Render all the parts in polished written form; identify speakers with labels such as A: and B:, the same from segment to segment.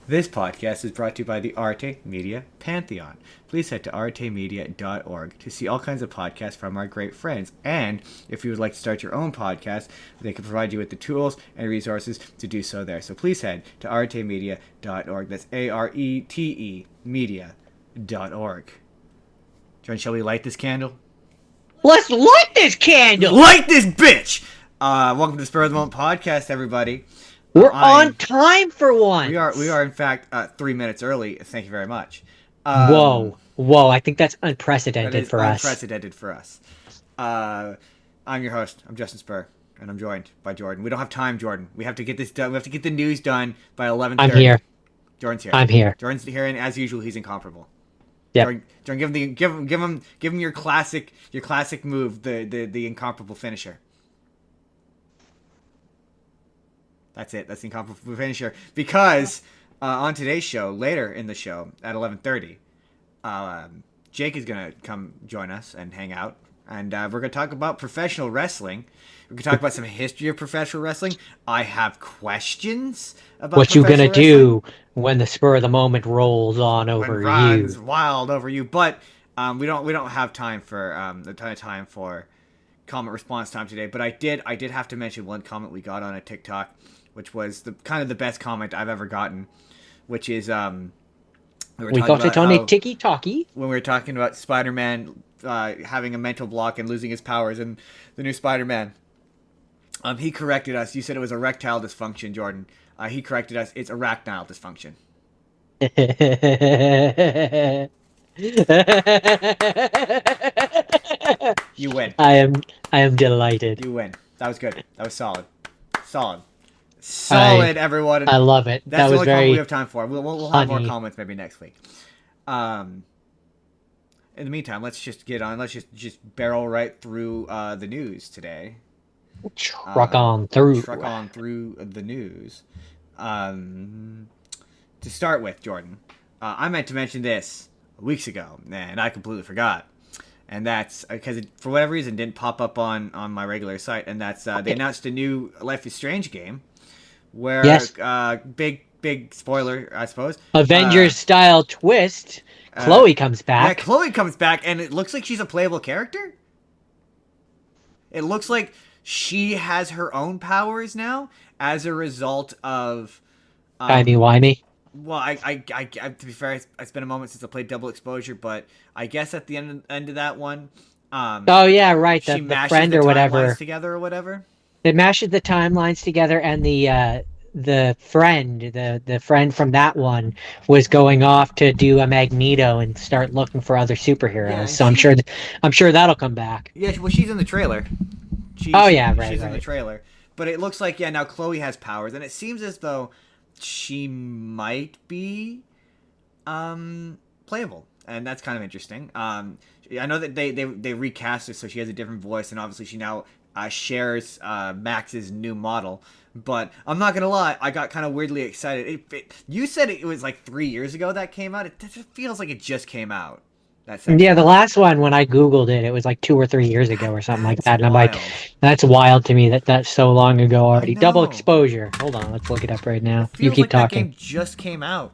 A: This podcast is brought to you by the Arte Media Pantheon. Please head to artemedia.org to see all kinds of podcasts from our great friends. And if you would like to start your own podcast, they can provide you with the tools and resources to do so there. So please head to artemedia.org. That's ARETE media.org. John, shall we light this candle?
B: Let's light this candle!
A: Light this bitch! Welcome to the Spur of the Moment podcast, everybody.
B: We're on time for once.
A: We are in fact 3 minutes early. Thank you very much.
B: Whoa! I think that's unprecedented for us.
A: Unprecedented for us. I'm your host. I'm Justin Spurr, and I'm joined by Jordan. We don't have time, Jordan. We have to get this done. We have to get the news done by 11:30.
B: I'm here.
A: Jordan's here.
B: I'm here.
A: Jordan's here, and as usual, he's incomparable.
B: Yep.
A: Jordan, give him your classic move, the incomparable finisher. That's it. That's the incomparable finisher. Because on today's show, later in the show at 11:30, Jake is gonna come join us and hang out, and we're gonna talk about professional wrestling. We're gonna talk about some history of professional wrestling. I have questions about
B: what you gonna
A: wrestling.
B: do when the spur of the moment rolls on over you.
A: Runs wild over you, but we don't have time for a ton of time for comment response time today. But I did have to mention one comment we got on a TikTok, which was the best comment I've ever gotten, which is
B: we got it on a tiki-talkie
A: when we were talking about Spider-Man having a mental block and losing his powers in the new Spider-Man. He corrected us. You said it was erectile dysfunction, Jordan. He corrected us. It's arachnile dysfunction. You win.
B: I am delighted.
A: You win. That was good. That was solid, everyone.
B: I love it.
A: That's
B: that
A: the
B: was
A: only
B: very
A: comment we have time for. We'll have more comments maybe next week. In the meantime, let's just get on. Let's just barrel right through the news today.
B: Truck on through
A: the news. To start with, Jordan, I meant to mention this weeks ago, and I completely forgot. And that's because for whatever reason didn't pop up on my regular site. And that's they announced a new Life is Strange game, where
B: yes.
A: Big spoiler, I suppose.
B: Avengers style twist. Chloe comes back.
A: Yeah, Chloe comes back, and it looks like she's a playable character. It looks like she has her own powers now as a result of
B: timey-wimey.
A: Well, I to be fair, it's been a moment since I played Double Exposure, but I guess at the end of that one,
B: oh yeah, right, the friend or whatever
A: together or whatever.
B: It mashes the timelines together, and the friend from that one was going off to do a Magneto and start looking for other superheroes. Yeah, so I'm sure that'll come back.
A: Yeah, well, she's in the trailer. She's in the trailer, but it looks like now Chloe has powers, and it seems as though she might be playable, and that's kind of interesting. I know that they recast her so she has a different voice, and obviously she now shares Max's new model. But I'm not gonna lie, I got kind of weirdly excited. You said it was like 3 years ago that came out. It feels like it just came out.
B: Yeah, the last one, when I Googled it, it was like 2 or 3 years ago or something like that. And I'm like, that's wild to me that's so long ago already. Double Exposure. Hold on, let's look it up right now. You keep talking.
A: That game just came out.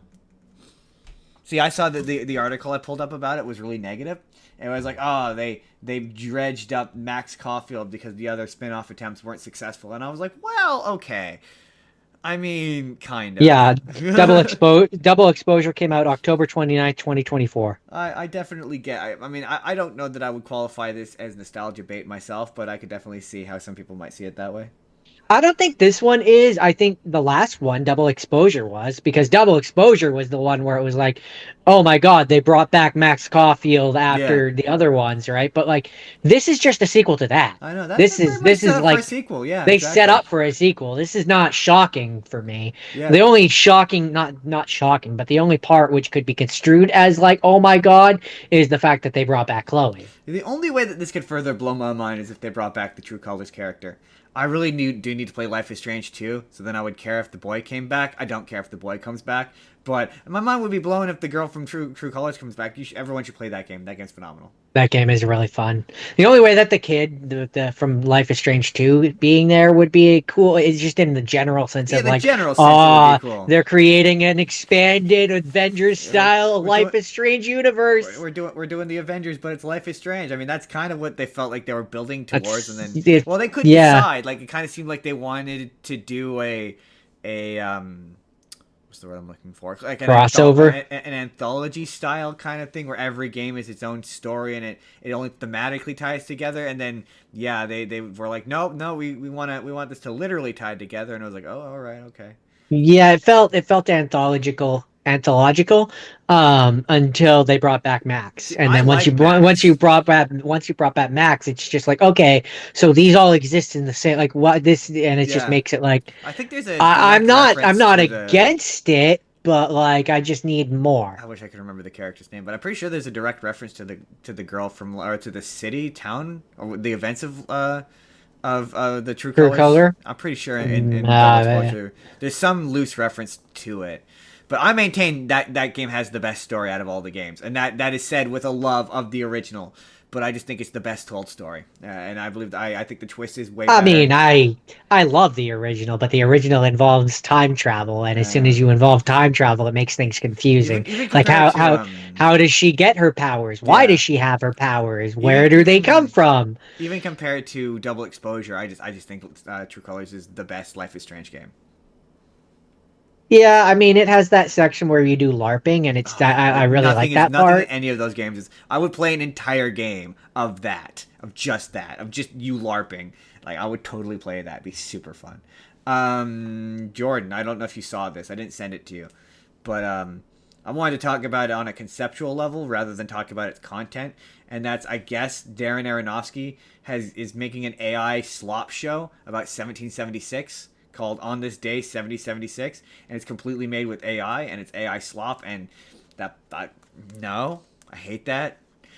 A: See, I saw that the article I pulled up about it was really negative. And it was like, oh, they dredged up Max Caulfield because the other spin-off attempts weren't successful. And I was like, well, okay. I mean, kind of.
B: Yeah, Double Exposure came out October 29th, 2024.
A: I definitely get. I mean, I don't know that I would qualify this as nostalgia bait myself, but I could definitely see how some people might see it that way.
B: I don't think this one is. I think the last one, Double Exposure, was, because Double Exposure was the one where it was like, oh my god, they brought back Max Caulfield after the other ones, right? But like, this is just a sequel to that.
A: I know
B: this is like
A: a sequel. Yeah,
B: they set up for a sequel. This is not shocking for me.
A: Yeah.
B: The only shocking, not shocking, but the only part which could be construed as like, oh my god, is the fact that they brought back Chloe.
A: The only way that this could further blow my mind is if they brought back the True Colors character. I really do need to play Life is Strange 2, so then I would care if the boy came back. I don't care if the boy comes back, but my mind would be blown if the girl from True Colors comes back. Everyone should play that game. That game's phenomenal.
B: That game is really fun. The only way that the kid from Life is Strange 2 being there would be cool is just in the general sense
A: Yeah,
B: of
A: the
B: like,
A: general sense it would be cool.
B: they're creating an expanded Avengers
A: Yeah, we're,
B: style
A: we're doing
B: Life is Strange universe.
A: we're doing the Avengers, but it's Life is Strange. I mean, that's kind of what they felt like they were building towards, and
B: That's
A: then
B: it.
A: well, they couldn't
B: Yeah,
A: decide. Like it kind of seemed like they wanted to do a what's the word I'm looking for? Like
B: crossover.
A: an anthology style kind of thing where every game is its own story and it only thematically ties together. And then yeah, they were like, no, we want this to literally tie together. And I was like, oh, all right, okay.
B: Yeah, it felt anthological until they brought back Max.
A: See,
B: And
A: I
B: then
A: like Max.
B: once you brought back Max, it's just like, okay, so these all exist in the same, like, what this, and it just
A: Yeah,
B: makes it like,
A: I think there's a
B: I'm
A: direct
B: not I'm
A: reference
B: not
A: to the.
B: against it, but like I just need
A: I
B: more.
A: wish I could remember the character's name, but I'm pretty sure there's a direct reference to the girl from or to the city town or the events of the True
B: True
A: Colors.
B: color.
A: I'm pretty sure
B: Mm,
A: in Double Exposure there's some loose reference to it. But I maintain that that game has the best story out of all the games, and that is said with a love of the original. But I just think it's the best told story, and I believe I think the twist is way
B: I
A: better.
B: mean, I love the original, but the original involves time travel, and as soon
A: Uh,
B: as you involve time travel, it makes things confusing.
A: even
B: Like
A: compared to
B: how does she get her powers? Why
A: yeah,
B: does she have her powers?
A: even
B: Where do they come
A: even
B: from?
A: even compared to Double Exposure, I just think True Colors is the best Life is Strange game.
B: Yeah, I mean, it has that section where you do LARPing, and it's that
A: Oh,
B: I really like that
A: nothing in
B: part.
A: any of those games is. I would play an entire game of that, of just you LARPing. Like I would totally play that. It'd be super fun. Jordan, I don't know if you saw this. I didn't send it to you, but I wanted to talk about it on a conceptual level rather than talk about its content. And that's, I guess, Darren Aronofsky is making an AI slop show about 1776 called On This Day 7076, and it's completely made with AI and it's AI slop. And that no, I hate that.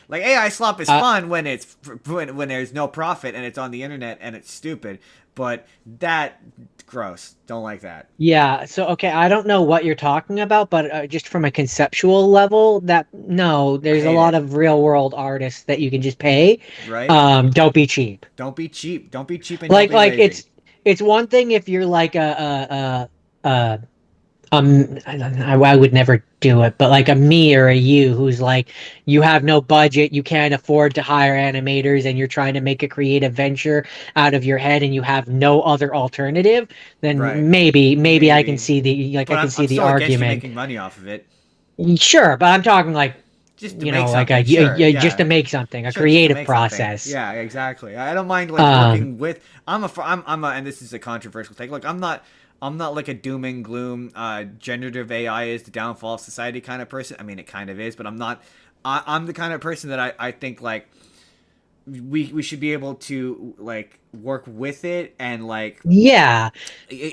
A: Like AI slop is
B: Uh,
A: fun when it's when there's no profit and it's on the internet and it's stupid, but that gross. Don't like that.
B: yeah, so okay, I don't know what you're talking about, but just from a conceptual level, that no,
A: I
B: there's a
A: hate
B: lot
A: it.
B: of real world artists that you can just pay.
A: Right?
B: Don't be cheap.
A: Don't be cheap. Don't be cheap and don't
B: Like
A: be
B: like
A: lazy.
B: it's one thing if you're like I would never do it, but like a me or a you who's like you have no budget, you can't afford to hire animators, and you're trying to make a creative venture out of your head, and you have no other alternative,
A: Right.
B: then maybe I can
A: Maybe.
B: see
A: But
B: I can
A: I'm
B: see the
A: still against you
B: argument.
A: making money off of it.
B: Sure, but I'm talking like
A: Just to make something. Sure.
B: yeah, just
A: Yeah.
B: to make something, a
A: Sure, just to
B: creative
A: make something.
B: process.
A: Yeah, exactly. I don't mind like
B: Um,
A: working with. I'm a, and this is a controversial take. Look, I'm not like a doom and gloom. Generative AI is the downfall of society kind of person. I mean, it kind of is, but I'm not. I'm the kind of person that I think like we should be able to like work with it and like
B: yeah.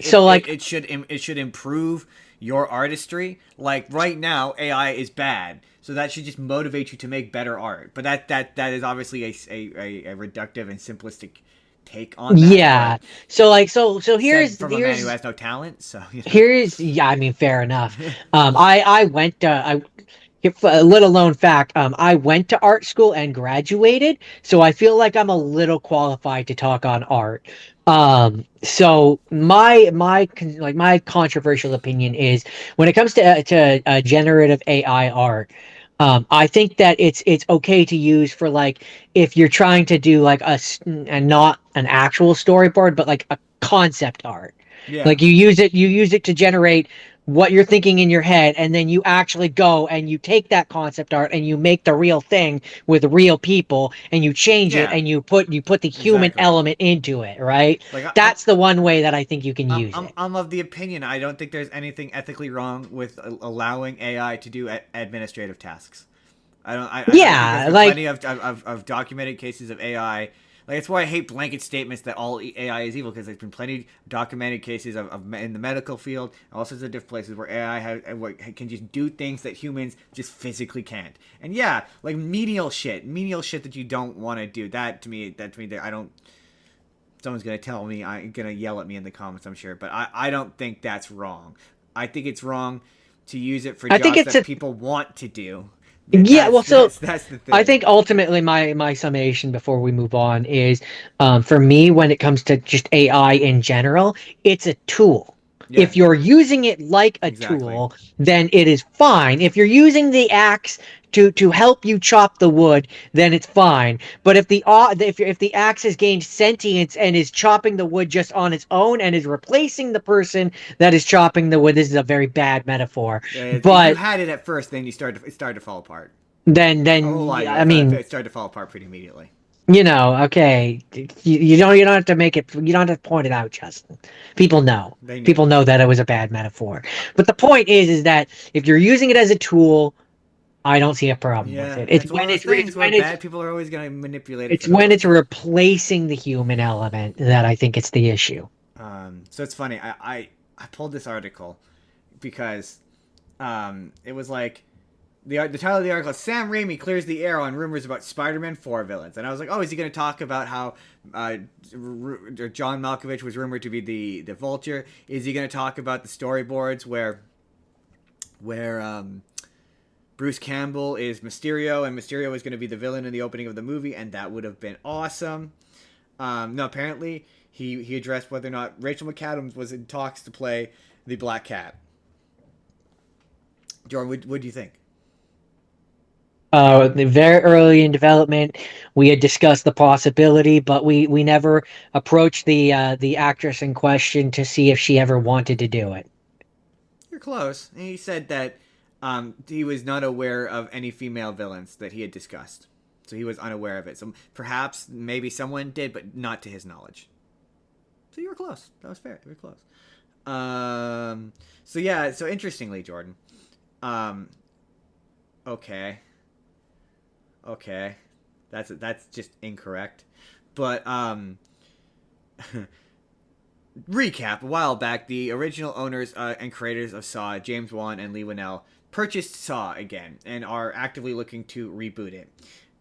B: So like
A: it should improve your artistry. Like right now, AI is bad, so that should just motivate you to make better art. But that is obviously a reductive and simplistic take on that. But
B: yeah. So like so
A: said from a man who has no talent, so you know.
B: here's yeah, I mean fair enough. I went I If a little known fact, I went to art school and graduated, so I feel like I'm a little qualified to talk on art. So my controversial opinion is when it comes to generative AI art, I think that it's okay to use for like if you're trying to do like and not an actual storyboard, but like a concept art.
A: Yeah,
B: Like you use it to generate what you're thinking in your head, and then you actually go and you take that concept art and you make the real thing with real people, and you change it
A: yeah,
B: and you put the human
A: exactly.
B: element into it, right?
A: Like
B: That's the one way that I think you can use it.
A: I'm of the opinion I don't think there's anything ethically wrong with allowing AI to do administrative tasks. I think there's
B: Yeah,
A: been
B: like
A: plenty of documented cases of AI. Like that's why I hate blanket statements that all AI is evil because there's been plenty documented cases of in the medical field, all sorts of different places where AI can just do things that humans just physically can't. And yeah, like menial shit that you don't want to do. That to me, I don't. Someone's gonna tell me, I'm gonna yell at me in the comments, I'm sure, but I don't think that's wrong. I think it's wrong to use it for
B: I think
A: jobs
B: it's
A: that
B: a
A: people want to do
B: Yeah,
A: That's
B: well, so
A: that's the
B: I
A: thing.
B: think ultimately my summation before we move on is, for me, when it comes to just AI in general, it's a tool.
A: Yeah,
B: If you're using it like a
A: exactly.
B: tool, then it is fine. If you're using the axe to help you chop the wood, then it's fine. But if the axe has gained sentience and is chopping the wood just on its own and is replacing the person that is chopping the wood, this is a very bad metaphor.
A: You
B: But
A: had it at first, then it started to fall apart.
B: then
A: I won't lie to you.
B: I mean,
A: It started to fall apart pretty immediately.
B: okay, you don't have to make it, you don't have to point it out, Justin. People know.
A: They knew.
B: People know that it was a bad metaphor. But the point is that if you're using it as a tool, I don't see a problem with
A: Yeah,
B: it.
A: it's one of those things where bad people are always going to manipulate it
B: it's
A: for their
B: when
A: own
B: it's
A: sake.
B: replacing the human element that I think it's the issue.
A: So it's funny. I pulled this article because it was like the title of the article is Sam Raimi clears the air on rumors about Spider-Man 4 villains. And I was like, oh, is he going to talk about how John Malkovich was rumored to be the Vulture? Is he going to talk about the storyboards where Bruce Campbell is Mysterio and Mysterio is going to be the villain in the opening of the movie? And that would have been awesome. No, apparently he addressed whether or not Rachel McAdams was in talks to play the Black Cat. Jordan, what do you think?
B: Very early in development, we had discussed the possibility, but we never approached the actress in question to see if she ever wanted to do it.
A: You're close. And he said that he was not aware of any female villains that he had discussed. So he was unaware of it. So perhaps maybe someone did, but not to his knowledge. So you were close. That was fair. You were close. So yeah. So interestingly, Jordan. Um, okay. Okay. That's just incorrect. But recap: a while back, the original owners and creators of Saw, James Wan and Lee Winnell, purchased Saw again and are actively looking to reboot it.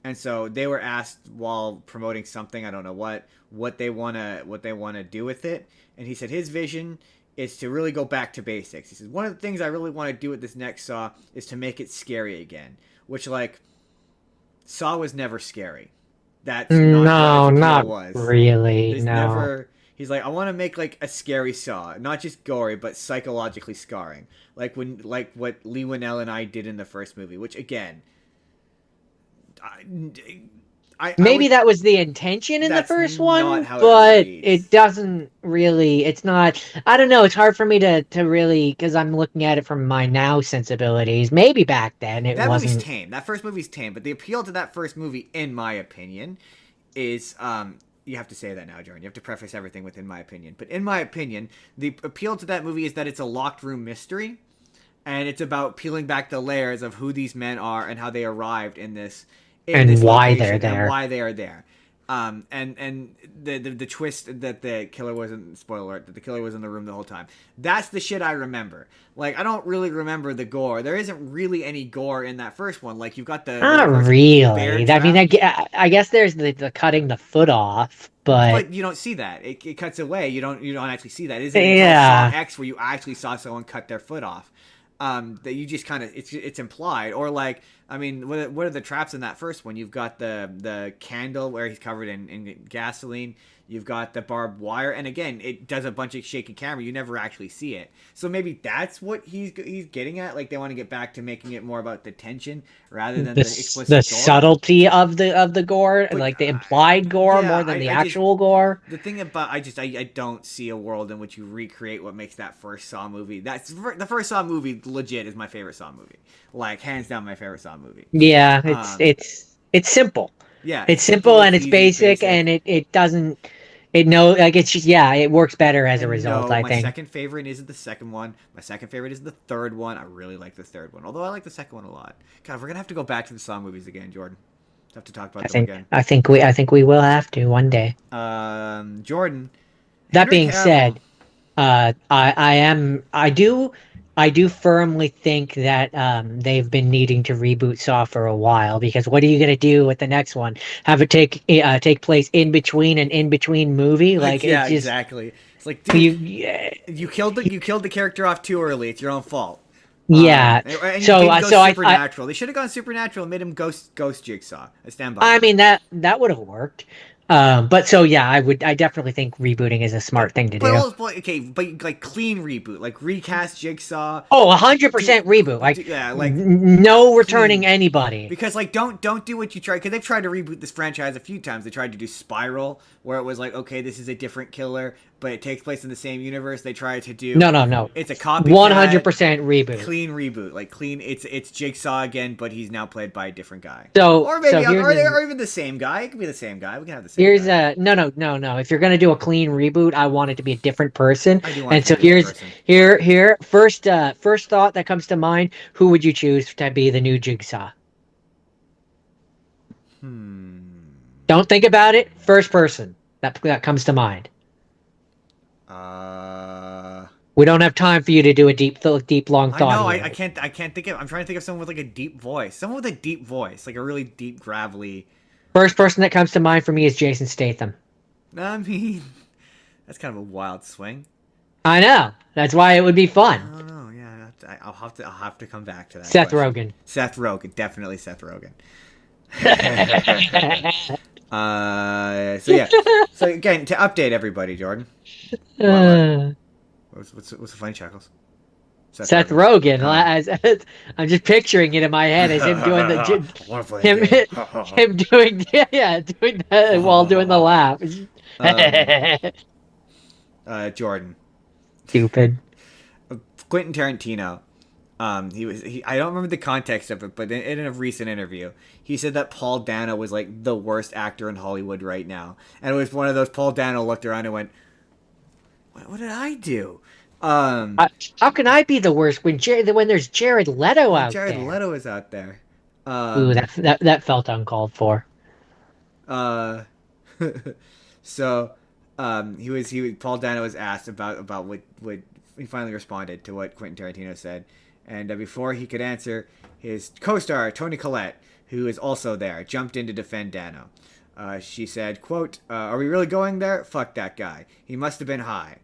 A: And so they were asked while promoting something, I don't know what they wanna do with it. And he said his vision is to really go back to basics. He says one of the things I really want to do with this next Saw is to make it scary again, which like Saw was never scary. That's not what its
B: No,
A: appeal
B: not
A: was.
B: really.
A: There's
B: No.
A: never. He's like, I want to make like a scary Saw, not just gory, but psychologically scarring, like what Lee Winnell and I did in the first movie. Which again, I, I
B: Maybe
A: would.
B: that was the intention in the
A: That's
B: first
A: not
B: one,
A: how it
B: but it
A: reads.
B: doesn't really, it's not, I don't know, it's hard for me to really, because I'm looking at it from my now sensibilities. Maybe back then it
A: That movie's
B: wasn't.
A: tame. That first movie's tame, but the appeal to that first movie, in my opinion, is you have to say that now, Jordan. You have to preface everything with "in my opinion." But in my opinion, the appeal to that movie is that it's a locked room mystery, and it's about peeling back the layers of who these men are and how they arrived in
B: And
A: this
B: why they're
A: location and
B: there.
A: why they are there. And the twist that the killer wasn't, spoiler alert, that the killer was in the room the whole time. That's the shit I remember. Like, I don't really remember the gore. There isn't really any gore in that first one. Like, you've got the
B: Not
A: first bear
B: really. I mean,
A: trap,
B: I guess there's the cutting the foot off, but
A: but you don't see that. It cuts away. You don't actually see that. It isn't until Saw
B: yeah.
A: X where you actually saw someone cut their foot off. That you just kind of it's implied, or like, I mean, what are the traps in that first one? You've got the candle where he's covered in gasoline. You've got the barbed wire, and again, it does a bunch of shaky camera. You never actually see it. So maybe that's what he's getting at. Like they want to get back to making it more about the tension rather than the
B: The
A: explicit gore.
B: subtlety of the gore,
A: But
B: like the implied gore more
A: yeah,
B: than the
A: I just
B: actual gore.
A: the thing about I don't see a world in which you recreate what makes that first Saw movie. That's the first Saw movie. Legit is my favorite Saw movie. Like hands down, my favorite Saw movie.
B: Yeah,
A: Um,
B: it's simple.
A: yeah, it's
B: It's
A: simple,
B: simple
A: it's
B: and it's
A: easy, it's
B: basic, and
A: basic.
B: it doesn't, it no, like it's just, yeah, it works better as a
A: And
B: result,
A: no,
B: I
A: my
B: think.
A: second favorite isn't the second one. My second favorite is the third one. I really like the third one, although I like the second one a lot. God, we're gonna have to go back to the Saw movies again, Jordan. Have to talk about them again.
B: I think we will have to one day.
A: Jordan,
B: That
A: Henry
B: being
A: Cavill.
B: said, I am, I do firmly think that they've been needing to reboot Saw for a while, because what are you gonna do with the next one? Have it take place in between an in between movie? Like it
A: Yeah,
B: just
A: exactly. It's like, dude,
B: you yeah,
A: you killed the character off too early. It's your own fault.
B: Yeah.
A: And you
B: So
A: didn't go
B: so I
A: supernatural. They should have gone supernatural and made him ghost Jigsaw. I stand by
B: I
A: that.
B: mean that would have worked. But so yeah, I definitely think rebooting is a smart thing to do.
A: Okay, but like clean reboot, like recast Jigsaw.
B: Oh, 100% reboot. Like
A: Yeah, like
B: no returning
A: clean.
B: anybody.
A: Because like don't do what you tried, because they've tried to reboot this franchise a few times. They tried to do Spiral, where it was like, okay, this is a different killer, but it takes place in the same universe. They tried to do
B: No.
A: it's a copycat
B: 100% reboot.
A: clean reboot, like clean. It's Jigsaw again, but he's now played by a different guy,
B: So
A: or
B: so
A: maybe
B: here's
A: or even the same guy. It could be the same guy. We can have the same
B: here's
A: guy.
B: a no. If you're gonna do a clean reboot, I want it to be a different person.
A: I do want
B: And
A: it to
B: so
A: be a different person.
B: here first thought that comes to mind. Who would you choose to be the new Jigsaw? Don't think about it. First person that comes to mind.
A: Uh,
B: We don't have time for you to do a deep long
A: I
B: thought
A: know.
B: here.
A: I can't think of. I'm trying to think of someone with like a deep voice. Someone with a deep voice, like a really deep, gravelly.
B: First person that comes to mind for me is Jason Statham.
A: I mean, that's kind of a wild swing.
B: I know. That's why it would be
A: I
B: fun.
A: don't know. Yeah, I'll have to come back to that.
B: Seth
A: question.
B: Rogen.
A: Seth Rogen, definitely Seth Rogen. So yeah. So again, to update everybody, Jordan.
B: Uh,
A: What's the funny chuckles?
B: Seth Rogen. I'm just picturing it in my head as him doing him him doing doing that while doing the laugh.
A: Jordan.
B: Stupid.
A: Quentin Tarantino. I don't remember the context of it, but in a recent interview, he said that Paul Dano was like the worst actor in Hollywood right now, and it was one of those. Paul Dano looked around and went, "What did I do?"
B: How can I be the worst when there's Jared Leto out
A: Jared
B: there?
A: Leto is out there.
B: Ooh, that felt uncalled for.
A: Uh, so, Paul Dano was asked about what he finally responded to what Quentin Tarantino said, and before he could answer, his co-star Toni Collette, who is also there, jumped in to defend Dano. She said, "Quote: Are we really going there? Fuck that guy. He must have been high.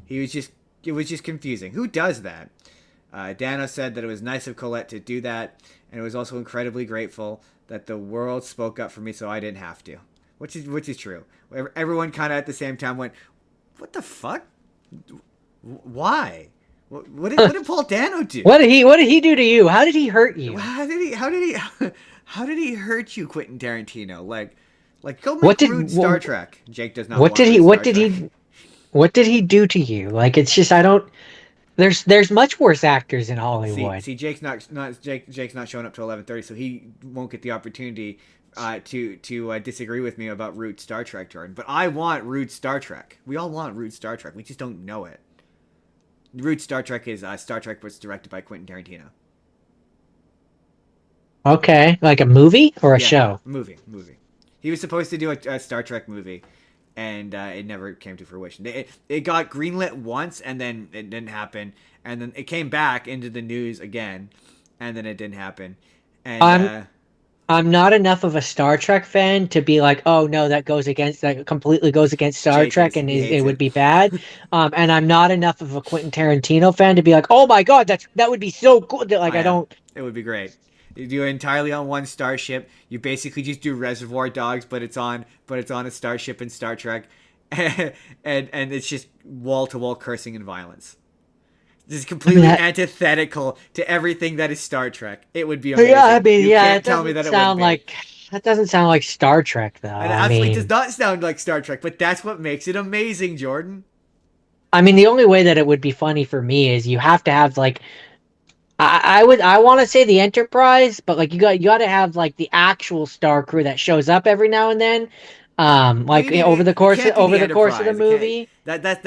A: It was just confusing. Who does that?" Dano said that it was nice of Colette to do that, and it was also incredibly grateful that the world spoke up for me, so I didn't have to. Which is true. Everyone kind of at the same time went, "What the fuck? Why? What did Paul Dano do?
B: What did he do to you? How did he hurt you?
A: How did he hurt you, Quentin Tarantino? Like go make rude Star Trek." Jake does not.
B: What did he do to you? Like, it's just I don't. There's much worse actors in Hollywood.
A: See, Jake's not showing up till 11:30, so he won't get the opportunity to disagree with me about rude Star Trek, Jordan. But I want rude Star Trek. We all want rude Star Trek. We just don't know it. Rude Star Trek is Star Trek was directed by Quentin Tarantino.
B: Okay, like a movie or a show?
A: Movie. He was supposed to do a Star Trek movie, and it never came to fruition. It got greenlit once, and then it didn't happen, and then it came back into the news again, and then it didn't happen. And
B: I'm not enough of a Star Trek fan to be like, oh no, that completely goes against Star Trek, and it would be bad. And I'm not enough of a Quentin Tarantino fan to be like, oh my god, that would be so cool. Like I don't.
A: It would be great. You do it entirely on one starship. You basically just do Reservoir Dogs, but it's on a starship in Star Trek, and it's just wall to wall cursing and violence. This is completely antithetical to everything that is Star Trek. It would be amazing.
B: Yeah, I mean,
A: you can't tell me that it wouldn't be.
B: That doesn't sound like Star Trek, though.
A: It absolutely does not sound like Star Trek, but that's what makes it amazing, Jordan.
B: I mean, the only way that it would be funny for me is you have to have like. I want to say the Enterprise, but like you got to have like the actual star crew that shows up every now and then, over the course of the movie.
A: That's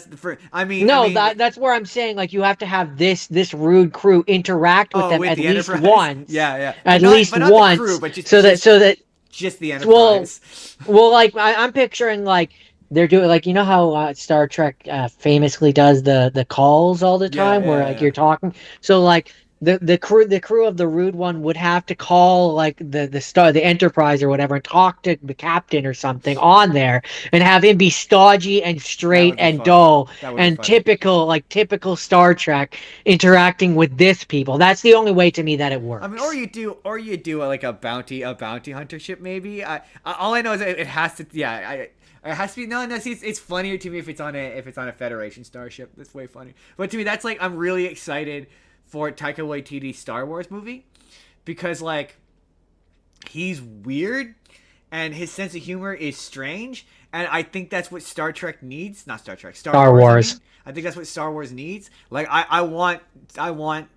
A: the first. I mean,
B: that's where I'm saying like you have to have this rude crew interact with them at least once.
A: Yeah.
B: At least once,
A: the crew, but just,
B: so that
A: just the Enterprise.
B: Well, like I'm picturing like. They're doing like you know how Star Trek famously does the calls all the time where like you're talking. So like the crew of the Rude One would have to call like the Enterprise or whatever and talk to the captain or something on there and have him be stodgy and
A: That
B: straight
A: would be
B: and
A: funny.
B: dull
A: That would be
B: and
A: funny.
B: typical Star Trek interacting with this people. That's the only way to me that it
A: I mean,
B: works.
A: or you do like a bounty hunter ship maybe. All I know is that it has to, yeah, it has to be no. See, it's funnier to me if it's on a Federation starship. That's way funny. But to me, that's like I'm really excited for Taika Waititi's Star Wars movie because like he's weird and his sense of humor is strange, and I think that's what Star Trek needs. Not Star Trek, Star
B: Star
A: Wars. I mean,
B: Wars.
A: I think that's what Star Wars needs. Like I want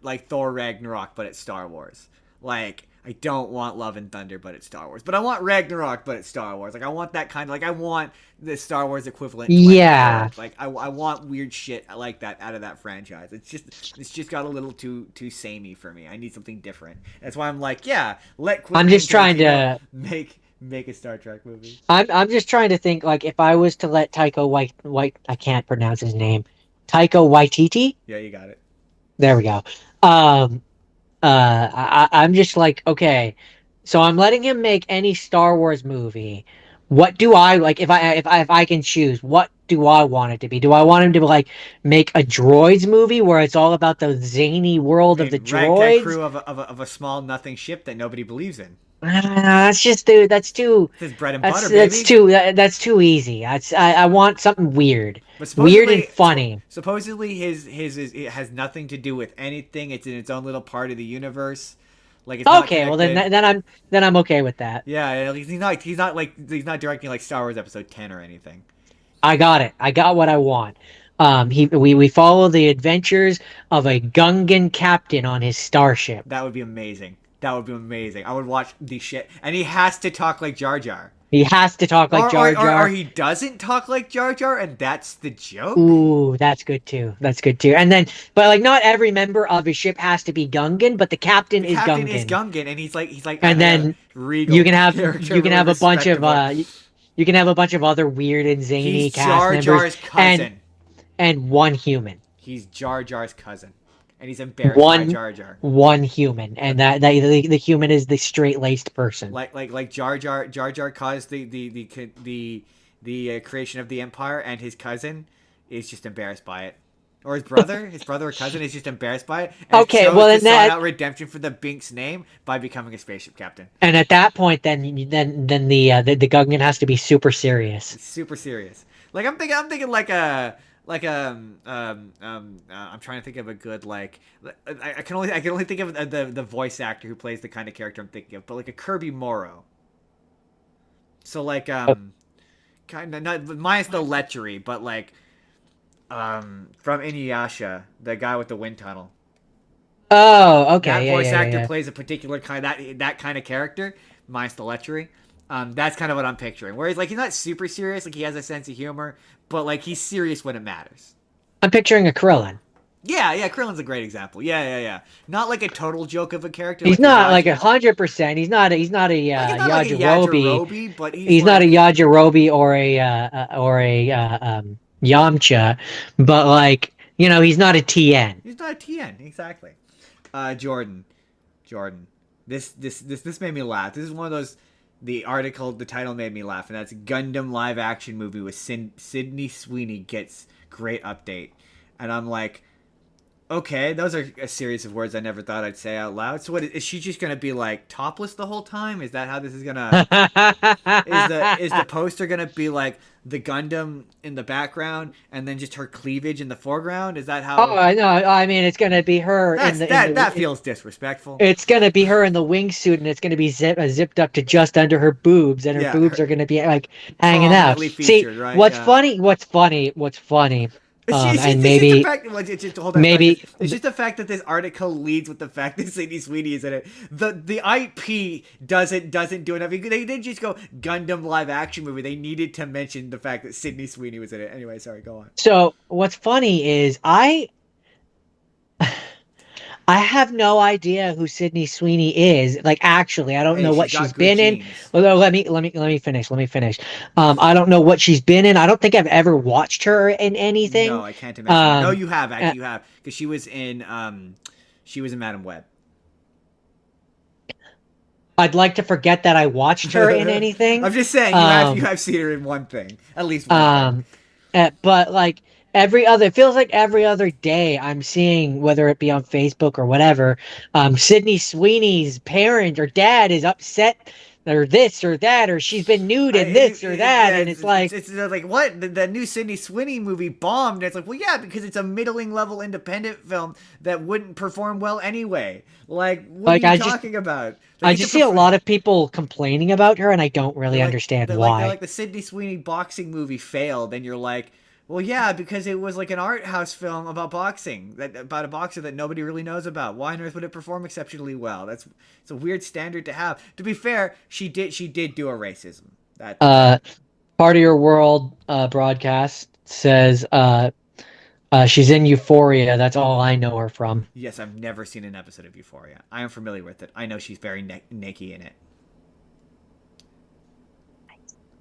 A: like Thor Ragnarok, but it's Star Wars. Like I don't want Love and Thunder, but it's Star Wars. But I want Ragnarok, but it's Star Wars. Like I want that kind of like I want the Star Wars equivalent to like
B: Yeah.
A: Thor. Like I want weird shit like that out of that franchise. It's just got a little too samey for me. I need something different. That's why I'm like, yeah, let
B: I'm
A: Quentin
B: just trying
A: Tarantino
B: to
A: make a Star Trek movie.
B: I'm just trying to think like if I was to let White I can't pronounce his name. Taika Waititi?
A: Yeah, you got it.
B: There we go. Um I'm just like, okay, so I'm letting him make any Star Wars movie. What do I like if I can choose, what do I want it to be? Do I want him to like make a droids movie where it's all about the zany
A: I
B: world of the
A: mean, ragtag
B: droids?
A: crew of a small nothing ship that nobody believes in.
B: That's just dude, that's too
A: This is bread and
B: that's
A: butter,
B: that's
A: baby.
B: too that's too easy. I want something weird.
A: But
B: Weird and funny.
A: supposedly his is it has nothing to do with anything. It's in its own little part of the universe. Like it's not
B: Okay, well
A: connected.
B: then I'm okay with that.
A: Yeah, he's not directing like Star Wars Episode 10 or anything.
B: I got it. I got what I want. We follow the adventures of a Gungan captain on his starship.
A: That would be amazing. That would be amazing. I would watch the shit. And he has to talk like Jar Jar.
B: He has to talk like Jar
A: Or
B: Jar.
A: he doesn't talk like Jar Jar, and that's the joke.
B: Ooh, that's good too. That's good too. And then, but like, not every member of his ship has to be Gungan, but the captain
A: The
B: is
A: captain is
B: Gungan.
A: Gungan, and he's like
B: And
A: a
B: then
A: regal
B: you can have
A: character,
B: you can
A: really
B: have a bunch of
A: respectable.
B: you can have a bunch of other weird and
A: He's
B: zany cast
A: Jar
B: members
A: Jar's
B: and
A: cousin.
B: one human.
A: He's Jar Jar's cousin, and he's embarrassed by
B: One
A: Jar Jar.
B: one human, and that the human is the straight laced person.
A: Like Jar Jar caused the creation of the Empire, and his cousin is just embarrassed by it. Or his brother or cousin is just embarrassed by it, and
B: Okay,
A: chose
B: well
A: to
B: then
A: sign
B: that
A: out redemption for the Bink's name by becoming a spaceship captain.
B: and at that point, then the Gungan has to be super serious.
A: It's super serious. Like I'm thinking like a I'm trying to think of a good like I can only think of the voice actor who plays the kind of character I'm thinking of, but like a Kirby Morrow. So like kind of not minus the lechery, but like from Inuyasha, the guy with the wind tunnel.
B: Oh,
A: That
B: okay,
A: voice actor
B: yeah.
A: plays a particular kind that kind of character, minus the lechery. That's kind of what I'm picturing. Whereas like he's not super serious, like he has a sense of humor, but like he's serious when it matters.
B: I'm picturing a Krillin.
A: Yeah, Krillin's a great example. Yeah. Not like a total joke of a character.
B: He's
A: Like a
B: not like
A: Yaji-
B: 100%. He's not a
A: like it's not like a
B: Yajirobe.
A: Yajirobe, but he's
B: He's not a
A: like
B: Yajirobe or a Yamcha, but like he's not a TN.
A: he's not a TN exactly. Jordan. This made me laugh. This is one of those. The title made me laugh, and that's Gundam live action movie with Sydney Sweeney gets great update, and I'm like, okay, those are a series of words I never thought I'd say out loud. So what is she just gonna be like topless the whole time? Is that how this is gonna? Is the poster gonna be like the Gundam in the background and then just her cleavage in the foreground? Is that how?
B: Oh, I know. I mean, it's gonna be her
A: That feels disrespectful.
B: it's gonna be her in the wingsuit, and it's gonna be zipped up to just under her boobs, and her
A: Yeah,
B: boobs are gonna be like hanging out.
A: Prominently
B: See,
A: featured, right?
B: what's
A: Yeah.
B: funny? What's funny? And
A: It's just the
B: maybe
A: fact. Well, hold on.
B: maybe
A: It's just the fact that this article leads with the fact that Sydney Sweeney is in it. The IP doesn't do enough. They didn't just go Gundam live action movie. They needed to mention the fact that Sydney Sweeney was in it. Anyway, sorry. Go on.
B: so. What's funny is I have no idea who Sydney Sweeney is. Like, actually, I don't
A: Hey,
B: know
A: she's
B: what
A: got
B: she's
A: good
B: been in.
A: genes.
B: Although, let me finish. Let me finish. I don't know what she's been in. I don't think I've ever watched her in anything.
A: No, I can't imagine. No,
B: Uh,
A: you have actually. You have because she was in She was in Madam Web.
B: I'd like to forget that I watched her in anything.
A: I'm just saying you have seen her in one thing, at least one thing.
B: Um, but like every other, it feels like every other day I'm seeing, whether it be on Facebook or whatever, Sydney Sweeney's parent or dad is upset or this or that, or she's been nude in this or that.
A: Yeah,
B: And it's like,
A: it's like what the new Sydney Sweeney movie bombed. It's like, well, yeah, because it's a middling level independent film that wouldn't perform well anyway. Like, what are you talking about? Like,
B: I just see a lot of people complaining about her, and I don't really understand why.
A: They're like the Sydney Sweeney boxing movie failed, and you're like, well, yeah, because it was like an art house film about boxing, about a boxer that nobody really knows about. Why on earth would it perform exceptionally well? It's a weird standard to have. To be fair, she did do a racism. That
B: Part of Your World broadcast says she's in Euphoria. That's all I know her from.
A: Yes, I've never seen an episode of Euphoria. I am familiar with it. I know she's very naked in it.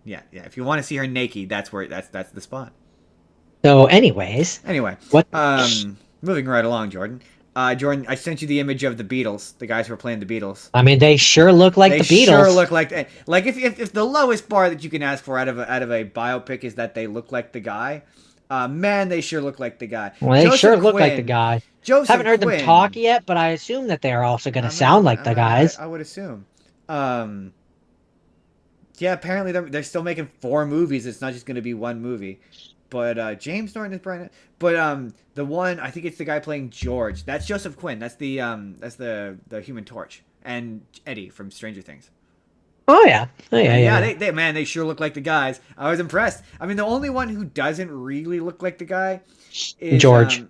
A: Yeah. If you want to see her naked, that's the spot.
B: So, anyways.
A: Anyway,
B: what?
A: Moving right along, Jordan. Jordan, I sent you the image of the Beatles, the guys who were playing the Beatles.
B: I mean, they sure look like the Beatles. They
A: sure look like if the lowest bar that you can ask for out of a biopic is that they look like the guy, man, they sure look like the guy.
B: Well, they sure look like the guy. Haven't heard them talk yet, but I assume that they are also going to sound like the guys.
A: I would assume. Yeah, apparently they're still making 4 movies. It's not just going to be one movie. But James Norton is Brian. But the one, I think it's the guy playing George. That's Joseph Quinn. That's the Human Torch and Eddie from Stranger Things.
B: Oh yeah, yeah.
A: They sure look like the guys. I was impressed. I mean, the only one who doesn't really look like the guy is
B: George.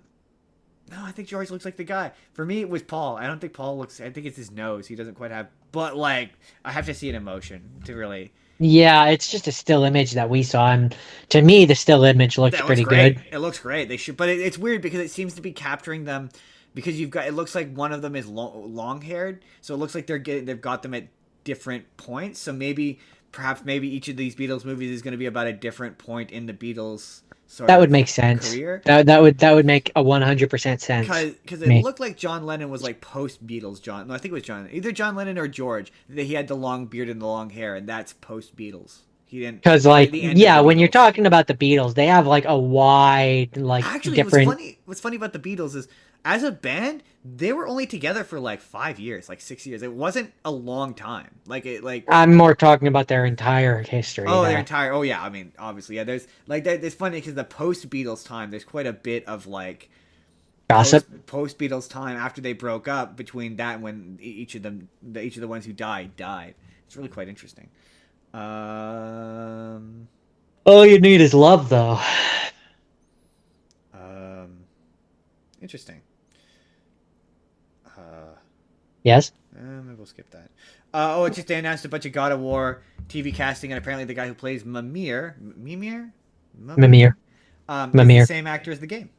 A: No, I think George looks like the guy. For me, it was Paul. I don't think Paul looks. I think it's his nose. He doesn't quite have. But like, I have to see it in motion to really.
B: Yeah, it's just a still image that we saw, and to me, the still image looks pretty good.
A: It looks great. They should, but it's weird because it seems to be capturing them because you've got. It looks like one of them is long haired, so it looks like they've got them at different points. So perhaps each of these Beatles movies is going to be about a different point in the Beatles.
B: That would make sense.
A: Career.
B: That would make 100% sense.
A: Because it looked like John Lennon was like post Beatles John. No, I think it was either John Lennon or George. He had the long beard and the long hair, and that's post Beatles. He didn't.
B: Because when you're talking about the Beatles, they have like a wide different.
A: What's funny about the Beatles is as a band, they were only together for like 5 years, like 6 years. It wasn't a long time.
B: I'm more talking about their entire history.
A: Oh, their entire. Oh yeah, I mean, obviously, yeah. There's like that. It's funny because the post Beatles time, there's quite a bit of like
B: gossip.
A: Post Beatles time after they broke up between that and when each of the ones who died. It's really quite interesting.
B: All you need is love, though.
A: Interesting.
B: Yes?
A: Maybe we'll skip that. It's just they announced a bunch of God of War TV casting, and apparently the guy who plays Mimir.
B: Mimir.
A: Is the same actor as the game.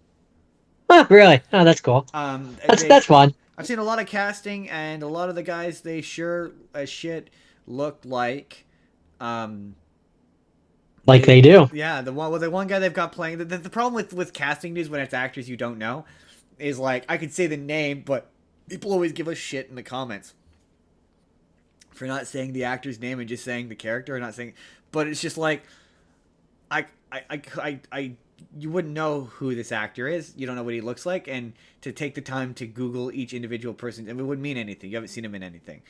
B: Oh, really? Oh, that's cool. That's fun.
A: I've seen a lot of casting, and a lot of the guys, they sure as shit look like...
B: they do.
A: Yeah, the one guy they've got playing... The problem with casting news when it's actors you don't know is, like, I could say the name, but people always give us shit in the comments for not saying the actor's name and just saying the character or not saying... But it's just like... You wouldn't know who this actor is. You don't know what he looks like. And to take the time to Google each individual person, it wouldn't mean anything. You haven't seen him in anything.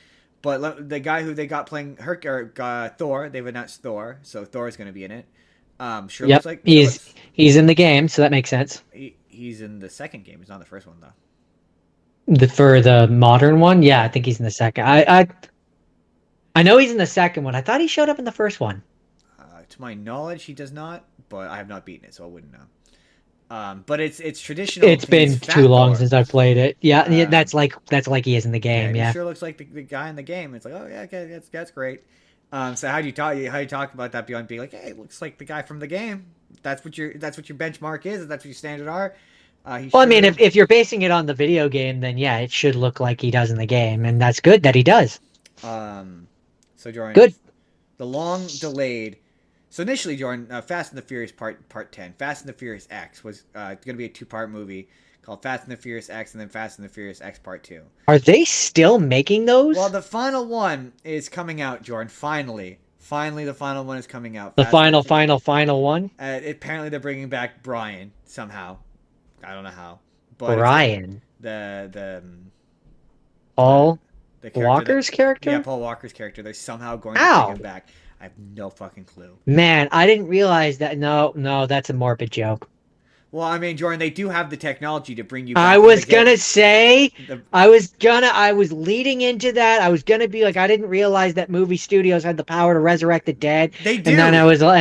A: But the guy who they got playing Thor, they've announced Thor, so Thor is going to be in it. Looks like
B: he's in the game, so that makes sense.
A: He's in the second game. He's not in the first one though.
B: For the modern one, yeah, I think he's in the second. I know he's in the second one. I thought he showed up in the first one.
A: To my knowledge, he does not, but I have not beaten it, so I wouldn't know. But it's traditional.
B: It's been too long since I played it. Yeah, that's like he is in the game. Yeah,
A: he sure looks like the guy in the game. It's like, oh yeah, okay, that's great. So how do you talk about that beyond being like, hey, it looks like the guy from the game? That's what your benchmark is. That's what your standard are.
B: I mean, if you're basing it on the video game, then yeah, it should look like he does in the game, and that's good that he does.
A: So Jordan,
B: good.
A: The long delayed. So initially, Jordan, Fast and the Furious Part 10, Fast and the Furious X was going to be a 2-part movie called Fast and the Furious X, and then Fast and the Furious X Part 2.
B: Are they still making
A: Well,
B: those?
A: the final one is coming out, Jordan. Finally, the final one is coming out.
B: The
A: Fast and the
B: final one?
A: apparently, they're bringing back Brian somehow. I don't know how, but
B: Brian.
A: the
B: Paul
A: the character
B: Walker's character?
A: Paul Walker's character. They're somehow going to
B: Ow!
A: bring him back. I have no fucking clue.
B: Man, I didn't realize that. No, that's a morbid joke.
A: Well, I mean, Jordan, they do have the technology to bring you back.
B: I was gonna say,
A: the,
B: I was leading into that. I was gonna be like, I didn't realize that movie studios had the power to resurrect the dead.
A: They do.
B: And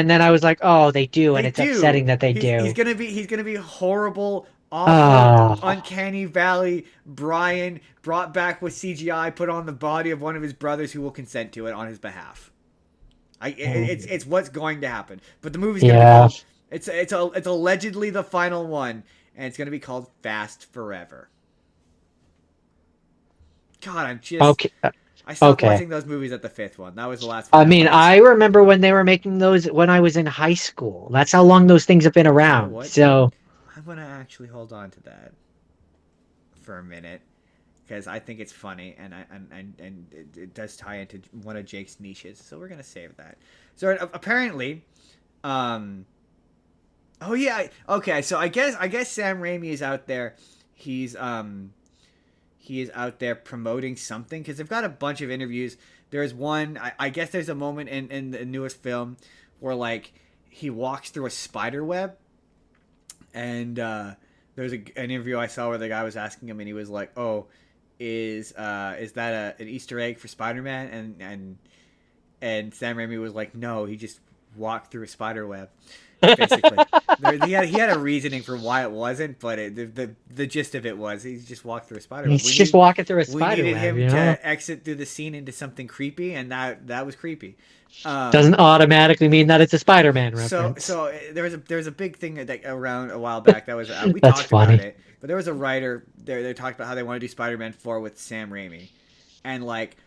B: then I was like, oh, they do, and it's upsetting that they do.
A: He's gonna be horrible, awful, uncanny valley. Brian brought back with CGI, put on the body of one of his brothers who will consent to it on his behalf. It's what's going to happen. But the movie's gonna be called, it's allegedly the final one, and it's gonna be called Fast Forever. God, I'm just
B: okay.
A: I stopped watching those movies at the fifth one. That was the last one.
B: I mean, I remember when they were making those when I was in high school. That's how long those things have been around.
A: You know
B: so
A: I'm gonna actually hold on to that for a minute because I think it's funny and it does tie into one of Jake's niches. So we're gonna save that. So apparently, oh yeah, okay. So I guess Sam Raimi is out there. He is out there promoting something because they've got a bunch of interviews. There's one, I guess there's a moment in the newest film where like he walks through a spider web, and there's an interview I saw where the guy was asking him, and he was like, "Oh, is that an Easter egg for Spider-Man?" And Sam Raimi was like, "No, he just walked through a spider web." Basically, he had a reasoning for why it wasn't, but the gist of it was he just walked through a spider web.
B: He's just walking through a spider web.
A: We needed him to exit through the scene into something creepy, and that was creepy.
B: Doesn't automatically mean that it's a Spider-Man reference.
A: So there was a big thing that around a while back that was we talked about it, but there was a writer there. They talked about how they want to do Spider-Man 4 with Sam Raimi, and like.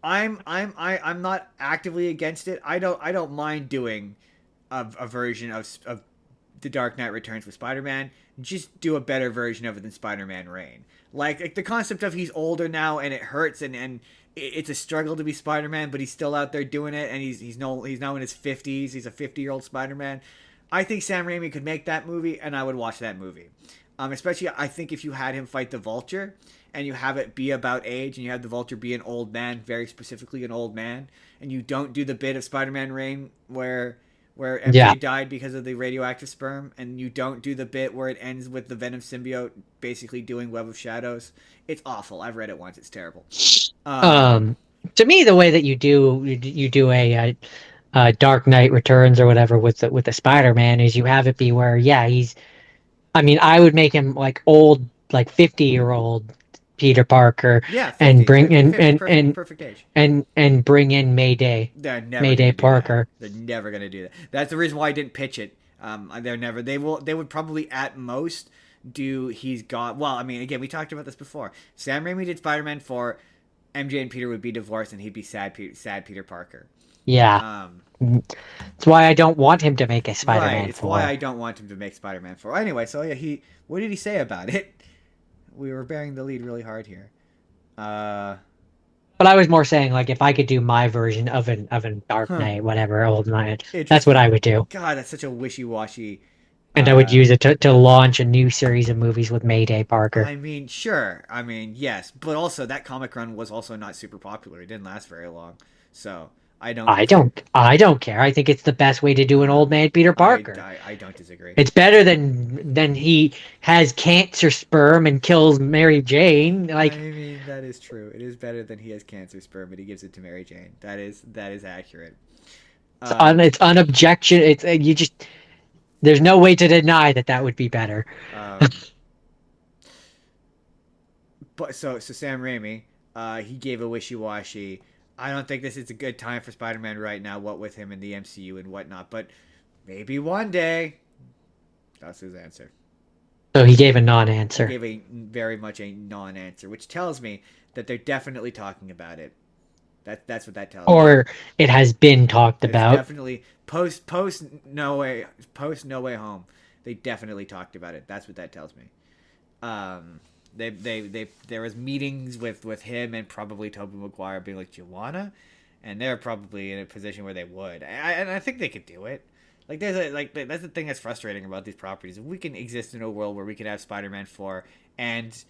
A: I'm not actively against it. I don't mind doing a version of The Dark Knight Returns with Spider-Man. Just do a better version of it than Spider-Man Reign. Like the concept of he's older now and it hurts and it's a struggle to be Spider-Man, but he's still out there doing it, and he's now in his 50s. He's a 50-year-old Spider-Man. I think Sam Raimi could make that movie, and I would watch that movie. Especially, I think if you had him fight the Vulture, and you have it be about age, and you have the Vulture be an old man, very specifically an old man, and you don't do the bit of Spider-Man Reign where MJ died because of the radioactive sperm, and you don't do the bit where it ends with the Venom symbiote basically doing Web of Shadows. It's awful. I've read it once. It's terrible.
B: To me, the way that you do a Dark Knight Returns or whatever with the Spider-Man is you have it be where he's. I mean, I would make him like old, like 50-year-old Peter Parker,
A: 50,
B: and bring in
A: perfect age,
B: and bring in Mayday Parker.
A: They're never gonna do that. That's the reason why I didn't pitch it. They would probably at most do he's got. Well, I mean, again, we talked about this before. Sam Raimi did Spider-Man 4. MJ and Peter would be divorced, and he'd be sad Peter Parker.
B: Yeah. That's why I don't want him to make a Spider-Man 4.
A: It's why I don't want him to make Spider-Man 4. Anyway, so yeah, what did he say about it? We were bearing the lead really hard here.
B: But I was more saying, like, if I could do my version of an Dark Knight, whatever, Old Knight, that's what I would do.
A: God, that's such a wishy-washy.
B: And I would use it to launch a new series of movies with Mayday Parker.
A: I mean, sure. I mean, yes. But also, that comic run was also not super popular. It didn't last very long. So, I don't care. I think it's the best way to do an old man Peter Parker. I don't disagree.
B: It's better than he has cancer sperm and kills Mary Jane. Like,
A: I mean, that is true. It is better than he has cancer sperm, but he gives it to Mary Jane. That is accurate.
B: It's unobjection. It's you just. There's no way to deny that would be better.
A: But so Sam Raimi, he gave a wishy-washy. I don't think this is a good time for Spider-Man right now, what with him in the MCU and whatnot, but maybe one day. That's his answer.
B: So he gave a non-answer.
A: He gave very much a non-answer, which tells me that they're definitely talking about it. That's what that tells me.
B: Or it has been talked about.
A: Definitely post No Way Home. They definitely talked about it. That's what that tells me. There was meetings with him and probably Tobey Maguire being like, "Do you wanna?" And they're probably in a position where they would, and I think they could do it. Like that's the thing that's frustrating about these properties. If we can exist in a world where we can have Spider-Man 4 and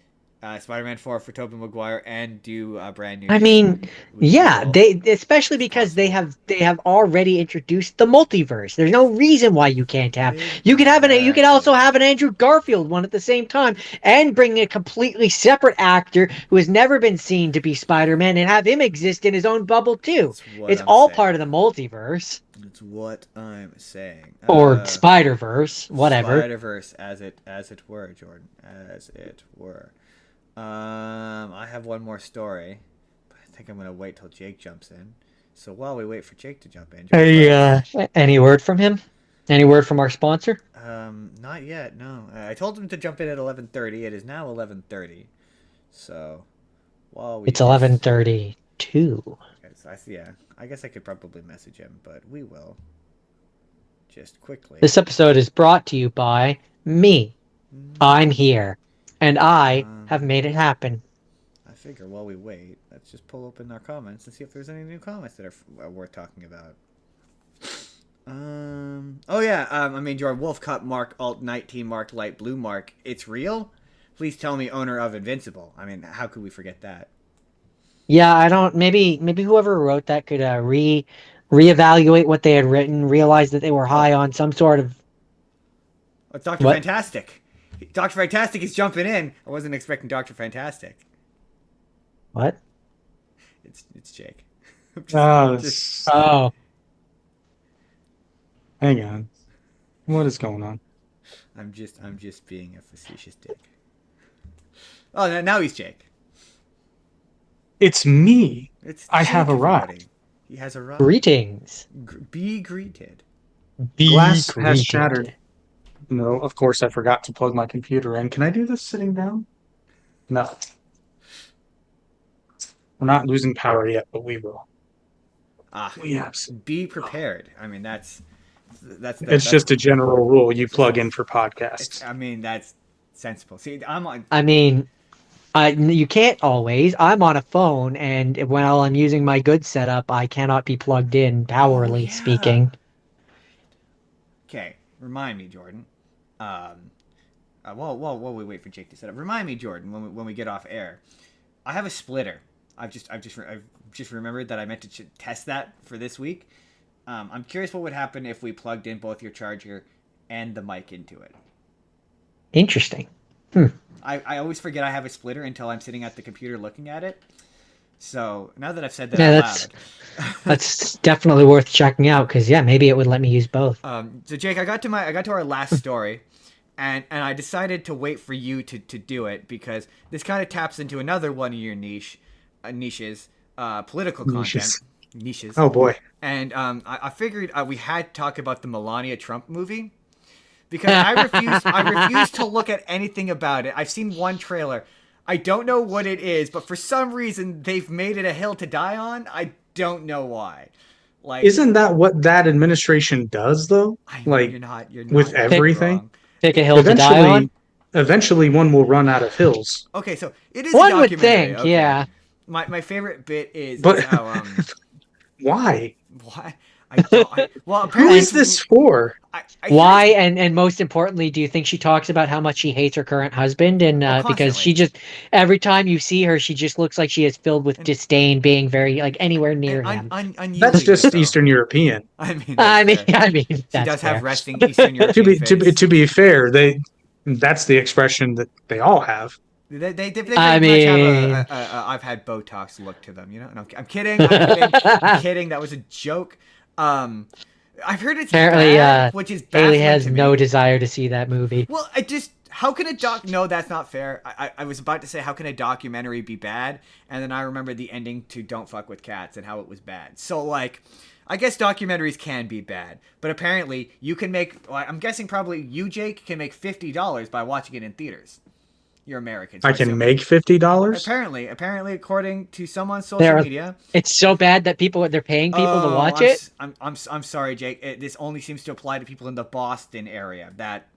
A: Spider-Man 4 for Tobey Maguire and do a brand new
B: I
A: game,
B: mean,
A: we
B: yeah,
A: will.
B: they especially
A: It's
B: because
A: possible.
B: they have already introduced the multiverse. There's no reason why you can't have. You could also
A: Exactly.
B: have an Andrew Garfield one at the same time and bring a completely separate actor who has never been seen to be Spider-Man and have him exist in his own bubble too.
A: That's what
B: It's
A: I'm
B: all part of
A: saying.
B: the multiverse
A: That's what I'm saying.
B: or Spider-Verse, whatever.
A: Spider-Verse, as it were, Jordan, as it were. I have one more story, but I think I'm gonna wait till Jake jumps in. So while we wait for Jake to jump in, Jordan,
B: Hey,
A: let's.
B: any word from him? Any word from our sponsor?
A: Not yet. No, I told him to jump in at 11:30. It is now 11:30. So while we
B: It's
A: just,
B: 11:32.
A: yeah, I guess I could probably message him, but we will just quickly.
B: This episode is brought to you by me. I'm here, and I have
A: Um,
B: made it happen.
A: I figure while we wait, let's just pull open our comments and see if there's any new comments that are worth talking about. Oh yeah. I mean, your Wolf Cup Mark Alt 19 Mark Light Blue Mark. It's real. Please tell me, owner of Invincible. I mean, how could we forget that?
B: Yeah, I don't. Maybe whoever wrote that could reevaluate what they had written, realize that they were
A: Oh,
B: high on some sort of
A: it's Doctor
B: what?
A: Fantastic. Doctor Fantastic is jumping in. I wasn't expecting Doctor Fantastic.
B: What?
A: It's Jake.
C: Uh,
A: Just
B: Oh,
C: hang on. What is going on?
A: I'm just being a facetious dick. Oh, now he's Jake.
C: It's me.
A: It's
C: I
A: Jake,
C: have
A: everybody.
C: arrived.
A: He has arrived.
B: greetings.
A: Be greeted.
B: Be
C: Glass has
B: greeted.
C: shattered. No, of course I forgot to plug my computer in. Can I do this sitting down? No. We're not losing power yet, but we will.
A: Ah,
C: We have.
A: be prepared. I mean, that's
C: It's just a general rule you plug in for
A: it's.
C: podcasts.
A: I mean, that's sensible. See, I'm on.
B: I mean, you can't always. I'm on a phone, and while I'm using my good setup, I cannot be plugged in,
A: Oh
B: powerly
A: yeah.
B: speaking.
A: Okay, remind me, Jordan. Um, while we wait for Jake to set up, remind me, Jordan, when we get off air. I have a splitter. I've just remembered that I meant to test that for this week. I'm curious what would happen if we plugged in both your charger and the mic into it.
B: Interesting.
A: I always forget I have a splitter until I'm sitting at the computer looking at it. So now that I've said that
B: Yeah,
A: out
B: that's
A: loud,
B: that's definitely worth checking out because yeah, maybe it would let me use both.
A: so Jake, I got to our last story, and I decided to wait for you to do it because this kind of taps into another one of your niches, political content
C: Niches.
A: niches.
C: Oh boy.
A: And I figured we had to talk about the Melania Trump movie because I refuse to look at anything about it. I've seen one trailer. I don't know what it is, but for some reason they've made it a hill to die on. I don't know why. Like,
C: Isn't that what that administration does, though?
A: I know
C: Like,
A: you're
C: with
A: not
B: pick
A: entirely
C: everything?
A: wrong.
B: pick a
A: It,
B: hill to die on.
C: Eventually one will run out of hills.
A: okay, so it is a
B: One would
A: documentary.
B: think,
A: Okay,
B: yeah.
A: my favorite bit is
C: But
A: how
C: why?
A: why I don't well
C: Who
A: apparently
C: is this for?
A: I hear
B: Why
A: it's-
B: and most importantly, do you think she talks about how much she hates her current husband and because
A: constantly
B: she just every time you see her, she just looks like she is filled with
A: and
B: disdain, being very like anywhere
A: and
B: near him.
C: That's
A: unyieldingness
C: just
A: though.
C: Eastern European.
A: I mean that's
B: I mean,
A: fair.
B: I mean
A: She
B: that's
A: does have
B: fair.
A: resting Eastern
C: To
A: European
C: be to be
A: face.
C: to be fair, that's the expression that they all have.
A: They
B: I
A: very much have
B: mean,
A: a I've had Botox look to them, you know. No, I'm kidding. I'm kidding. I'm kidding. That was a joke. I've heard it's
B: apparently,
A: bad, which is
B: Haley
A: baffling
B: has
A: to
B: no
A: me.
B: desire to see that movie.
A: Well, I just how can a doc? No, that's not fair. I was about to say how can a documentary be bad, and then I remember the ending to Don't Fuck with Cats and how it was bad. So like, I guess documentaries can be bad, but apparently you can make. Well, I'm guessing probably you, Jake, can make $50 by watching it in theaters. You're American, so
C: I
A: I
C: can
A: assume.
C: make $50.
A: Apparently, according to some on social
B: There,
A: media.
B: it's so bad that they're paying people to
A: Oh,
B: watch it.
A: I'm sorry, Jake. This only seems to apply to people in the Boston area. That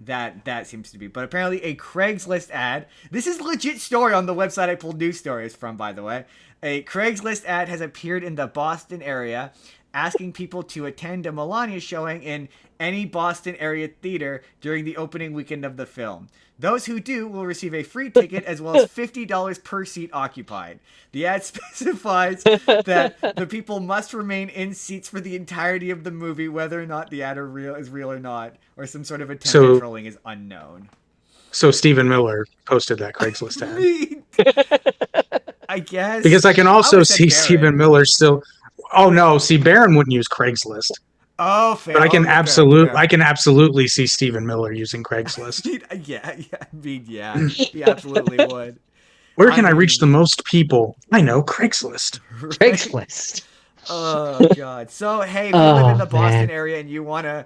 A: that seems to be. But apparently a Craigslist ad. This is a legit story on the website I pulled news stories from, by the way. A Craigslist ad has appeared in the Boston area asking people to attend a Melania showing in any Boston area theater during the opening weekend of the film. Those who do will receive a free ticket as well as $50 per seat occupied. The ad specifies that the people must remain in seats for the entirety of the movie, whether or not the ad is real or not, or some sort of attempt at trolling is unknown.
C: So Stephen Miller posted that Craigslist
A: ad. I guess.
C: Because I can also see Stephen Miller still... Oh no! See, Barron wouldn't use Craigslist.
A: Oh, fair.
C: But I can absolutely see Stephen Miller using Craigslist.
A: Yeah, he absolutely would.
C: Where can I reach the most people? I know, Craigslist.
B: Right? Craigslist.
A: Oh god. So hey, if you live in the Boston area and you want to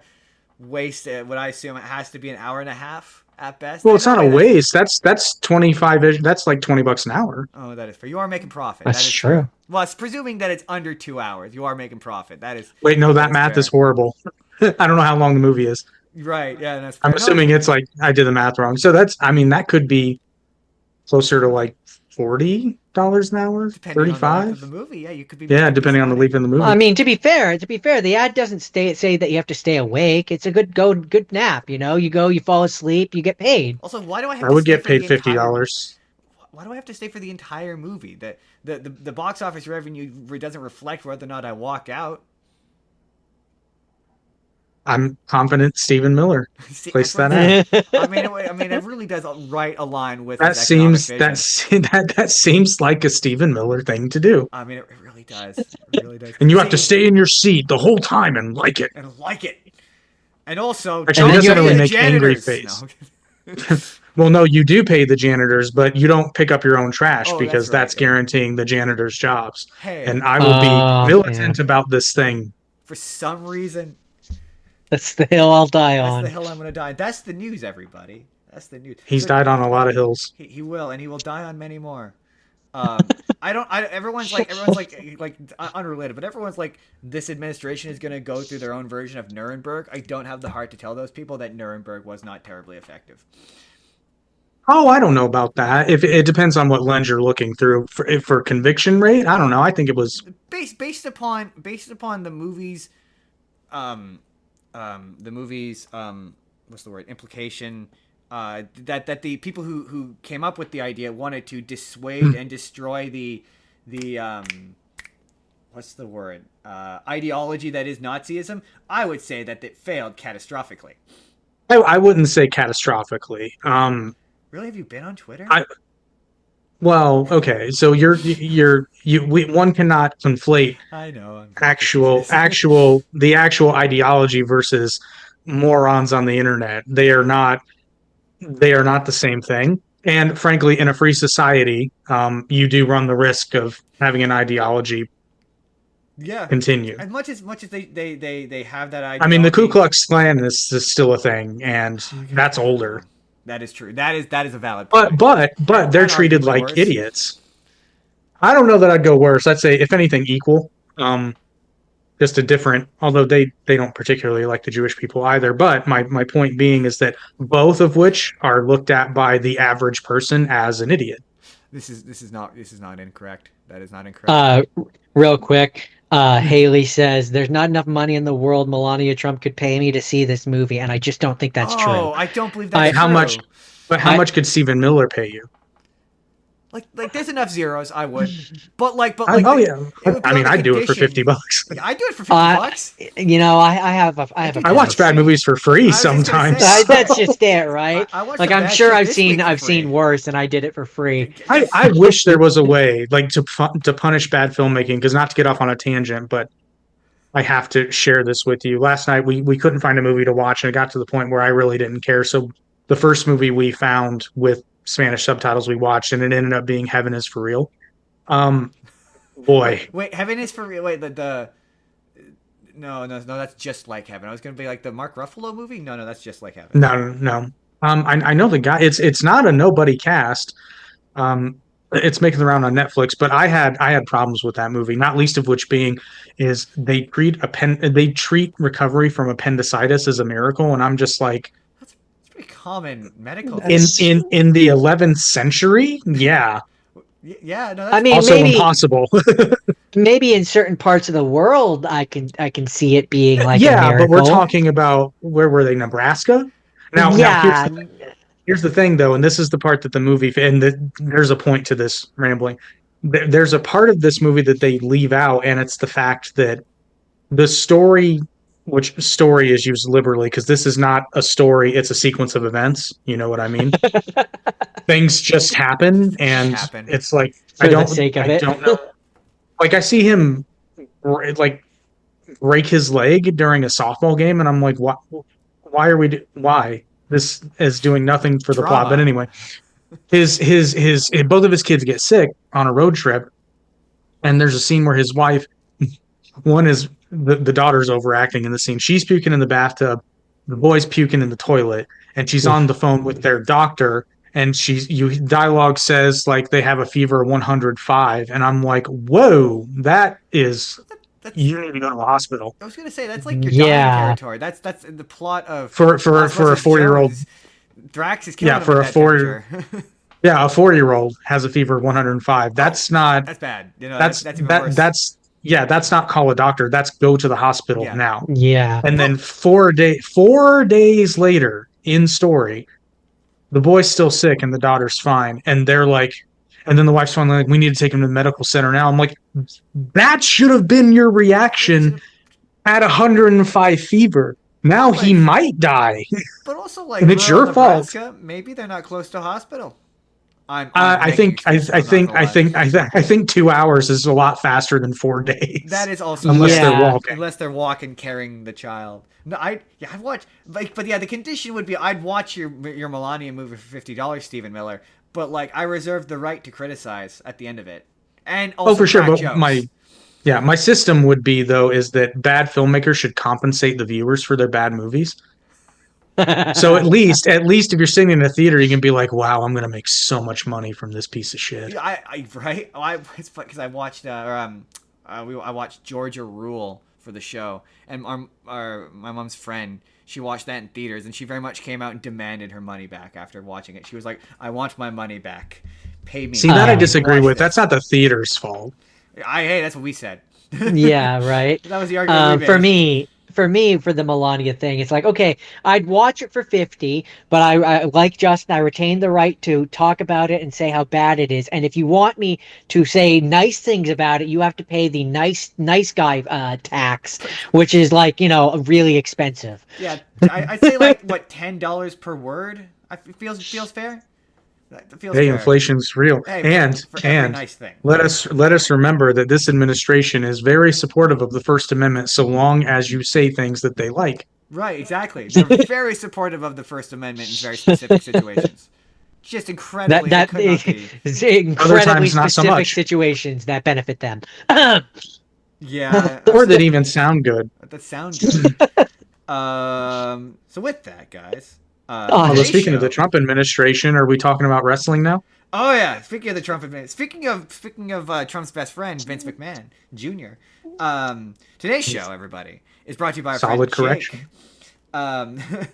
A: waste what I assume it has to be an hour and a half at best.
C: Well, it's not a waste. That's 25. That's like $20 an hour.
A: Oh, that is fair. You are making profit.
B: That's true.
A: Well, it's presuming that it's under 2 hours. You are making profit. That is.
C: Wait, no, that math is horrible. I don't know how long the movie is.
A: Right. Yeah, that's fair.
C: I'm assuming it's like I did the math wrong. So that could be closer to like $40 an hour,
A: depending
C: 35.
A: On the movie, yeah, you could be.
C: Yeah, depending on the length of the movie.
B: Well, I mean, to be fair, the ad doesn't say that you have to stay awake. It's a good nap. You know, you fall asleep, you get paid.
A: Also, why do I have?
C: I would get paid $50.
A: Why do I have to stay for the entire movie? The box office revenue doesn't reflect whether or not I walk out.
C: I'm confident Stephen Miller placed that ad.
A: I mean, it really does align with
C: that. That seems like a Stephen Miller thing to do.
A: I mean, it really does. It really does.
C: And you have to stay in your seat the whole time and like it.
A: And also,
C: actually, it doesn't really make angry face. No. Well, no, you do pay the janitors, but you don't pick up your own trash because that's guaranteeing the janitors' jobs.
A: Hey.
C: And I will be militant about this thing.
A: For some reason.
B: That's the hill I'll die on.
A: That's the hill I'm going to die. That's the news, everybody. That's the news.
C: He's died on a lot of hills.
A: He will, and he will die on many more. Everyone's like unrelated, but everyone's like, this administration is going to go through their own version of Nuremberg. I don't have the heart to tell those people that Nuremberg was not terribly effective.
C: Oh, I don't know about that. If it depends on what lens you're looking through for conviction rate. I don't know. I think it was
A: based upon the movies, what's the word? Implication. That the people who came up with the idea wanted to dissuade and destroy the what's the word? Ideology that is Nazism. I would say that it failed catastrophically.
C: I wouldn't say catastrophically.
A: Really? Have you been on Twitter?
C: Well, okay. So one cannot conflate the actual ideology versus morons on the internet. They are not the same thing. And frankly, in a free society, you do run the risk of having an ideology continue.
A: As much as they have that ideology.
C: I mean, the Ku Klux Klan is still a thing, and that's older.
A: That is true. That is a valid point.
C: But they're treated like idiots. I don't know that I'd go worse. I'd say, if anything, equal. Just a different, although they don't particularly like the Jewish people either. But my point being is that both of which are looked at by the average person as an idiot.
A: This is not incorrect. That is not incorrect.
B: Real quick, Haley says there's not enough money in the world Melania Trump could pay me to see this movie, and I just don't think that's true.
A: Oh, I don't believe that's true.
C: How much could Stephen Miller pay you?
A: Like there's enough zeros. I would, but
C: oh yeah. I mean, I'd do it for $50.
A: Yeah, I'd do it for $50.
B: You know, I
C: watch bad movies for free sometimes.
B: That's just it, right? I'm sure I've seen worse, and I did it for free.
C: I wish there was a way, like, to punish bad filmmaking. Because, not to get off on a tangent, but I have to share this with you. Last night we couldn't find a movie to watch, and it got to the point where I really didn't care. So the first movie we found with Spanish subtitles we watched, and it ended up being Heaven is for Real. Boy.
A: Wait, Heaven is for Real. Wait, no, that's Just Like Heaven. I was gonna be like the Mark Ruffalo movie. No, that's Just Like Heaven.
C: No. I know the guy. It's not a nobody cast. It's making the round on Netflix, but I had problems with that movie. Not least of which being is they treat recovery from appendicitis as a miracle, and I'm just like,
A: pretty common medical
C: In
A: thing.
C: in the 11th century, yeah.
A: Yeah, no,
B: I
A: that's
B: mean,
C: Also
B: maybe
C: impossible.
B: maybe in certain parts of the world, I can see it being like a
C: Yeah, but we're
B: miracle.
C: talking about where were they? Nebraska? Now
B: Yeah,
C: here's the thing though, and this is the part that the movie there's a point to this rambling. There's a part of this movie that they leave out, and it's the fact that the story, which story is used liberally because this is not a story, it's a sequence of events. You know what I mean? Things just happen,
A: just
C: and
A: happen.
C: it's like
B: for the sake of
C: I
B: it.
C: don't know. Like I see him like break his leg during a softball game, and I'm like, why are why this is doing nothing for the plot? But
A: Drama.
C: anyway, his both of his kids get sick on a road trip, and there's a scene where his wife, one is the daughter's overacting in the scene. She's puking in the bathtub, the boy's puking in the toilet, and she's on the phone with their doctor. And dialogue says like they have a fever of 105, and I'm like, whoa, that is
A: That's,
C: you need to go to the hospital
A: I was gonna say that's like your dying
B: Yeah.
A: territory. That's the plot of
C: for a
A: Ghostbusters
C: 4-year-old.
A: Jones. Drax is killing
C: Yeah,
A: him
C: for
A: at
C: a
A: that
C: 4
A: temperature.
C: yeah, a 4-year-old has a fever of 105. That's not
A: That's bad. You know,
C: that's
A: that's even worse.
C: that's not call a doctor. That's go to the hospital
A: Yeah.
C: now.
B: Yeah.
C: And then 4 days later in story, the boy's still sick and the daughter's fine. And they're like, and then the wife's finally like, we need to take him to the medical center now. I'm like, that should have been your reaction at 105 fever. Now he might die.
A: But also, like,
C: And it's
A: rural
C: your fault.
A: Nebraska, maybe they're not close to a hospital. I'm
C: I
A: making
C: think I
A: excuses,
C: think
A: I'm
C: I
A: not gonna lie.
C: think I think 2 hours is a lot faster than 4 days.
A: That is also
C: unless
B: Yeah.
C: they're walking.
A: unless they're walking carrying the child. No, I've watched, like, but yeah, the condition would be I'd watch your Melania movie for $50, Stephen Miller, but like I reserve the right to criticize at the end of it, and also
C: For sure.
A: crack
C: But
A: jokes.
C: my system would be though is that bad filmmakers should compensate the viewers for their bad movies. So at least if you're sitting in a theater, you can be like, wow, I'm gonna make so much money from this piece of shit.
A: Right? It's fun because I watched I watched Georgia Rule for the show, and my mom's friend, she watched that in theaters, and she very much came out and demanded her money back after watching it. She was like, "I want my money back. Pay me."
C: See, that I
A: to
C: disagree
A: watch
C: with.
A: this."
C: That's not the theater's fault.
A: Hey, that's what we said.
B: Yeah, right.
A: That was the argument we
B: For
A: made.
B: for the Melania thing, it's like, okay, I'd watch it for 50, but I like Justin, I retain the right to talk about it and say how bad it is. And if you want me to say nice things about it, you have to pay the nice guy tax, which is like, really expensive.
A: Yeah, I'd say like what $10 per word. It feels fair. That feels
C: Hey,
A: fair.
C: inflation's real.
A: Hey,
C: and
A: for every nice thing.
C: let us remember that this administration is very supportive of the First Amendment so long as you say things that they like.
A: Right, exactly. They're very supportive of the First Amendment in very specific situations. Just incredibly,
B: That
A: it could not be.
B: is incredibly
C: times, not so
B: specific
C: much.
B: situations that benefit them.
A: Yeah,
C: Or that even sound good.
A: that sounds good. So with that, guys.
C: Although
A: today's
C: speaking of
A: show-
C: the Trump administration, are we talking about wrestling now?
A: Oh yeah, speaking of the Trump administration, speaking of Trump's best friend Vince McMahon Jr. Today's show, everybody, is brought to you by our
C: Solid
A: friend
C: correction.
A: Jake.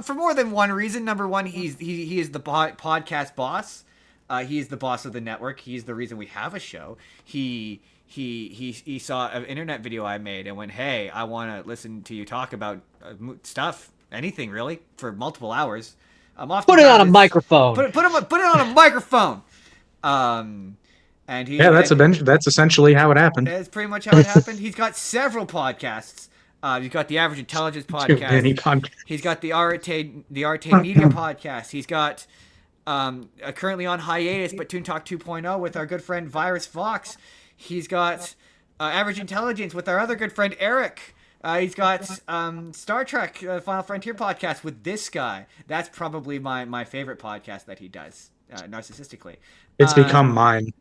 A: For more than one reason. Number one, he is the podcast boss. He is the boss of the network. He's the reason we have a show. He saw an internet video I made and went, "Hey, I want to listen to you talk about stuff, anything really, for multiple hours."
B: Put it on a microphone.
A: Put it on a microphone. And he
C: That's essentially how it happened.
A: that's pretty much how it happened. He's got several podcasts. He's got the Average Intelligence
C: Too many
A: podcast.
C: podcasts.
A: He's got the Arte Media podcast. He's got currently on hiatus, but Toon Talk 2.0 with our good friend Virus Fox. He's got Average Intelligence with our other good friend Eric. He's got Star Trek Final Frontier podcast with this guy. That's probably my favorite podcast that he does, narcissistically.
C: It's become mine.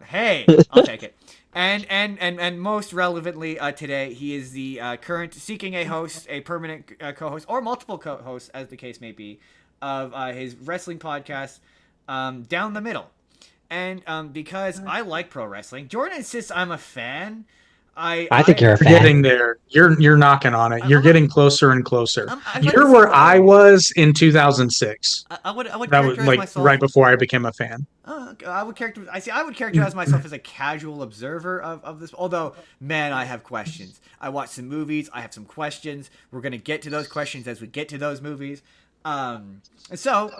A: Hey, I'll take it. And most relevantly today, he is the current seeking a host, a permanent co-host, or multiple co-hosts, as the case may be, of his wrestling podcast, Down the Middle. And because I like pro wrestling, Jordan insists I'm a fan.
B: I think you're a
C: You're
B: fan.
C: getting there. You're knocking on it. You're getting closer and closer.
A: I'd like to
C: You're
A: say
C: where I
A: no.
C: was in 2006.
A: I would
C: That was
A: characterize
C: like
A: myself.
C: right before I became a fan.
A: I would characterize myself as a casual observer of this. Although, man, I have questions. I watch some movies. I have some questions. We're gonna get to those questions as we get to those movies. And so,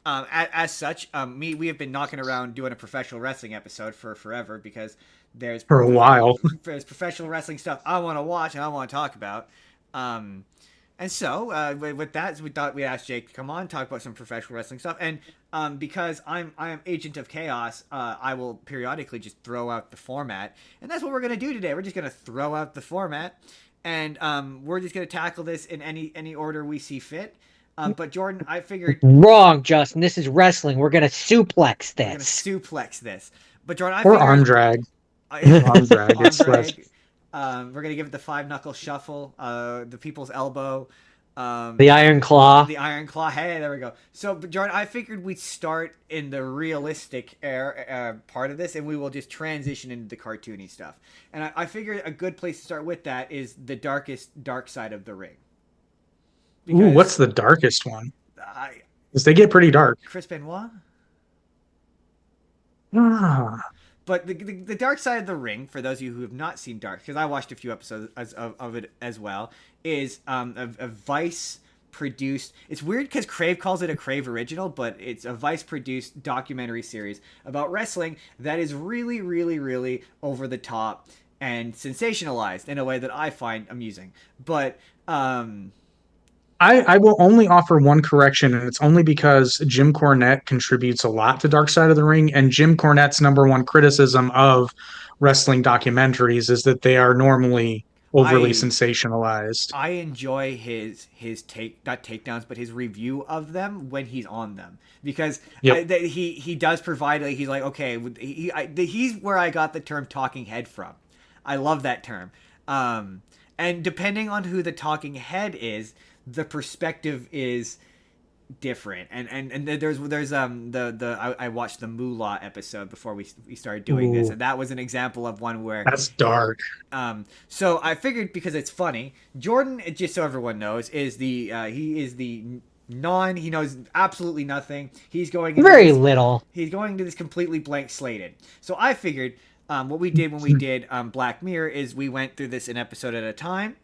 A: as such, we have been knocking around doing a professional wrestling episode for forever because there's
C: For a while.
A: there's professional wrestling stuff I want to watch and I want to talk about. And so, with that, we thought we'd ask Jake to come on, talk about some professional wrestling stuff. And because I am Agent of Chaos, I will periodically just throw out the format. And that's what we're going to do today. We're just going to throw out the format. And we're just going to tackle this in any order we see fit. But Jordan, I figured...
B: Wrong, Justin. This is wrestling. We're going to suplex
A: We're going to
B: this.
A: suplex this. But Jordan, I
C: Or
A: figured...
C: arm drag.
A: Arm
C: drag, it's less-
A: We're going to give it the 5-knuckle shuffle, the people's elbow.
B: The Iron Claw.
A: The Iron Claw. Hey, there we go. So, Jordan, I figured we'd start in the realistic part of this, and we will just transition into the cartoony stuff. And I figured a good place to start with that is the dark side of the ring.
C: Ooh, what's the darkest one?
A: I,
C: Because they get pretty dark.
A: Chris Benoit?
C: Ah.
A: But the dark side of the ring, for those of you who have not seen Dark, because I watched a few episodes of it as well, is a Vice produced. It's weird because Crave calls it a Crave original, but it's a Vice produced documentary series about wrestling that is really, really, really over the top and sensationalized in a way that I find amusing. But
C: I will only offer one correction, and it's only because Jim Cornette contributes a lot to Dark Side of the Ring, and Jim Cornette's number one criticism of wrestling documentaries is that they are normally overly sensationalized.
A: I enjoy his not takedowns, but his review of them when he's on them, because he does provide, like, he's like, okay, he's where I got the term talking head from. I love that term, and depending on who the talking head is, the perspective is different. And I watched the Moolah episode before we started doing this, and that was an example of one where
C: that's dark.
A: So I figured, because it's funny, Jordan, just so everyone knows, is he knows absolutely nothing. He's going
B: little.
A: He's going to this completely blank slated. So I figured what we did when we did Black Mirror is we went through this an episode at a time.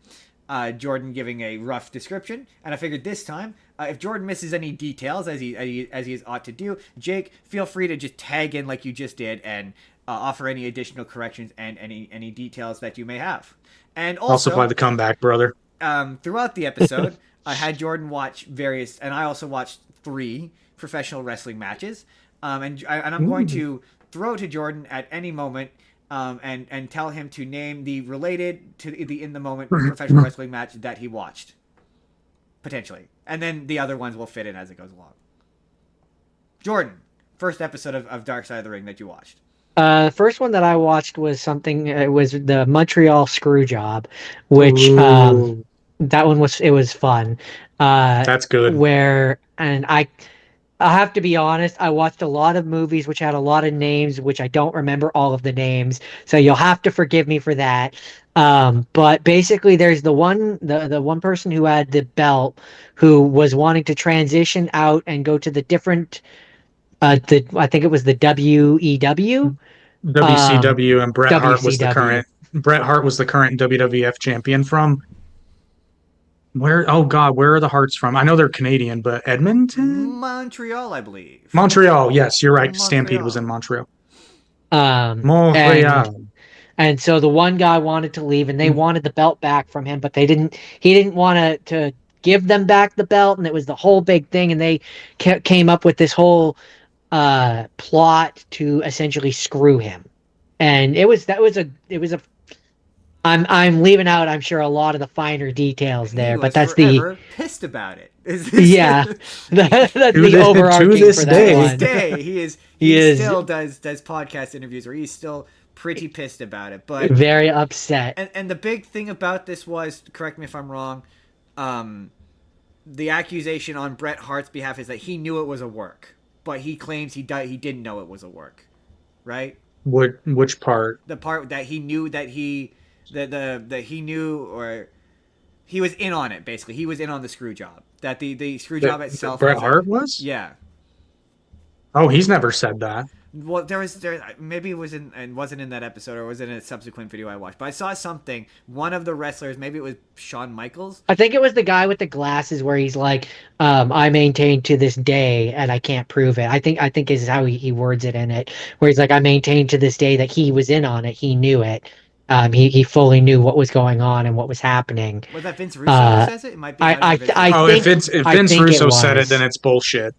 A: Jordan giving a rough description, and I figured this time, if Jordan misses any details, as he is ought to do, Jake, feel free to just tag in like you just did and offer any additional corrections and any details that you may have. And also,
C: I'll supply the comeback, brother.
A: Throughout the episode, I had Jordan watch various, and I also watched 3 professional wrestling matches, and I'm going to throw to Jordan at any moment. And tell him to name the related to the in the moment professional wrestling match that he watched, potentially, and then the other ones will fit in as it goes along. Jordan, first episode of Dark Side of the Ring that you watched.
B: First one that I watched was it was the Montreal Screwjob, which that one was fun.
C: That's good.
B: I'll have to be honest, I watched a lot of movies which had a lot of names, which I don't remember all of the names, so you'll have to forgive me for that. But basically, there's the one person who had the belt who was wanting to transition out and go to the different, I think it was the WEW?
C: WCW, and Bret Hart was
B: WCW.
C: Bret Hart was the current WWF champion from... Where are the Hearts from? I know they're Canadian, but Edmonton?
A: Montreal, I believe.
C: Montreal, yes, you're right.
A: Montreal.
C: Stampede was in Montreal.
B: Montreal. And so the one guy wanted to leave, and they wanted the belt back from him, but he didn't want to give them back the belt, and it was the whole big thing, and they came up with this whole plot to essentially screw him. And I'm leaving out, I'm sure, a lot of the finer details there, but that's
A: pissed about it.
B: Yeah, that's the overarching
C: to this
B: for that
C: day.
B: one.
A: To this day, he still does podcast interviews where he's still pretty pissed about it, but
B: very upset.
A: And the big thing about this was, correct me if I'm wrong, the accusation on Bret Hart's behalf is that he knew it was a work, but he claims he didn't know it was a work, right?
C: Which part?
A: The part that he knew that he that he knew, or he was in on it. Basically, he was in on the screw job. That the screw job itself.
C: Bret Hart was?
A: Yeah.
C: Oh, he's never said that.
A: Well, maybe it was and wasn't in that episode, or was it in a subsequent video I watched. But I saw something. One of the wrestlers, maybe it was Shawn Michaels.
B: I think it was the guy with the glasses where he's like, "I maintain to this day, and I can't prove it." I think is how he words it in it, where he's like, "I maintain to this day that he was in on it. He knew it. He fully knew what was going on and what was happening."
A: Was that Vince Russo who says it? It might be.
C: If Vince Russo said it, then it's bullshit.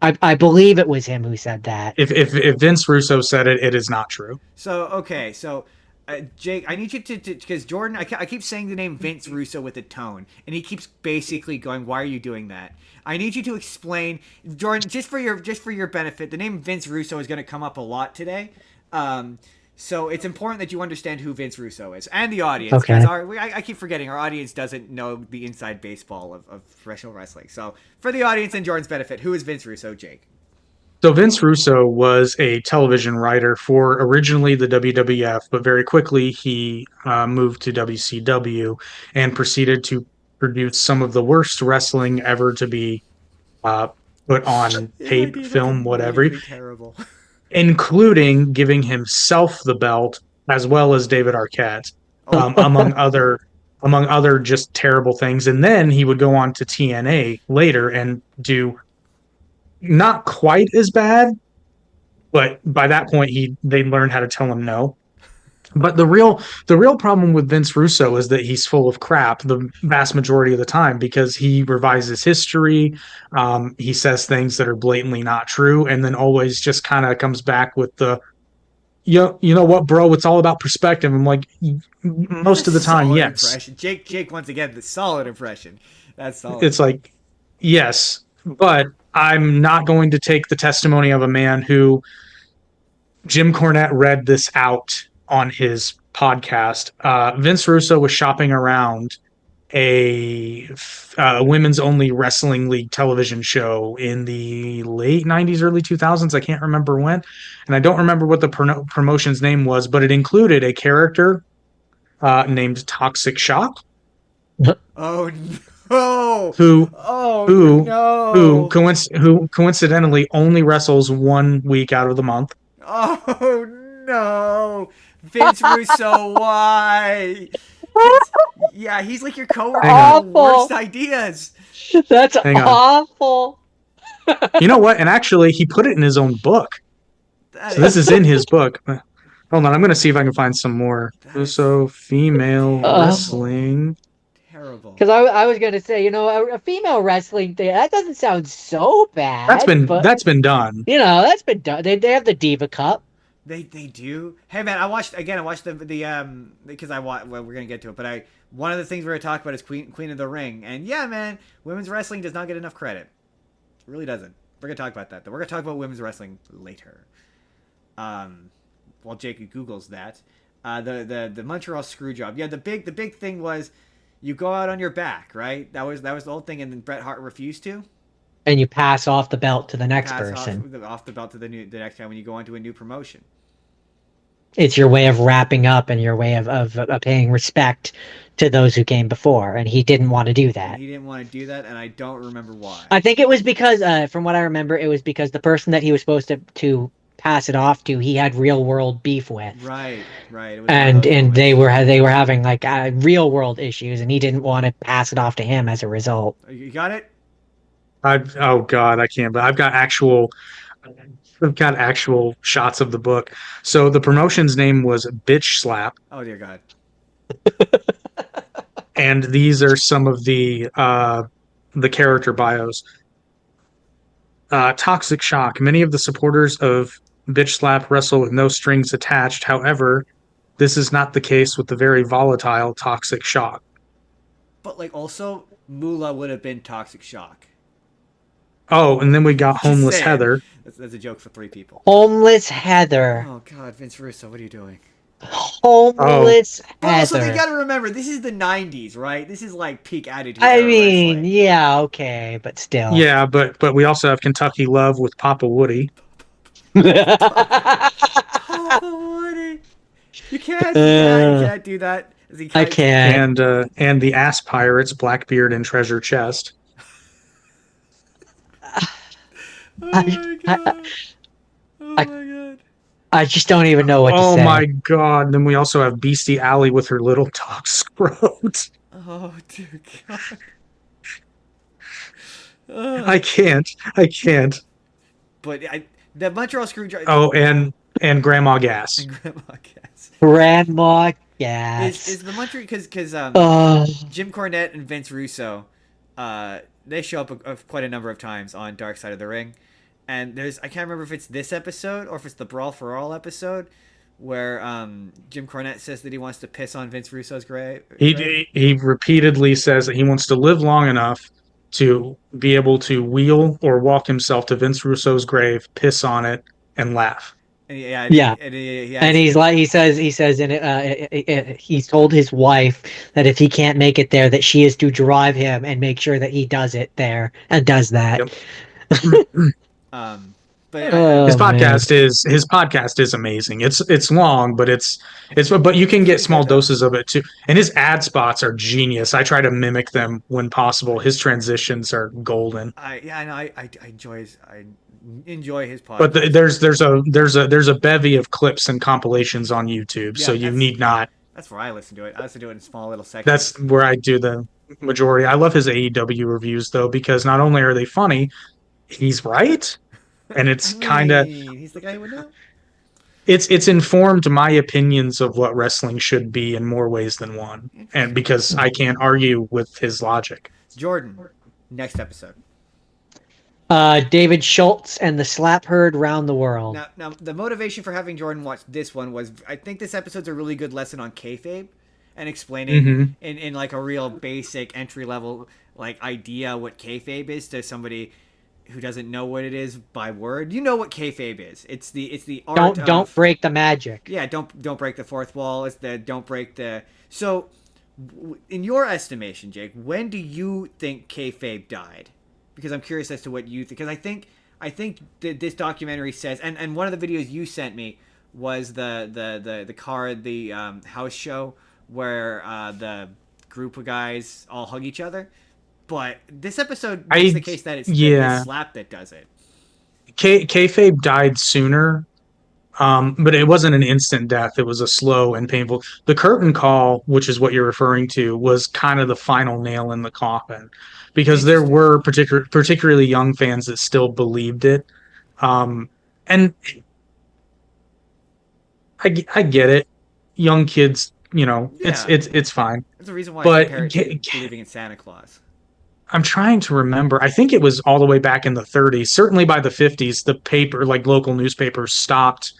B: I believe it was him who said that.
C: If Vince Russo said it, it is not true.
A: So okay, Jake, I need you to because Jordan, I keep saying the name Vince Russo with a tone, and he keeps basically going, "Why are you doing that?" I need you to explain, Jordan, just for your benefit. The name Vince Russo is going to come up a lot today, so it's important that you understand who Vince Russo is and the audience.
B: Okay.
A: I keep forgetting our audience doesn't know the inside baseball of professional wrestling. So for the audience and Jordan's benefit, who is Vince Russo, Jake?
C: So Vince Russo was a television writer for originally the WWF, but very quickly he moved to WCW and proceeded to produce some of the worst wrestling ever to be put on tape, film, whatever,
A: really terrible.
C: Including giving himself the belt as well as David Arquette, among other just terrible things. And then he would go on to TNA later and do not quite as bad, but by that point they learned how to tell him no. But the real problem with Vince Russo is that he's full of crap the vast majority of the time because he revises history. He says things that are blatantly not true, and then always just kind of comes back with the, you know what, bro? It's all about perspective. I'm like, most of the time,
A: solid
C: yes.
A: Impression. Jake once again, the solid impression. That's solid.
C: It's like, yes, but I'm not going to take the testimony of a man who Jim Cornette read this out on his podcast. Vince Russo was shopping around a women's only wrestling league television show in the late 90s, early 2000s. I can't remember when. And I don't remember what the promotion's name was, but it included a character named Toxic Shock.
A: Oh, no.
C: Who coincidentally only wrestles 1 week out of the month.
A: Oh, no. Vince Russo, why? Yeah, he's like your coworker with the worst ideas.
B: That's awful.
C: You know what? And actually, he put it in his own book. This is in his book. Hold on, I'm going to see if I can find some more. Russo female wrestling.
A: Terrible.
B: Because I was going to say, a female wrestling thing, that doesn't sound so bad.
C: That's been done.
B: That's been done. They have the Diva Cup.
A: They do. Hey man, I watched the because we're gonna get to it, but one of the things we're gonna talk about is Queen of the Ring, and yeah, man, women's wrestling does not get enough credit. It really doesn't. We're gonna talk about that. Though. We're gonna talk about women's wrestling later. While Jake Googles that, the Montreal screw job. Yeah, the big thing was you go out on your back, right? That was the whole thing, and then Bret Hart refused to.
B: And you pass off the belt to the next person.
A: Off the belt to the next time when you go into a new promotion.
B: It's your way of wrapping up and your way of paying respect to those who came before. And he didn't want to do that.
A: He didn't want to do that, and I don't remember why.
B: I think it was because, from what I remember, it was because the person that he was supposed to pass it off to, he had real world beef with.
A: Right. It was
B: and they were having like real world issues, and he didn't want to pass it off to him as a result.
A: You got it?
C: Oh God, I can't. But I've got actual shots of the book. So the promotion's name was Bitch Slap.
A: Oh dear God.
C: And these are some of the character bios. Toxic Shock. Many of the supporters of Bitch Slap wrestle with no strings attached. However, this is not the case with the very volatile Toxic Shock.
A: But also, Moolah would have been Toxic Shock.
C: Oh, and then we got Homeless Heather.
A: That's a joke for 3 people.
B: Homeless Heather.
A: Oh God, Vince Russo, what are you doing?
B: Homeless Heather.
A: But also, you got to remember, this is the '90s, right? This is like peak attitude.
B: I mean, yeah, okay, but still.
C: Yeah, but we also have Kentucky Love with Papa Woody.
A: Papa Woody. You can't do that. As he
B: I
A: kinds-
B: can't.
C: And the ass pirates, Blackbeard and Treasure Chest.
A: Oh
B: I,
A: my
B: I,
A: god. Oh
B: I,
A: my god.
B: I just don't even know what to
C: Oh
B: say.
C: my god! Then we also have Beastie Alley with her little dog Scroat.
A: Oh dear god.
C: I can't. I can't.
A: But the Montreal Screwdriver.
C: Oh, and Grandma Gas.
A: And Grandma Gas.
B: Grandma Gas.
A: Is the Montreal because
B: Oh,
A: Jim Cornette and Vince Russo, they show up quite a number of times on Dark Side of the Ring, and I can't remember if it's this episode or if it's the Brawl for All episode, where Jim Cornette says that he wants to piss on Vince Russo's grave.
C: He repeatedly says that he wants to live long enough to be able to wheel or walk himself to Vince Russo's grave, piss on it, and laugh.
A: And
B: Yeah.
A: and
B: he's like, he says in it, he's told his wife that if he can't make it there, that she is to drive him and make sure that he does it there and does that.
C: Yep.
A: But
C: his
B: man.
C: podcast is amazing. It's long, but but you can get small doses of it too. And his ad spots are genius. I try to mimic them when possible. His transitions are golden.
A: I enjoy his podcast.
C: But there's a bevy of clips and compilations on YouTube, so you need not.
A: That's where I listen to it. I listen to it in small little sections.
C: That's where I do the majority. I love his AEW reviews though, because not only are they funny, he's right. And it's kind of
A: he's the guy who would know.
C: It's informed my opinions of what wrestling should be in more ways than one, and because I can't argue with his logic.
A: Jordan, next episode.
B: David Schultz and the Slap Herd round the world.
A: Now, the motivation for having Jordan watch this one was I think this episode's a really good lesson on kayfabe and explaining in like a real basic entry level like idea what kayfabe is to somebody who doesn't know what it is by word. You know what kayfabe is. It's the art
B: Don't break the magic.
A: Yeah, don't break the fourth wall. It's the don't break the. So, in your estimation, Jake, when do you think kayfabe died? Because I'm curious as to what you think. Because I think that this documentary says, and one of the videos you sent me was the house show where the group of guys all hug each other. But this episode makes the case that it's the slap that does it.
C: Kayfabe died sooner, but it wasn't an instant death. It was a slow and painful. The curtain call, which is what you're referring to, was kind of the final nail in the coffin, because there were particularly young fans that still believed it. And I get it. Young kids, it's fine.
A: That's the reason why
C: but
A: I compare it to believing in Santa Claus.
C: I'm trying to remember. I think it was all the way back in the 30s. Certainly by the 50s, the paper, like local newspapers, stopped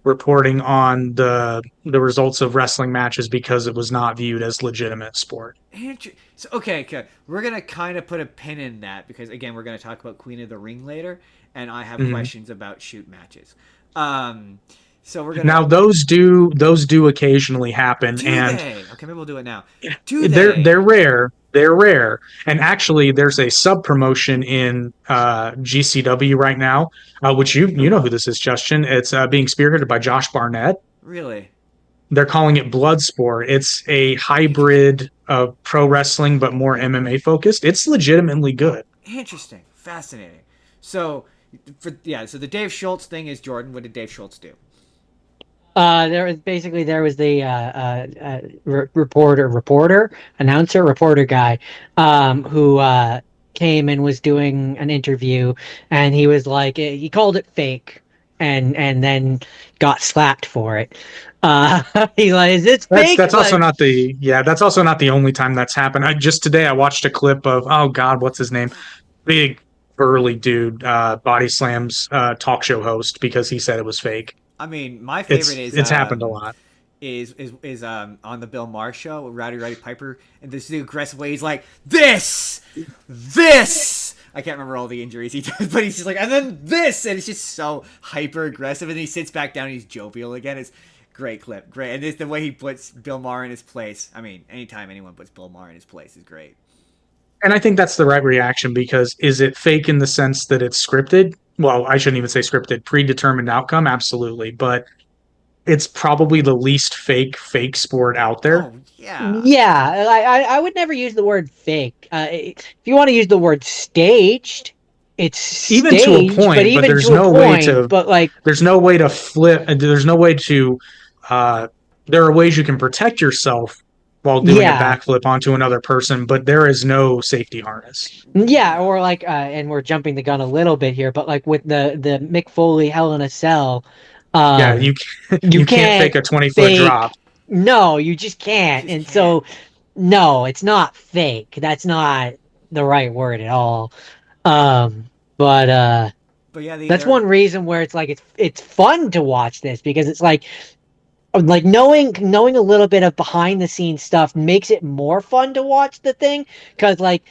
C: reporting on the results of wrestling matches because it was not viewed as legitimate sport.
A: So, okay. We're going to kind of put a pin in that because, again, we're going to talk about Queen of the Ring later, and I have questions about shoot matches. So we're gonna
C: now those do occasionally happen,
A: okay, maybe we'll do it now.
C: They're rare. They're rare, and actually, there's a sub promotion in GCW right now, which you know who this is, Justin. It's being spearheaded by Josh Barnett.
A: Really?
C: They're calling it Bloodsport. It's a hybrid of pro wrestling, but more MMA focused. It's legitimately good.
A: Interesting, fascinating. So the Dave Schultz thing is Jordan. What did Dave Schultz do?
B: There was the reporter guy, who came and was doing an interview, and he was like, he called it fake, and then got slapped for it. He's like, is this fake?
C: That's also not the only time that's happened. Just today I watched a clip of, oh God, what's his name? Big burly dude, Body Slam's talk show host, because he said it was fake.
A: I mean, my favorite
C: it's happened a lot.
A: Is on the Bill Maher show with Rowdy Piper, and this the aggressive way he's like this. I can't remember all the injuries he does, but he's just like, and then this, and it's just so hyper aggressive, and he sits back down and he's jovial again. It's great clip, great, and it's the way he puts Bill Maher in his place. I mean, anytime anyone puts Bill Maher in his place is great.
C: And I think that's the right reaction, because is it fake in the sense that it's scripted? Well, I shouldn't even say scripted, predetermined outcome, absolutely. But it's probably the least fake sport out there.
A: Oh yeah.
B: Yeah, I would never use the word fake. If you want to use the word staged, it's
C: Even to a
B: staged, but
C: point, but
B: even
C: there's
B: to a
C: no way
B: point,
C: to
B: but like,
C: there's no way to flip, there's no way to there are ways you can protect yourself while doing a
B: yeah,
C: backflip onto another person, but there is no safety harness.
B: yeah, or like, and we're jumping the gun a little bit here, but like with the Mick Foley Hell in a Cell,
C: Yeah,
B: um, you
C: you can't fake
B: can't
C: a 20-foot drop.
B: fake. No, you just
A: You
B: can't.
A: just
B: And
A: can't.
B: so, no, it's not fake. That's not the right word at all. But
A: But yeah,
B: that's one reason where it's like it's fun to watch this because it's like knowing a little bit of behind the scenes stuff makes it more fun to watch the thing because like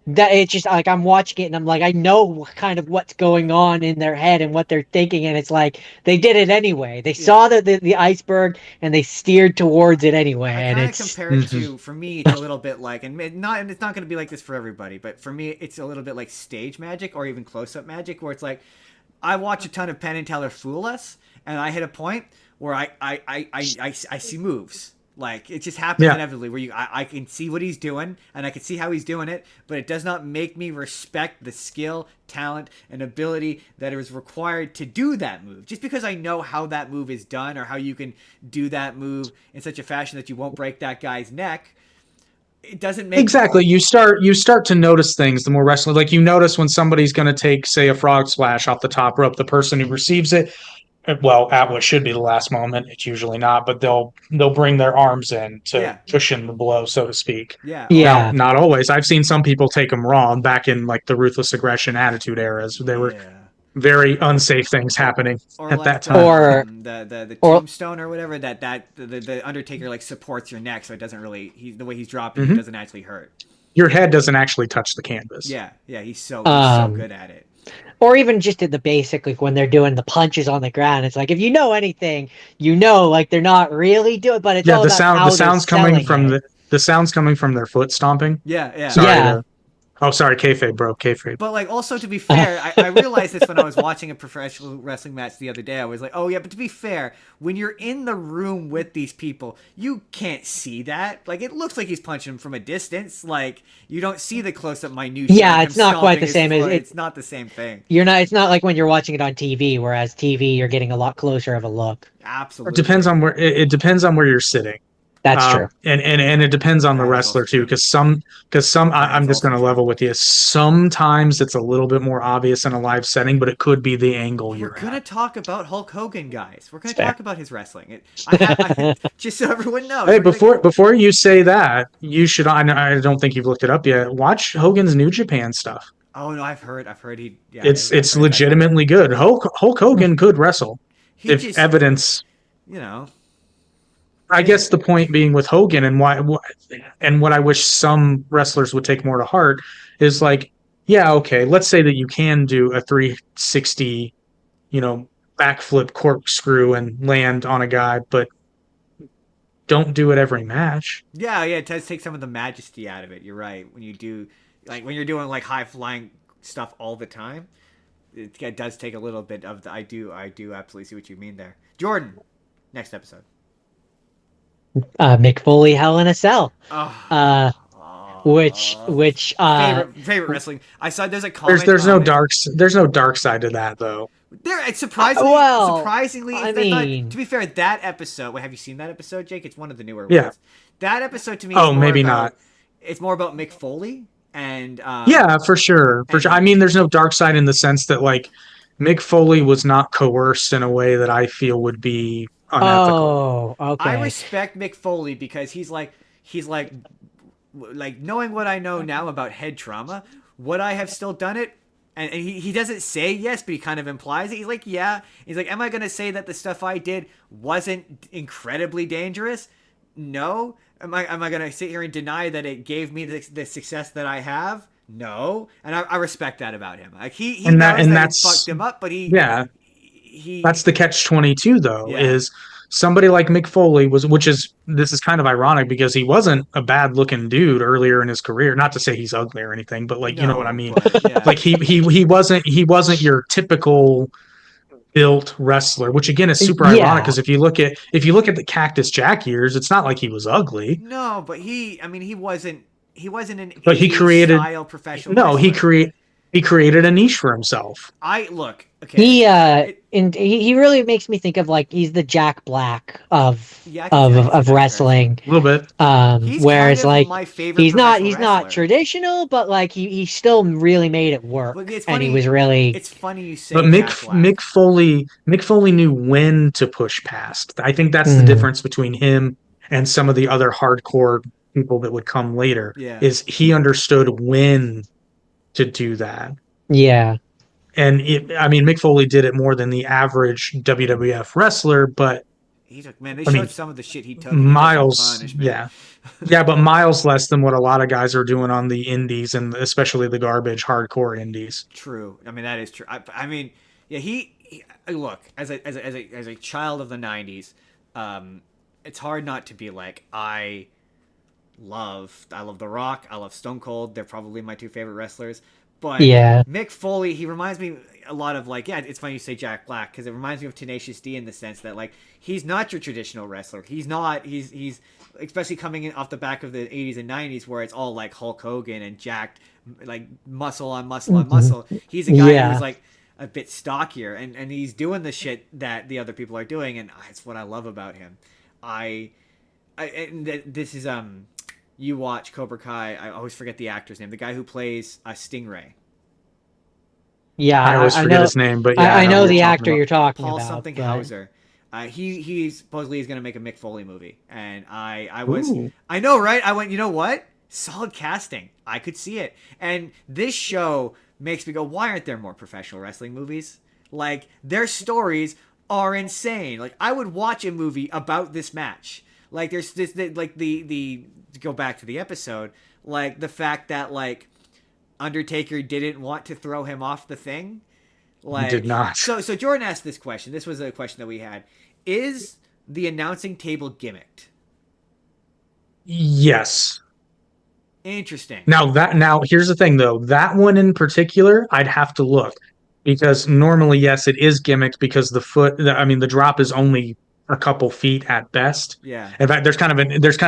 B: that it's just like I'm watching it and I'm like I know kind of what's going on in their head and what they're thinking and it's like they did it anyway. They saw the iceberg and they steered towards it anyway
A: I
B: and
A: kind of
B: it's
A: compare it to, for me, it's a little bit like, and it's not going to be like this for everybody, but for me, it's a little bit like stage magic or even close up magic, where it's like, I watch a ton of Penn and Teller fool us, and I hit a point where I see moves. Like it just happens inevitably where I can see what he's doing and I can see how he's doing it, but it does not make me respect the skill, talent, and ability that is required to do that move. Just because I know how that move is done or how you can do that move in such a fashion that you won't break that guy's neck, it doesn't make
C: Exactly. You start to notice things the more wrestling. Like you notice when somebody's going to take, say, a frog splash off the top rope, the person who receives it, well, at what should be the last moment, it's usually not, but they'll bring their arms in to cushion the blow, so to speak.
A: Yeah.
C: Now, not always. I've seen some people take them wrong back in like the ruthless aggression attitude eras. There were very unsafe things happening
A: or
C: at
A: like
C: that time.
A: the tombstone or whatever that the Undertaker like supports your neck, so it doesn't really the way he's dropping it doesn't actually hurt.
C: Your head doesn't actually touch the canvas.
A: Yeah, he's so good at it.
B: Or even just at the basic, like when they're doing the punches on the ground, it's like if you know anything, you know, like they're not really doing, but it's all about how
C: the sounds coming from
B: it.
C: the sounds coming from their foot stomping.
A: Yeah.
C: Sorry, kayfabe, bro, kayfabe.
A: But like, also to be fair, I realized this when I was watching a professional wrestling match the other day. I was like, oh yeah, but to be fair, when you're in the room with these people, you can't see that. Like, it looks like he's punching him from a distance. Like, you don't see the close-up minutiae.
B: Yeah, it's not quite the same as
A: it's not the same thing.
B: It's not like when you're watching it on TV, whereas TV you're getting a lot closer of a look.
A: Absolutely.
C: It depends on where you're sitting.
B: That's true.
C: And it depends on the wrestler too, because some I'm just going to level with you. Sometimes it's a little bit more obvious in a live setting, but it could be the angle you're at.
A: We're going to talk about Hulk Hogan, guys. We're going to talk about his wrestling. Just so everyone knows.
C: Hey, before you say that, you should. I don't think you've looked it up yet. Watch Hogan's New Japan stuff.
A: Oh no, I've heard he. Yeah,
C: it's legitimately good. Hulk Hogan could wrestle. Evidence.
A: You know.
C: I guess the point being with Hogan and what I wish some wrestlers would take more to heart is like, yeah, okay, let's say that you can do a 360, backflip corkscrew and land on a guy, but don't do it every match.
A: Yeah, it does take some of the majesty out of it. You're right. When you do, like when you're doing like high flying stuff all the time, it does take a little bit of the. I do absolutely see what you mean there, Jordan. Next episode.
B: Mick Foley Hell in a Cell. Which
A: favorite wrestling. I saw there's a comment.
C: There's no dark side to that though.
A: It's surprisingly.
B: I mean,
A: to be fair, that episode. Have you seen that episode, Jake? It's one of the newer
C: ones.
A: That episode to me.
C: Maybe not.
A: It's more about Mick Foley and.
C: Yeah, for sure. I mean, there's no dark side in the sense that like Mick Foley was not coerced in a way that I feel would be unethical.
B: Oh, okay.
A: I respect Mick Foley because he's like knowing what I know now about head trauma, would I have still done it? And he doesn't say yes, but he kind of implies it. He's like, yeah. He's like, am I going to say that the stuff I did wasn't incredibly dangerous? No. Am I going to sit here and deny that it gave me the success that I have? No. And I respect that about him. Like he knows that it fucked him up, but that's the catch-22 though, is somebody like Mick Foley this is kind of ironic because he wasn't a bad looking dude earlier in his career. Not to say he's ugly or anything, but like, you know what I mean? Like he wasn't your typical
C: built wrestler, which again is super ironic because if you look at the Cactus Jack years, it's not like he was ugly.
A: No, but he wasn't an
C: But he
A: 80s
C: created
A: style professional wrestler.
C: he created a niche for himself.
A: Okay.
B: He really makes me think of like he's the Jack Black of wrestling
C: A little bit.
B: Whereas
A: kind of
B: like
A: my favorite
B: he's not
A: wrestler.
B: traditional, but like he still really made it work.
A: But it's
B: and
A: funny,
B: he was really.
A: It's funny you say.
C: But Mick Foley knew when to push past. I think that's the difference between him and some of the other hardcore people that would come later.
A: Yeah.
C: Is he understood when to do that.
B: Yeah.
C: And Mick Foley did it more than the average WWF wrestler, but
A: they showed some of the shit he took.
C: Miles, yeah, but miles less than what a lot of guys are doing on the indies, and especially the garbage hardcore indies.
A: True. I mean, that is true. He look, as a child of the '90s, it's hard not to be like I love The Rock. I love Stone Cold. They're probably my two favorite wrestlers. But Mick Foley, he reminds me a lot of it's funny you say Jack Black because it reminds me of Tenacious D in the sense that like he's not your traditional wrestler. He's especially coming in off the back of the 80s and 90s where it's all like Hulk Hogan and jacked like muscle on muscle on muscle. He's a guy who's like a bit stockier and he's doing the shit that the other people are doing and that's what I love about him. This is you watch Cobra Kai. I always forget the actor's name. The guy who plays Stingray.
B: Yeah,
C: I always forget his name, but
B: I know the actor you're talking
A: Paul
B: about.
A: Something Hauser. He supposedly is going to make a Mick Foley movie, and I know, right? I went, you know what? Solid casting. I could see it, and this show makes me go, why aren't there more professional wrestling movies? Like their stories are insane. Like I would watch a movie about this match. Like there's this like the to go back to the episode, like the fact that like Undertaker didn't want to throw him off the thing. Like
C: he did not.
A: So Jordan asked this question. This was a question that we had. Is the announcing table gimmicked?
C: Yes.
A: Interesting.
C: Now here's the thing though. That one in particular, I'd have to look. Because normally, yes, it is gimmicked because the drop is only a couple feet at best.
A: Yeah.
C: In fact, there's kind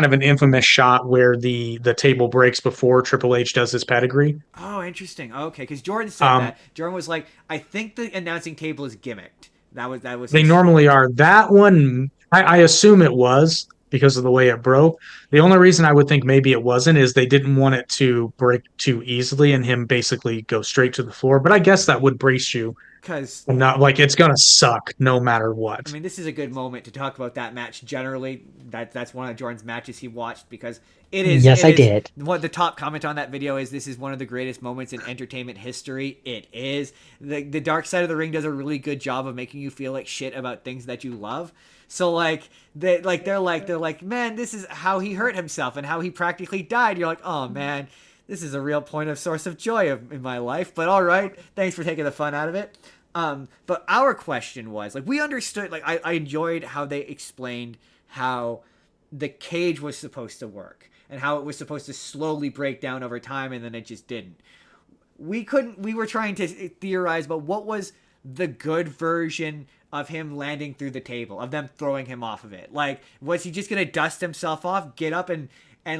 C: of an infamous shot where the table breaks before Triple H does his pedigree.
A: Oh, interesting. Okay, because Jordan said that. Jordan was like, I think the announcing table is gimmicked. That was.
C: They normally are. That one, I assume it was because of the way it broke. The only reason I would think maybe it wasn't is they didn't want it to break too easily and him basically go straight to the floor. But I guess that would brace you.
A: Because
C: not like it's gonna suck no matter what.
A: I mean, this is a good moment to talk about that match. Generally, that's one of Jordan's matches he watched because it is.
B: Yes, I did.
A: What the top comment on that video is: this is one of the greatest moments in entertainment history. It is. The Dark Side of the Ring does a really good job of making you feel like shit about things that you love. So they're like, man, this is how he hurt himself and how he practically died. You're like, oh man. This is a real source of joy in my life, but all right. Thanks for taking the fun out of it. But our question was, like, we understood, like, I enjoyed how they explained how the cage was supposed to work and how it was supposed to slowly break down over time and then it just didn't. We were trying to theorize about what was the good version of him landing through the table, of them throwing him off of it. Like, was he just going to dust himself off, get up and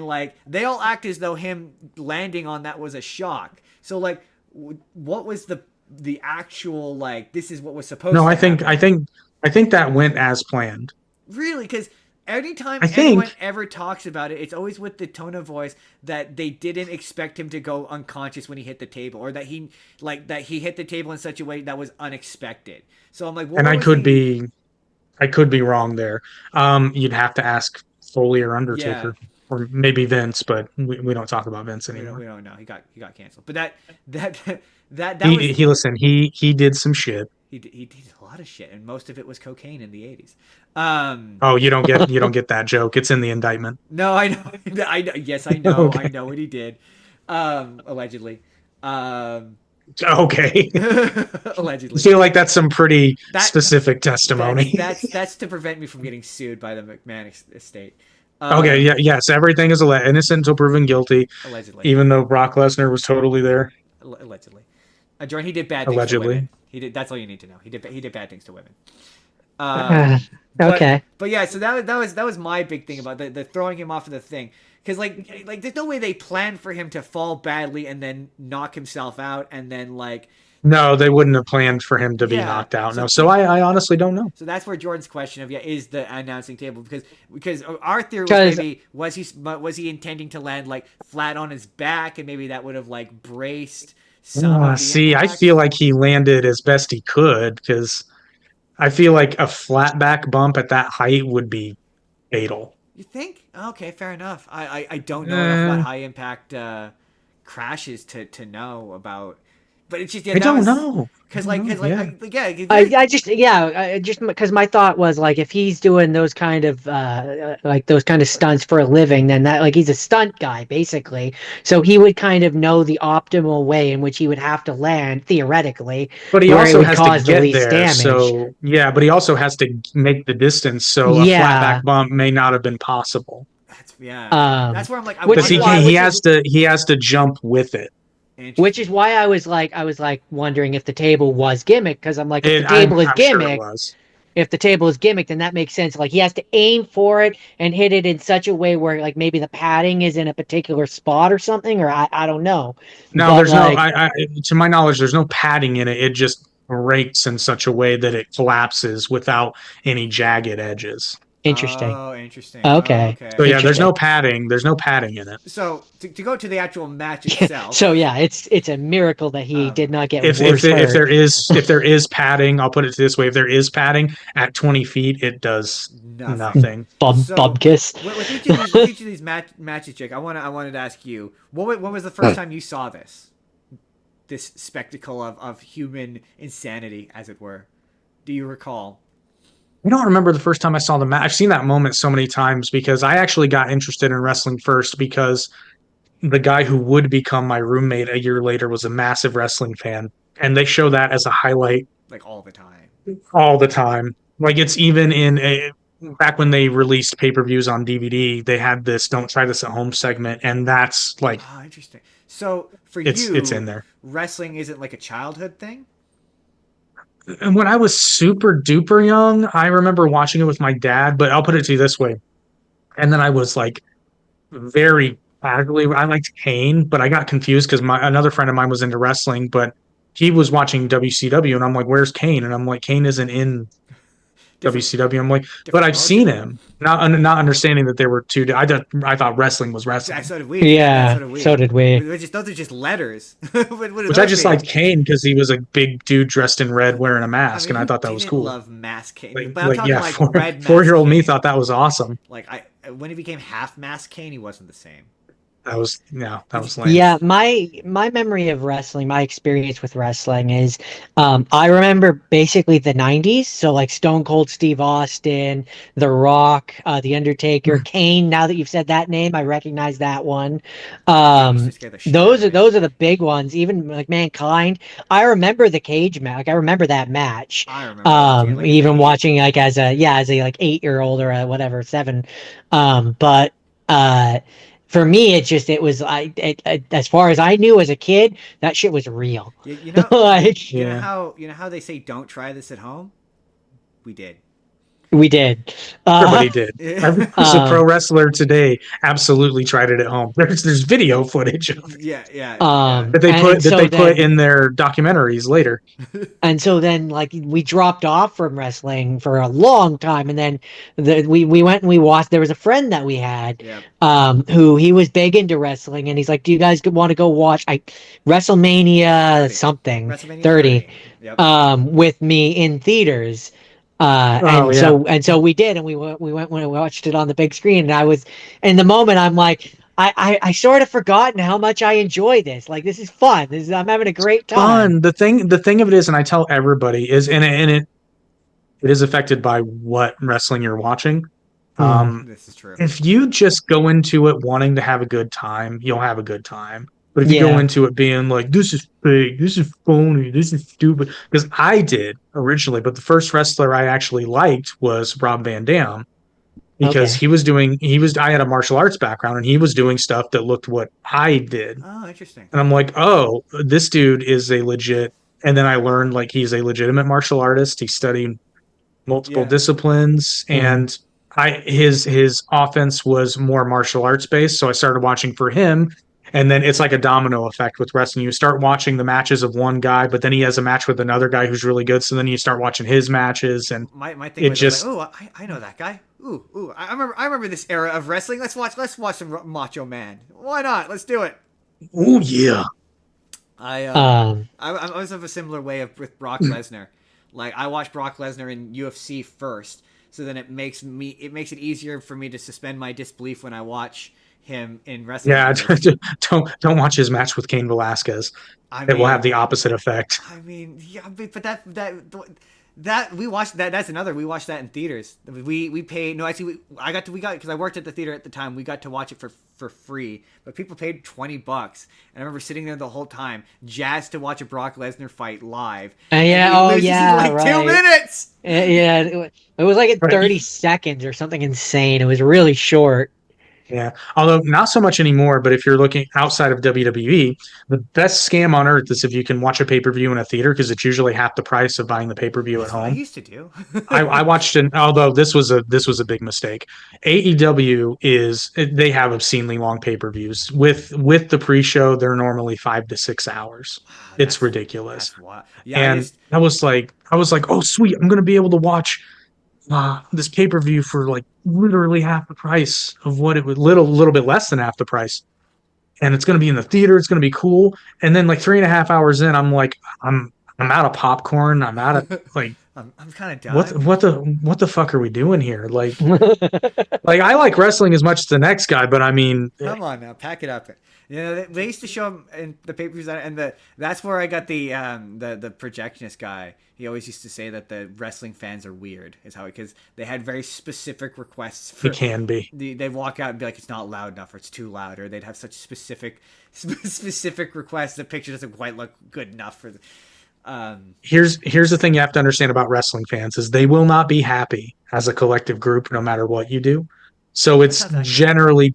A: like they all act as though him landing on that was a shock. So like what was the actual like this is what was supposed to happen?
C: I think that went as planned.
A: Really? Because anytime anyone ever talks about it, it's always with the tone of voice that they didn't expect him to go unconscious when he hit the table, or that he hit the table in such a way that was unexpected. So I'm like, well, I could
C: be wrong there. You'd have to ask Foley or Undertaker. Yeah. Or maybe Vince, but we don't talk about Vince anymore.
A: We don't know. He got canceled. But
C: he did some shit.
A: He did a lot of shit, and most of it was cocaine in the 80s.
C: Oh, you don't get that joke. It's in the indictment.
A: No, I know. Yes, I know.
C: Okay.
A: I know what he did. Allegedly.
C: Okay.
A: Allegedly.
C: I feel like that's some pretty specific testimony.
A: That's to prevent me from getting sued by the McMahon estate.
C: Okay, yes, everything is innocent until proven guilty.
A: Allegedly.
C: Even though Brock Lesnar was totally there.
A: Allegedly. Jordan, he did bad things
C: allegedly.
A: to women. He did. That's all you need to know. He did bad things to women.
B: Okay.
A: But yeah, so that was my big thing about the throwing him off of the thing. Because like there's no way they planned for him to fall badly and then knock himself out and then like.
C: No, they wouldn't have planned for him to be knocked out. No, so I honestly don't know.
A: So that's where Jordan's question of is the announcing table because our theory was maybe was he intending to land like flat on his back and maybe that would have like braced some.
C: I feel like he landed as best he could because I feel like a flat back bump at that height would be fatal.
A: You think? Okay, fair enough. I don't know enough about high impact crashes to know about. But it's just
C: I don't know
A: because
B: I just because my thought was like if he's doing those kind of stunts for a living, then that like he's a stunt guy basically, so he would kind of know the optimal way in which he would have to land theoretically.
C: But he also has to get there. Damage. So yeah, but he also has to make the distance. So a flat back bump may not have been possible.
A: That's where I'm like,
C: because he has to jump with it.
B: Which is why I was like wondering if the table was gimmick, because I'm like, if the table is gimmick, if the table is gimmick, then that makes sense. Like he has to aim for it and hit it in such a way where like maybe the padding is in a particular spot or something, or I don't know.
C: No, but there's no. To my knowledge, there's no padding in it. It just breaks in such a way that it collapses without any jagged edges.
B: Interesting.
A: Oh, interesting.
B: Okay.
C: So yeah, there's no padding. There's no padding in it.
A: So to go to the actual match itself.
B: So yeah, it's a miracle that he did not get
C: if there is padding, I'll put it this way: if there is padding at 20 feet, it does nothing.
B: Bubkiss.
A: With each of these matches, Jake, I wanted to ask you when was the first time you saw this spectacle of human insanity, as it were? Do you recall?
C: I don't remember the first time I saw the match. I've seen that moment so many times because I actually got interested in wrestling first because the guy who would become my roommate a year later was a massive wrestling fan. And they show that as a highlight.
A: Like all the time.
C: All the time. Like it's even back when they released pay-per-views on DVD, they had this "Don't Try This at Home" segment. And that's like...
A: Oh, interesting. So for
C: it's in there.
A: Wrestling isn't like a childhood thing?
C: And when I was super duper young, I remember watching it with my dad, but I'll put it to you this way. And then I was like very casually, I liked Kane, but I got confused because another friend of mine was into wrestling, but he was watching WCW and I'm like, where's Kane? And I'm like, Kane isn't in WCW. I'm like, but I've seen him. Not understanding that there were two. I thought wrestling was wrestling.
A: So did we.
B: Yeah, so did we.
A: Those are just letters.
C: Which I just liked Kane because he was a big dude dressed in red wearing a mask, and I thought that was cool.
A: I love mask Kane.
C: Like,
A: but I'm talking like red mask
C: 4-year-old me thought that was awesome.
A: Like when he became half mask Kane, he wasn't the same.
C: That was lame.
B: Yeah, my memory of wrestling, my experience with wrestling is I remember basically the 90s, so like Stone Cold Steve Austin, The Rock, The Undertaker, Kane. Now that you've said that name, I recognize that one. Those are the big ones. Even like Mankind. I remember the cage match. Like I remember that match.
A: I remember
B: even watching like as a like 8-year-old or whatever 7. But for me, it was as far as I knew as a kid, that shit was real.
A: You know,
B: like,
A: you know how they say don't try this at home? We did.
B: We did.
C: Everybody did. Every pro wrestler today absolutely tried it at home. There's video footage of it.
A: Yeah.
C: That they put in their documentaries later.
B: And so then, like, we dropped off from wrestling for a long time, and then we went and we watched. There was a friend that we had, who he was big into wrestling, and he's like, "Do you guys want to go watch WrestleMania something 30 with me in theaters?" So we did, and we went when we watched it on the big screen, and I was in the moment. I'm like, I sort of forgotten how much I enjoy this. Like, this is fun. I'm having a great time.
C: The thing of it is, and I tell everybody is, and it is affected by what wrestling you're watching.
A: This is true.
C: If you just go into it wanting to have a good time, you'll have a good time. But if you go into it being like, this is fake, this is phony, this is stupid, because I did originally, but the first wrestler I actually liked was Rob Van Dam, because I had a martial arts background, and he was doing stuff that looked what I did.
A: Oh, interesting.
C: And I'm like, oh, this dude is a legit And then I learned like he's a legitimate martial artist. He studied multiple
A: Yeah.
C: disciplines, and his offense was more martial arts based. So I started watching for him, and then it's like a domino effect with wrestling. You start watching the matches of one guy, but then he has a match with another guy who's really good. So then you start watching his matches, and
A: My thing
C: it
A: was, I was
C: just
A: like, oh, I know that guy. Ooh, I remember this era of wrestling. Let's watch some Macho Man. Why not? Let's do it.
C: oh yeah.
A: I was of a similar way with Brock Lesnar. Like I watched Brock Lesnar in UFC first, so then it makes it easier for me to suspend my disbelief when I watch him in wrestling.
C: Yeah, don't watch his match with Cain Velasquez. It will have the opposite effect.
A: I mean, yeah, but that we watched that. That's another. We watched that in theaters. We paid. No, actually, we got because I worked at the theater at the time. We got to watch it for free, but people paid $20. And I remember sitting there the whole time, jazzed to watch a Brock Lesnar fight live.
B: Yeah,
A: in like 2 minutes.
B: Yeah, it was like 30 seconds or something insane. It was really short.
C: Yeah, although not so much anymore. But if you're looking outside of WWE, the best scam on earth is if you can watch a pay-per-view in a theater because it's usually half the price of buying the pay-per-view at home.
A: I used to do.
C: I watched it, although this was a big mistake. AEW they have obscenely long pay-per-views. With the pre-show, they're normally 5 to 6 hours. It's ridiculous. I was like, oh sweet, I'm gonna be able to watch this pay-per-view for like literally half the price of what it would, little bit less than half the price, and it's going to be in the theater. It's going to be cool. And then like 3.5 hours in, I'm like, I'm out of popcorn. I'm out of like,
A: I'm kind of done.
C: What the fuck are we doing here? Like I like wrestling as much as the next guy, but I mean,
A: come on now, pack it up. You know, they used to show them in the pay-per-views, and that's where I got the projectionist guy. He always used to say that the wrestling fans are weird, because they had very specific requests.
C: It can be.
A: They'd walk out and be like, it's not loud enough, or it's too loud, or they'd have such specific requests. The picture doesn't quite look good enough for.
C: Here's the thing you have to understand about wrestling fans is they will not be happy as a collective group no matter what you do. So it's generally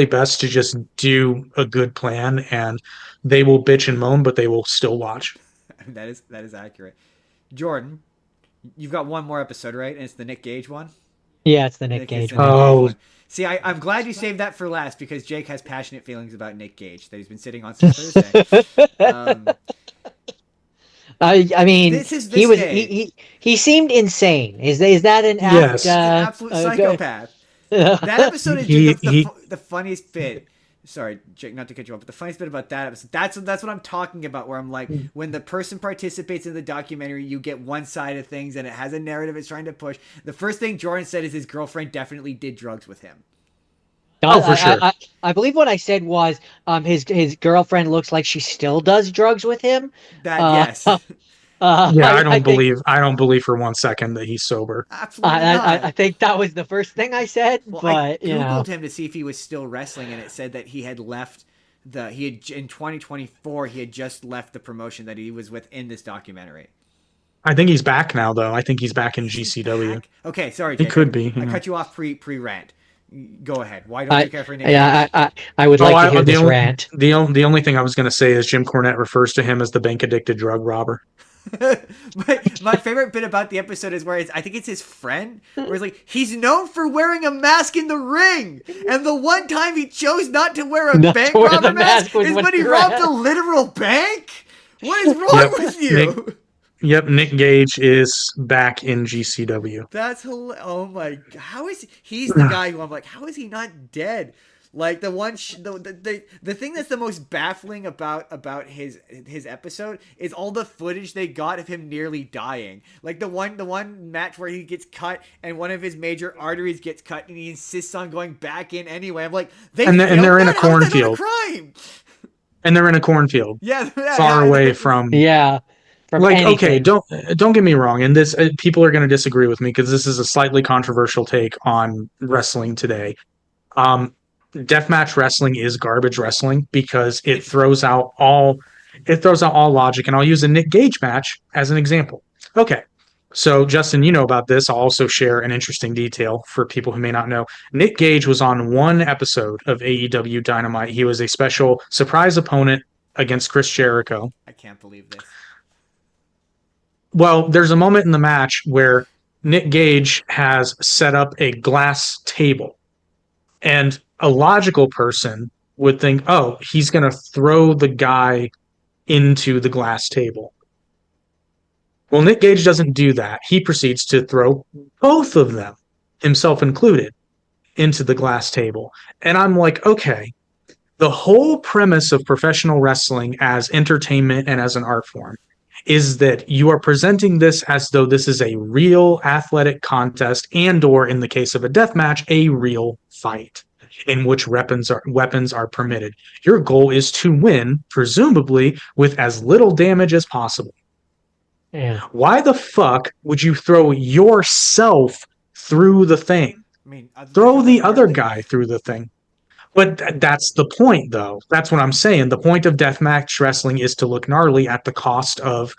C: best to just do a good plan, and they will bitch and moan, but they will still watch.
A: That is accurate. Jordan, you've got one more episode, right? And it's the Nick Gage one?
B: Yeah, it's the Nick Gage
A: one.
C: Oh.
A: See, I'm glad you saved that for last because Jake has passionate feelings about Nick Gage that he's been sitting on since Thursday.
B: I mean, he seemed insane. Is that an
C: yes.
A: An absolute psychopath? That episode is the funniest bit. Sorry, Jake, not to cut you off, but the funniest bit about that episode, that's what I'm talking about, where I'm like, when the person participates in the documentary, you get one side of things, and it has a narrative it's trying to push. The first thing Jordan said is his girlfriend definitely did drugs with him.
C: Oh, for sure.
B: I believe what I said was his girlfriend looks like she still does drugs with him.
A: Yes.
C: I don't believe for 1 second that he's sober.
A: Absolutely not.
B: I think that was the first thing I said.
A: Well,
B: but
A: I Googled him to see if he was still wrestling, and it said that he had left in 2024 he had just left the promotion that he was with in this documentary.
C: I think he's back now, though. I think he's back in GCW.
A: Back? Okay, sorry, Jake.
C: He could be.
A: I cut you off pre-rant. Go ahead. Why don't you care for Nick?
B: I would like to hear this rant.
C: The only thing I was going to say is Jim Cornette refers to him as the bank-addicted drug robber.
A: my favorite bit about the episode is where I think it's his friend, where he's like, he's known for wearing a mask in the ring, and the one time he chose not to wear a bank robber mask is when he robbed a literal bank. What is wrong with you?
C: Nick Gage is back in GCW.
A: That's hilarious. Oh my god, how is he's the guy who I'm like, how is he not dead? Like the one, the thing that's the most baffling about his episode is all the footage they got of him nearly dying. Like the one match where he gets cut and one of his major arteries gets cut and he insists on going back in anyway. I'm like,
C: they're in a cornfield.
A: Crime.
C: And they're in a cornfield.
A: Yeah,
C: far away from.
B: Yeah.
C: Like, anything. Okay, don't get me wrong, and this people are going to disagree with me because this is a slightly controversial take on wrestling today. Deathmatch wrestling is garbage wrestling because it throws out all logic, and I'll use a Nick Gage match as an example. Okay, so Justin, you know about this. I'll also share an interesting detail for people who may not know. Nick Gage was on one episode of AEW Dynamite. He was a special surprise opponent against Chris Jericho.
A: I can't believe this.
C: Well, there's a moment in the match where Nick Gage has set up a glass table, and a logical person would think, oh, he's going to throw the guy into the glass table. Well, Nick Gage doesn't do that. He proceeds to throw both of them, himself included, into the glass table. And I'm like, okay, the whole premise of professional wrestling as entertainment and as an art form is that you are presenting this as though this is a real athletic contest and or in the case of a death match, a real fight in which weapons are permitted. Your goal is to win, presumably with as little damage as possible.
B: Yeah.
C: Why the fuck would you throw yourself through the thing?
A: I mean,
C: Throw the other guy through the thing. But that's the point, though. That's what I'm saying. The point of deathmatch wrestling is to look gnarly at the cost of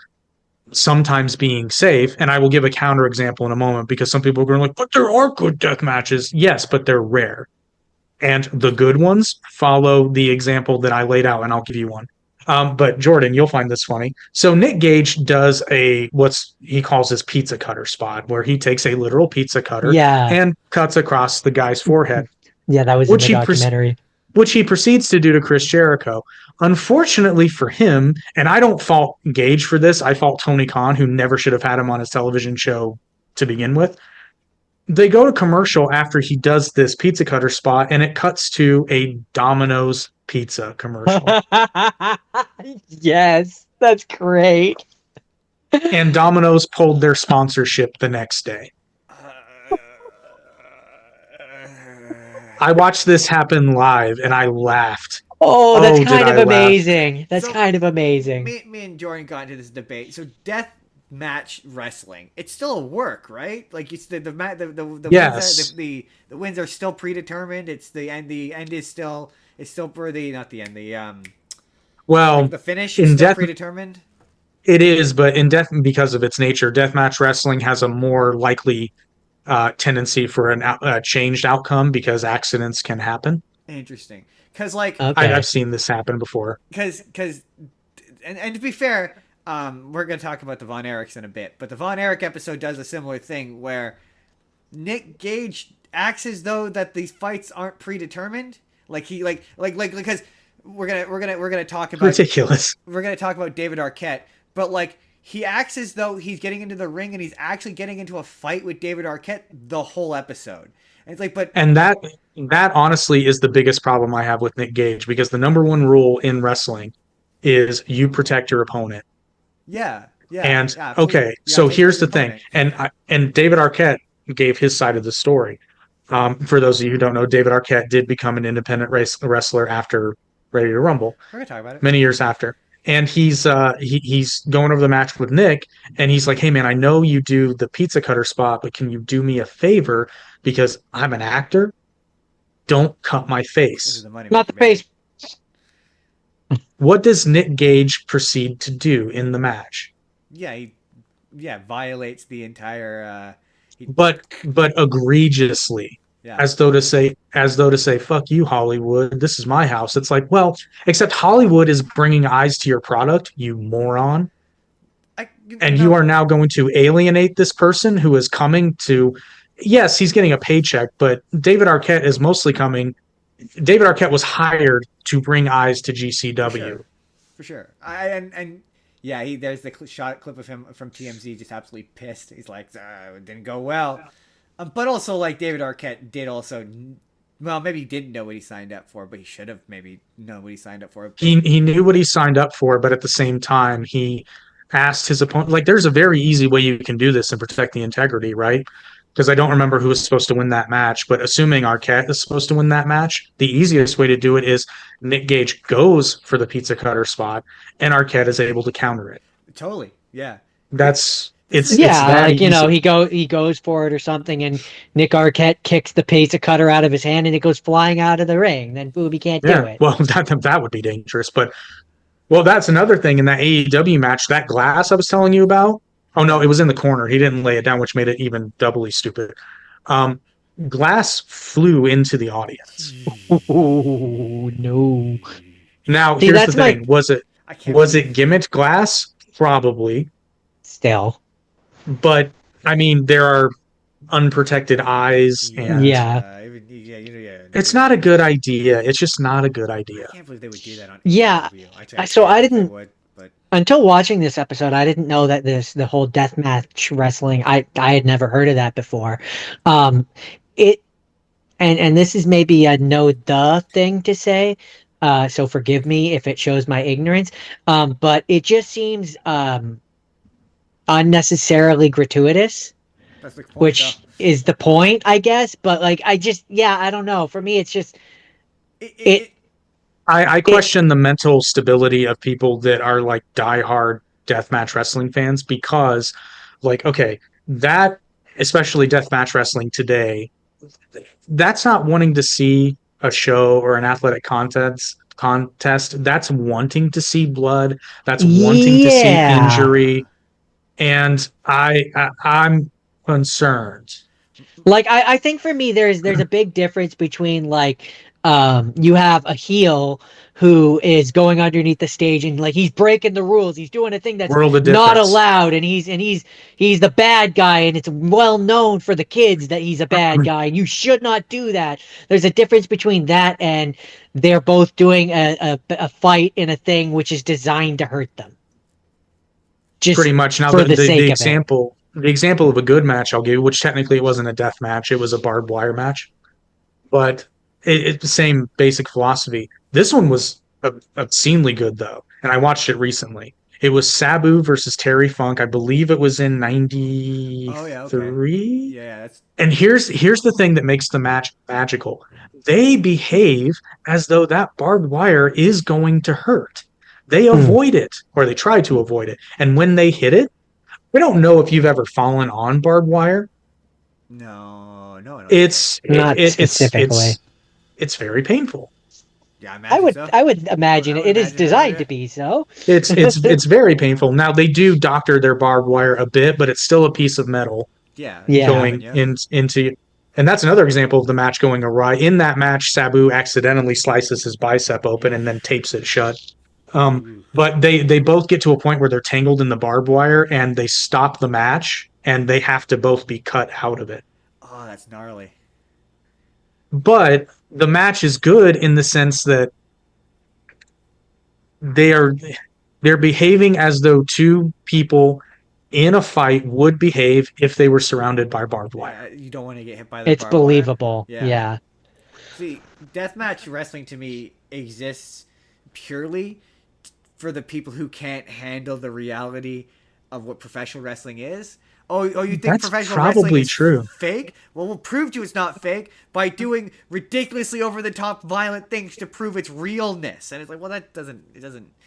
C: sometimes being safe. And I will give a counterexample in a moment because some people are going like, but there are good death matches. Yes, but they're rare. And the good ones follow the example that I laid out, and I'll give you one. But Jordan, you'll find this funny. So Nick Gage does what's he calls his pizza cutter spot, where he takes a literal pizza cutter and cuts across the guy's forehead.
B: Yeah, that was in the documentary.
C: Which he proceeds to do to Chris Jericho. Unfortunately for him, and I don't fault Gage for this, I fault Tony Khan, who never should have had him on his television show to begin with. They go to commercial after he does this pizza cutter spot, and it cuts to a Domino's pizza commercial.
B: Yes, that's great.
C: And Domino's pulled their sponsorship the next day. I watched this happen live, and I laughed.
B: Oh, that's kind of amazing. That's kind of amazing.
A: Me and Jordan got into this debate. So death match wrestling, it's still a work, right? Like it's the
C: yes.
A: wins are still predetermined. It's the end. The end is still for the not the end. The finish is still predetermined.
C: It is, but in death, because of its nature, deathmatch wrestling has a more likely tendency for a changed outcome because accidents can happen.
A: Interesting, because like
C: I've seen this happen before.
A: Because and to be fair, we're going to talk about the Von Erichs in a bit, but the Von Erich episode does a similar thing where Nick Gage acts as though that these fights aren't predetermined. Like he like because we're gonna talk about
C: ridiculous.
A: We're gonna talk about David Arquette, but like he acts as though he's getting into the ring and he's actually getting into a fight with David Arquette the whole episode. And it's like, and
C: that honestly is the biggest problem I have with Nick Gage, because the number one rule in wrestling is you protect your opponent.
A: Yeah.
C: And okay, so here's the thing, and David Arquette gave his side of the story. For those of you who don't know, David Arquette did become an independent wrestler after Ready to Rumble.
A: We're gonna talk about it.
C: Many years after. And he's going over the match with Nick, and he's like, hey, man, I know you do the pizza cutter spot, but can you do me a favor? Because I'm an actor. Don't cut my face.
B: Not the face.
C: What does Nick Gage proceed to do in the match?
A: Yeah, he violates the entire...
C: But egregiously. Yeah. As though to say, fuck you, Hollywood. This is my house. It's like, well, except Hollywood is bringing eyes to your product, you moron. You are now going to alienate this person who is coming to. Yes, he's getting a paycheck, but David Arquette is mostly coming. David Arquette was hired to bring eyes to GCW.
A: For sure. There's the clip of him from TMZ just absolutely pissed. He's like, it didn't go well. But also, like, David Arquette did also, well, maybe he didn't know what he signed up for, but he should have maybe known what he signed up for.
C: He knew what he signed up for, but at the same time, he asked his opponent, like, there's a very easy way you can do this and protect the integrity, right? Because I don't remember who was supposed to win that match, but assuming Arquette is supposed to win that match, the easiest way to do it is Nick Gage goes for the pizza cutter spot, and Arquette is able to counter it.
A: Totally, yeah.
C: It's
B: he goes for it or something, and Nick Arquette kicks the pizza cutter out of his hand, and it goes flying out of the ring. Then Booby can't do it.
C: Well, that would be dangerous. But that's another thing in that AEW match. That glass I was telling you about. Oh no, it was in the corner. He didn't lay it down, which made it even doubly stupid. Glass flew into the audience.
B: Oh no!
C: Now here's the thing: was it gimmicked glass? Probably.
B: Still.
C: but I mean, there are unprotected eyes, and
B: Yeah.
C: it's not a good idea. It's just not a good
A: I
C: idea.
A: can't believe they would do that on
B: Yeah.
A: AEW. I
B: So
A: can't
B: I
A: believe they
B: didn't
A: would, but
B: until watching this episode, I didn't know that the whole deathmatch wrestling. I had never heard of that before. Um, it and this is maybe a no duh thing to say. So forgive me if it shows my ignorance. But it just seems unnecessarily gratuitous,
A: that's the point, though.
B: which is the point, I guess. But like, I don't know. For me, it's just
A: It, it,
B: it
A: it,
C: I
B: it.
C: question the mental stability of people that are like diehard deathmatch wrestling fans because, like, okay, that especially deathmatch wrestling today, that's not wanting to see a show or an athletic contest. That's wanting to see blood. That's wanting to see
B: Yeah.
C: injury, and I'm concerned.
B: Like I think for me there's a big difference between like you have a heel who is going underneath the stage and like he's breaking the rules. He's doing a thing that's
C: World of
B: not
C: difference.
B: allowed and he's the bad guy and it's well known for the kids that he's a bad guy and you should not do that. There's a difference between that and they're both doing a fight in a thing which is designed to hurt them.
C: Pretty
B: Just
C: much. Now
B: for the
C: the
B: sake of it.
C: example of a good match I'll give you, which technically it wasn't a death match, it was a barbed wire match, but it's the same basic philosophy. This one was obscenely good though, and I watched it recently. It was Sabu versus Terry Funk. I believe it was in
A: oh yeah, okay,
C: '93.
A: yeah, that's
C: And here's the thing that makes the match magical. They behave as though that barbed wire is going to hurt. They
B: Hmm.
C: avoid it, or they try to avoid it. And when they hit it, we don't know if you've ever fallen on barbed wire.
A: no, I don't think so.
C: It's it,
B: Not
C: it,
B: specifically.
C: it's very painful.
A: Yeah, I imagine so.
B: I would imagine
A: I would
B: it is
A: imagine that.
B: designed
A: Yeah.
B: to be so.
C: It's very painful. Now they do doctor their barbed wire a bit, but it's still a piece of metal
A: Yeah,
B: Yeah.
A: stabbing
C: going
A: you.
C: into, and that's another example of the match going awry. In that match, Sabu accidentally slices his bicep open and then tapes it shut.
A: Ooh.
C: But they both get to a point where they're tangled in the barbed wire and they stop the match and they have to both be cut out of it.
A: Oh, that's gnarly.
C: But the match is good in the sense that they are they're behaving as though two people in a fight would behave if they were surrounded by barbed wire.
A: Yeah, you don't want to get hit by the
B: It's
A: barbed wire.
B: believable.
A: Yeah.
B: Yeah.
A: See, deathmatch wrestling to me exists purely for the people who can't handle the reality of what professional wrestling is. Oh, you think
C: That's
A: professional wrestling
C: probably
A: is
C: true.
A: fake? Well, we'll prove to you it's not fake by doing ridiculously over the top violent things to prove its realness. And it's like, well, it doesn't.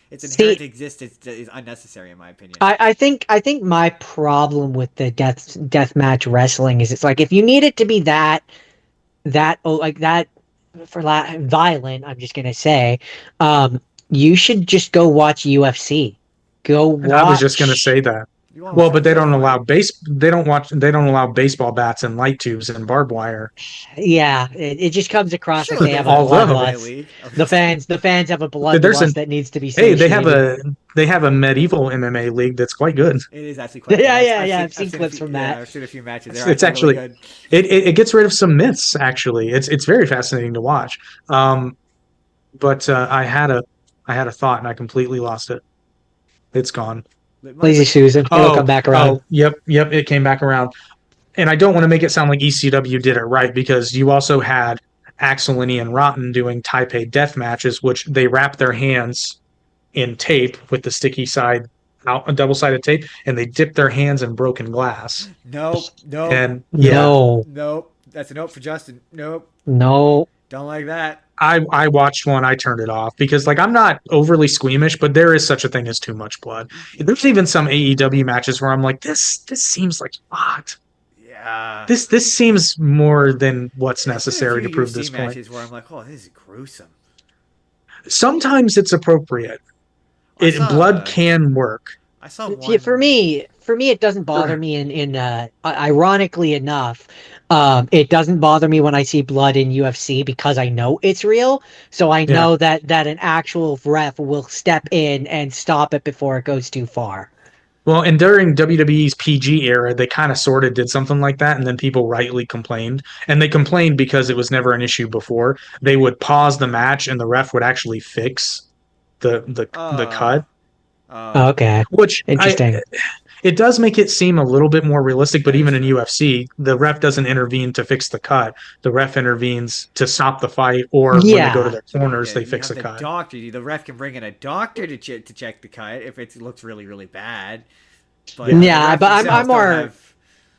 A: Its inherent
B: See,
A: existence is unnecessary, in my opinion.
B: I think my problem with the deathmatch wrestling is it's like if you need it to be like that violent, I'm just gonna say, you should just go watch UFC. Go
C: And I was just going to
B: watch.
C: say that.
A: You want to
C: Well,
A: watch a
C: but they
A: real
C: don't allow
A: fight?
C: they don't allow baseball bats and light tubes and barbed wire.
B: Yeah, it just comes across like
A: Sure,
B: they have
A: there's
B: a
A: an
C: Although
A: MMA
B: bloodlust.
A: league. I'm
B: The
A: just kidding.
B: fans have a
C: there's
B: bloodlust
C: an
B: that needs to be
C: hey,
B: satiated.
C: they have a medieval MMA league that's quite good.
A: It is actually quite good.
B: Yeah, yeah,
A: I've
B: yeah.
A: seen
B: I've seen
A: a
B: clips
A: few.
B: from
A: Yeah,
B: that.
A: I've seen a few matches. They're
C: It's
A: actually really
C: actually
A: good.
C: it gets rid of some myths. Actually, it's very fascinating to watch. But I had a thought and I completely lost it. It's gone.
B: Lazy Susan. It'll come back around.
C: Yep, it came back around. And I don't want to make it sound like ECW did it right because you also had Axel and Ian Rotten doing Taipei death matches, which they wrap their hands in tape with the sticky side out, a double-sided tape, and they dip their hands in broken glass.
A: Nope,
C: And yeah,
B: No,
A: nope. That's a nope for Justin. Nope,
B: no.
A: don't like that.
C: I watched one, I turned it off because like I'm not overly squeamish, but there is such a thing as too much blood. There's even some AEW matches where I'm like, this seems like a lot.
A: Yeah.
C: This seems more than what's
A: There's been a
C: necessary
A: few
C: to prove
A: UFC
C: this point.
A: matches where I'm like, oh, this is gruesome.
C: Sometimes it's appropriate. Blood can work.
A: I saw
B: Yeah,
A: one.
B: for me, it doesn't bother me ironically enough, it doesn't bother me when I see blood in UFC because I know it's real. So I
C: Yeah.
B: know that an actual ref will step in and stop it before it goes too far.
C: Well, and during WWE's PG era, they kind of sort of did something like that, and then people rightly complained. And they complained because it was never an issue before. They would pause the match, and the ref would actually fix the
A: Uh,
C: cut,
B: Okay,
C: which
B: interesting.
C: it does make it seem a little bit more realistic. But
A: that is
C: even in
A: true.
C: UFC, the ref doesn't intervene to fix the cut. The ref intervenes to stop the fight, or when they go to
B: Yeah,
C: their corners,
A: Yeah,
C: they
A: you
C: fix
A: have
C: a
A: the
C: cut.
A: doctor. The ref can bring in a doctor to check the cut if it looks really really bad. But
C: Yeah,
A: the
B: yeah,
A: ref
B: but I'm
A: themselves don't
B: more.
A: have.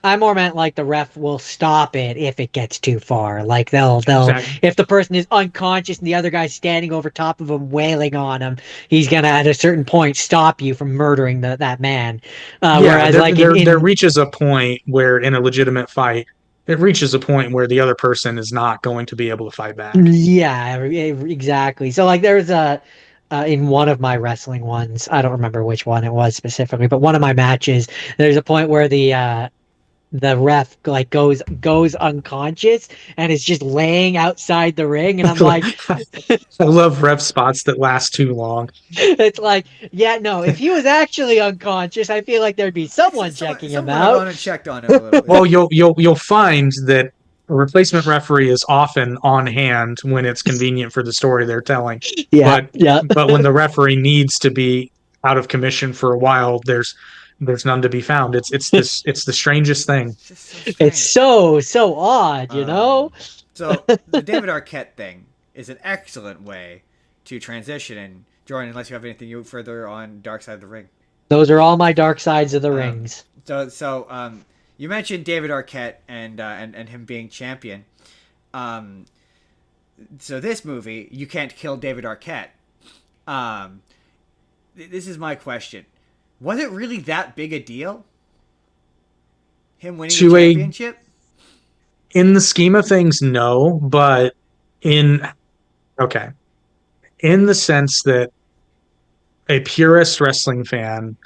B: I more meant like the ref will stop it if it gets too far. Like they'll
C: exactly.
B: if the person is unconscious and the other guy's standing over top of him wailing on him, he's gonna at a certain point stop you from murdering that man.
C: Yeah,
B: Whereas like
C: there
B: in
C: reaches a point where in a legitimate fight, it reaches a point where the other person is not going to be able to fight back.
B: yeah, exactly. So like there's a in one of my wrestling ones, I don't remember which one it was specifically, but one of my matches, there's a point where the ref like goes unconscious and is just laying outside the ring, and I'm like,
C: I love ref spots that last too long.
B: it's like, yeah, no, if he was actually unconscious, I feel like there'd be someone checking him
A: Someone would have
B: out.
A: gone and checked on him a little
C: Well,
A: bit.
C: you'll find that a replacement referee is often on hand when it's convenient for the story they're telling.
B: Yeah,
C: But
B: yeah.
C: when the referee needs to be out of commission for a while, there's none to be found. It's the strangest thing.
A: It's just so
B: It's
A: strange.
B: so odd, you know?
A: So the David Arquette thing is an excellent way to transition. And Jordan, unless you have anything further on Dark Side of the Ring.
B: Those are all my dark sides of the
A: Um,
B: rings.
A: you mentioned David Arquette and him being champion. Um, so this movie, you can't kill David Arquette. Um, this is my question: was it really that big a deal? Him winning the
C: To a
A: championship?
C: In the scheme of things, no, but in okay, in the sense that a purist wrestling fan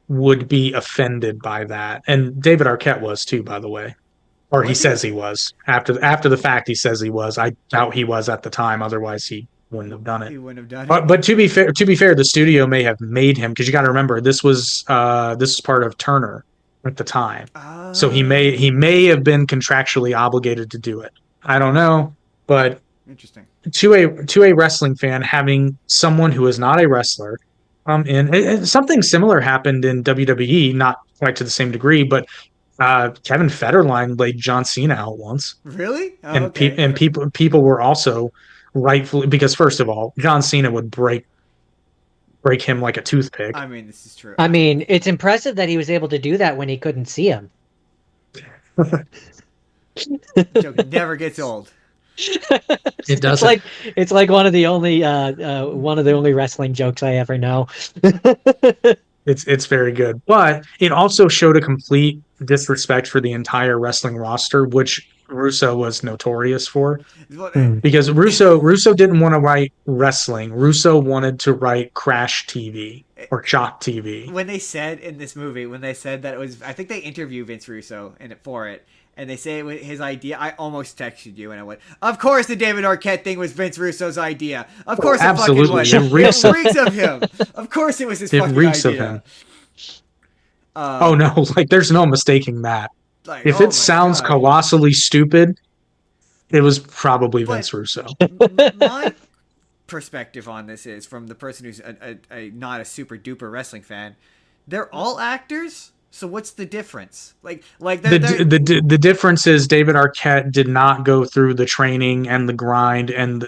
C: would be offended by that. And David Arquette was too, by the way. Or he
A: Was he?
C: says he was. After the fact he says he was. I doubt he was at the time, otherwise he wouldn't have done it.
A: He wouldn't have done it.
C: But to be fair, the studio may have made him because you got to remember this was part of Turner at the time. So he may have been contractually obligated to do it. I don't know, but
A: Interesting.
C: to a wrestling fan, having someone who is not a wrestler something similar happened in WWE, not quite to the same degree, but Kevin Federline laid John Cena out once,
A: Really? Oh,
C: and
A: okay.
C: people were also rightfully, because first of all, John Cena would break him like a toothpick.
A: I mean, this is true.
B: I mean, it's impressive that he was able to do that when he couldn't see him.
A: Joke never gets old.
C: It doesn't.
B: It's like one of the only wrestling jokes I ever know.
C: It's very good, but it also showed a complete disrespect for the entire wrestling roster, which Russo was notorious for. Because Russo didn't want to write wrestling. Russo wanted to write Crash TV or Jock TV.
A: When they said in this movie, when they said that it was, I think they interviewed Vince Russo in it for it, and they say it was his idea. I almost texted you and I went, "Of course, the David Arquette thing was Vince Russo's idea. Of course, it fucking was.
C: It reeks
A: of him. Of course, it was his fucking
C: reeks
A: idea.
C: of him. Oh no, like there's no mistaking that.
A: Like,
C: If
A: oh
C: it sounds
A: God.
C: colossally stupid, it was probably Vince Russo.
A: My perspective on this is from the person who's not a super duper wrestling fan. They're all actors. So what's the difference?
C: The difference is David Arquette did not go through the training and the grind and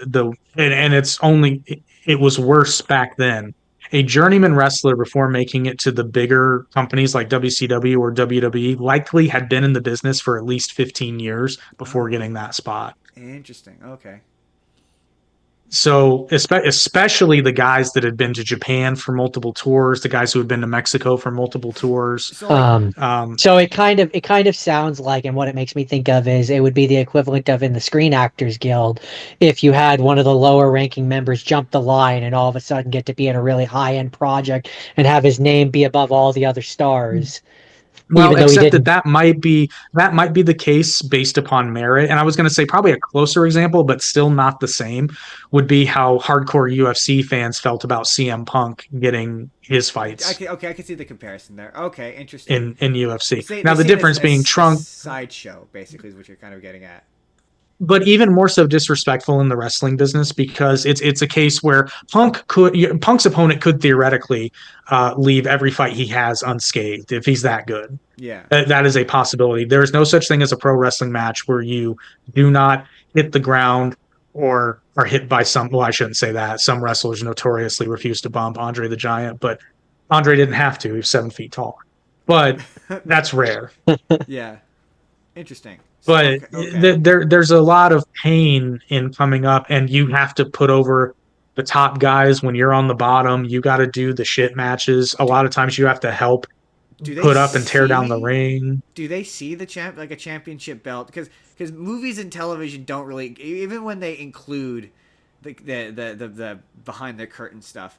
C: it was worse back then. A journeyman wrestler before making it to the bigger companies like WCW or WWE likely had been in the business for at least 15 years before getting that spot.
A: Interesting. Okay.
C: So especially the guys that had been to Japan for multiple tours, the guys who had been to Mexico for multiple tours.
B: So it kind of sounds like, and what it makes me think of is it would be the equivalent of in the Screen Actors Guild, if you had one of the lower ranking members jump the line and all of a sudden get to be in a really high end project and have his name be above all the other stars.
C: Well,
B: even though he
C: except that
B: didn't.
C: that might be the case based upon merit. And I was going to say probably a closer example, but still not the same, would be how hardcore UFC fans felt about CM Punk getting his fights
A: Okay, I can see the comparison there. Okay, interesting.
C: in UFC.
A: They
C: Now
A: they
C: the
A: see it as
C: difference being
A: a
C: Trunk,
A: sideshow, basically, is what you're kind of getting at.
C: but even more so disrespectful in the wrestling business because it's a case where Punk's opponent could theoretically leave every fight he has unscathed if he's that good.
A: Yeah.
C: That is a possibility. There is no such thing as a pro wrestling match where you do not hit the ground or are hit by some. Well, I shouldn't say that. Some wrestlers notoriously refuse to bump Andre the Giant, but Andre didn't have to. He was 7 feet tall. But that's rare.
A: Yeah. Interesting. So
C: But
A: okay.
C: there's a lot of pain in coming up, and you have to put over the top guys when you're on the bottom. You got to do the shit matches. A
A: Do,
C: lot of times you have to help
A: do they
C: put up and tear down the
A: see?
C: ring.
A: Do they see the like a championship belt? Because movies and television don't really, even when they include the behind the curtain stuff.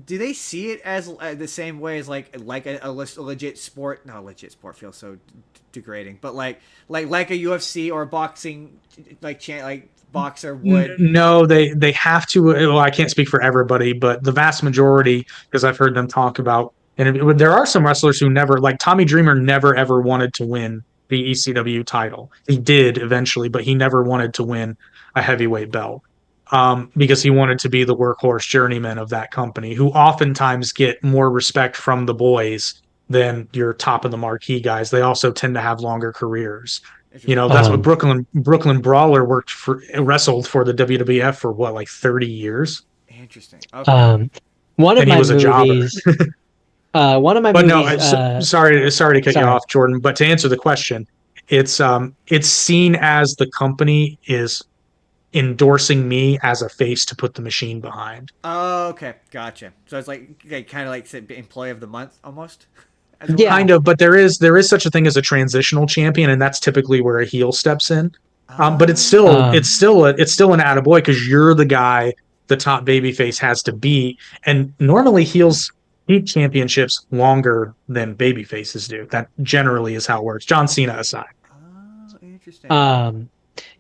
A: Do they see it as the same way as like a legit sport? No, legit sport feels so degrading, but like a UFC or a boxing like boxer would.
C: No, they have to. Well, I can't speak for everybody, but the vast majority, because I've heard them talk about, and there are some wrestlers who never, like Tommy Dreamer, never ever wanted to win the ECW title. He did eventually, but he never wanted to win a heavyweight belt because he wanted to be the workhorse journeyman of that company, who oftentimes get more respect from the boys than your top of the marquee guys. They also tend to have longer careers. You
A: Interesting.
C: know, that's what Brooklyn Brawler wrestled for the WWF for what, like 30 years?
A: Interesting. Okay.
B: One of
C: And he
B: my
C: was a jobber.
B: movies, one of my
C: But no,
B: movies,
C: sorry to cut you
B: sorry.
C: off, Jordan, but to answer the question, it's seen as the company is endorsing me as a face to put the machine behind.
A: Oh, okay, gotcha. So it's like kind of like employee of the month almost, as it were.
B: Yeah.
C: Kind of, but there is such a thing as a transitional champion, and that's typically where a heel steps in. But it's still
A: Oh.
C: it's still an attaboy because you're the guy the top babyface has to beat, and normally heels keep championships longer than babyfaces do. That generally is how it works. John Cena aside.
A: Oh, interesting.
B: Um,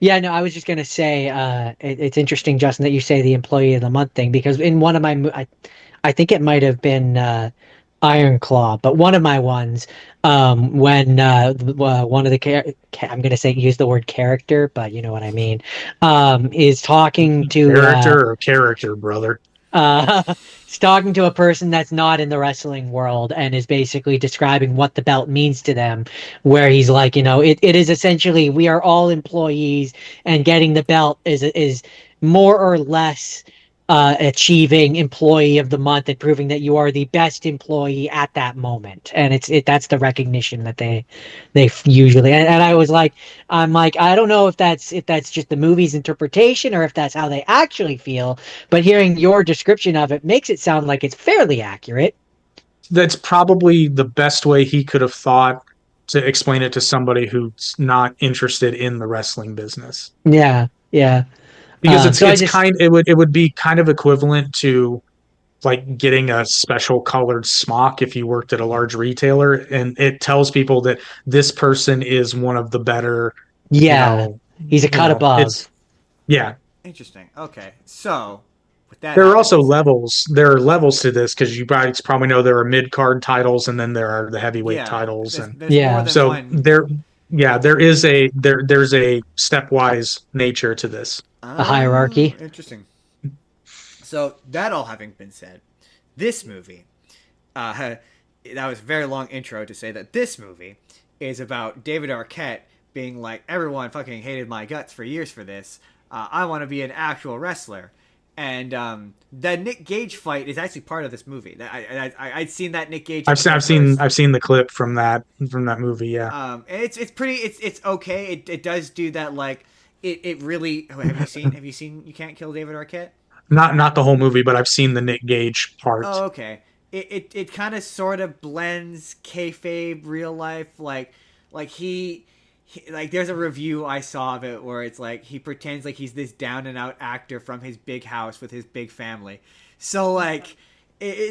B: yeah, no, I was just gonna say, it's interesting, Justin, that you say the employee of the month thing because in one of my, I think it might have been Iron Claw, but one of my ones, when one of the I'm gonna say use the word character, but you know what I mean, is talking to
C: Character, brother.
B: uh, he's talking to a person that's not in the wrestling world and is basically describing what the belt means to them, where he's like, it is essentially we are all employees and getting the belt is more or less achieving employee of the month and proving that you are the best employee at that moment. And that's the recognition that they usually, and I'm like, I don't know if that's just the movie's interpretation or if that's how they actually feel, but hearing your description of it makes it sound like it's fairly accurate.
C: That's probably the best way he could have thought to explain it to somebody who's not interested in the wrestling business.
B: Yeah, yeah.
C: Because
B: So I
C: it's
B: just
C: kind it would be kind of equivalent to like getting a special colored smock if you worked at a large retailer, and it tells people that this person is one of the better, you
B: yeah,
C: know,
B: he's a cut
C: it's
B: above.
C: yeah.
A: Interesting. Okay, so with that
C: There are
A: having
C: also
A: been said,
C: levels. There are levels to this because you guys probably know there are mid card titles and then there are the heavyweight
A: yeah,
C: titles, and
A: there's more
B: Yeah.
A: than
C: so
A: one.
C: there's a stepwise nature to this.
B: A
A: Oh,
B: hierarchy.
A: interesting. So that all having been said, this movie, that was a very long intro to say that this movie is about David Arquette being like, everyone fucking hated my guts for years for this. I want to be an actual wrestler. And the Nick Gage fight is actually part of this movie. I'd seen that Nick Gage.
C: I've seen the clip from that movie. Yeah,
A: And it's pretty. It's okay. It does do that. Like it really. Have you seen You Can't Kill David Arquette?
C: not the whole movie, but I've seen the Nick Gage part.
A: Oh, okay. It kind of sort of blends kayfabe, real life, like he like there's a review I saw of it where it's like he pretends like he's this down and out actor from his big house with his big family. So like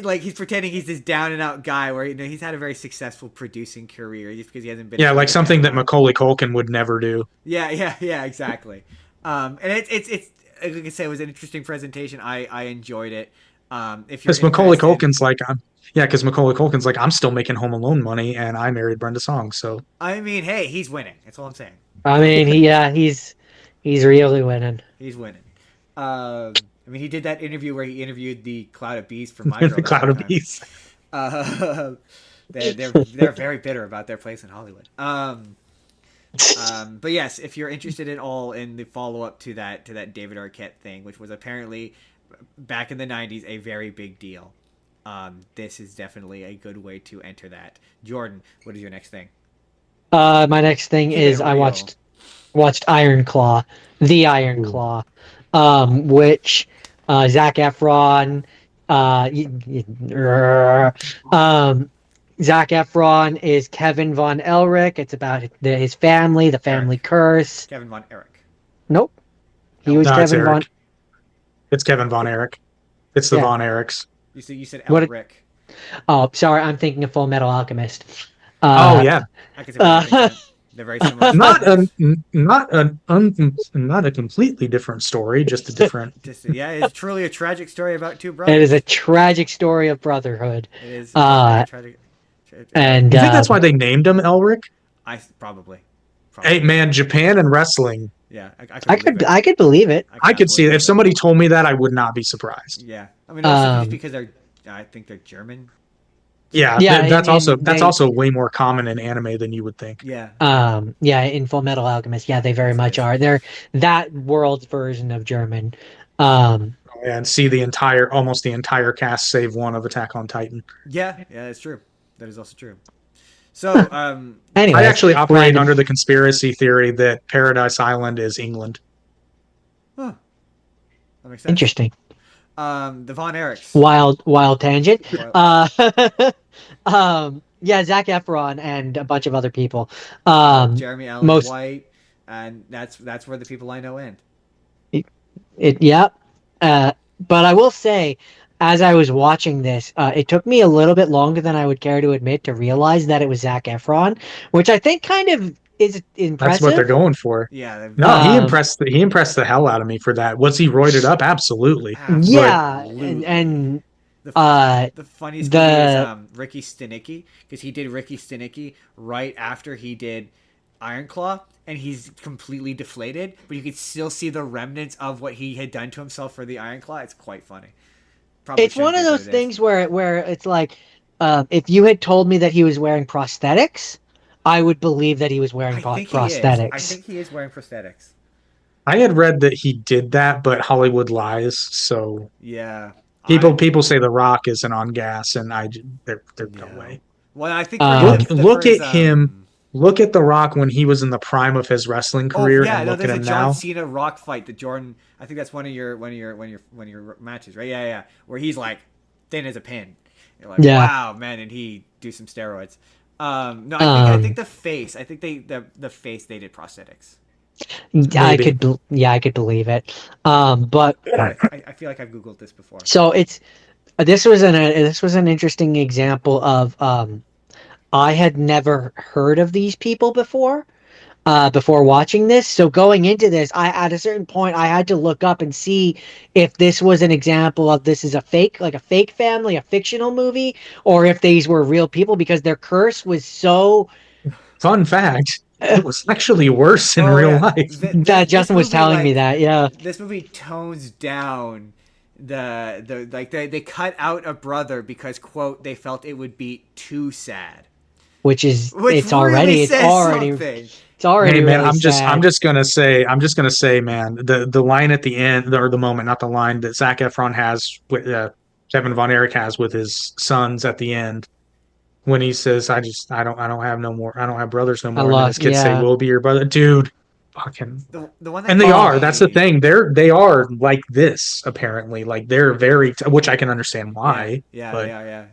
A: like he's pretending he's this down and out guy where he's had a very successful producing career just because he hasn't been.
C: Yeah, like something that Macaulay Culkin would never do.
A: Yeah, exactly. And it's like I say, it was an interesting presentation. I enjoyed it. If you're
C: Because Macaulay Culkin's like, because Macaulay Culkin's like, I'm still making Home Alone money, and I married Brenda Song. So
A: I mean, hey, he's winning. That's all I'm saying.
B: I mean, he's really winning.
A: He's winning. I mean, he did that interview where he interviewed the Cloud of Bees from My Girl.
C: the Cloud of Bees.
A: They're very bitter about their place in Hollywood. But yes, if you're interested at all in the follow up to that David Arquette thing, which was apparently back in the 90s a very big deal, this is definitely a good way to enter that. Jordan, what is your next thing?
B: My next thing is I watched Iron Claw, the Iron Claw, which Zac Efron, Zac Efron is Kevin Von Elric. It's about his family, the family curse.
A: Kevin Von Erich.
B: Nope. He was Kevin Von.
C: It's Kevin Von Erich. It's the Von Erichs.
A: You said Elric.
C: Oh,
B: sorry. I'm thinking of Full Metal Alchemist.
C: Yeah.
A: I can say they're very similar.
C: Not a completely different story, just a different.
A: It's truly a tragic story about two brothers.
B: It is a tragic story of brotherhood.
A: It is tragic.
B: And
C: you think that's why they named him Elric?
A: Probably.
C: Hey man, Japan and wrestling.
A: Yeah,
B: I could believe it.
C: I could see it. If somebody told me that, I would not be surprised.
A: Yeah, I mean, also because I think they're German.
C: Yeah, that's also way more common in anime than you would think.
A: Yeah.
B: In Full Metal Alchemist, they very much are. They're that world's version of German.
C: And see almost the entire cast save one of Attack on Titan.
A: Yeah, that's true. That is also true. So,
B: anyway,
C: I actually operate under the conspiracy theory that Paradise Island is England.
A: Huh. That makes sense.
B: Interesting.
A: The Von Erichs.
B: Wild tangent. Zac Efron and a bunch of other people.
A: Jeremy Allen White, and that's where the people I know end.
B: But I will say, as I was watching this, it took me a little bit longer than I would care to admit to realize that it was Zac Efron, which I think kind of is impressive.
C: That's what they're going for.
A: Yeah.
C: No, he impressed the hell out of me for that. Was he roided up? Absolutely.
B: Yeah,
A: Absolutely.
B: and
A: the funniest thing is Ricky Stenicki, because he did Ricky Stenicki right after he did Iron Claw, and he's completely deflated, but you could still see the remnants of what he had done to himself for the Iron Claw. It's quite funny.
B: It's one of those things where it's like, if you had told me that he was wearing prosthetics, I would believe that he was wearing prosthetics.
A: I think he is wearing prosthetics.
C: I had read that he did that, but Hollywood lies. So
A: yeah,
C: people say The Rock isn't on gas, and there's no way.
A: Well, I think
C: look at him. Look at The Rock when he was in the prime of his wrestling career, and look at him now.
A: There's a John Cena Rock fight that Jordan. I think that's one of your matches, right? Yeah. Where he's like thin as a pin. You're like, wow, man, and he do some steroids. I think the face. I think the face they did prosthetics.
B: Yeah, I could believe it. But
A: I feel like I've Googled this before.
B: So this was an interesting example of I had never heard of these people before watching this. So going into this, at a certain point I had to look up and see if this was an example of this is a fake family, a fictional movie, or if these were real people, because their curse was so.
C: Fun fact. It was actually worse in real life.
B: Justin was telling me that. Yeah.
A: This movie tones down they cut out a brother because, quote, they felt it would be too sad. It's already
C: Hey man, I'm just gonna say, man, the line at the end, or the moment, not the line that Zac Efron has with Kevin Von Erich has with his sons at the end, when he says, I don't have brothers no more. And then his kids say, "We'll be your brother," dude. Fucking.
A: The one
C: and they are. That's the thing. They are like this apparently. Like they're very, which I can understand why.
A: Yeah.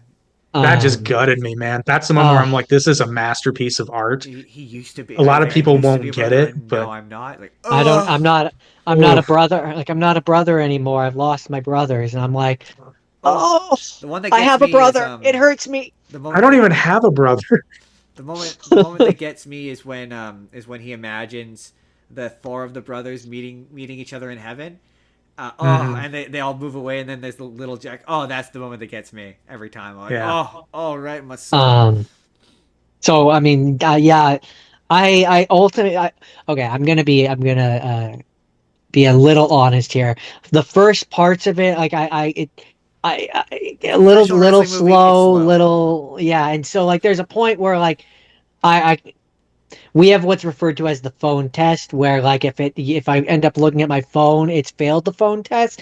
C: That just gutted me, man. That's the one where I'm like, this is a masterpiece of art.
A: He used to be.
C: A lot of people won't get it, but
A: no, I'm not. Like,
B: I'm not a brother. Like, I'm not a brother anymore. I've lost my brothers, and I'm like, Oh,
A: The one that
B: I
A: gets
B: have a
A: me is
B: brother. It hurts me.
A: the
C: I
A: moment
C: don't even have a brother.
A: the moment that gets me is when he imagines the four of the brothers meeting each other in heaven.
C: Mhm.
A: And they all move away, and then there's the little Jack. Oh, that's the moment that gets me every time. I'm like,
C: Yeah.
A: oh, right, my soul.
B: So I mean, yeah, I ultimately, okay, I'm gonna be a little honest here. The first parts of it, like
A: The
B: a little
A: professional
B: little
A: wrestling movie, it's
B: slow,
A: slow.
B: little, yeah, and so like there's a point where like I we have what's referred to as the phone test, where like if I end up looking at my phone, it's failed the phone test.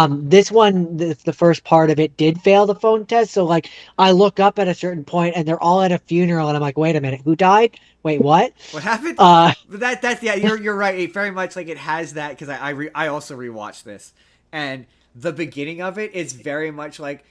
B: This one, the first part of it did fail the phone test. So like I look up at a certain point and they're all at a funeral, and I'm like, wait a minute, who died? Wait, what?
A: What happened?
B: Uh,
A: But that's yeah. You're right. It very much like it has that because I also rewatched this, and the beginning of it is very much like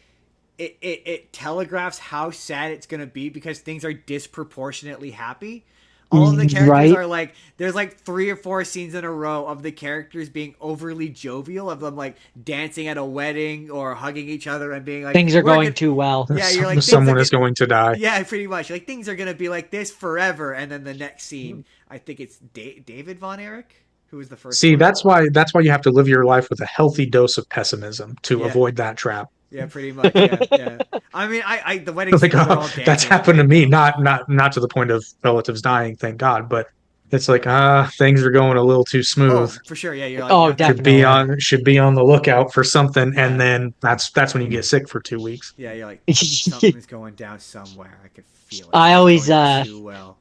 A: it telegraphs how sad it's gonna be because things are disproportionately happy. All of the characters
B: right?
A: are like there's like 3 or 4 scenes in a row of the characters being overly jovial, of them like dancing at a wedding or hugging each other and being like,
B: Things are
A: we're
B: going
A: gonna,
B: too well.
A: yeah, you're like things are
C: Someone is
A: good.
C: going to die.
A: Yeah, pretty much. Like things are gonna be like this forever, and then the next scene, I think it's David Von Erich, who was the first
C: See,
A: one.
C: that's why you have to live your life with a healthy dose of pessimism to
A: Yeah,
C: avoid that trap.
A: yeah, pretty much. Yeah, yeah. I mean, I the wedding
C: Like,
A: scene where they're
C: oh,
A: all
C: that's
A: dancing is
C: happened to
A: great
C: me.
A: though.
C: Not to the point of relatives dying, thank God, but it's like, things are going a little too smooth.
A: Oh, for sure. Yeah, you're like,
B: Oh,
A: yeah,
B: definitely.
C: Should be on the lookout for something, and
A: yeah,
C: then that's when you get sick for 2 weeks.
A: yeah. You're like, something's going down somewhere. I can feel it.
B: I
A: Things are
B: always
A: going too well.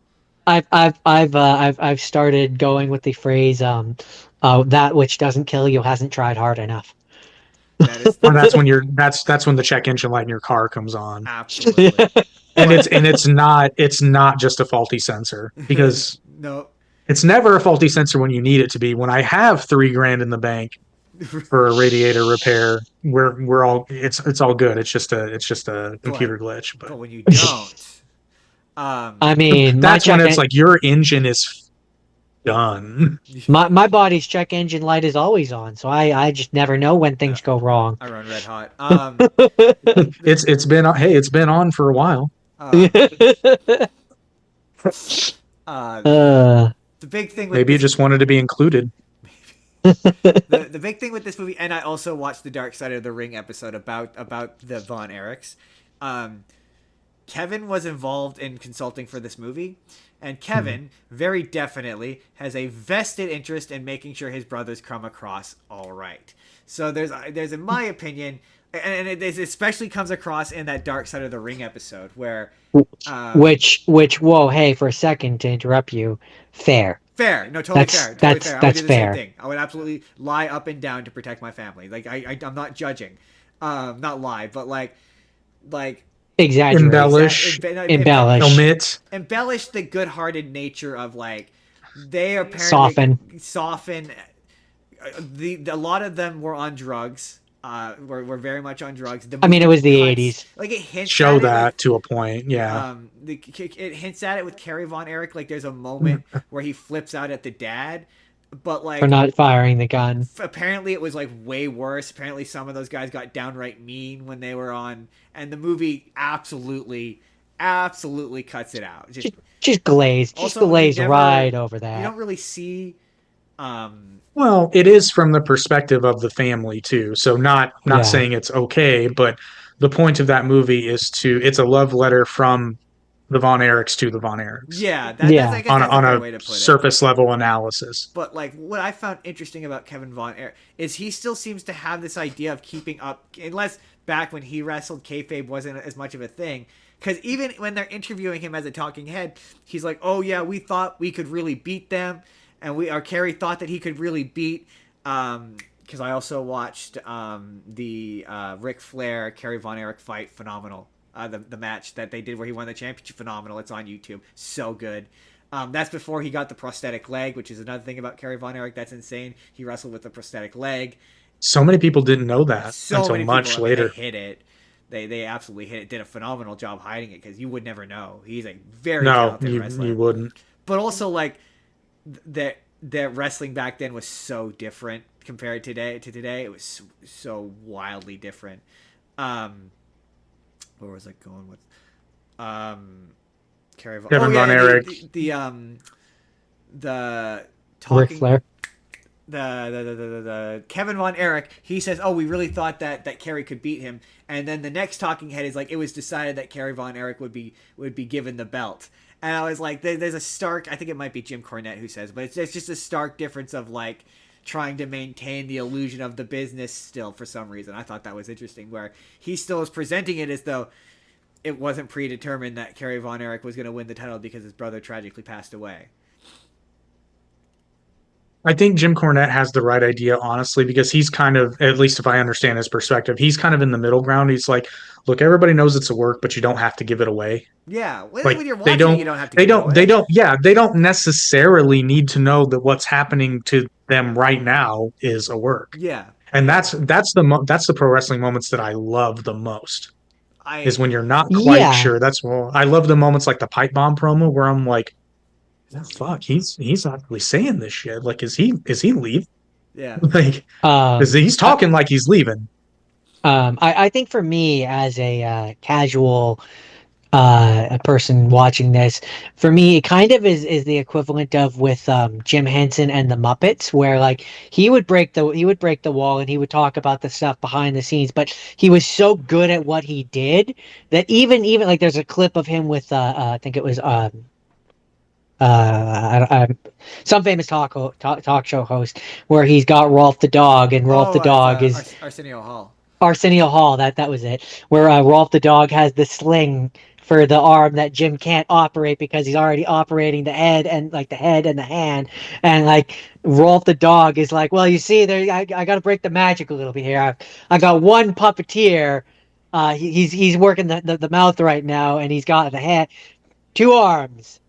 B: I've started going with the phrase that which doesn't kill you hasn't tried hard enough.
C: Or
A: That is
C: that's when the check engine light in your car comes on.
A: absolutely.
C: And
A: But
C: it's not just a faulty sensor, because
A: no,
C: it's never a faulty sensor when you need it to be. When I have 3 grand in the bank for a radiator repair, we're all it's all good. It's just a
A: but
C: computer glitch. But
A: but when you don't,
B: I mean,
C: that's when it's like your engine is done.
B: my body's check engine light is always on, so I just never know when
A: I,
B: things go wrong.
A: I run red hot.
C: It's been on for a while.
A: Um, uh,
B: uh,
A: the big thing with
C: Maybe you
A: this,
C: just wanted to be included.
A: the big thing with this movie, and I also watched the Dark Side of the Ring episode about the Von Erichs. Um, Kevin was involved in consulting for this movie, and Kevin very definitely has a vested interest in making sure his brothers come across all right. So there's in my opinion, and it especially comes across in that Dark Side of the Ring episode where,
B: which whoa, hey, for a second to interrupt you, fair.
A: fair, no, totally fair, totally fair. I would
B: That's
A: do the same
B: fair.
A: thing. I would absolutely lie up and down to protect my family. Like I'm not judging, not lie, but like
B: Exaggerate.
C: Embellish,
B: Embellish.
C: omit.
A: embellish the good-hearted nature of like they apparently
B: Soften.
A: a lot of them were on drugs, were very much on drugs. The
B: I mean, it
A: movie
B: was the
A: cuts-
B: 80s.
A: like it hints
C: Show
A: at
C: that to a point. Yeah.
A: it hints at it with Carrie Von Erich. Like there's a moment where he flips out at the dad, but like
B: For not firing the gun.
A: apparently it was like way worse. Apparently some of those guys got downright mean when they were on, and the movie absolutely cuts it out.
B: Just glaze. Just
A: Also,
B: glaze
A: you never-
B: right over
A: you
B: that.
A: don't really see
C: Well, it is from the perspective of the family too. So not
B: Yeah.
C: saying it's okay, but the point of that movie is it's a love letter from the Von Erichs to the Von Erichs.
A: yeah,
B: Yeah.
A: that's, I guess
C: On
A: that's a fair
C: a
A: way to put it.
C: surface level analysis.
A: But like what I found interesting about Kevin Von Erich is he still seems to have this idea of keeping up, unless back when he wrestled, kayfabe wasn't as much of a thing. Because even when they're interviewing him as a talking head, he's like, "Oh yeah, we thought we could really beat them, and Kerry thought that he could really beat." Because I also watched the Ric Flair Kerry Von Erich fight, phenomenal. The match that they did where he won the championship, phenomenal. It's on YouTube, so good. That's before he got the prosthetic leg, which is another thing about Kerry Von Erich that's insane. He wrestled with a prosthetic leg.
C: So many people didn't know that
A: So
C: until
A: many
C: much
A: people,
C: later.
A: they hit it. They absolutely hit it. Did a phenomenal job hiding it because you would never know. He's a very
C: No,
A: talented wrestler.
C: you wouldn't.
A: But also like that wrestling back then was so different compared to today. It was so wildly different. Um, where was I going with? Um, Kerry Von. Oh
C: Kevin Von
A: yeah,
C: Erich.
A: the
B: Ric
A: talking
B: Flair.
A: the Kevin Von Erich, he says, "Oh, we really thought that Kerry could beat him," and then the next talking head is like, "It was decided that Kerry Von Erich would be given the belt." And I was like, "There's a stark. I think it might be Jim Cornette who says, but it's just a stark difference of like trying to maintain the illusion of the business still for some reason." I thought that was interesting, where he still is presenting it as though it wasn't predetermined that Kerry Von Erich was going to win the title because his brother tragically passed away.
C: I think Jim Cornette has the right idea, honestly, because he's kind of, at least if I understand his perspective, he's kind of in the middle ground. He's like, look, everybody knows it's a work, but you don't have to give it away.
A: Yeah,
C: Like
A: when you're watching it, you don't have to give it away.
C: they don't necessarily need to know that what's happening to them right now is a work.
A: Yeah,
C: And that's the pro wrestling moments that I love the most. Is
A: I
C: when you're not quite
B: Yeah.
C: sure. I love the moments like the pipe bomb promo where I'm like, oh, fuck, he's not really saying this shit. Like, is he leaving?
A: yeah.
C: Like, because
B: Um,
C: he's talking like he's leaving.
B: I think for me as a casual a person watching this, for me it kind of is the equivalent of with Jim Henson and the Muppets, where like he would break the wall and he would talk about the stuff behind the scenes, but he was so good at what he did that even like there's a clip of him with I think it was some famous talk show host where he's got Rolf the dog, and Rolf the
A: Oh, it's
B: dog is
A: Arsenio Hall.
B: Arsenio Hall. That was it. Where Rolf the dog has the sling for the arm that Jim can't operate because he's already operating the head and like the head and the hand, and like Rolf the dog is like, well, you see, there, I got to break the magic a little bit here. I got one puppeteer. He's working the mouth right now, and he's got the head, two arms,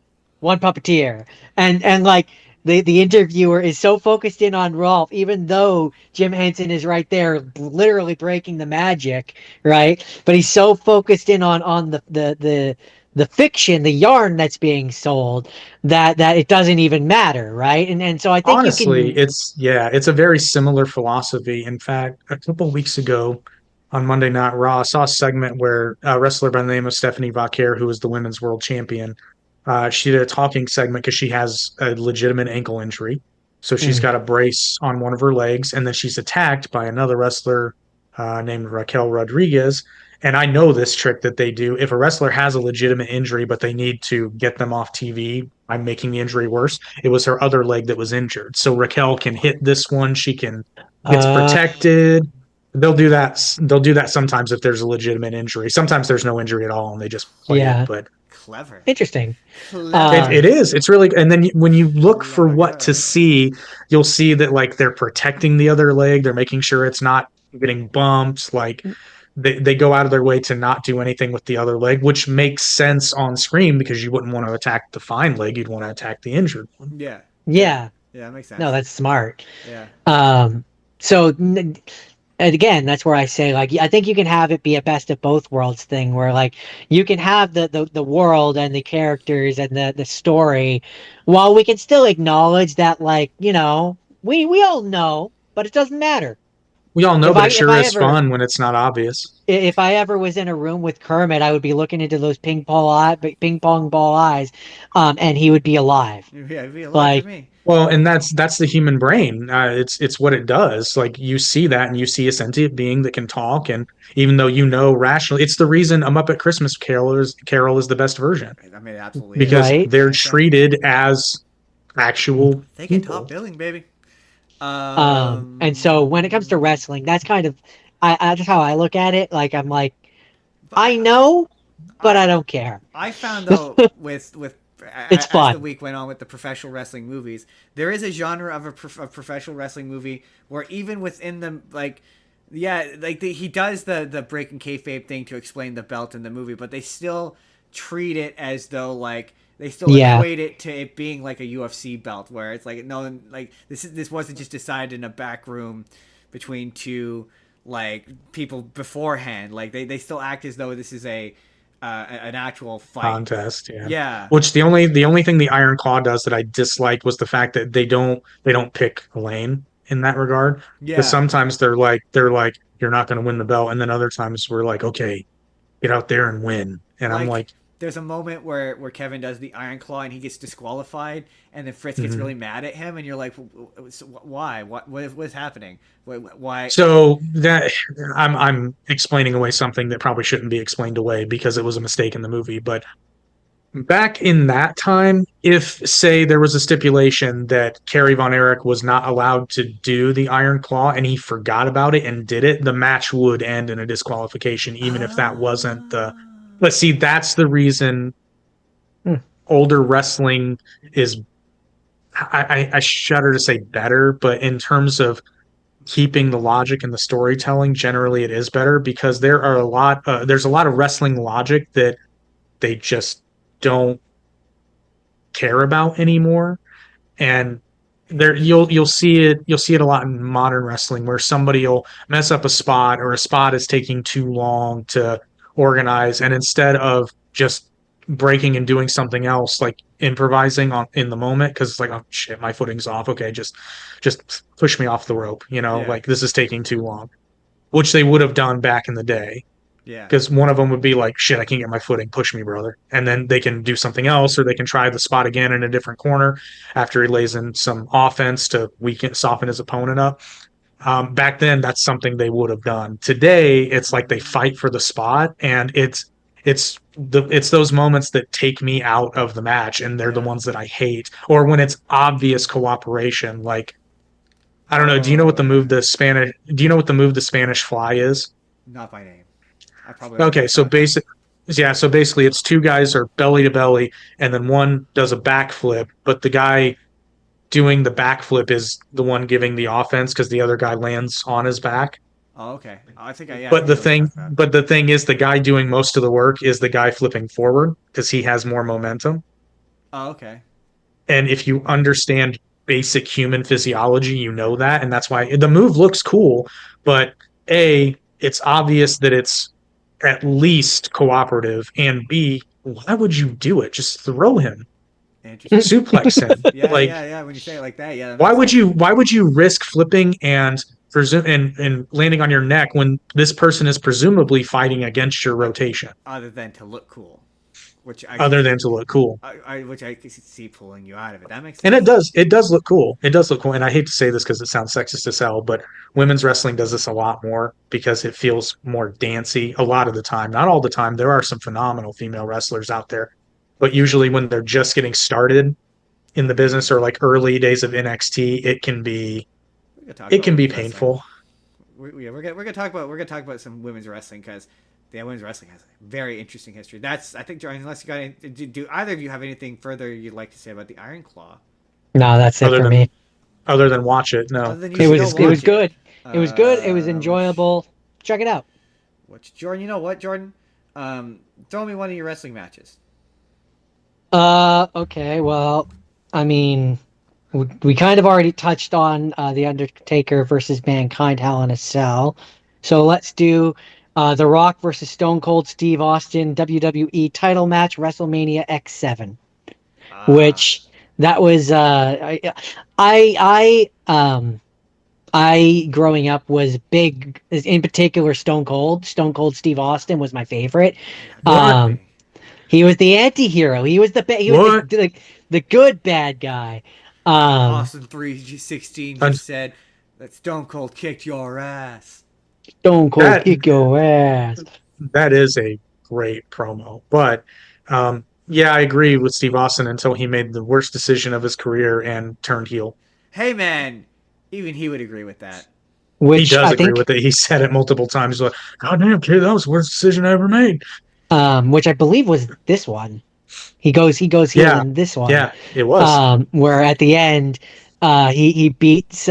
B: one puppeteer, and like the interviewer is so focused in on Rolf, even though Jim Henson is right there, literally breaking the magic, right? But he's so focused in on the fiction, the yarn that's being sold, that it doesn't even matter, right? And so I think you
C: Honestly,
B: can.
C: it's a very similar philosophy. In fact, a couple weeks ago on Monday Night Raw, I saw a segment where a wrestler by the name of Stephanie Vaquer, who is the women's world champion, she did a talking segment because she has a legitimate ankle injury. So she's
B: Mm,
C: got a brace on one of her legs, and then she's attacked by another wrestler named Raquel Rodriguez. And I know this trick that they do. If a wrestler has a legitimate injury, but they need to get them off TV by making the injury worse, it was her other leg that was injured. So Raquel can hit this one. She can gets
B: uh,
C: protected. They'll do that. They'll do that sometimes if there's a legitimate injury. Sometimes there's no injury at all, and they just play it.
B: yeah,
C: But
A: Clever.
B: interesting.
A: Clever.
C: it is. It's really. And then when you look for what to
A: Clever.
C: see, you'll see that like they're protecting the other leg. They're making sure it's not getting bumped. Like they go out of their way to not do anything with the other leg, which makes sense on screen because you wouldn't want to attack the fine leg. You'd want to attack the injured one.
A: Yeah.
B: Yeah,
A: Yeah, that makes sense.
B: no, that's smart.
A: Yeah.
B: So and again, that's where I say, like, I think you can have it be a best of both worlds thing, where like you can have the world and the characters and the story, while we can still acknowledge that, like, we all know, but it doesn't matter.
C: We all know,
B: If
C: but
B: I
C: it
B: if
C: sure
B: I
C: is
B: ever
C: fun when it's not obvious.
B: if I ever was in a room with Kermit, I would be looking into those ping pong ball eyes, and he would be alive.
A: Yeah, it'd be a lot for
B: Like,
A: me.
C: Well, and that's the human brain. It's what it does. Like you see that, and you see a sentient being that can talk, and even though you know rationally, it's the reason a Muppet Christmas Carol is the best version
A: I mean, it absolutely is.
C: because
B: right?
C: they're
A: Makes sense.
C: treated as actual
A: They get
C: people.
A: top billing, baby.
B: And so when it comes to wrestling, that's kind of that's how I look at it. Like, I'm like,
A: But
B: I know, but I
A: I
B: don't care.
A: I found though with
B: It's
A: as the
B: fun.
A: week went on with the professional wrestling movies, there is a genre of a professional wrestling movie where even within the like, yeah, like he does the breaking kayfabe thing to explain the belt in the movie, but they still treat it as though like they still
B: Yeah.
A: equate it to it being like a UFC belt, where it's like no, like this wasn't just decided in a back room between two like people beforehand. Like they still act as though this is an actual fight.
C: Contest, yeah.
A: Yeah.
C: Which the only thing the Iron Claw does that I disliked was the fact that they don't pick a lane in that regard. Because
A: Yeah.
C: sometimes they're like you're not going to win the belt. And then other times we're like, okay, get out there and win. And I'm
A: Like
C: like,
A: there's a moment where Kevin does the Iron Claw and he gets disqualified, and then Fritz gets
C: mhm.
A: really mad at him, and you're like, why? What's happening? Why?
C: So that I'm explaining away something that probably shouldn't be explained away because it was a mistake in the movie. But back in that time, if say there was a stipulation that Kerry Von Erich was not allowed to do the Iron Claw and he forgot about it and did it, the match would end in a disqualification, even if that wasn't the.
A: Ah.
C: Let's see, that's the reason
B: Hmm.
C: older wrestling is. I shudder to say better, but in terms of keeping the logic and the storytelling, generally it is better because there's a lot of wrestling logic that they just don't care about anymore. And there you'll see it a lot in modern wrestling where somebody will mess up a spot or a spot is taking too long to organize, and instead of just breaking and doing something else like improvising on in the moment because it's like, oh shit, my footing's off, okay, just push me off the rope,
A: Yeah.
C: like this is taking too long, which they would have done back in the day
A: Yeah.
C: because one of them would be like, shit, I can't get my footing, push me, brother. And then they can do something else or they can try the spot again in a different corner after he lays in some offense to soften his opponent up. Back then, that's something they would have done. Today, it's like they fight for the spot, and it's those moments that take me out of the match, and they're the
A: Yeah.
C: ones that I hate. Or when it's obvious cooperation, like I don't know. Do you know what
A: Oh,
C: the move the Spanish? Do you know what the move the Spanish Fly is?
A: not by name. I probably already
C: Okay,
A: touched
C: so
A: on it though.
C: so basically it's two guys are belly to belly, and then one does a backflip, but the guy doing the backflip is the one giving the offense because the other guy lands on his back.
A: Oh, okay. I think I know what you're talking about.
C: But the thing is, the guy doing most of the work is the guy flipping forward because he has more momentum.
A: Oh, okay.
C: And if you understand basic human physiology, you know that, and that's why the move looks cool. But A, it's obvious that it's at least cooperative, and B, why would you do it? Just throw him,
A: Interesting.
C: suplex him.
A: Yeah,
C: Like,
A: yeah, yeah. When you say it like that, yeah, that makes sense.
C: why would you risk flipping and presume and landing on your neck when this person is presumably fighting against your rotation,
A: Other than to look cool, which I could,
C: other than to look cool?
A: which I could see pulling you out of it. That makes
C: And
A: sense.
C: it does look cool. It does look cool. And I hate to say this because it sounds sexist as hell, but women's wrestling does this a lot more because it feels more dancey a lot of the time. Not all the time. There are some phenomenal female wrestlers out there, but usually when they're just getting started in the business or like early days of NXT,
A: We could talk
C: it
A: about
C: can be
A: women's wrestling.
C: painful.
A: We're gonna talk about some women's wrestling because the women's wrestling has a very interesting history. That's I think, Jordan. Unless you got any, do either of you have anything further you'd like to say about the Iron Claw?
B: No, that's it
C: Other
B: for
C: than
B: me.
C: other than watch it.
A: Other
C: No.
A: than you should go
B: It was
A: watch it.
B: good. It was good. It was
A: Which,
B: enjoyable. Check it out.
A: Jordan? You know what, Jordan? Throw me one of your wrestling matches.
B: Okay. Well, I mean, we kind of already touched on the Undertaker versus Mankind Hell in a Cell. So let's do The Rock versus Stone Cold Steve Austin WWE title match WrestleMania X7,
A: Ah,
B: which that was I growing up was big, in particular Stone Cold. Stone Cold Steve Austin was my favorite.
C: What?
B: Um, he was the anti-hero. He was he was
C: What?
B: the good bad guy.
A: Austin 3:16
C: And
A: just said that Stone Cold kicked your ass.
B: Stone Cold
C: that
B: kick your ass.
C: that is a great promo. But yeah, I agree with Steve Austin until he made the worst decision of his career and turned heel.
A: Hey man, even he would agree with that.
C: He
B: Which
C: does
B: I
C: agree
B: think,
C: with it. He said it multiple times. Like, God damn, kid, that was the worst decision I ever made.
B: which I believe was this one. He goes heel
C: Yeah,
B: in this one.
C: yeah, it was.
B: Where at the end, he beats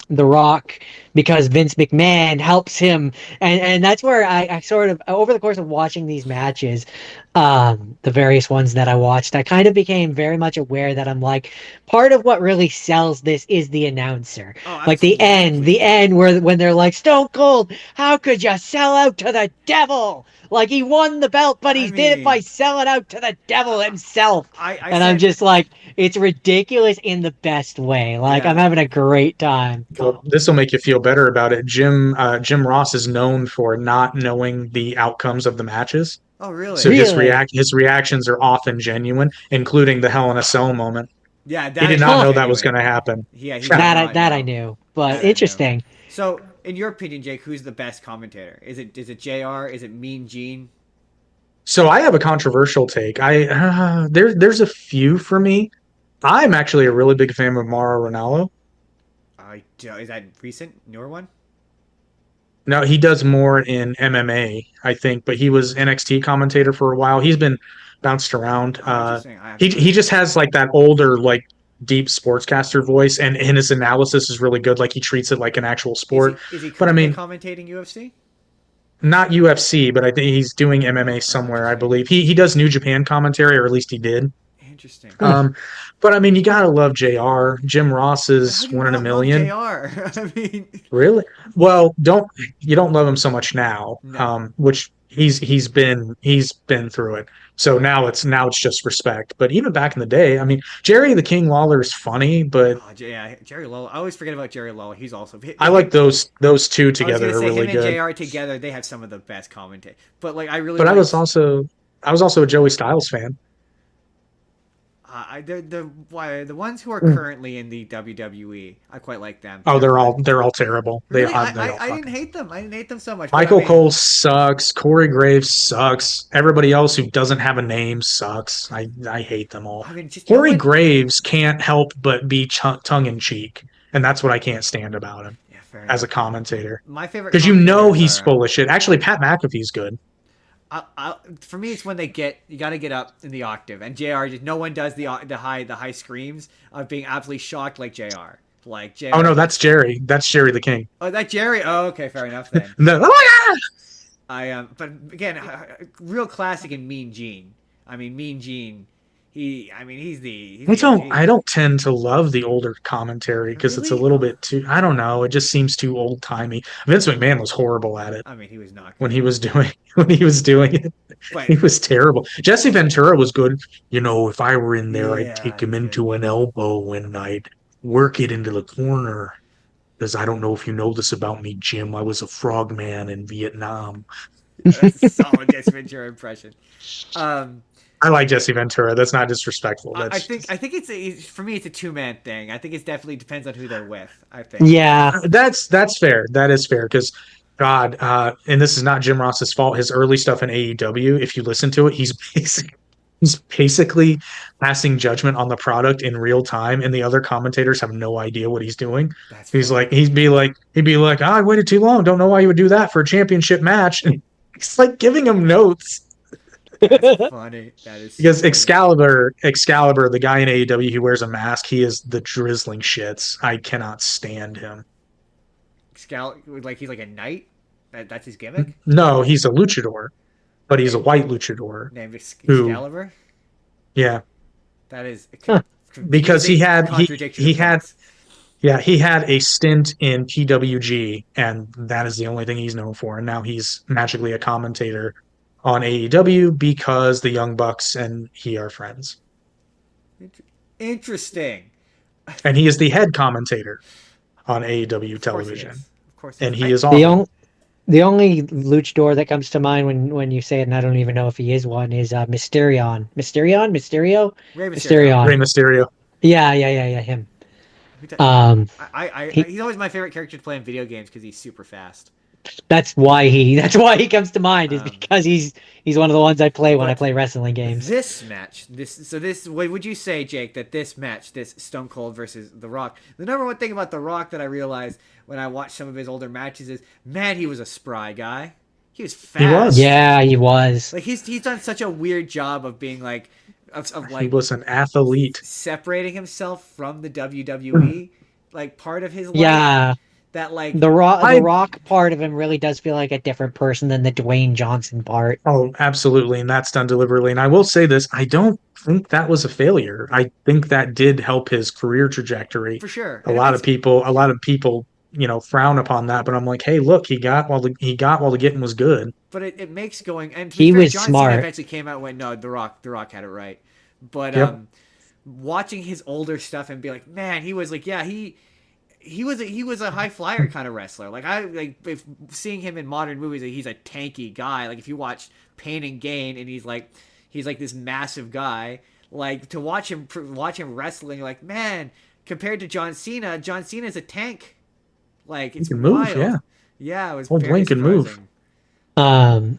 B: The Rock because Vince McMahon helps him, and that's where I sort of, over the course of watching these matches, the various ones that I watched, I kind of became very much aware that I'm like, part of what really sells this is the announcer.
A: Oh,
B: Like
A: absolutely.
B: the end where when they're like, Stone Cold, how could you sell out to the devil? Like he won the belt, but
A: I
B: he did it by
A: mean,
B: selling out to the devil himself.
A: I
B: And I'm
A: said,
B: just like, it's ridiculous in the best way. Like I'm
A: yeah.
B: having a great time.
C: Well, this will make you feel better about it. Jim Ross is known for not knowing the outcomes of the matches.
A: Oh, really?
C: So
B: Really?
C: his reactions are often genuine, including the Hell in a Cell moment.
A: Yeah,
C: He
A: that
C: did
A: is
C: not
B: Huh.
C: know that was going
A: genuine.
C: to happen.
A: Yeah, he did
C: Yeah.
A: not
B: That I
A: know.
B: knew, but
A: That I knew.
B: interesting.
A: So, in your opinion, Jake, who's the best commentator? Is it JR? Is it Mean Gene?
C: So I have a controversial take. There's a few for me. I'm actually a really big fan of Mauro Ranallo.
A: Is that recent, newer one?
C: No, he does more in MMA, I think, but he was NXT commentator for a while. He's been bounced around.
A: Oh, interesting. I
C: He
A: haven't
C: he
A: heard.
C: just has like that older, like deep sportscaster voice, and his analysis is really good. Like he treats it like an actual sport.
A: Is he
C: But I
A: currently
C: mean,
A: commentating UFC?
C: not UFC, but I think he's doing
A: MMA.
C: MMA
A: Oh,
C: somewhere. I
A: interesting.
C: believe he does New Japan commentary, or at least he did.
A: Interesting.
B: Huh.
C: Um, but I mean, you gotta love JR. Jim Ross
A: How
C: is
A: do you
C: one in a
A: not love
C: million.
A: JR? I mean,
C: Really? Well, don't love him so much now,
A: no.
C: which he's been through it. So now it's just respect. But even back in the day, I mean, Jerry the King Lawler is funny, but
A: Oh, yeah, Jerry Lawler. I always forget about Jerry Lawler. He's also
C: I like
A: him.
C: those two
A: I was
C: together
A: gonna
C: are
A: say
C: really
A: him and
C: good.
A: JR together. They have some of the best commentary. But like, I really
C: But
A: liked.
C: I was also a Joey Styles fan.
A: The ones who are
C: Mm.
A: currently in the WWE, I quite like them.
C: Oh,
A: They're fun.
C: they're all terrible.
A: Really,
C: They all
A: I didn't
C: fucking.
A: hate them. I didn't hate them so much. But I
C: Michael
A: mean,
C: Cole sucks. Corey Graves sucks. Everybody else who doesn't have a name sucks. I hate them all.
A: just no
C: Corey
A: one.
C: Graves can't help but be tongue in cheek, and that's what I can't stand about him
A: Yeah, fair
C: as a
A: enough.
C: commentator.
A: My favorite
C: Because you know
A: commentators
C: he's
A: are.
C: full of shit. Actually, Pat McAfee's good.
A: For me, it's when you got to get up in the octave, and Jr. Just no one does the high screams of being absolutely shocked like Jr. Like Jr.
C: Oh no, that's Jerry. That's Jerry the King.
A: Oh, that Jerry. Oh, okay, fair enough then.
C: Oh my God!
A: But again, real classic in Mean Gene. I mean, Mean Gene. He's the OG.
C: I don't tend to love the older commentary because it's a
A: Really?
C: little bit too. I don't know. It just seems too old timey. Vince McMahon was horrible at it
A: I mean, he was not
C: when
A: good.
C: he was doing when he was doing it.
A: But
C: He was terrible. Jesse Ventura was good. You know, if I were in there, I'd
A: yeah,
C: take him
A: he's
C: into
A: good.
C: an elbow and I'd work it into the corner. Because I don't know if you know this about me, Jim. I was a frogman in Vietnam.
A: That's a solid Jesse Ventura impression. Um,
C: I like Jesse Ventura. That's not disrespectful.
A: I
C: That's
A: think
C: just,
A: I think for me it's a two-man thing. I think it definitely depends on who they're with. I think.
B: Yeah.
C: that's fair. That is fair because God, and this is not Jim Ross's fault. His early stuff in AEW, if you listen to it, he's basically passing judgment on the product in real time, and the other commentators have no idea what he's doing.
A: That's
C: He's
A: funny.
C: like, he'd be like, oh, I waited too long. Don't know why you would do that for a championship match. And he's like giving him notes.
A: That's funny. That is
C: Because
A: so funny.
C: Excalibur, the guy in AEW who wears a mask, he is the drizzling shits. I cannot stand him.
A: Like he's like a knight. That's his gimmick.
C: No, he's a luchador, but he's a
A: Named,
C: white luchador
A: named
C: who,
A: Excalibur.
C: yeah,
A: That is
B: Huh.
C: because
A: confusing contradiction
C: he
A: of
C: had
A: thoughts.
C: yeah he had a stint in PWG, and that is the only thing he's known for. And now he's magically a commentator on AEW because the Young Bucks and he are friends,
A: Interesting.
C: and he is the head commentator on AEW
A: Of course he
C: television,
A: is. Of course he
C: and
A: is.
C: he is
B: The
C: awful.
B: only the only luchador that comes to mind when you say it, and I don't even know if he is one, is Mysterion. Mysterio?
A: Rey Mysterio.
B: Mysterion.
C: Rey Mysterio.
B: Yeah, him.
A: Who d-
B: Um,
A: I
B: he,
A: he's always my favorite character to play in video games because he's super fast.
B: that's why he comes to mind, is
A: Um,
B: because he's one of the ones I play when I
A: but
B: play wrestling games.
A: what would you say, Jake, that this match, this Stone Cold versus The Rock, the number one thing about The Rock that I realized when I watched some of his older matches is, man, he was a spry guy. He was fast.
C: He was.
B: Yeah, he was.
A: Like he's done such a weird job of being like of
C: He
A: like
C: was an athlete.
A: separating himself from the WWE, like part of his life.
B: Yeah,
A: That like
B: the
C: I
B: Rock part of him really does feel like a different person than the Dwayne Johnson part.
C: Oh, absolutely, and that's done deliberately. And I will say this: I don't think that was a failure. I think that did help his career trajectory.
A: for sure.
C: A lot of people, frown upon that, but I'm like, hey, look, he got while the getting was good.
A: But it makes going, and to be
B: He
A: fair,
B: was
A: John Cena
B: smart.
A: eventually came out and went, no, The Rock had it right. But
C: Yep.
A: watching his older stuff and be like, man, he was like, yeah, he was a high flyer kind of wrestler. Like if seeing him in modern movies, like, he's a tanky guy. Like if you watch Pain and Gain, and he's like this massive guy. Like to watch him wrestling, like, man, compared to John Cena's a tank. Like it's
C: move,
A: wild. Yeah, it was
C: Old
A: very
C: Blink can move.
A: surprising.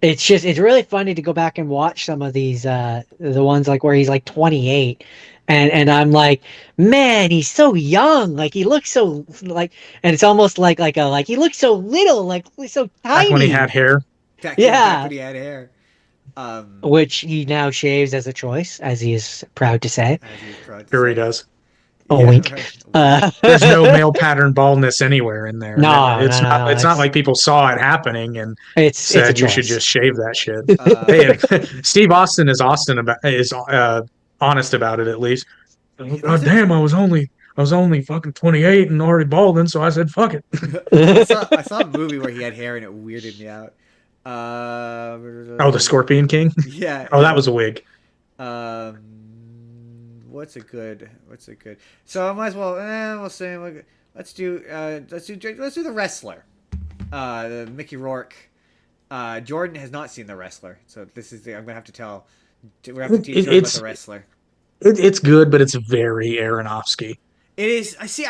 B: It's really funny to go back and watch some of these the ones like where he's like 28, and I'm like, man, he's so young, like he looks so like, and it's almost like he looks so little, like he's so tiny.
C: Back when he had hair.
A: Back
B: Yeah.
A: when he had hair.
B: Which he now shaves as a choice, as he is proud to say.
A: As he was proud to
C: Sure,
A: say.
C: he does.
B: Oh, wink.
A: Right.
C: There's no male pattern baldness anywhere in there.
B: No,
C: it's
B: no,
C: not.
B: no,
C: It's not like people saw it happening and
B: it's a
C: said you should
B: choice.
C: just shave that shit. Hey, Steve Austin is honest about it at least. Oh, damn, I was only fucking 28 and already balding, so I said fuck it.
A: I saw a movie where he had hair and it weirded me out.
C: Oh, the Scorpion King.
A: Yeah.
C: Oh, that was a wig.
A: What's a good? So I might as well. We'll say let's do the wrestler. The Mickey Rourke. Jordan has not seen the wrestler, so I'm gonna have to tell. We're gonna have to teach Jordan about the wrestler.
C: It's good, but it's very Aronofsky.
A: It is. I see.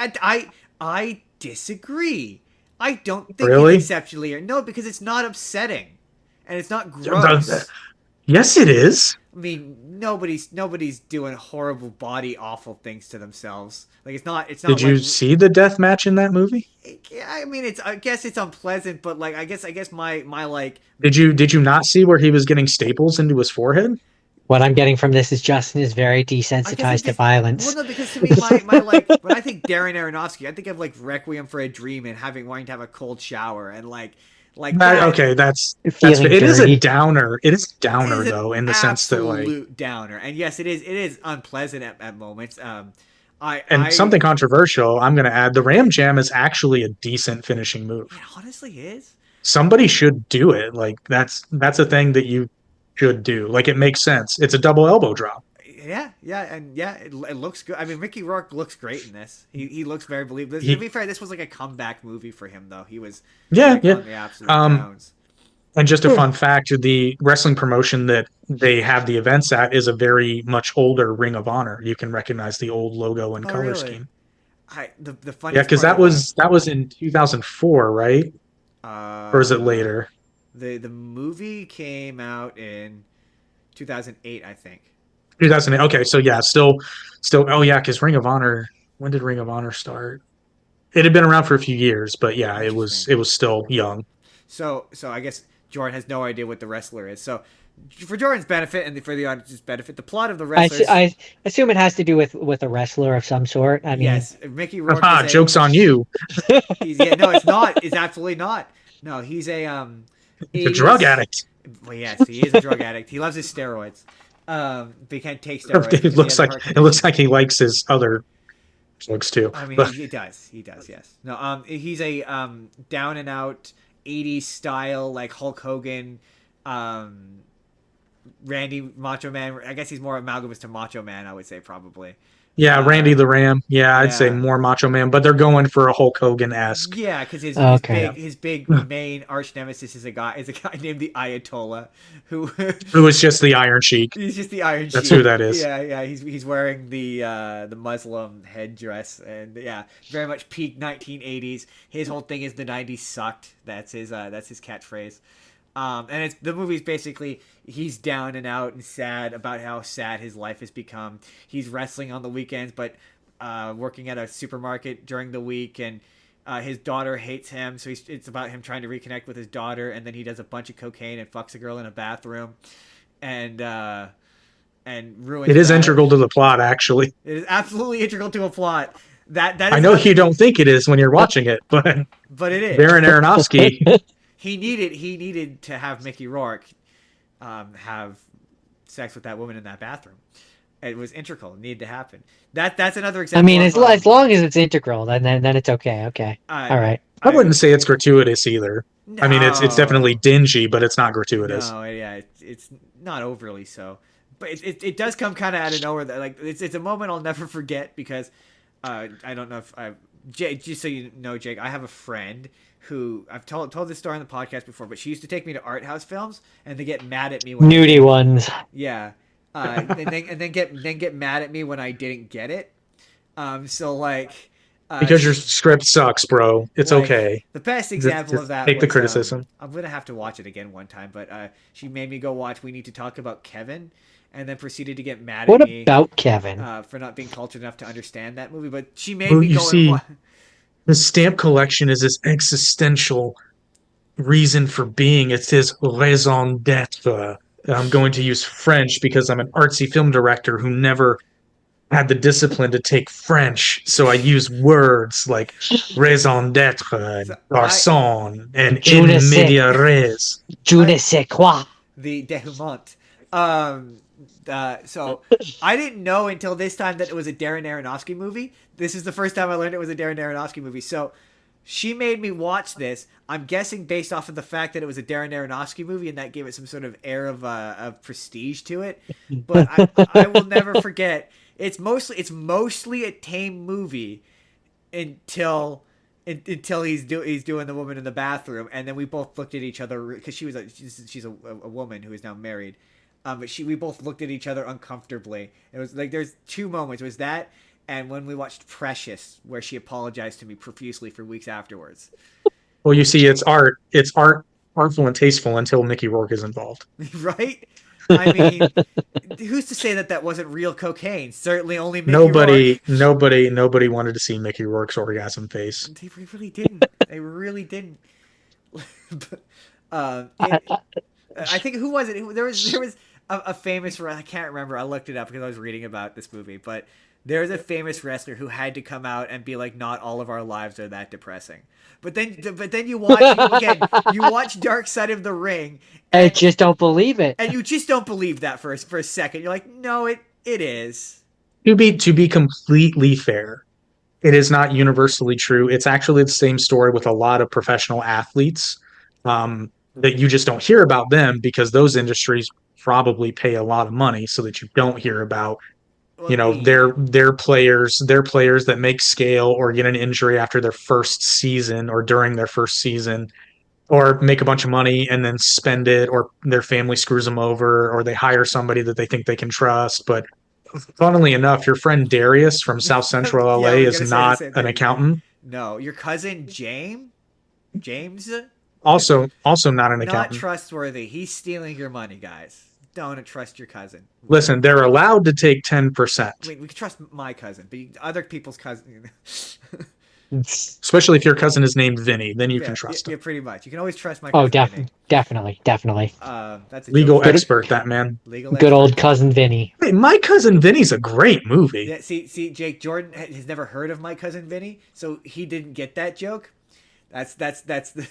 A: I disagree. I don't think
C: Really?
A: it's exceptionally. No, because it's not upsetting, and it's not gross.
C: Yes, it is.
A: I mean, nobody's doing horrible body awful things to themselves. Like it's not.
C: Did you see the death match in that movie?
A: I mean, I guess it's unpleasant, but like I guess my like.
C: Did you not see where he was getting staples into his forehead?
B: What I'm getting from this is Justin is very desensitized to violence.
A: Well, no, because to me, my like when I think Darren Aronofsky, I think of like Requiem for a Dream and wanting to have a cold shower and like that.
C: Okay, that's it
B: Feeling
C: is a
B: dirty.
C: downer. It is a downer though, in the sense that like
A: absolute downer. And yes, it is unpleasant at moments.
C: Something controversial. I'm going to add the Ram Jam is actually a decent finishing move.
A: It honestly is.
C: Somebody should do it. Like that's a thing that you should do. Like it makes sense. It's a double elbow drop.
A: Yeah, it looks good. I mean, Mickey Rourke looks great in this. He looks very believable. To be fair, this was like a comeback movie for him, though. He was on the absolute downs.
C: And just a fun fact: the wrestling promotion that they have the events at is a very much older Ring of Honor. You can recognize the old logo and color scheme.
A: The funny
C: because that was in 2004, right? Or is it later?
A: The movie came out in 2008, I think.
C: 2008. Okay, so yeah, still. Oh yeah, because Ring of Honor. When did Ring of Honor start? It had been around for a few years, but yeah, it was still young.
A: So I guess Jordan has no idea what the wrestler is. So for Jordan's benefit and for the audience's benefit, the plot of the wrestler.
B: I assume it has to do with a wrestler of some sort. I mean,
A: yes, Mickey Rourke.
C: Joke's on you.
A: No, it's not. It's absolutely not. No, he's a
C: drug addict.
A: Well, yes, he is a drug addict. He loves his steroids. But he can't take steroids.
C: It looks like he likes his other drugs too.
A: I mean, he does. Yes. No. He's a down and out 80s style like Hulk Hogan, Randy Macho Man. I guess he's more amalgamous to Macho Man. I would say probably.
C: Yeah, Randy the Ram. Yeah, I'd say more Macho Man, but they're going for a Hulk Hogan-esque.
A: Yeah, because his big main arch nemesis is a guy named the Ayatollah, who
C: is just the Iron Sheik.
A: He's just the Iron Sheik.
C: That's who that is.
A: Yeah. He's wearing the Muslim headdress, and yeah, very much peak 1980s. His whole thing is the 90s sucked. That's his catchphrase. And the movie's basically he's down and out and sad about how sad his life has become. He's wrestling on the weekends, but working at a supermarket during the week, and his daughter hates him. So it's about him trying to reconnect with his daughter, and then he does a bunch of cocaine and fucks a girl in a bathroom, and ruins.
C: It is integral to the plot, actually.
A: It is absolutely integral to a plot. That
C: I know you don't think it is when you're watching it, but
A: it is.
C: Darren Aronofsky.
A: He needed to have Mickey Rourke have sex with that woman in that bathroom. It was integral. It needed to happen. That's another example.
B: I mean, as long as it's integral, then it's okay. Okay, all right.
C: I wouldn't say it's gratuitous either.
A: No.
C: I mean, it's definitely dingy, but it's not gratuitous.
A: No, yeah, it's not overly so, but it does come kind of out of nowhere. That like it's a moment I'll never forget because I don't know if Jake, just so you know, Jake, I have a friend who I've told this story on the podcast before, but she used to take me to art house films, and they get mad at me when
B: Nudie ones.
A: yeah, and then get mad at me when I didn't get it. So like,
C: Because your script sucks, bro. It's
A: like
C: okay.
A: the best
C: Just,
A: example
C: just
A: of that
C: take the
A: was
C: criticism.
A: I'm gonna have to watch it again one time, but she made me go watch We Need to Talk About Kevin, and then proceeded to get mad
B: What
A: at me
B: about Kevin?
A: for not being cultured enough to understand that movie. But she made
C: Well,
A: me
C: you
A: go and
C: see,
A: watch.
C: the stamp collection is this existential reason for being. It's his raison d'être. I'm going to use French because I'm an artsy film director who never had the discipline to take French. So I use words like raison d'être
A: So
C: and garçon and
B: Je ne
C: in
B: sais.
C: media res.
B: Je ne sais quoi.
A: The denouement. So I didn't know until this time that it was a Darren Aronofsky movie. This is the first time I learned it was a Darren Aronofsky movie. So she made me watch this. I'm guessing based off of the fact that it was a Darren Aronofsky movie, and that gave it some sort of air of prestige to it. But I will never forget. It's mostly a tame movie until he's doing the woman in the bathroom, and then we both looked at each other because she's a woman who is now married. But we both looked at each other uncomfortably. It was like there's two moments. It was that, and when we watched Precious, where she apologized to me profusely for weeks afterwards.
C: Well, you see, it's art. It's artful and tasteful until Mickey Rourke is involved.
A: Right? I mean, who's to say that wasn't real cocaine? Certainly only Mickey Rourke.
C: Nobody wanted to see Mickey Rourke's orgasm face.
A: They really didn't. They really didn't. I think who was it? There was a famous. I can't remember. I looked it up because I was reading about this movie, but there was a famous wrestler who had to come out and be like, "Not all of our lives are that depressing." But then you watch again. You watch Dark Side of the Ring.
B: I just don't believe it.
A: And you just don't believe that for a second. You're like, no, it is.
C: To be completely fair, it is not universally true. It's actually the same story with a lot of professional athletes that you just don't hear about them because those industries probably pay a lot of money so that you don't hear about their players that make scale or get an injury after their first season or during their first season or make a bunch of money and then spend it, or their family screws them over, or they hire somebody that they think they can trust. But funnily enough, your friend Darius from South Central LA is not an accountant.
A: No, your cousin James
C: also not an accountant.
A: Not trustworthy. He's stealing your money, guys. Don't trust your cousin.
C: Listen, they're allowed to take 10%.
A: I mean, we can trust my cousin, but other people's cousin.
C: Especially if your cousin is named Vinny, then you can trust him.
A: Yeah, pretty much. You can always trust my cousin.
B: Oh, definitely.
A: That's a
C: legal expert, that man.
B: Good old cousin Vinny.
C: Hey, My Cousin Vinny's a great movie.
A: Yeah, see, Jake Jordan has never heard of My Cousin Vinny, so he didn't get that joke. That's the.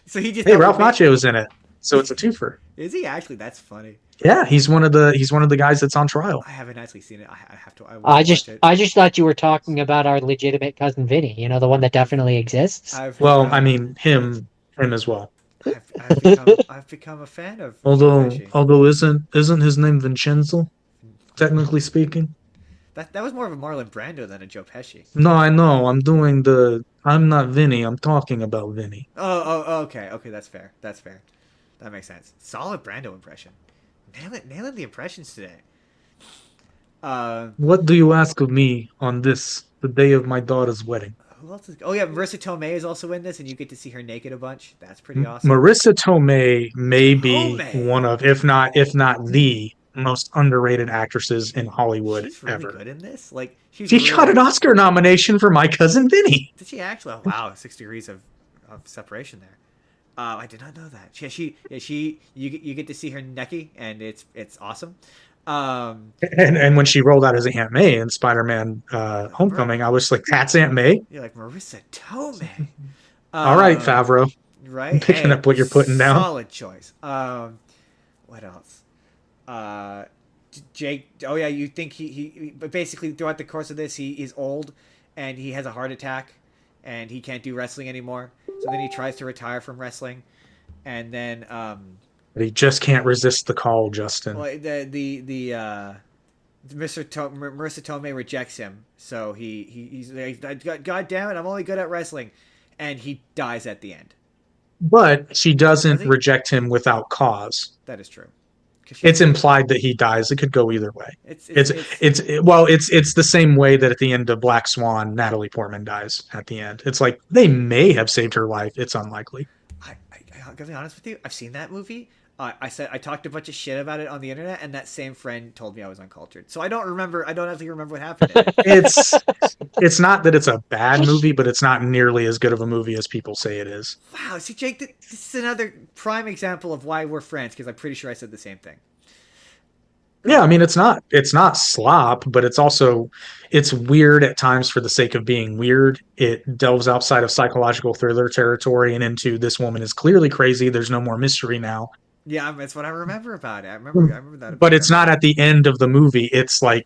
A: So he just.
C: Hey, Ralph Macchio's in it, so it's a twofer.
A: Is he actually? That's funny.
C: Yeah, he's one of the guys that's on trial.
A: I haven't actually seen it. I have to.
B: I just thought you were talking about our legitimate cousin Vinny. You know, the one that definitely exists.
C: I mean him as well.
A: I've become a fan of.
C: Although isn't his name Vincenzo, technically speaking?
A: That was more of a Marlon Brando than a Joe Pesci.
C: No, I know. I'm not Vinny. I'm talking about Vinny.
A: Oh, okay, that's fair. That makes sense. Solid Brando impression. Nailing the impressions today.
C: What do you ask of me on the day of my daughter's wedding?
A: Who else is? Oh yeah, Marissa Tomei is also in this, and you get to see her naked a bunch. That's pretty awesome.
C: Marissa Tomei may be one of, if not the most underrated actresses in Hollywood
A: she's really
C: ever.
A: Good in this, like
C: she got an Oscar nomination for My Cousin Vinny.
A: Did she actually? Oh, wow, 6 degrees of separation there. I did not know that. You get to see her necky, and it's awesome.
C: And when she rolled out as Aunt May in Spider-Man Homecoming, I was like, that's Aunt May?
A: You're like, Marissa Tomei.
C: All right, Favreau.
A: Right?
C: I'm picking up what you're putting down.
A: Solid choice. What else? Jake. Oh yeah, you think but basically throughout the course of this, he is old and he has a heart attack and he can't do wrestling anymore. So then he tries to retire from wrestling, and then
C: But he just can't resist the call, Justin.
A: well, the Marissa Tomei rejects him, so he's like, God damn it, I'm only good at wrestling, and he dies at the end.
C: But she
A: Does
C: doesn't
A: he?
C: reject him without cause.
A: That is true.
C: It's implied that he dies. It could go either way.
A: It's
C: It's
A: it's
C: it's well, it's the same way that at the end of Black Swan, Natalie Portman dies at the end. It's like they may have saved her life. It's unlikely.
A: I'm gonna be honest with you. I've seen that movie. I talked a bunch of shit about it on the internet, and that same friend told me I was uncultured. So I don't remember. I don't actually remember what happened.
C: It's not that it's a bad movie, but it's not nearly as good of a movie as people say it is.
A: Wow. See, Jake, this is another prime example of why we're friends, because I'm pretty sure I said the same thing.
C: Yeah, I mean it's not slop, but it's weird at times for the sake of being weird. It delves outside of psychological thriller territory and into this woman is clearly crazy. There's no more mystery now.
A: Yeah, that's what I remember about it. I remember that.
C: But it's not at the end of the movie. It's like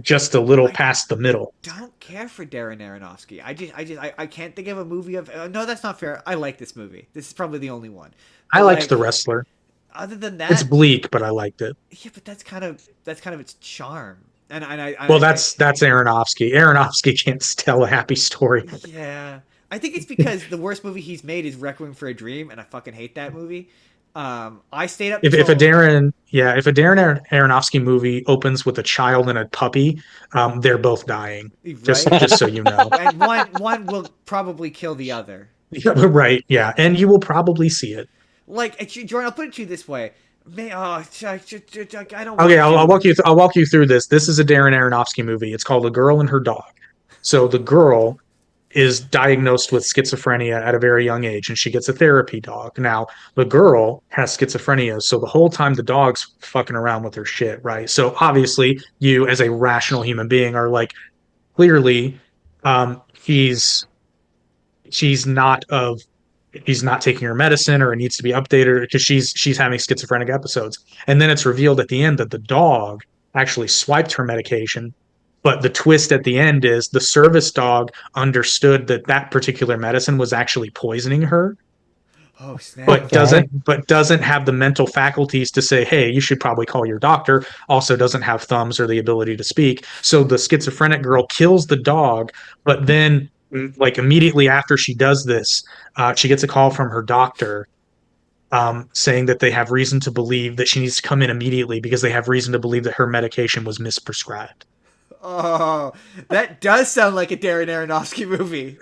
C: just a little
A: I
C: past the middle.
A: don't care for Darren Aronofsky. I can't think of a movie of. No, that's not fair. I like this movie. This is probably the only one.
C: I
A: But,
C: liked
A: like,
C: The Wrestler.
A: Other than that,
C: It's bleak, but I liked it.
A: yeah, but that's kind of its charm.
C: Well, that's Aronofsky. Aronofsky can't tell a happy story.
A: Yeah. I think it's because the worst movie he's made is Requiem for a Dream, and I fucking hate that movie. I stayed up.
C: If a
A: till-
C: Darren Aronofsky movie opens with a child and a puppy, they're both dying. Just
A: Right?
C: so you know.
A: And one will probably kill the other.
C: Right, yeah. And you will probably see it.
A: Like, Jordan, I'll put it to you this way. I don't.
C: Okay,
A: want to-
C: I'll walk you through this. This is a Darren Aronofsky movie. It's called A Girl and Her Dog. So the girl is diagnosed with schizophrenia at a very young age, and she gets a therapy dog. Now, the girl has schizophrenia, so the whole time the dog's fucking around with her shit, right? So obviously, you as a rational human being are like, clearly, he's not of she's not taking her medicine or it needs to be updated because she's having schizophrenic episodes. And then it's revealed at the end that the dog actually swiped her medication. But the twist at the end is the service dog understood that that particular medicine was actually poisoning her,
A: Oh snap!
C: but doesn't have the mental faculties to say, hey, you should probably call your doctor. Also doesn't have thumbs or the ability to speak. So the schizophrenic girl kills the dog, but then like immediately after she does this, she gets a call from her doctor saying that they have reason to believe that she needs to come in immediately because they have reason to believe that her medication was misprescribed.
A: Oh, that does sound like a Darren Aronofsky movie.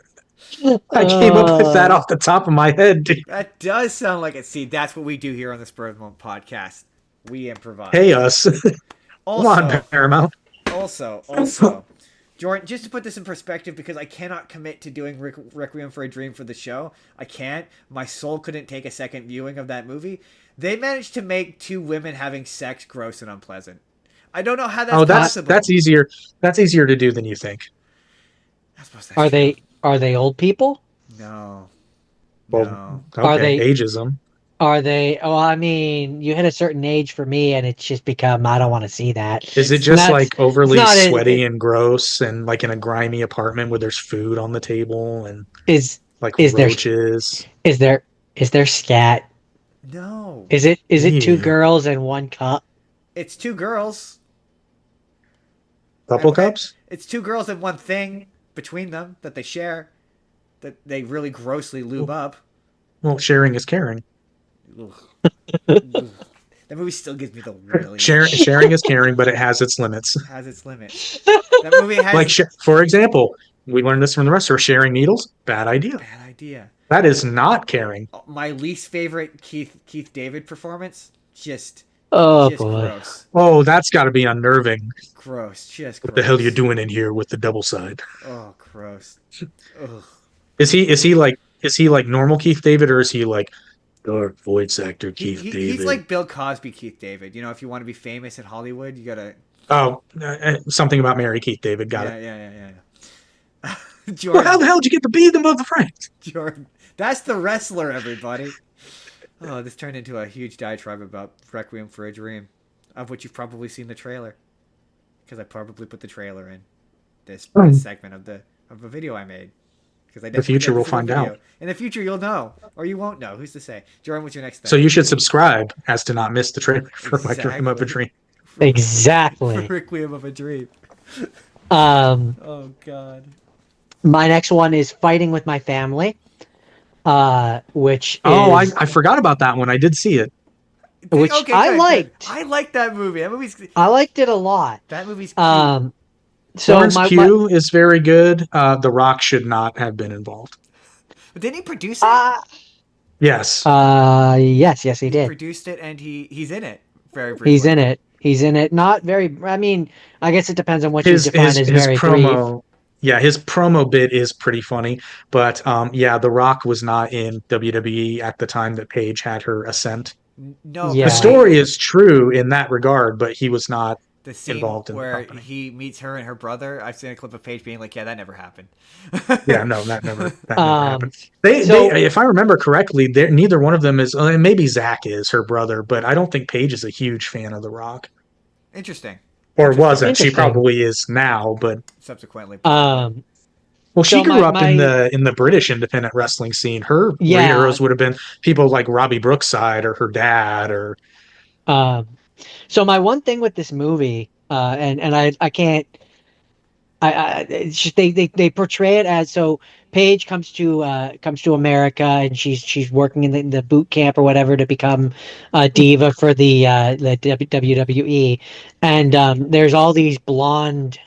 C: I came up with that off the top of my head, dude.
A: That does sound like it. See, that's what we do here on the Spur of the Moment podcast. We improvise.
C: Pay us. Come on, Paramount.
A: Also, Jordan, just to put this in perspective, because I cannot commit to doing Requiem for a Dream for the show. I can't. My soul couldn't take a second viewing of that movie. They managed to make two women having sex gross and unpleasant. I don't know how that's possible.
C: That's easier. That's easier to do than you think.
B: Are they old people?
A: No.
C: Well,
A: No.
C: okay,
B: Are they-
C: ageism.
B: Are they? Oh, I mean, you hit a certain age for me, and it's just become I don't want to see that.
C: Is it just
B: That's-
C: like overly
B: it's not
C: sweaty and gross and like in a grimy apartment where there's food on the table and
B: Is
C: like
B: Is there-
C: roaches?
B: is there scat?
A: No.
B: Is it two
C: Yeah.
B: girls and one cup?
A: It's two girls.
C: Couple
A: Okay.
C: cups?
A: It's two girls and one thing between them that they share, that they really grossly lube up.
C: Well, sharing is caring.
A: Ugh. Ugh. That movie still gives me the really
C: Sharing is caring, but it has its limits.
A: has its limit. That movie has
C: Like, for example, we learned this from the rest. Sharing needles, bad idea.
A: bad idea.
C: That is not caring.
A: My least favorite Keith David performance, just
B: Oh
A: just
B: boy.
A: gross,
C: Oh, that's got to be unnerving.
A: just
C: What
A: gross.
C: the hell are you doing in here with the double side?
A: Oh, gross. Ugh.
C: Is he like normal Keith David or is he like dark voice actor Keith David?
A: He's like Bill Cosby Keith David. You know, if you want to be famous in Hollywood, you gotta.
C: Something about Mary Keith David. Got
A: Yeah,
C: it.
A: yeah.
C: Well,
A: Jordan,
C: how the hell did you get the beat them of the Franks?
A: Jordan, that's the wrestler, everybody. Oh, this turned into a huge diatribe about Requiem for a Dream, of which you've probably seen the trailer, because I probably put the trailer in this segment of a video I made. Because I
C: The future
A: definitely
C: will
A: did
C: find
A: video.
C: out.
A: In the future, you'll know, or you won't know. Who's to say? Jordan, what's your next thing?
C: So you should subscribe as to not miss the trailer for my Dream of a
A: Exactly.
C: Dream.
B: Exactly.
A: Requiem of a Dream.
B: Um,
A: Oh God.
B: my next one is Fighting with My Family, which
C: Oh,
B: is
C: I forgot about that one. I did see it.
B: which
A: Okay,
B: I
A: good.
B: liked.
A: I like that movie.
B: I liked it a lot.
A: That movie's cute.
B: Um, so
C: Florence Pugh is very good. The Rock should not have been involved.
A: But didn't he produce it?
B: uh,
C: Yes.
B: yes, he
A: He
B: did.
A: produced it, and he's in it very
B: He's
A: briefly.
B: in it. He's in it. Not very. I mean, I guess it depends on what you
C: His
B: define as
C: his
B: very brief.
C: promo, yeah, his promo bit is pretty funny. But yeah, The Rock was not in WWE at the time that Paige had her ascent.
A: No,
C: The
B: Yeah.
C: story is true in that regard, but he was not
A: the scene
C: involved in the
A: where
C: company.
A: he meets her and her brother. I've seen a clip of Paige being like, "Yeah, that never happened."
C: Yeah, no, that never happened.
B: Um.
C: They,
B: So
C: if I remember correctly, neither one of them is. Maybe Zach is her brother, but I don't think Paige is a huge fan of The Rock,
A: Interesting.
C: or
A: Interesting.
C: wasn't. She
B: interesting.
C: probably is now, but
A: Subsequently, probably.
B: Um.
C: well, she
B: So
C: grew up
B: my
C: in the British independent wrestling scene. Her
B: yeah.
C: heroes would have been people like Robbie Brookside or her dad, or
B: Um. So my one thing with this movie, and I can't. It's just they portray it as so Paige comes to America and she's working in the boot camp or whatever to become a diva for the WWE, and there's all these blonde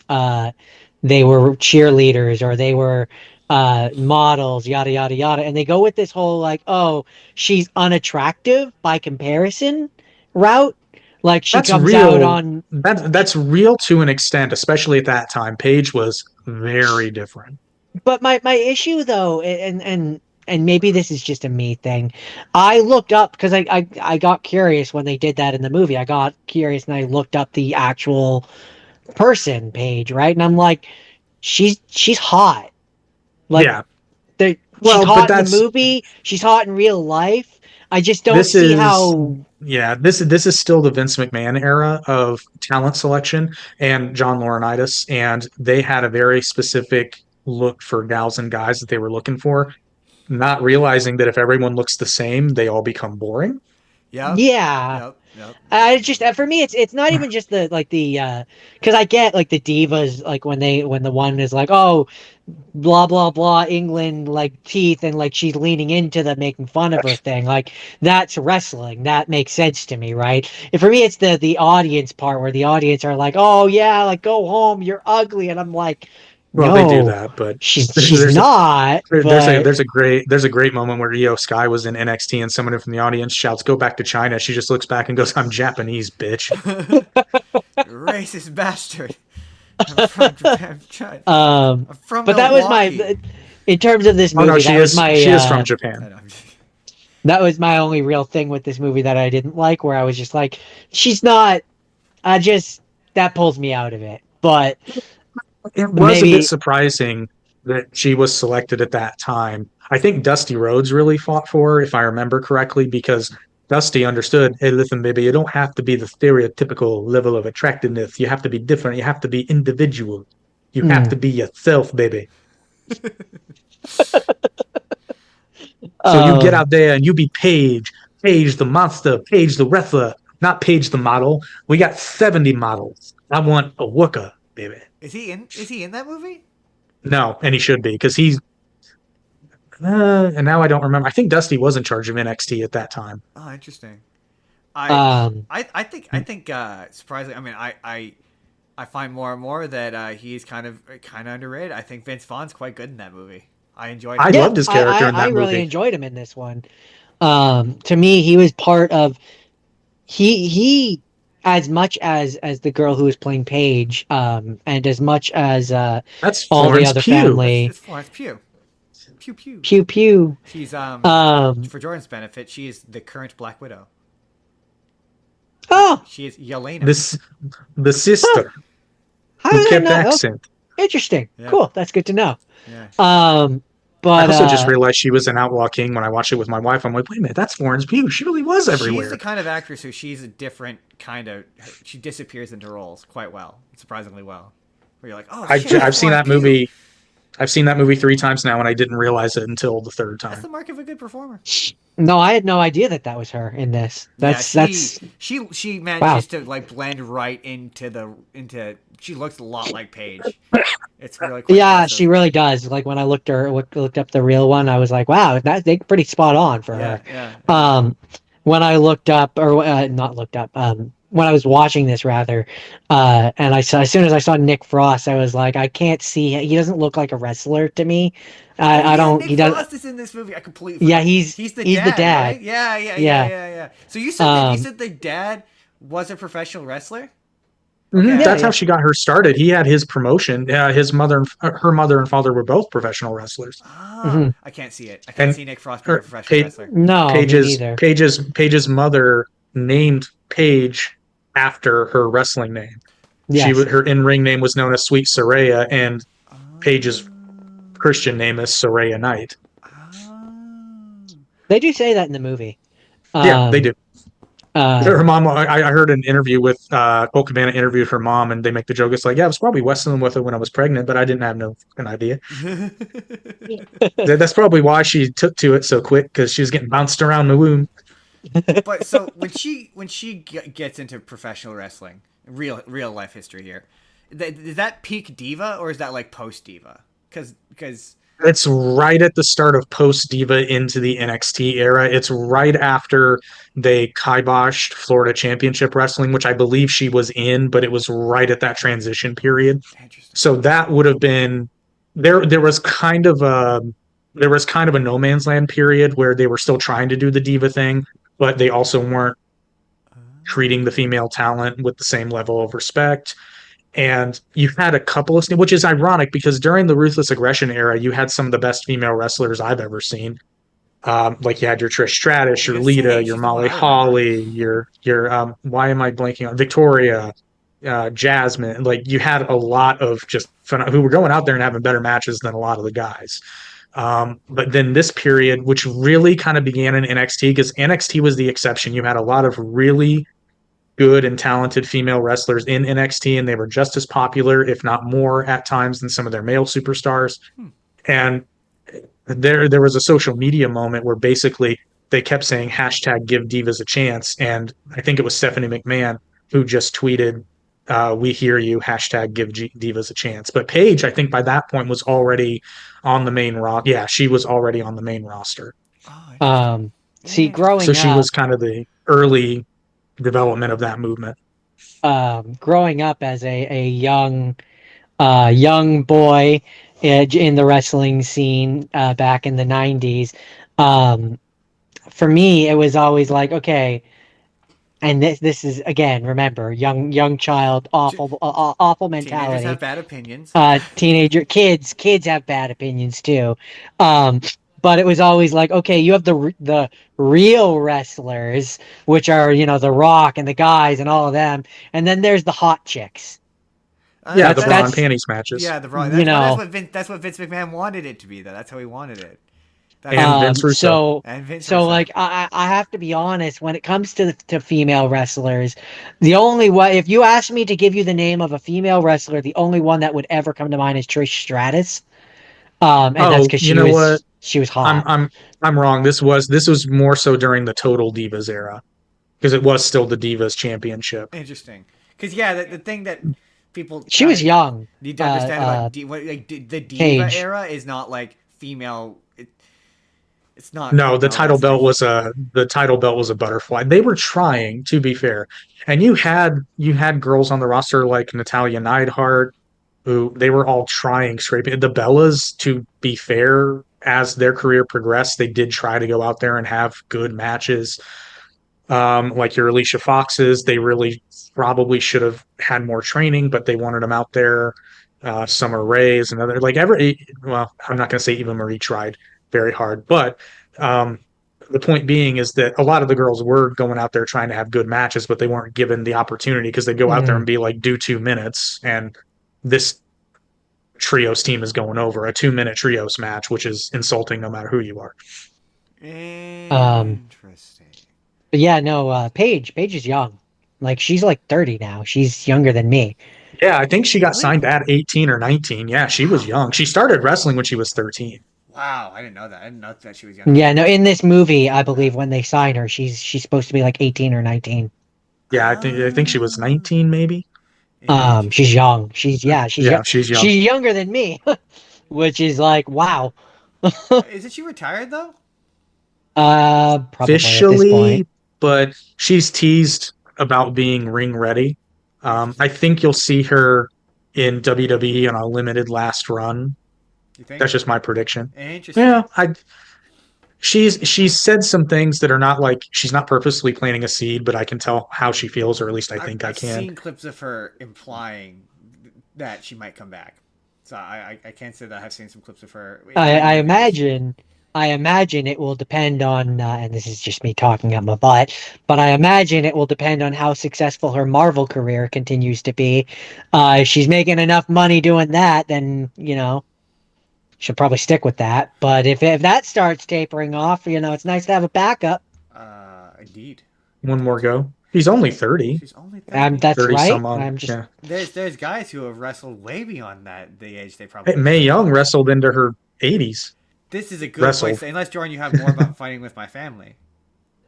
B: they were cheerleaders or they were models, yada yada yada, and they go with this whole like, oh, she's unattractive by comparison route, like she
C: that's
B: comes out
C: real.
B: on.
C: That's real to an extent, especially at that time. Paige was very different.
B: But my issue though, and maybe this is just a me thing, I looked up because I got curious when they did that in the movie. I got curious and I looked up the actual person page, right? And I'm like, she's hot. Like
C: Yeah.
B: she's
C: Well, but
B: hot in the movie. She's hot in real life. I just don't
C: this
B: see
C: is
B: how.
C: yeah, this is still the Vince McMahon era of talent selection and John Laurinaitis, and they had a very specific look for gals and guys that they were looking for, not realizing that if everyone looks the same, they all become boring.
A: Yep.
B: Yeah.
A: Yep. Yep.
B: I just for me it's not even just the like the because I get like the divas like when the one is like, oh, blah blah blah England like teeth, and like she's leaning into the making fun of her thing, like that's wrestling, that makes sense to me, right? And for me it's the audience part where the audience are like, oh yeah, like go home, you're ugly, and I'm like,
C: Well, they do
B: no,
C: that, but
B: she's
C: there's a
B: not, but
C: there's a great moment where Io Sky was in NXT and someone from the audience shouts, "Go back to China." She just looks back and goes, "I'm Japanese, bitch."
A: Racist bastard. I'm from Japan.
B: um
A: I'm from
B: but that was my
A: Milwaukee.
B: in terms of this
C: Oh no,
B: movie, that was my
C: she is from
A: I
C: Japan.
A: know.
B: that was my only real thing with this movie that I didn't like, where I was just like, she's not. I just that pulls me out of it. But
C: It was a bit
B: maybe
C: surprising that she was selected at that time. I think Dusty Rhodes really fought for her, if I remember correctly, because Dusty understood, hey, listen, baby, you don't have to be the stereotypical level of attractiveness. You have to be different. You have to be individual. You have
B: mm,
C: to be yourself, baby. So you get
B: um
C: out there and you be Paige, Paige the monster, Paige the wrestler, not Paige the model. We got 70 models. I want a worker, baby.
A: Is he in that movie?
C: No, and he should be because he's. And now I don't remember. I think Dusty was in charge of NXT at that time.
A: Oh, interesting. I
B: um
A: I think surprisingly, I mean, I find more and more that he's kind of underrated. I think Vince Vaughn's quite good in that movie. I enjoyed
C: I
A: him.
B: yeah,
C: loved his character in
B: I
C: that
B: really
C: movie.
B: enjoyed him in this one. To me, he was part of he as much as the girl who was playing Paige, and as much as
C: That's
B: all the
C: Florence
B: other
C: Pugh.
B: family.
A: It's Florence Pugh. Pew pew.
B: Pew pew.
A: She's
B: Um
A: for Jordan's benefit, she is the current Black Widow.
B: oh,
A: She is Yelena.
C: This the
B: huh,
C: sister
B: how
C: who
B: did I
C: kept
B: not? Oh,
C: accent.
B: interesting.
A: Yeah.
B: Cool. That's good to know.
A: Yeah.
C: I
B: But
C: also just realized she was in Outlaw King when I watched it with my wife. I'm like, wait a minute, that's Florence Pugh. She really was
A: She's the
C: everywhere.
A: kind of actress who she's a different kind of. She disappears into roles quite well, surprisingly well. Where you're like, oh shit, that's
C: I've seen
A: Florence
C: that
A: Pugh.
C: movie. I've seen that movie 3 times now, and I didn't realize it until the third
A: That's
C: time.
A: the mark of a good performer.
B: No, I had no idea that was her in this.
A: Yeah,
B: That's
A: she
B: wow.
A: manages to like blend right into. She looks a lot like Paige. It's really quite
B: Yeah, she
A: impressive.
B: really does. Like when I looked up the real one, I was like, wow, they pretty spot on for
A: Yeah,
B: her.
A: yeah, yeah.
B: Um, when I looked up or not looked up, when I was watching this rather, and I saw as soon as I saw Nick Frost, I was like, I can't see he doesn't look like a wrestler to me.
A: Oh
B: I
A: yeah,
B: don't
A: Nick
B: he does
A: Frost is in this movie. I completely
B: yeah,
A: forgot. He's the
B: he's the
A: dad,
B: dad.
A: right? Yeah, yeah, yeah,
B: Yeah.
A: yeah, yeah. So you said
B: Um
A: the dad was a professional wrestler.
C: Mhm.
B: yeah,
A: Okay.
C: That's how
B: yeah.
C: she got her started. He had his promotion. His mother, her mother and father were both professional wrestlers,
A: Ah,
B: Hmm.
A: I can't see it. I can't
C: and
A: see Nick Frost being a
C: her,
A: professional
C: Pa-
A: wrestler.
B: No, me neither.
C: Paige's mother named Paige after her wrestling name.
B: Yes.
C: Her in ring name was known as Sweet Saraya, and Paige's
A: Ah,
C: Christian name is Saraya Knight.
A: ah.
B: They do say that in the movie.
C: Yeah, they
B: Um
C: do.
B: uh
C: Her mom, I heard an interview with Colt Cabana interviewed her mom, and they make the joke. It's like, yeah, I was probably wrestling with her when I was pregnant, but I didn't have no fucking idea. That's probably why she took to it so quick because she was getting bounced around the womb.
A: But so when she gets into professional wrestling, real life history here, is that peak diva or is that like post diva? Because
C: It's right at the start of post Diva into the NXT era. It's right after they kiboshed Florida Championship Wrestling, which I believe she was in, but it was right at that transition period.
A: interesting.
C: So that would have been there. There was kind of a no man's land period where they were still trying to do the diva thing, but they also weren't treating the female talent with the same level of respect. And you had a couple of, which is ironic because during the Ruthless Aggression era, you had some of the best female wrestlers I've ever seen. Like you had your Trish
A: I
C: Stratus,
A: was
C: your
A: gonna
C: Lita,
A: say
C: your
A: she's the one
C: Molly
A: I remember.
C: Holly, your why am I blanking on Victoria, Jasmine? Like you had a lot of just who were going out there and having better matches than a lot of the guys. But then this period, which really kind of began in NXT, because NXT was the exception. You had a lot of really good and talented female wrestlers in NXT, and they were just as popular, if not more, at times than some of their male superstars.
A: Hmm.
C: And there was a social media moment where basically they kept saying hashtag give divas a chance, and I think it was Stephanie McMahon who just tweeted, "We hear you." Hashtag give divas a chance. But Paige, I think by that point was already on the main roster. Yeah, she was already on the main roster.
A: Oh, interesting.
B: um see
C: So
A: Interesting.
C: she was kind of the early development of that movement.
B: growing up as a young boy in the wrestling scene back in the 90s, um, for me it was always like, okay, and this is again, remember, young child, awful
A: Teenagers have
B: mentality.
A: bad opinions.
B: Teenager kids have bad opinions too. Um, but it was always like, okay, you have the real wrestlers, which are, The Rock and the guys and all of them, and then there's the hot chicks.
C: Yeah, the
B: That's
C: bra and
B: that's
C: panties matches.
A: Yeah, the wrong.
B: you know
A: That's what Vince McMahon wanted it to be. Though that's how he wanted it. That's
C: And Vince Russo.
B: so
A: and Vince
B: so
A: Russo.
B: like I have to be honest, when it comes to female wrestlers, the only way, if you ask me to give you the name of a female wrestler, the only one that would ever come to mind is Trish Stratus. And that's
C: Oh,
B: because
C: you know what?
B: she was
C: I'm
B: hot.
C: I'm I'm wrong. This was more so during the Total Divas era because it was still the Divas Championship.
A: Interesting. Because yeah, the thing that people
B: She was
A: kind of
B: young.
A: need to understand about the diva
B: Paige.
A: era is not like female. It's not
C: No,
A: female wrestling.
C: the title belt was a butterfly. They were trying, to be fair, and you had girls on the roster like Natalia Neidhart, who they were all trying scraping. The Bellas, to be fair, as their career progressed, they did try to go out there and have good matches. Like your Alicia Foxes, they really probably should have had more training, but they wanted them out there. Summer Rae's and other like well, I'm not going to say Eva Marie tried very hard, but um, the point being is that a lot of the girls were going out there trying to have good matches, but they weren't given the opportunity because they go out there
B: Mm,
C: and be like, do 2 minutes, and this trios team is going over a 2 minute trios match, which is insulting no matter who you are.
B: um,
A: Interesting.
B: but yeah, no, Paige is young. Like she's like 30 now. She's younger than me.
C: Yeah, I think she got
A: Really?
C: signed at 18 or 19. Yeah, she was
A: Wow.
C: young. She started wrestling when she was 13.
A: Wow, I didn't know that. I didn't know that she was younger.
B: Yeah, no, in this movie, I believe when they sign her, she's supposed to be like 18 or 19.
C: Yeah, I think she was 19, maybe.
B: She's
A: Interesting.
B: young. She's
C: Yeah,
B: young.
C: she's young.
B: She's younger than me, which is like, wow.
A: Isn't she retired though?
B: Probably at this point.
C: Officially, but she's teased about being ring ready. I
A: Interesting.
C: think you'll see her in WWE on a limited last run.
A: You think?
C: That's just my prediction. Yeah,
A: Interesting.
C: she's said some things that are not like she's not purposely planting a seed, but I can tell how she feels, or at least I
A: I've,
C: think I
A: I've
C: can.
A: seen clips of her implying that she might come back. So I can't say that I've seen some clips of her in
B: I
A: interviews.
B: imagine. I imagine it will depend on, and this is just me talking out my butt, but I imagine it will depend on how successful her Marvel career continues to be. If she's making enough money doing that, then she'll probably stick with that. But if that starts tapering off, it's nice to have a backup.
A: Indeed.
C: One more
A: Indeed.
C: go. He's only 30,
A: She's only 30.
B: That's
C: 30
B: right.
C: some odd.
B: I'm just
C: Yeah.
A: There's guys who have wrestled way beyond the age they
C: Hey,
A: probably
C: Mae
A: should.
C: Young wrestled into her 80s.
A: This is a good place,
C: Wrestled.
A: unless Jordan, you have more about fighting with my family.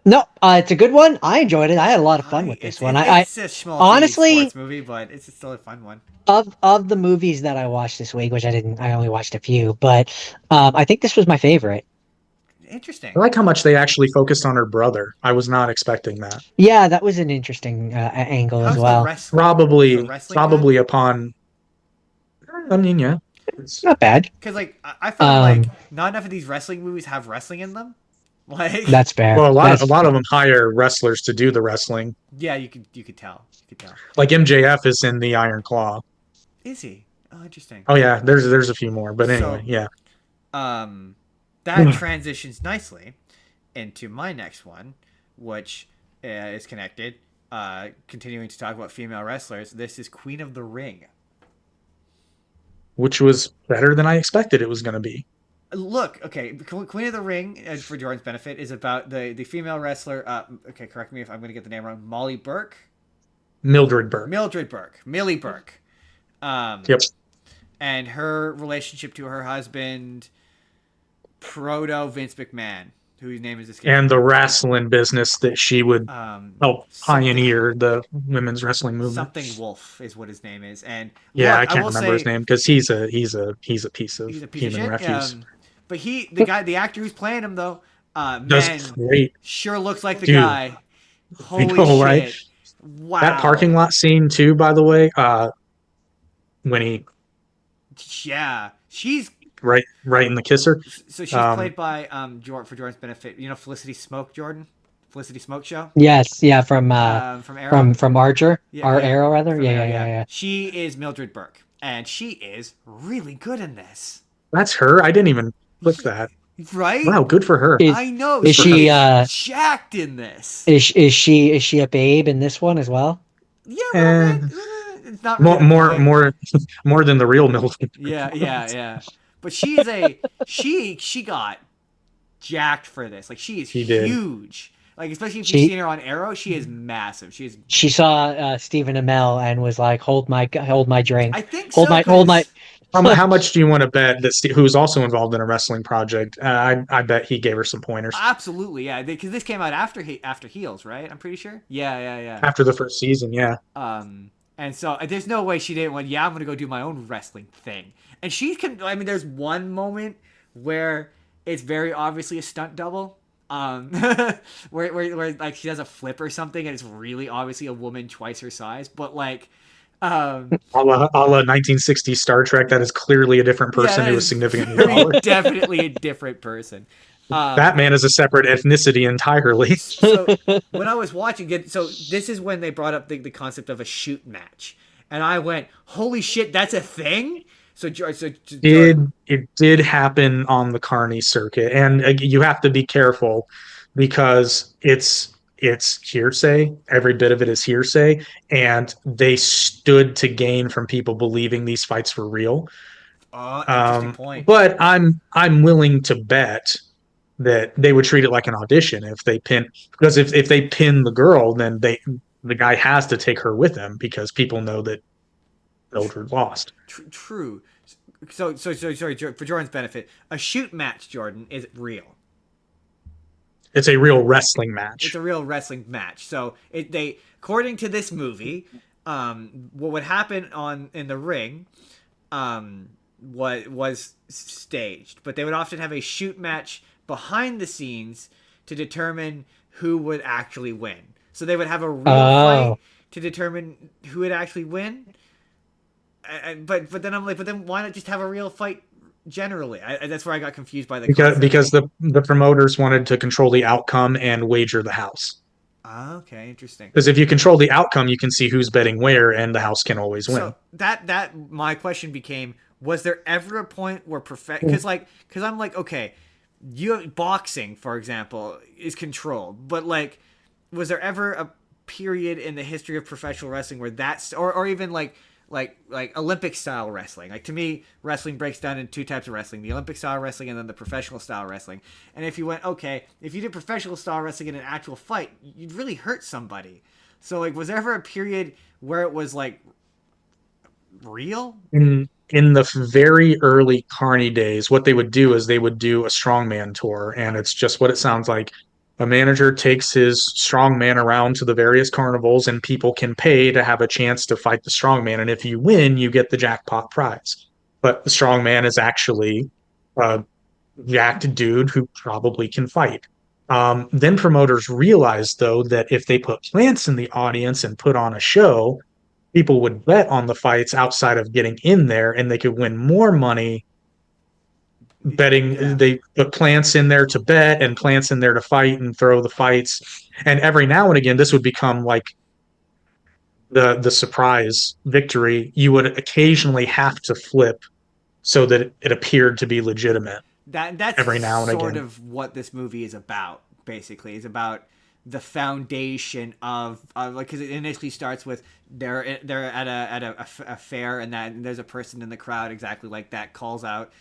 B: no. It's a good one. I enjoyed it. I had a lot of fun with this one. I
A: It's a small
B: honestly,
A: sports movie, but it's still a fun one.
B: of the movies that I watched this week, which I didn't, I only watched a few, but I think this was my favorite.
A: Interesting.
C: I like how much they actually focused on her brother. I was not expecting that.
B: Yeah, that was an interesting angle as
A: How's the
B: well.
A: wrestling? Is the
C: Probably,
A: wrestling good?
C: probably upon. I mean, yeah. It's,
B: Not bad.
A: Because like I found like
B: Um,
A: not enough of these wrestling movies have wrestling in them. Like
B: that's fair.
C: well,
B: That's
C: a lot of them hire wrestlers to do the wrestling.
A: yeah, you could tell. You could tell.
C: Like MJF is in the Iron Claw.
A: Is he? Oh, interesting.
C: Oh yeah, there's a few more, but anyway,
A: So
C: yeah.
A: that transitions nicely into my next one, which is connected. Continuing to talk about female wrestlers. This is Queen of the Ring.
C: Which was better than I expected it was going to be.
A: Look, okay, Queen of the Ring, for Jordan's benefit, is about the female wrestler. Okay, correct me if I'm going to get the name wrong. Molly Burke,
C: Mildred Burke.
A: Mildred Burke, Millie Burke,
C: Yep.
A: and her relationship to her husband, Proto Vince McMahon, whose name is escaping.
C: And the wrestling business that she would help pioneer the women's wrestling movement.
A: Something Wolf is what his name is, and
C: Yeah,
A: look,
C: I can't
A: will
C: remember his
A: say
C: name because he's a piece of
A: he's a piece
C: human
A: of shit.
C: refuse.
A: But the actor who's playing him though,
C: Does
A: man,
C: great.
A: sure looks like the
C: Dude.
A: guy. Holy
C: know,
A: shit!
C: right?
A: Wow.
C: That parking lot scene too, by the way, when he
A: Yeah, she's
C: right in the kisser.
A: so she's played by for Jordan's benefit. You know Felicity Smoke, Jordan. Felicity Smoke show.
B: yes, yeah, from
A: Arrow.
B: from Archer,
A: Yeah,
B: Our
A: yeah.
B: Arrow rather.
A: From
B: Yeah,
A: Arrow,
B: yeah.
A: She is Mildred Burke, and she is really good in this.
C: That's her. I didn't even click that.
A: Right?
C: Wow, good for her.
B: Is
A: I know.
B: is
A: She
B: she
A: is jacked in this.
B: is she a babe in this one as well?
A: Yeah, a little
C: And
A: bit. It's not really
C: more than the real Mildred.
A: Yeah. But she's she got jacked for this. Like she is
C: She did.
A: huge. Like especially if you've seen her on Arrow, she is massive.
B: She saw Stephen Amell and was like, hold my drink.
A: I think
B: hold
A: so,
B: hold my.
C: How much do you want to bet that who's also involved in a wrestling project? I bet he gave her some pointers
A: Absolutely, yeah. Because this came out after Heels, right? I'm pretty sure. Yeah.
C: after the first season. Yeah,
A: And so there's no way she didn't want. Yeah, I'm gonna go do my own wrestling thing. And she can. I mean, there's one moment where it's very obviously a stunt double. Where like she does a flip or something, and it's really obviously a woman twice her size. But like,
C: a la 1960s Star Trek. That is clearly a different person who was significantly taller.
A: Definitely a different person.
C: Batman is a separate ethnicity entirely.
A: So when I was watching it, so this is when they brought up the concept of a shoot match, and I went, "Holy shit, that's a thing!"
C: It did happen on the Carney circuit, and you have to be careful because it's hearsay. Every bit of it is hearsay, and they stood to gain from people believing these fights were real.
A: Interesting point.
C: But I'm willing to bet that they would treat it like an audition if they because if they pin the girl, then the guy has to take her with him because people know that Mildred lost.
A: True. sorry, for Jordan's benefit, a shoot match, Jordan, is real.
C: It's a real wrestling
A: It's
C: match.
A: a real wrestling match. So according to this movie, what would happen in the ring, was staged, but they would often have a shoot match behind the scenes to determine who would actually win. So they would have a real fight
B: Oh,
A: to determine who would actually win. But then I'm like, but then why not just have a real fight generally? That's where I got confused by the
C: Because
A: concept.
C: the promoters wanted to control the outcome and wager the house.
A: Okay, interesting.
C: Because if you control the outcome, you can see who's betting where, and the house can always
A: So
C: win.
A: that my question became: was there ever a point where because I'm like, okay, you boxing, for example, is controlled, but like, was there ever a period in the history of professional wrestling where that's or even like Olympic style wrestling? Like, to me, wrestling breaks down into two types of wrestling: the Olympic style wrestling and then the professional style wrestling. And if you went, okay, if you did professional style wrestling in an actual fight, you'd really hurt somebody. So like, was there ever a period where it was like real?
C: In the very early Carney days, what they would do is they would do a strongman tour, and it's just what it sounds like. A manager takes his strongman around to the various carnivals, and people can pay to have a chance to fight the strongman. And if you win, you get the jackpot prize. But the strongman is actually a jacked dude who probably can fight. Then promoters realized, though, that if they put plants in the audience and put on a show, people would bet on the fights outside of getting in there, and they could win more money betting.
A: Yeah.
C: They put plants in there to bet and plants in there to fight and throw the fights. And every now and again, this would become like the surprise victory. You would occasionally have to flip so that it appeared to be legitimate
A: That's
C: every now and
A: sort
C: again.
A: of what this movie is about. Basically, is about the foundation of like, because it initially starts with they're at a fair, and there's a person in the crowd exactly like that calls out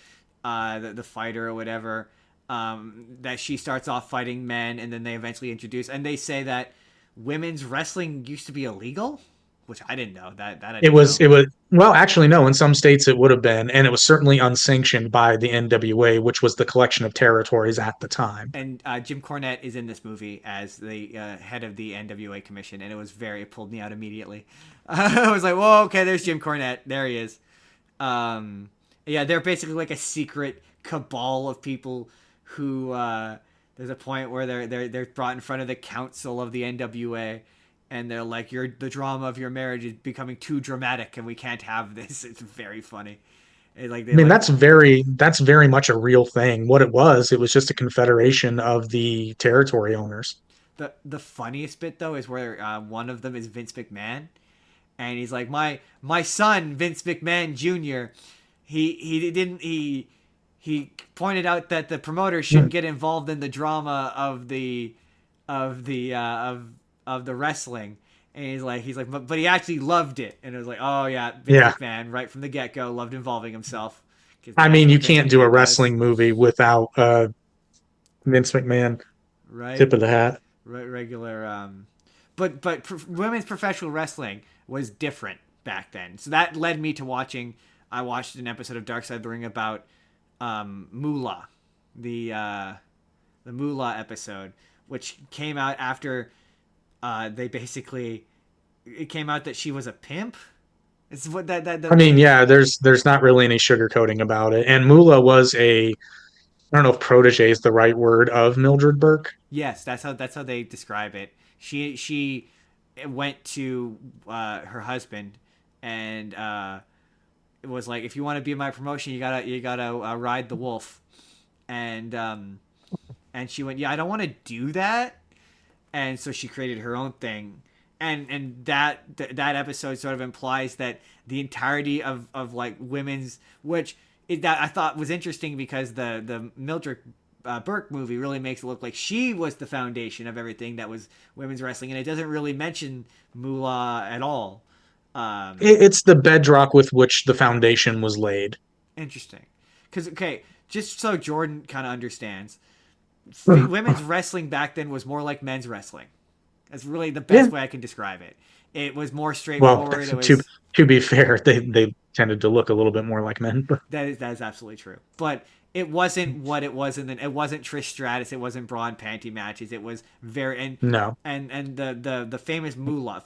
A: the fighter or whatever, that she starts off fighting men, and then they eventually introduce, and they say that women's wrestling used to be illegal, which I didn't know. That I
C: It
A: didn't
C: was
A: know.
C: it was well, actually no, in some states it would have been, and it was certainly unsanctioned by the NWA, which was the collection of territories at the time.
A: And Jim Cornette is in this movie as the head of the NWA commission, and it pulled me out immediately. I was like, whoa, okay, there's Jim Cornette. There he is. Yeah, they're basically like a secret cabal of people who there's a point where they're brought in front of the council of the NWA, and they're like, the drama of your marriage is becoming too dramatic, and we can't have this. It's very funny.
C: I mean, that's very much a real thing. What it was just a confederation of the territory owners.
A: The funniest bit though is where one of them is Vince McMahon, and he's like, my son Vince McMahon Jr. He pointed out that the promoter shouldn't get involved in the drama of the wrestling, and he's like, but he actually loved it, and it was like, oh yeah, Vince
C: Yeah.
A: McMahon right from the get go loved involving himself, because
C: I
A: that's
C: mean,
A: what
C: you
A: Vince
C: can't do a
A: McMahon does,
C: wrestling movie without Vince McMahon.
A: right?
C: Tip of the hat.
A: Regular but women's professional wrestling was different back then, so that led me to I watched an episode of Dark Side of the Ring about Moolah, the Moolah episode, which came out after they basically it came out that she was a pimp. It's what
C: I mean, yeah, there's not really any sugarcoating about it. And Moolah was I don't know if protege is the right word, of Mildred Burke.
A: Yes, that's how they describe it. She went to her husband, and it was like, if you want to be in my promotion, you gotta ride the wolf, and she went, yeah, I don't want to do that, and so she created her own thing, and that episode sort of implies that the entirety of like women's, that I thought was interesting, because the Mildred Burke movie really makes it look like she was the foundation of everything that was women's wrestling, and it doesn't really mention Moolah at all.
C: It's the bedrock with which the foundation was laid.
A: Interesting, because okay, just so Jordan kind of understands, women's wrestling back then was more like men's wrestling. That's really the
C: Yeah.
A: best way I can describe it. It was more
C: Well,
A: straightforward. It
C: to
A: was
C: to be fair, they tended to look a little bit more like men. But
A: that is absolutely true. But it wasn't what it was, and then it wasn't Trish Stratus. It wasn't bra and panty matches. It was very
C: no,
A: and the famous Moolah,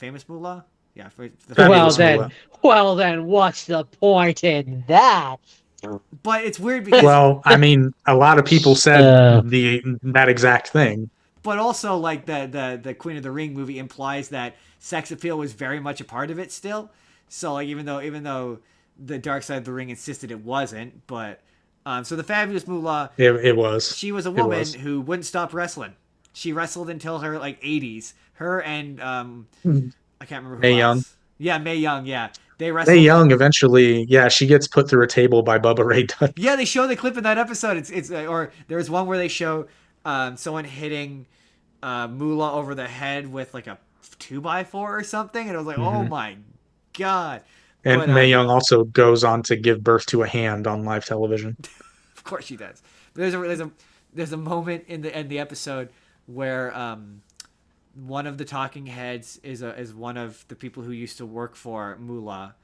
A: yeah, for the
B: Well
C: fabulous
A: famous.
B: then,
C: Moolah.
B: well then, what's the point in that?
A: But it's weird because,
C: Well, I mean, a lot of people said
B: Uh,
C: that exact thing.
A: but also like the Queen of the Ring movie implies that sex appeal was very much a part of it still. So like even though the Dark Side of the Ring insisted it wasn't, but so the fabulous Moolah,
C: It was.
A: she was a
C: It
A: woman
C: was.
A: who wouldn't stop wrestling. She wrestled until her like 80s. Her and I can't remember who
C: Mae Young.
A: else. Yeah, Mae Young. Yeah, they
C: Mae
A: wrestled.
C: Young eventually, yeah, she gets put through a table by Bubba Ray Dudley.
A: Yeah, they show the clip in that episode. It's or there was one where they show someone hitting Moolah over the head with like a 2x4 or something, and I was like, oh my god.
C: And
A: But
C: Mae Young also goes on to give birth to a hand on live television.
A: of course she does. But there's a moment in the episode where one of the talking heads is one of the people who used to work for Moolah,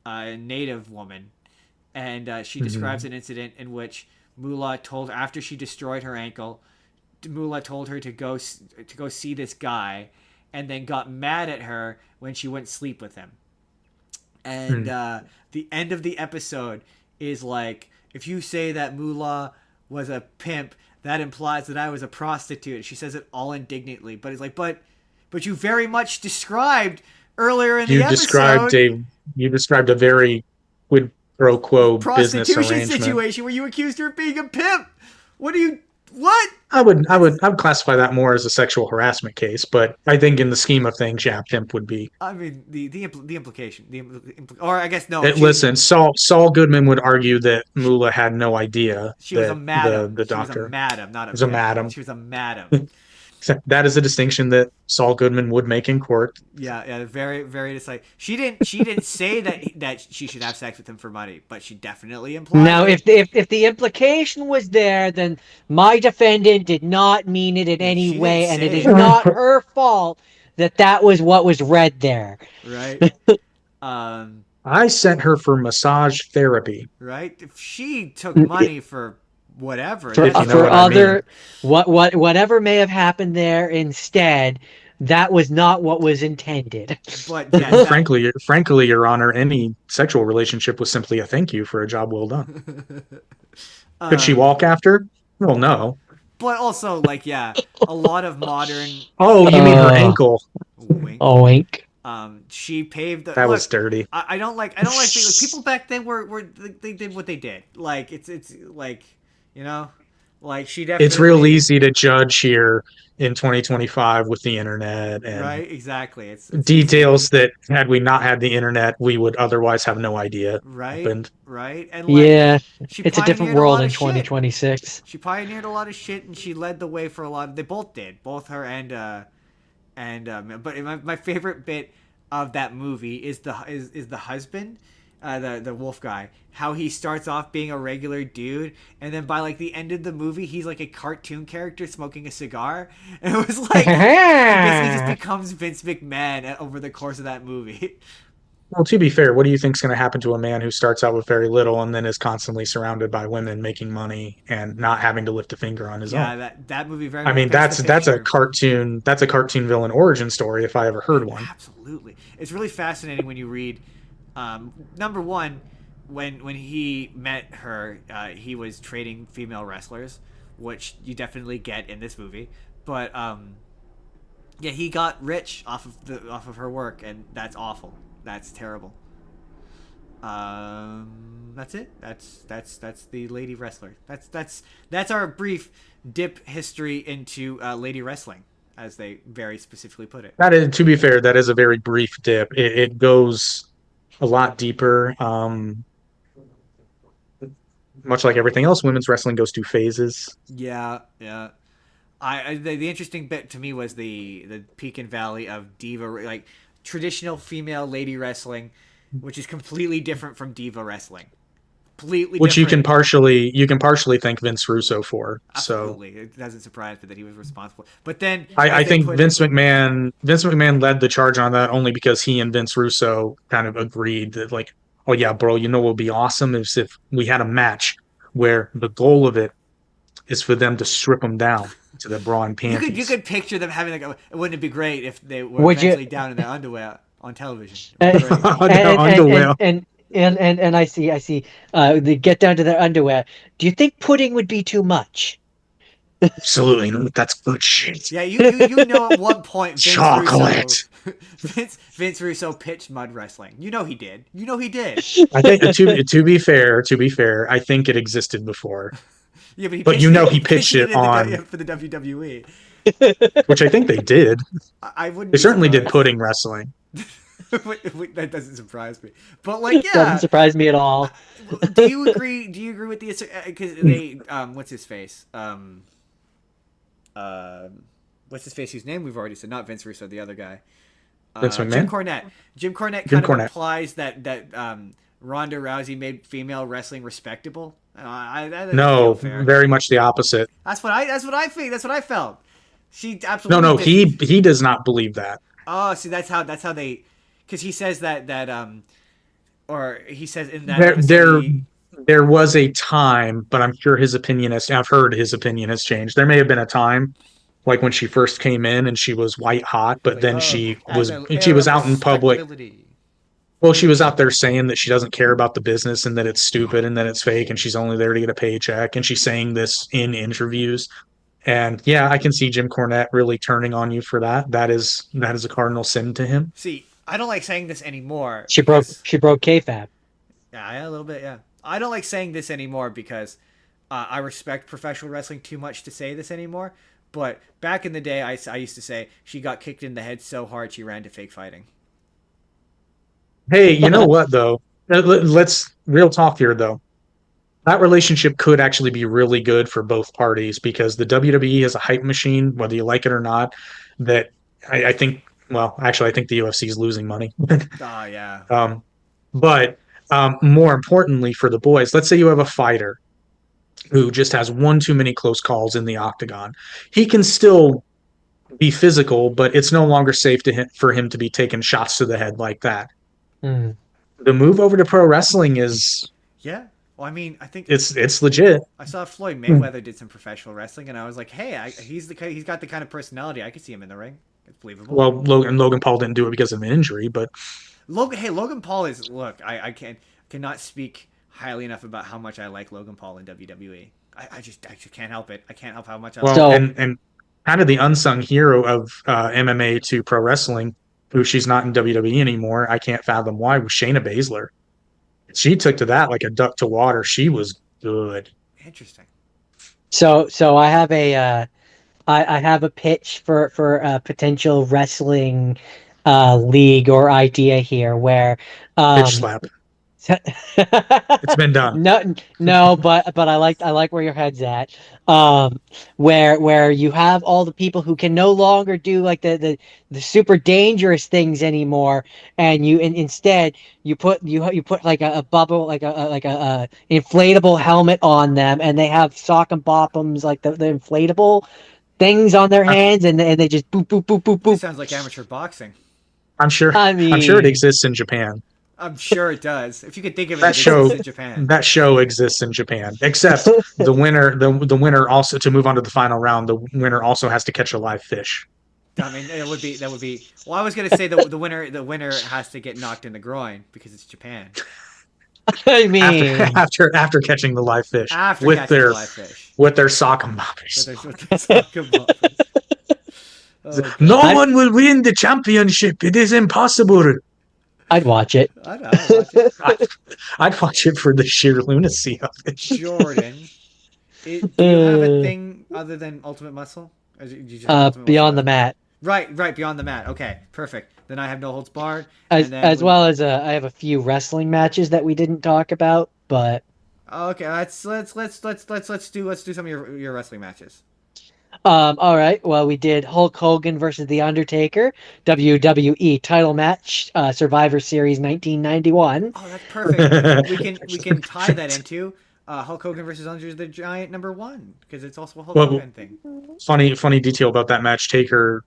A: a native woman, and she describes an incident in which Moolah told after she destroyed her ankle, Moolah told her to go see this guy, and then got mad at her when she wouldn't sleep with him. And the end of the episode is like, if you say that Moolah was a pimp, that implies that I was a prostitute. She says it all indignantly, but it's like, but you very much described earlier in the episode
C: You described a very quid pro quo business
A: prostitution
C: arrangement.
A: situation where you accused her of being a pimp. What?
C: I would classify that more as a sexual harassment case, but I think in the scheme of things, yeah, pimp would be.
A: I mean, the implication, or I guess no.
C: Listen, Saul Goodman would argue that Moolah had no idea
A: She was
C: that
A: a madam.
C: the
A: She was
C: doctor
A: a madam, not a
C: was a
A: pimp.
C: madam.
A: She was a madam.
C: That is a distinction that Saul Goodman would make in court.
A: Yeah, very, very just like she didn't say that she should have sex with him for money, but she definitely implied.
B: now,
A: it.
B: if the implication was there, then my defendant did not mean it in any
A: she
B: way,
A: didn't
B: and it
A: say
B: is
A: it.
B: not her fault that was what was read there.
A: Right.
C: I sent her for massage therapy.
A: Right. If she took money for whatever,
B: For,
C: If you know
B: for
C: what I
B: other whatever may have happened there instead, that was not what was intended.
A: but yeah,
C: Frankly, Your Honor, any sexual relationship was simply a thank you for a job well done. Could she walk after? Well, no.
A: But also, like, yeah, a lot of modern
C: Oh, you mean her ankle?
A: wink.
B: Oink.
A: She paved the.
C: That
A: look,
C: was dirty.
A: I don't like people back then were they did what they did. Like it's like, you know, like she definitely.
C: It's real easy to judge here in 2025 with the internet and
A: right. Exactly. It's
C: details that had we not had the internet, we would otherwise have no idea
A: right.
C: happened.
A: Right. And like,
B: Yeah,
A: she
B: it's a different
A: pioneered a
B: world
A: lot
B: in
A: of shit.
B: 2026.
A: She pioneered a lot of shit, and she led the way for a lot. They both did, both her but my favorite bit of that movie is the husband, the wolf guy. How he starts off being a regular dude, and then by like the end of the movie, he's like a cartoon character smoking a cigar, and it was like he basically just becomes Vince McMahon over the course of that movie.
C: Well, to be fair, what do you think is going to happen to a man who starts out with very little and then is constantly surrounded by women making money and not having to lift a finger on his own?
A: Yeah, that movie very.
C: I
A: much
C: mean,
A: paints the
C: that's a
A: picture.
C: cartoon villain origin story if I ever heard one.
A: Absolutely, it's really fascinating when you read. Number one, when he met her, he was trading female wrestlers, which you definitely get in this movie. But yeah, he got rich off of her work, and that's awful. That's terrible. That's it. That's the lady wrestler. That's our brief dip history into lady wrestling, as they very specifically put it.
C: That is, to be fair, that is a very brief dip. It goes a lot deeper. Much like everything else, women's wrestling goes through phases.
A: Yeah. The interesting bit to me was the peak and valley of diva, like traditional female lady wrestling, which is completely different from diva wrestling. completely
C: which
A: different.
C: you can partially thank Vince Russo for.
A: Absolutely,
C: So
A: it doesn't surprise me that he was responsible. But then
C: I
A: as they
C: think
A: put it,
C: Vince McMahon led the charge on that only because he and Vince Russo kind of agreed that like, oh yeah, bro, you know what would be awesome is if we had a match where the goal of it is for them to strip them down to their bra and
A: you
C: panties.
A: could picture them having like wouldn't it be great if they were
B: Would you?
A: eventually down in their underwear on television? It would be
B: And
A: great.
C: Their
B: and and and
C: underwear.
B: and and I see. They get down to their underwear. Do you think pudding would be too much?
C: Absolutely. No, that's good shit.
A: Yeah, you know at one point
C: Chocolate.
A: Vince Russo pitched mud wrestling. You know he did. You know he did.
C: I think to be fair, I think it existed before.
A: Yeah, but
C: But he pitched it
A: in
C: on,
A: for the WWE.
C: which I think they did.
A: I wouldn't
C: They
A: be
C: certainly did
A: surprised.
C: pudding wrestling.
A: That doesn't surprise me. But like,
B: Doesn't
A: yeah.
B: surprise me at all.
A: Do you agree? Do you agree with the because they what's his face what's his face whose name we've already said, not Vince Russo, the other guy,
C: Vince McMahon?
A: Jim Cornette. Jim Cornette
C: Jim
A: kind of
C: Cornette.
A: implies that Ronda Rousey made female wrestling respectable. I think
C: No,
A: that's fair.
C: very much the opposite.
A: That's what I think. That's what I felt. She
C: No,
A: absolutely.
C: no,
A: did.
C: he does not believe that.
A: Oh, see, that's how they, because he says or he says in that
C: There,
A: episode,
C: there was a time, but I'm sure his opinion has. I've heard his opinion has changed. There may have been a time, like when she first came in and she was white hot, but then she was out in public. Well, she was out there saying that she doesn't care about the business and that it's stupid and that it's fake and she's only there to get a paycheck. And she's saying this in interviews. And yeah, I can see Jim Cornette really turning on you for that. That is a cardinal sin to him.
A: See, I don't like saying this anymore.
B: She broke kayfabe.
A: Yeah, a little bit. Yeah, I don't like saying this anymore because I respect professional wrestling too much to say this anymore. But back in the day, I used to say she got kicked in the head so hard she ran to fake fighting.
C: Hey, you know what though? Let's real talk here though. That relationship could actually be really good for both parties because the WWE is a hype machine, whether you like it or not. That I think. Well, actually, I think the UFC is losing money.
A: Oh yeah.
C: But more importantly for the boys, let's say you have a fighter who just has one too many close calls in the octagon. He can still be physical, but it's no longer safe for him to be taking shots to the head like that.
B: Mm.
C: The move over to pro wrestling is
A: Yeah. Well, I mean, I think
C: it's legit.
A: I saw Floyd Mayweather did some professional wrestling, and I was like, hey, he's got the kind of personality I could see him in the ring. It's believable.
C: Well, Logan Paul didn't do it because of an injury, but
A: Logan Paul is I cannot speak highly enough about how much I like Logan Paul in WWE. I just can't help it. I can't help how much I like him.
C: and kind of the unsung hero of MMA to pro wrestling, who she's not in WWE anymore. I can't fathom why. Was Shayna Baszler. She took to that like a duck to water. She was good.
A: Interesting.
B: So I have I have a pitch for a potential wrestling league or idea here where
C: Bitch slap. It's been done.
B: No, but I like where your head's at. Where you have all the people who can no longer do like the super dangerous things anymore, and instead you put like a bubble like a inflatable helmet on them, and they have sock and bottoms like the inflatable things on their hands, and they just boop boop boop boop boop.
A: This sounds like amateur boxing.
C: I'm sure it exists in Japan.
A: I'm sure it does. If you could think of it,
C: That show
A: exists in Japan.
C: That show exists in Japan. Except the winner also, to move on to the final round, the winner also has to catch a live fish.
A: I mean, that would be. Well, I was gonna say the winner has to get knocked in the groin because it's Japan.
B: I mean,
C: after catching the live fish with their sock and boppers. No one will win the championship. It is impossible.
B: I'd watch it.
A: I'd watch it.
C: I'd watch it for the sheer lunacy of it.
A: Jordan, do you have a thing other than Ultimate Muscle? Or do you just
B: Beyond the Mat.
A: Right, Beyond the Mat. Okay, perfect. Then I have No Holds Barred.
B: As well as I have a few wrestling matches that we didn't talk about, but
A: okay, let's do some of your wrestling matches.
B: All right. Well, we did Hulk Hogan versus The Undertaker, WWE title match, Survivor Series 1991.
A: Oh, that's perfect. We can tie that into Hulk Hogan versus Andre the Giant #1 because it's also a Hulk
C: Well,
A: Hogan thing.
C: funny detail about that match. Taker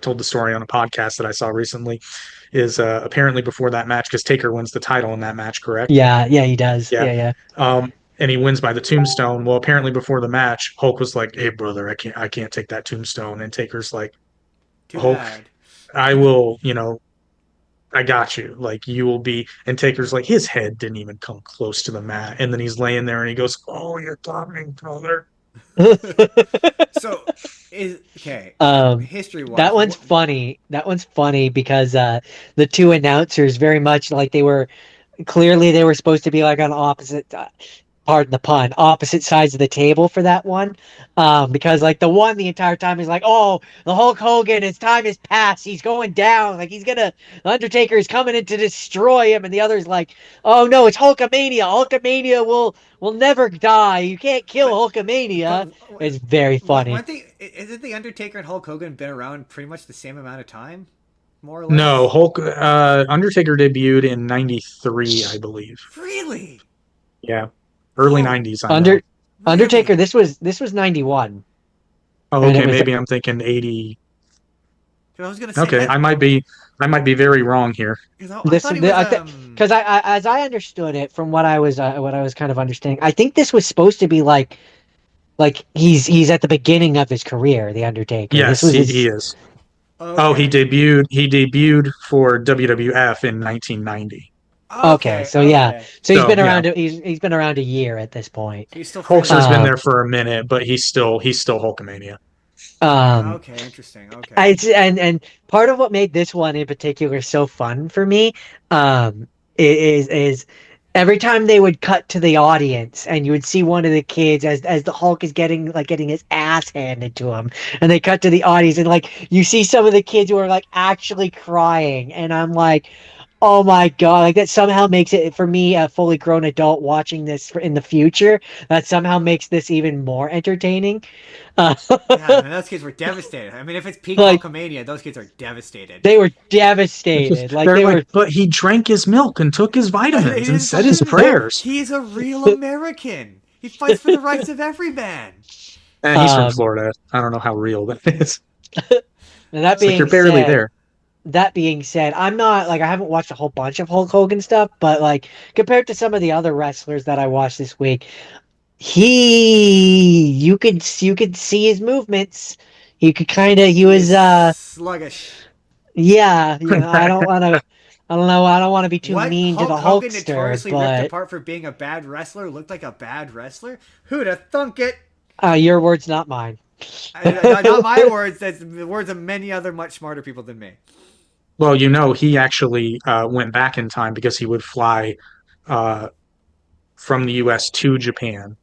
C: told the story on a podcast that I saw recently. Is apparently before that match, because Taker wins the title in that match, correct?
B: Yeah, yeah, he does.
C: Yeah.
B: Yeah, yeah.
C: And he wins by the tombstone. Well, apparently before the match, Hulk was like, "Hey, brother, I can't take that tombstone." And Taker's like,
A: Too
C: "Hulk,
A: bad.
C: I will, I got you. Like you will be." And Taker's like, his head didn't even come close to the mat. And then he's laying there and he goes, "Oh, you're talking, brother."
A: So is okay.
B: Um,
A: History
B: that
A: wise,
B: one's funny. That one's funny because the two announcers very much like they were clearly they were supposed to be like on opposite pardon the pun, opposite sides of the table for that one. Because like the one the entire time is like, oh, the Hulk Hogan, his time has passed. He's going down. Like the Undertaker is coming in to destroy him. And the other's like, oh no, it's Hulkamania. Hulkamania will never die. You can't kill
A: but
B: Hulkamania.
A: but
B: It's very
A: one
B: funny.
A: thing isn't the Undertaker and Hulk Hogan been around pretty much the same amount of time, more or
C: No,
A: less?
C: Hulk Undertaker debuted in 93, I believe.
A: Really?
C: Yeah. Early
A: Oh,
C: 90s, I know.
B: Under Undertaker,
A: really?
B: this was 91.
C: Oh,
B: And it
C: okay,
B: was
C: maybe I'm thinking 80.
A: I was gonna say
C: Okay,
A: that
C: I might be very wrong here.
A: because I
B: this
A: thought he was
B: because I as I understood it from what I was kind of understanding, I think this was supposed to be like he's at the beginning of his career, The Undertaker. This
C: Yes,
B: was
C: he
B: his
C: is. Oh, he
A: okay.
C: debuted for WWF in 1990.
B: okay.
A: Okay,
B: So yeah,
A: okay.
B: so
C: So, yeah,
B: he's been around a year at this point.
A: So he's still fairly
C: Hulkster's been
A: new.
C: there for a minute, but he's still Hulkamania.
B: Um,
A: Okay, interesting. Okay.
B: and part of what made this one in particular so fun for me, is every time they would cut to the audience and you would see one of the kids as the Hulk is getting his ass handed to him, and they cut to the audience and like you see some of the kids who are like actually crying, and I'm like, oh my God, like that somehow makes it for me, a fully grown adult watching this in the future, that somehow makes this even more entertaining. Uh,
A: Yeah, man, those kids were devastated. I mean, if it's peak
B: like
A: Hulkamania, those kids are devastated.
B: they were devastated. Like
C: They're
B: they
C: like,
B: were,
C: but he drank his milk and took his
A: It
C: vitamins and
A: is
C: said his prayers.
A: he's a real American. He fights for the rights of every man.
C: And he's from
B: um,
C: Florida. I don't know how real that is.
B: and that
C: It's like
B: being
C: you're barely
B: said,
C: there.
B: I'm not like I haven't watched a whole bunch of Hulk Hogan stuff, but like compared to some of the other wrestlers that I watched this week, you could see his movements. You could kind of he
A: He
B: was
A: is sluggish.
B: yeah, I don't want to I don't know, I don't want to be too
A: What
B: mean to the
A: Hulk Hogan
B: Hulkster,
A: notoriously ripped
B: but
A: apart for being a bad wrestler looked like a bad wrestler? Who'd have thunk it?
B: your words, not mine.
A: Not my words. That's the words of many other much smarter people than me.
C: Well, he actually went back in time because he would fly uh, from the U.S. to Japan,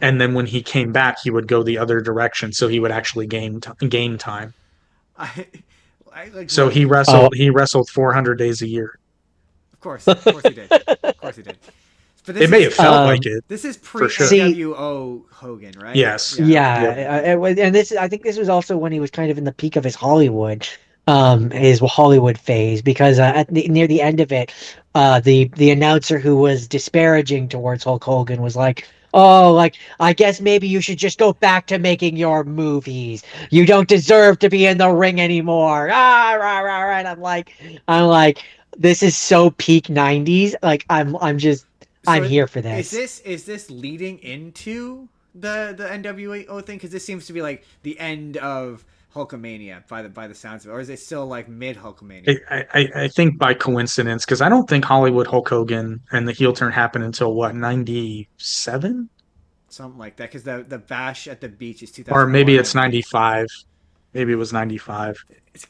C: and then when he came back, he would go the other direction, so he would actually gain time.
A: I, I like
C: So
A: look.
C: he
B: Oh,
C: wrestled 400 days a year.
A: Of course he did. Of course he did. But
C: It may have felt like it
A: this is
C: for
A: pre
C: sure.
B: see,
A: NWO Hogan, right?
C: Yes.
A: Yeah. Okay.
C: Yep.
B: and I think this was also when he was kind of in the peak of his Hollywood phase, because near the end of it, the announcer who was disparaging towards Hulk Hogan was like, "Oh, like I guess maybe you should just go back to making your movies. You don't deserve to be in the ring anymore." Ah, rah, rah, rah. And I'm like, this is so peak '90s. Like I'm
A: So
B: here for
A: is
B: this.
A: this leading into the NWO thing? Because this seems to be like the end of Hulkamania by the sounds of it, or is it still like mid Hulkamania?
C: I think by coincidence, because I don't think Hollywood Hulk Hogan and the heel turn happened until what, 97?
A: Something like that. Because the bash at the beach is
C: Or
A: 2001,
C: maybe
A: I
C: it's
A: think.
C: 95. Maybe it was 95.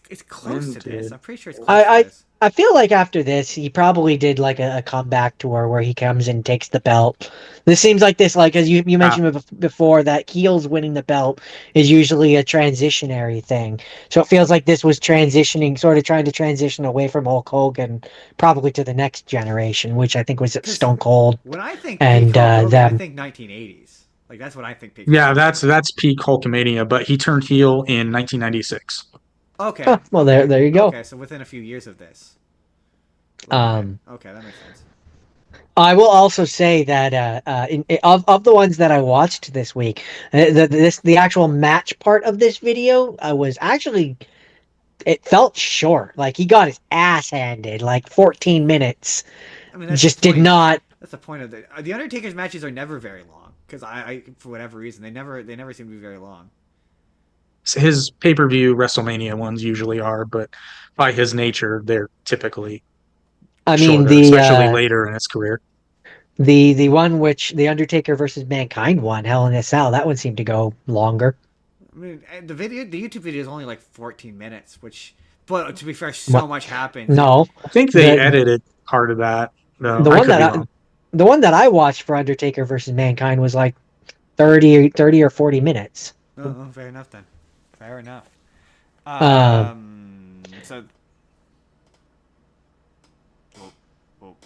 A: It's close
C: When
A: to this.
C: did
A: I'm pretty sure it's close to
B: I, I
A: this.
B: I feel like after this, he probably did like a comeback tour where he comes and takes the belt. This seems like this, like as you
C: ah,
B: mentioned before, that heels winning the belt is usually a transitionary thing. So it feels like this was transitioning, sort of trying to transition away from Hulk Hogan, probably to the next generation, which I think was
A: Because
B: Stone Cold
A: when I think peak
B: and
A: Hulk Hogan, I
B: them.
A: think 1980s. Like that's what I think peak
C: Yeah,
A: Hulkamania.
C: that's peak Hulkamania, but he turned heel in 1996.
B: Huh,
A: Okay,
B: well,
A: okay,
B: there you go.
A: okay. So within a few years of this. Right.
B: Um,
A: Okay, that makes sense.
B: I will also say that of the ones that I watched this week, the actual match part of this video was actually, it felt short. Like he got his ass handed, like 14 minutes.
A: I mean, that's the
B: Just did
A: point.
B: not.
A: That's the point of the Undertaker's matches are never very long because I for whatever reason they never seem to be very long.
C: His pay-per-view WrestleMania ones usually are, but by his nature, they're typically
B: I mean
C: shorter, especially later in his career.
B: the one which the Undertaker versus Mankind one, Hell in a Cell, that one seemed to go longer.
A: I mean, the YouTube video is only like 14 minutes, which, but to be fair,
B: What?
A: so much happens.
B: No,
C: I think they
B: the
C: edited part of that. No,
B: the
C: I
B: one
C: could
B: that
C: be
B: I,
C: wrong.
B: the one that I watched for Undertaker versus Mankind was like 30 or 40 minutes.
A: Oh, fair enough then. Fair enough.
B: Um,
A: So. Oh, oh.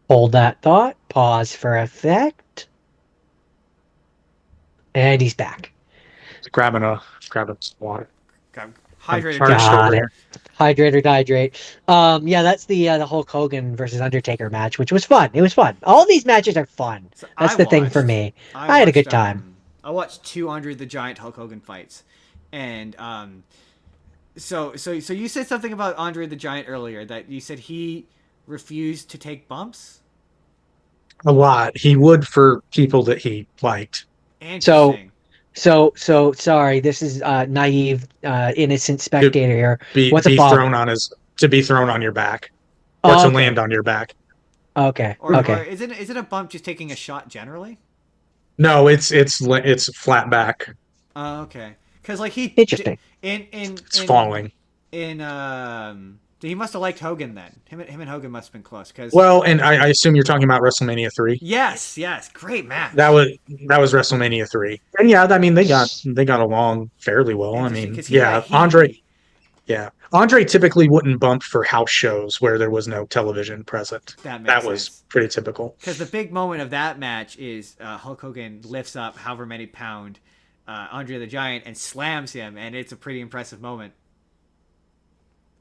B: Hold that thought. Pause for effect. And he's back.
C: Grabbing some water.
A: Got
C: I'm
A: hydrated.
C: parched
B: Got
C: over
B: it.
C: here.
B: Hydrate or dehydrate. Yeah, that's the Hulk Hogan versus Undertaker match, which was fun. It was fun. All these matches are fun.
A: So
B: That's the thing for me.
A: I
B: I had a
A: watched,
B: good time.
A: I watched 200 the Giant Hulk Hogan fights, and so you said something about Andre the Giant earlier that you said he refused to take bumps.
C: A lot. He would for people that he liked.
B: So,
A: Interesting.
B: so sorry. This is naive, innocent
C: To
B: spectator here.
C: be
B: What's a
C: be
B: bump?
C: thrown on his to be thrown on your back. Or
B: Oh,
C: to
B: okay.
C: land on your back.
B: Okay.
A: Or
B: Okay.
A: is it a bump just taking a shot generally?
C: No, it's flat back.
A: Oh, okay. Because like he
B: Interesting.
C: It's falling.
A: he must have liked Hogan then. Him and Hogan must have been close. Because
C: Well, and I assume you're talking about WrestleMania 3.
A: yes, great match.
C: That was WrestleMania 3. And yeah, I mean they got along fairly well. I
A: Interesting
C: mean,
A: because
C: yeah, Andre typically wouldn't bump for house shows where there was no television present.
A: that makes
C: That
A: sense.
C: was pretty typical.
A: Because the big moment of that match is Hulk Hogan lifts up however many pound Andre the Giant and slams him, and it's a pretty impressive moment.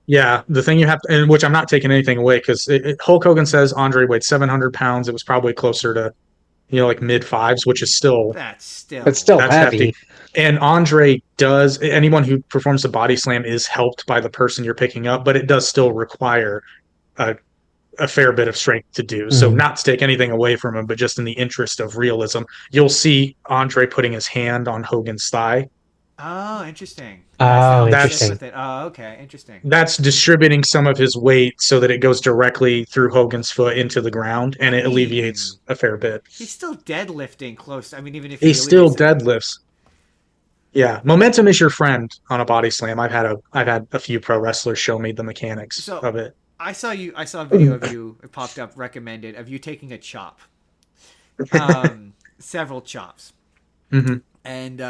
C: Yeah, the thing you have to, and which I'm not taking anything away because Hulk Hogan says Andre weighed 700 pounds. It was probably closer to, like mid fives, which is still
A: That's still
B: But still
C: that's
B: heavy.
C: hefty. And Andre does, anyone who performs a body slam is helped by the person you're picking up, but it does still require a, a fair bit of strength to do. So
B: Mhm.
C: not to take anything away from him, but just in the interest of realism, you'll see Andre putting his hand on Hogan's thigh.
A: Oh, interesting.
B: Oh,
A: That's
C: interesting.
A: with it. Oh, okay, interesting.
C: That's distributing some of his weight so that it goes directly through Hogan's foot into the ground, and
A: I
C: it alleviates
A: mean,
C: a fair bit.
A: he's still deadlifting close. I mean, even if
C: He
A: he
C: still
A: alleviates it.
C: deadlifts. Yeah, momentum is your friend on a body slam. I've had a few pro wrestlers show me the mechanics
A: So
C: of it.
A: I saw a video of you. It popped up recommended of you taking a chop, several chops,
C: Hmm.
A: and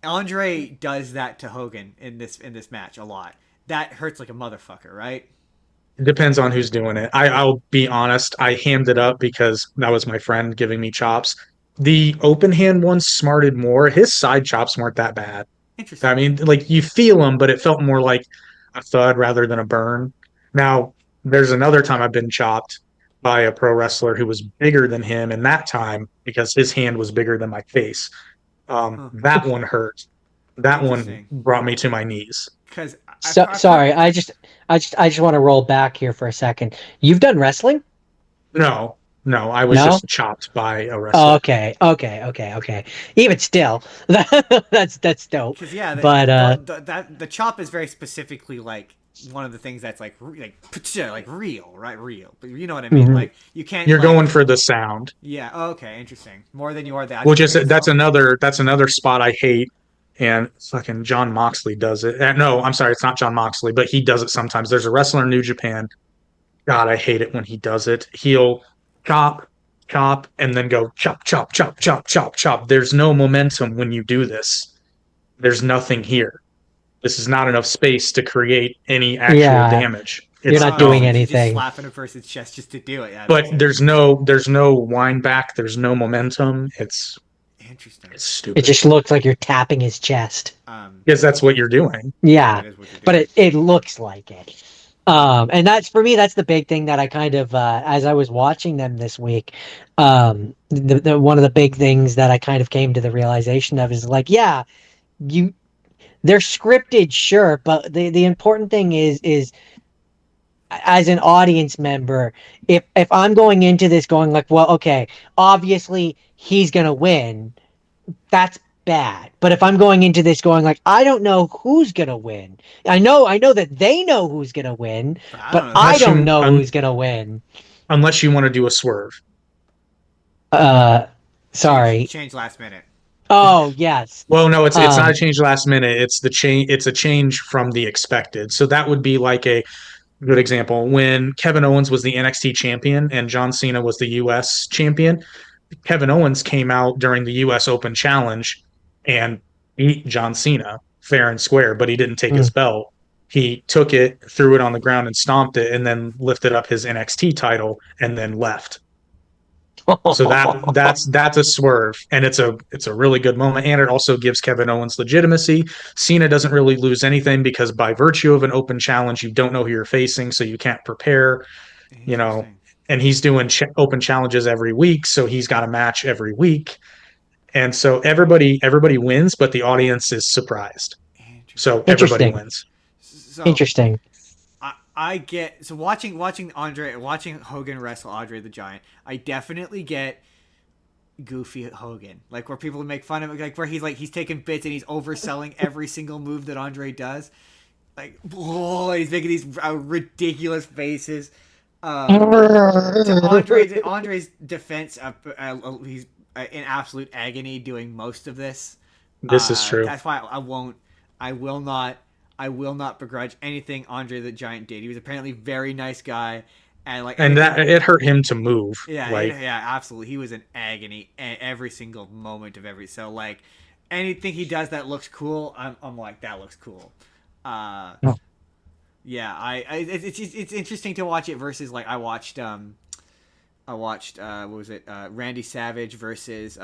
A: Andre does that to Hogan in this match a lot. That hurts like a motherfucker, right?
C: It depends on who's doing it. I'll be honest. I hammed it up because that was my friend giving me chops. The open hand one smarted more. His side chops weren't that bad. I
A: Interesting.
C: mean, like you feel them, but it felt more like a thud rather than a burn. Now, there's another time I've been chopped by a pro wrestler who was bigger than him, and that time because his hand was bigger than my face.
A: Huh.
C: That one hurt. That one
A: Interesting.
C: brought me to my knees.
A: Because
B: So sorry, I just want to roll back here for a second. You've done wrestling?
C: No, no, I was
B: No?
C: just chopped by a
B: Oh,
C: wrestler.
B: okay. Even still, that's dope.
A: Because yeah,
B: But
A: the chop is very specifically like one of the things that's like real, right? Real, but you know what I mean.
B: Mhm.
A: Like you can't.
C: You're
A: like,
C: going for the sound,
A: Yeah. Oh, okay. Interesting. More than you are the
C: which is
A: actual itself.
C: that's another spot I hate. And fucking John Moxley does it. No, I'm sorry, it's not John Moxley, but he does it sometimes. There's a wrestler in New Japan. God, I hate it when he does it. He'll chop, chop, and then go chop, chop, chop, chop, chop, chop. There's no momentum when you do this. There's nothing here. This is not enough space to create any actual
B: yeah,
C: damage.
B: You're
C: It's
B: not doing
C: dumb.
A: He's just
B: anything.
A: slapping a person's chest just to do it. Yeah, that
C: But
A: makes sense.
C: there's no wind back. There's no momentum.
A: Interesting.
C: It's
B: It
C: stupid
B: just looks like you're tapping his chest.
C: because that's what you're doing.
A: Yeah,
B: Yeah,
A: that is what you're
B: but
A: doing.
B: it looks like it. And that's for me, that's the big thing that I kind of, as I was watching them this week, the one of the big things that I kind of came to the realization of is like, yeah, you, they're scripted, sure, but the important thing is as an audience member, if I'm going into this going like, well, okay, obviously he's gonna win, that's bad. But if I'm going into this going like, I don't know who's gonna win. I know that they know who's gonna win,
A: But I don't
B: but
A: know.
B: I
C: Unless
B: don't
C: you
B: know who's gonna win.
C: unless you want to do a swerve.
B: Uh, sorry.
A: Change last minute.
B: Oh yes.
C: Well, no, it's not a
B: Um,
C: change last minute. It's the change. It's a change from the expected. So that would be like a good example when Kevin Owens was the NXT champion and John Cena was the US champion. Kevin Owens came out during the US Open Challenge and beat John Cena fair and square, but he didn't take his
B: mm.
C: belt. He took it, threw it on the ground and stomped it, and then lifted up his NXT title and then left. So that's a swerve, and it's a really good moment, and it also gives Kevin Owens legitimacy. Cena doesn't really lose anything because by virtue of an open challenge, you don't know who you're facing, so you can't prepare. You know,
A: Interesting.
C: and he's doing open challenges every week, so he's got a match every week, and so everybody wins, but the audience is surprised.
A: Interesting.
C: So everybody
B: Interesting.
C: wins.
A: So
B: Interesting.
A: I get so watching Hogan wrestle Andre the Giant. I definitely get goofy Hogan, like where people make fun of him, like where he's taking bits and he's overselling every single move that Andre does. Like, oh, he's making these ridiculous faces. To Andre's defense, he's in absolute agony doing most of this.
C: This is true.
A: That's why I will not begrudge anything Andre the Giant did. He was apparently a very nice guy, and
C: that it hurt him to move.
A: Yeah,
C: like
A: yeah, absolutely. He was in agony every single moment of so like anything he does that looks cool, I'm like that looks cool.
B: Oh.
A: Yeah, it's interesting to watch it versus like I watched what was it, Randy Savage versus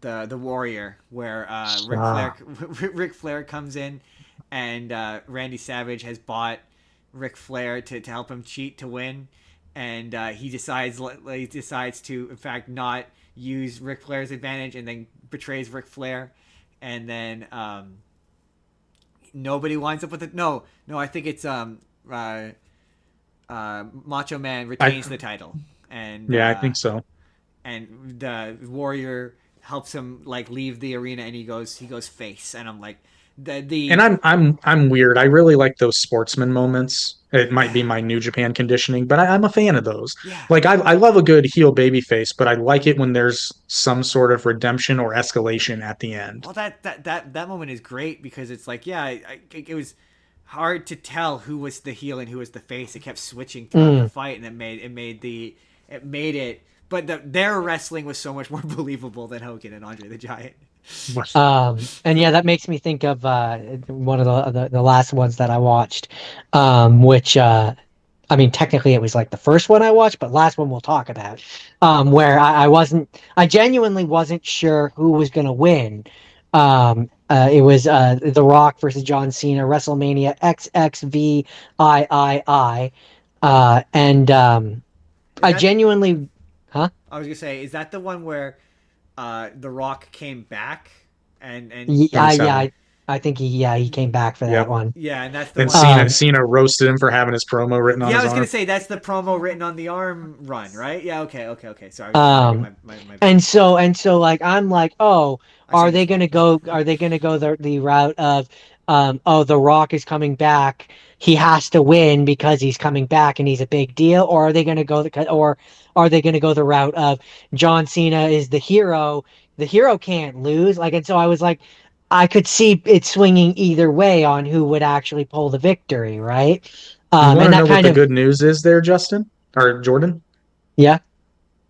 A: the Warrior, where Ric Flair comes in, and Randy Savage has bought Ric Flair to help him cheat to win, and he decides to in fact not use Ric Flair's advantage, and then betrays Ric Flair, and then nobody winds up with it. No, I think it's Macho Man retains the title, and
C: yeah, I think so.
A: And the Warrior helps him like leave the arena, and he goes face, and I'm like
C: And I'm weird. I really like those sportsman moments. It might be my New Japan conditioning, but I'm a fan of those.
A: Yeah.
C: Like I love a good heel baby face, but I like it when there's some sort of redemption or escalation at the end.
A: Well, that moment is great because it's like, yeah, it was hard to tell who was the heel and who was the face. It kept switching throughout the fight, and it made it. But their wrestling was so much more believable than Hogan and Andre the Giant.
B: And yeah, that makes me think of one of the last ones that I watched, which I mean, technically it was like the first one I watched, but last one we'll talk about, where I genuinely wasn't sure who was going to win. It was The Rock versus John Cena, WrestleMania XXVIII, and I genuinely, huh?
A: I was gonna say, is that the one where The Rock came back and
B: Yeah, I think he came back for that one.
A: Yeah, and that's the
C: And
A: one.
C: Cena roasted him for having his promo written on his arm.
A: Yeah, I was gonna say that's the promo written on the arm run, right? Yeah, okay. Sorry.
B: And so like I'm like, oh, are they gonna go the route of The Rock is coming back, he has to win because he's coming back and he's a big deal, or are they gonna go the route of John Cena is the hero can't lose, like, and so I was like, I could see it swinging either way on who would actually pull the victory, right?
C: You want
B: And
C: to
B: that
C: know what
B: kind
C: the
B: of
C: good news is there, Justin? Or Jordan?
B: yeah.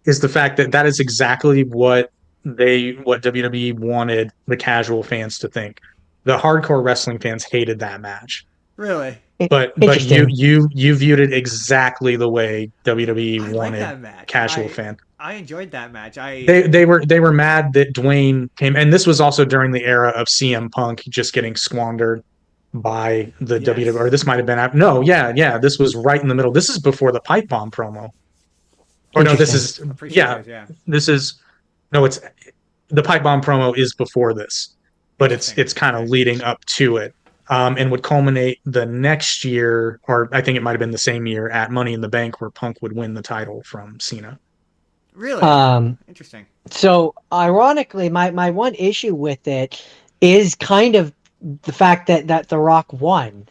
C: Is the fact that is exactly what WWE wanted the casual fans to think. The hardcore wrestling fans hated that match.
A: Really?
C: But
B: Interesting.
C: you viewed it exactly the way WWE
A: I like
C: wanted
A: that match.
C: casual fan.
A: I enjoyed that match.
C: They were mad that Dwayne came, and this was also during the era of CM Punk just getting squandered by the WWE. Or
A: Yes.
C: this might have been no, yeah, this was right in the middle. This is before the pipe bomb promo. Or no, this
B: Interesting.
C: is
A: I'm pretty sure it
C: yeah,
A: is, yeah.
C: this is no, it's the pipe bomb promo is before this, but it's
A: Interesting.
C: kind of
A: Okay.
C: leading up to it. And would culminate the next year, or I think it might have been the same year at Money in the Bank, where Punk would win the title from Cena.
A: Really?
B: Um,
A: Interesting.
B: so ironically, my one issue with it is kind of the fact that The Rock won.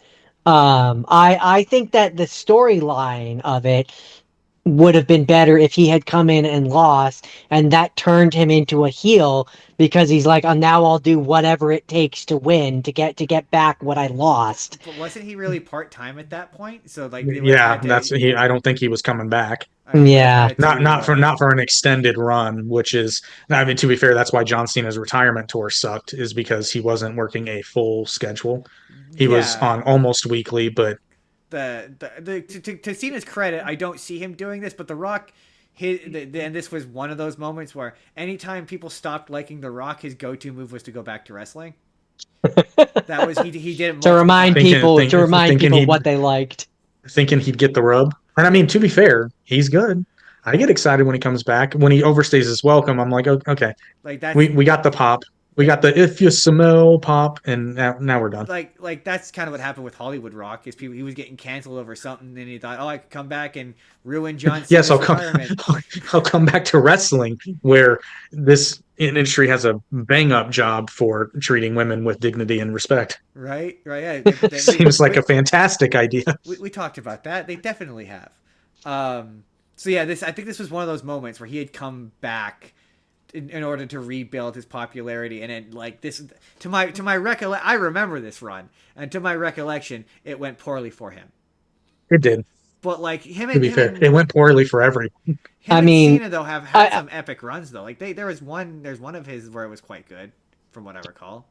B: I think that the storyline of it would have been better if he had come in and lost, and that turned him into a heel because he's like, oh, now I'll do whatever it takes to win to get back what I lost.
A: But wasn't he really part time at that point? So like they would have
C: Yeah,
A: had
C: that's
A: to.
C: he. I don't think he was coming back.
A: They would have
B: Yeah.
A: had
C: Not
A: to.
C: not for an extended run, which is, I mean, to be fair, that's why John Cena's retirement tour sucked, is because he wasn't working a full schedule. He was
A: Yeah.
C: on almost weekly, but
A: To Cena's credit, I don't see him doing this, but The Rock, and this was one of those moments where anytime people stopped liking The Rock, his go-to move was to go back to wrestling. That was he did it
B: To
A: multiple
B: remind
A: times.
B: people to remind
C: thinking
B: people
C: he'd
B: what they liked.
C: thinking he'd get the rub. And I mean, to be fair, he's good. I get excited when he comes back. When he overstays his welcome, I'm like, okay,
A: Like that's
C: we got the pop. We got the if you smell pop, and now we're done.
A: like that's kind of what happened with Hollywood Rock. Is people he was getting canceled over something, and he thought, oh, I could come back and ruin John Cena's
C: Yes,
A: retirement.
C: I'll come back to wrestling, where this industry has a bang up job for treating women with dignity and respect.
A: Right, right. Yeah,
C: Seems like a fantastic idea.
A: we talked about that. They definitely have. So yeah, I think this was one of those moments where he had come back in order to rebuild his popularity, and then like this to my I remember this run, and to my recollection, it went poorly for him.
C: It did.
A: But like him
C: To
A: and
C: be
A: him
C: fair,
A: and
C: it went poorly for everyone.
A: him
B: I
A: and
B: mean,
A: Cena though have had
B: I
A: some epic runs though. Like there's one of his where it was quite good, from what I recall.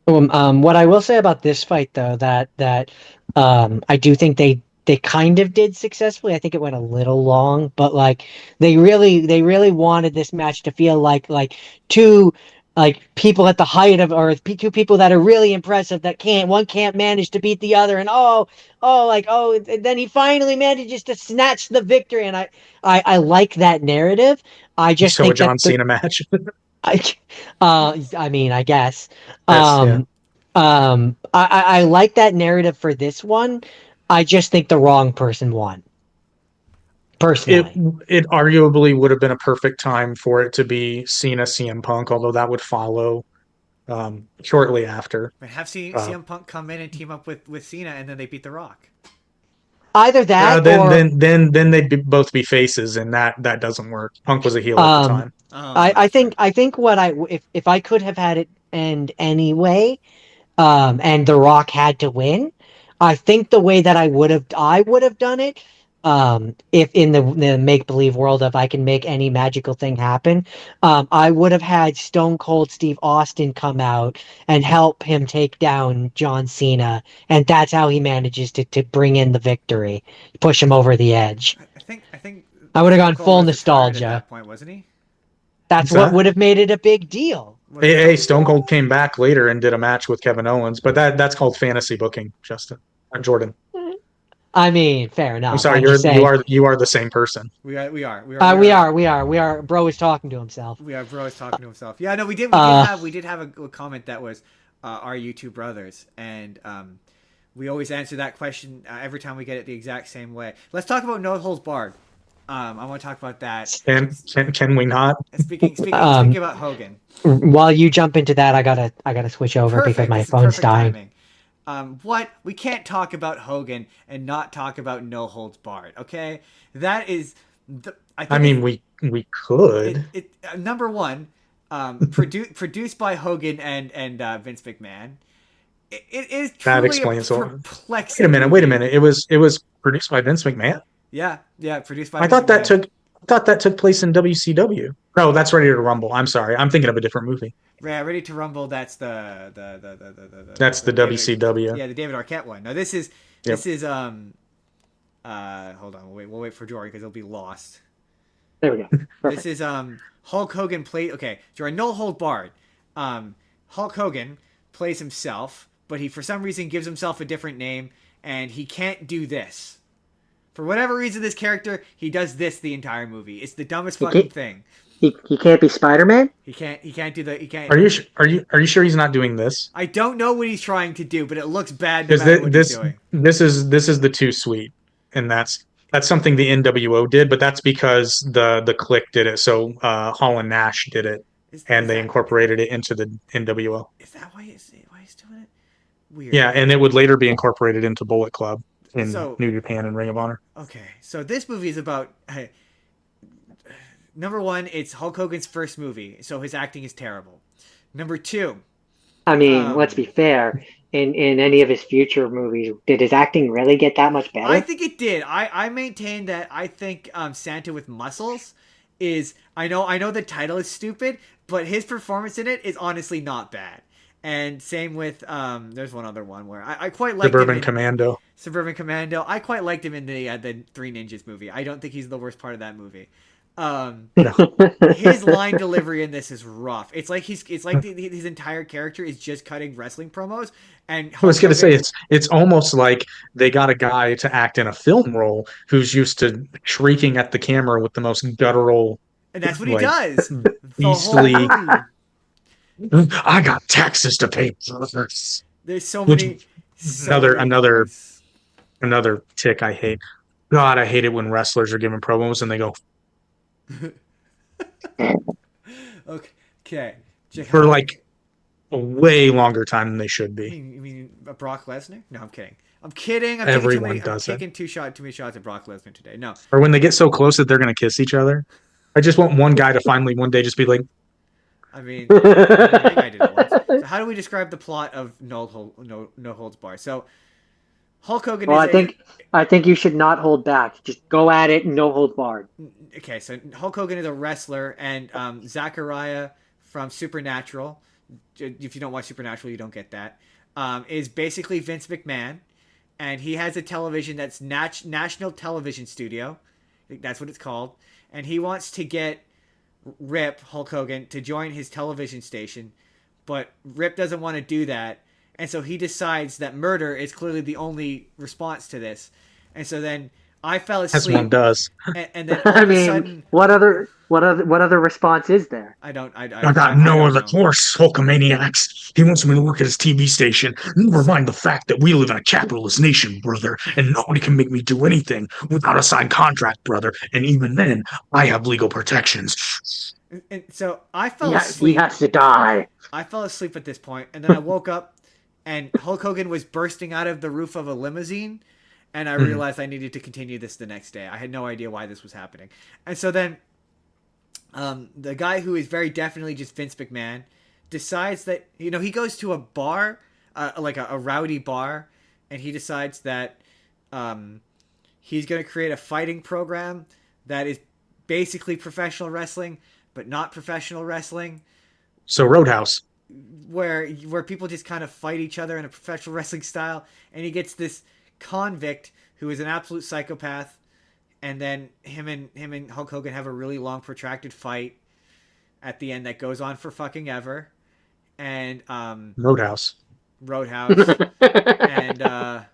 B: What I will say about this fight, though, that I do think they kind of did successfully. I think it went a little long, but like they really wanted this match to feel like two like people at the height of, or two people that are really impressive that one can't manage to beat the other, and and then he finally manages to snatch the victory, and I like that narrative. I just
C: So a
B: think that
C: John Cena match.
B: I, I mean, I guess.
C: Yes, yeah.
B: I like that narrative for this one. I just think the wrong person won. Personally,
C: It arguably would have been a perfect time for it to be Cena CM Punk, although that would follow shortly after.
A: But have CM Punk come in and team up with Cena, and then they beat The Rock.
B: either that
C: then,
B: or
C: then they'd both be faces, and that doesn't work. Punk was a heel at the time.
B: I think what if I could have had it end anyway, and The Rock had to win, I think the way that I would have done it, if in the make believe world of I can make any magical thing happen, I would have had Stone Cold Steve Austin come out and help him take down John Cena, and that's how he manages to bring in the victory, push him over the edge.
A: I think
B: I would have gone
A: Stone Cold
B: full
A: was retired
B: nostalgia.
A: at that point, wasn't he?
B: That's
C: What's
B: what
C: that?
B: would have made it a big deal.
C: Hey, Stone Cold came back later and did a match with Kevin Owens, but that's called fantasy booking, Justin. Jordan.
B: I mean, fair enough.
C: I'm sorry,
B: I'm just saying.
C: you are the same person.
A: We are.
B: We are. Bro is talking to himself.
A: Bro is talking to himself. Yeah, no, we did have a comment that was, are you two brothers? And we always answer that question every time we get it the exact same way. Let's talk about No Holds Barred. I want to talk about that.
C: Can we not?
A: Speaking about Hogan.
B: While you jump into that, I gotta switch over because my phone's dying.
A: What we can't talk about Hogan and not talk about No Holds Barred. Okay, that is
C: I mean, we could.
A: Number one, produced by Hogan and Vince McMahon. It is truly
C: That explains all.
A: Perplexing.
C: Wait a minute. It was produced by Vince McMahon.
A: Yeah, produced by.
C: I thought that took place in WCW. No, that's Ready to Rumble. I'm sorry. I'm thinking of a different movie.
A: Yeah, Ready to Rumble. That's
C: That's the
A: David,
C: WCW.
A: yeah, the David Arquette one. No, this is
C: Yep.
A: hold on, we'll wait for Jory because it'll be lost.
B: There we go.
A: This
B: Perfect.
A: is Hulk Hogan played. Okay, Jory, no hold barred. Hulk Hogan plays himself, but he for some reason gives himself a different name, and he can't do this. For whatever reason, this character he does this the entire movie. It's the dumbest
B: He
A: fucking
B: can't,
A: thing.
B: he can't be Spider-Man?
A: He can't do the he can't.
C: Are you sure he's not doing this?
A: I don't know what he's trying to do, but it looks bad no
C: Because
A: matter what he's
C: this
A: doing.
C: this is the too sweet, and that's something the NWO did, but that's because the Click did it. So Hall and Nash did it,
A: Is
C: and they
A: that
C: incorporated it into the NWO.
A: is that why he's doing it? Weird.
C: Yeah, and it would later be incorporated into Bullet Club in
A: So
C: New Japan and Ring of Honor.
A: okay, so this movie is about number one, it's Hulk Hogan's first movie, so his acting is terrible. Number two,
B: I mean, let's
A: um,
B: be fair. In any of his future movies, did his acting really get that much better?
A: I think it did. I maintain that I think Santa with Muscles is I know the title is stupid, but his performance in it is honestly not bad. And same with there's one other one where I quite liked him
C: Suburban
A: in
C: Commando.
A: Suburban Commando. I quite liked him in the Three Ninjas movie. I don't think he's the worst part of that movie.
C: No.
A: His line delivery in this is rough. It's like his entire character is just cutting wrestling promos. And
C: I was
A: Hulk
C: gonna say
A: Hogan,
C: it's almost like they got a guy to act in a film role who's used to shrieking at the camera with the most guttural,
A: and that's what he
C: like
A: does. The whole
C: beastly.
A: movie.
C: I got taxes to pay.
A: There's so
C: Which
A: many.
C: another
A: Things.
C: another tick I hate. God, I hate it when wrestlers are giving promos and they go
A: Okay. Jake,
C: for like a way longer time than they should
A: You
C: be.
A: mean, you mean Brock Lesnar? No, I'm kidding. I'm kidding.
C: Everyone does
A: I'm
C: it.
A: taking too many shots at Brock Lesnar today. No,
C: Or when they get so close that they're gonna kiss each other. I just want one guy to finally one day just be like,
A: I mean, that guy did it once. So how do we describe the plot of No Holds Bar? So Hulk Hogan
B: Well,
A: is
B: I think you should not hold back. Just go at it, no hold barred.
A: okay. So Hulk Hogan is a wrestler, and Zachariah from Supernatural. If you don't watch Supernatural, you don't get that. Is basically Vince McMahon, and he has a television that's National Television Studio. I think that's what it's called, and he wants to get Rip Hulk Hogan to join his television station, but Rip doesn't want to do that, and so he decides that murder is clearly the only response to this, and so then I fell
C: as
A: asleep,
C: one does.
A: and then all
B: I
A: of a
B: mean,
A: sudden
B: what other response is there?
A: I don't
C: I got no
A: don't
C: other
A: know.
C: course, Hulkamaniacs. He wants me to work at his TV station. Never mind the fact that we live in a capitalist nation, brother, and nobody can make me do anything without a signed contract, brother. And even then, I have legal protections.
A: And so I fell
B: He
A: asleep.
B: has to die.
A: I fell asleep at this point, and then I woke up, and Hulk Hogan was bursting out of the roof of a limousine, and I realized I needed to continue this the next day. I had no idea why this was happening, and so then, the guy who is very definitely just Vince McMahon decides that he goes to a bar, like a rowdy bar, and he decides that he's going to create a fighting program that is basically professional wrestling, but not professional wrestling.
C: So Roadhouse.
A: Where people just kind of fight each other in a professional wrestling style, and he gets this convict who is an absolute psychopath, and then him and Hulk Hogan have a really long protracted fight at the end that goes on for fucking ever, and
C: Roadhouse.
A: Roadhouse, and
C: That's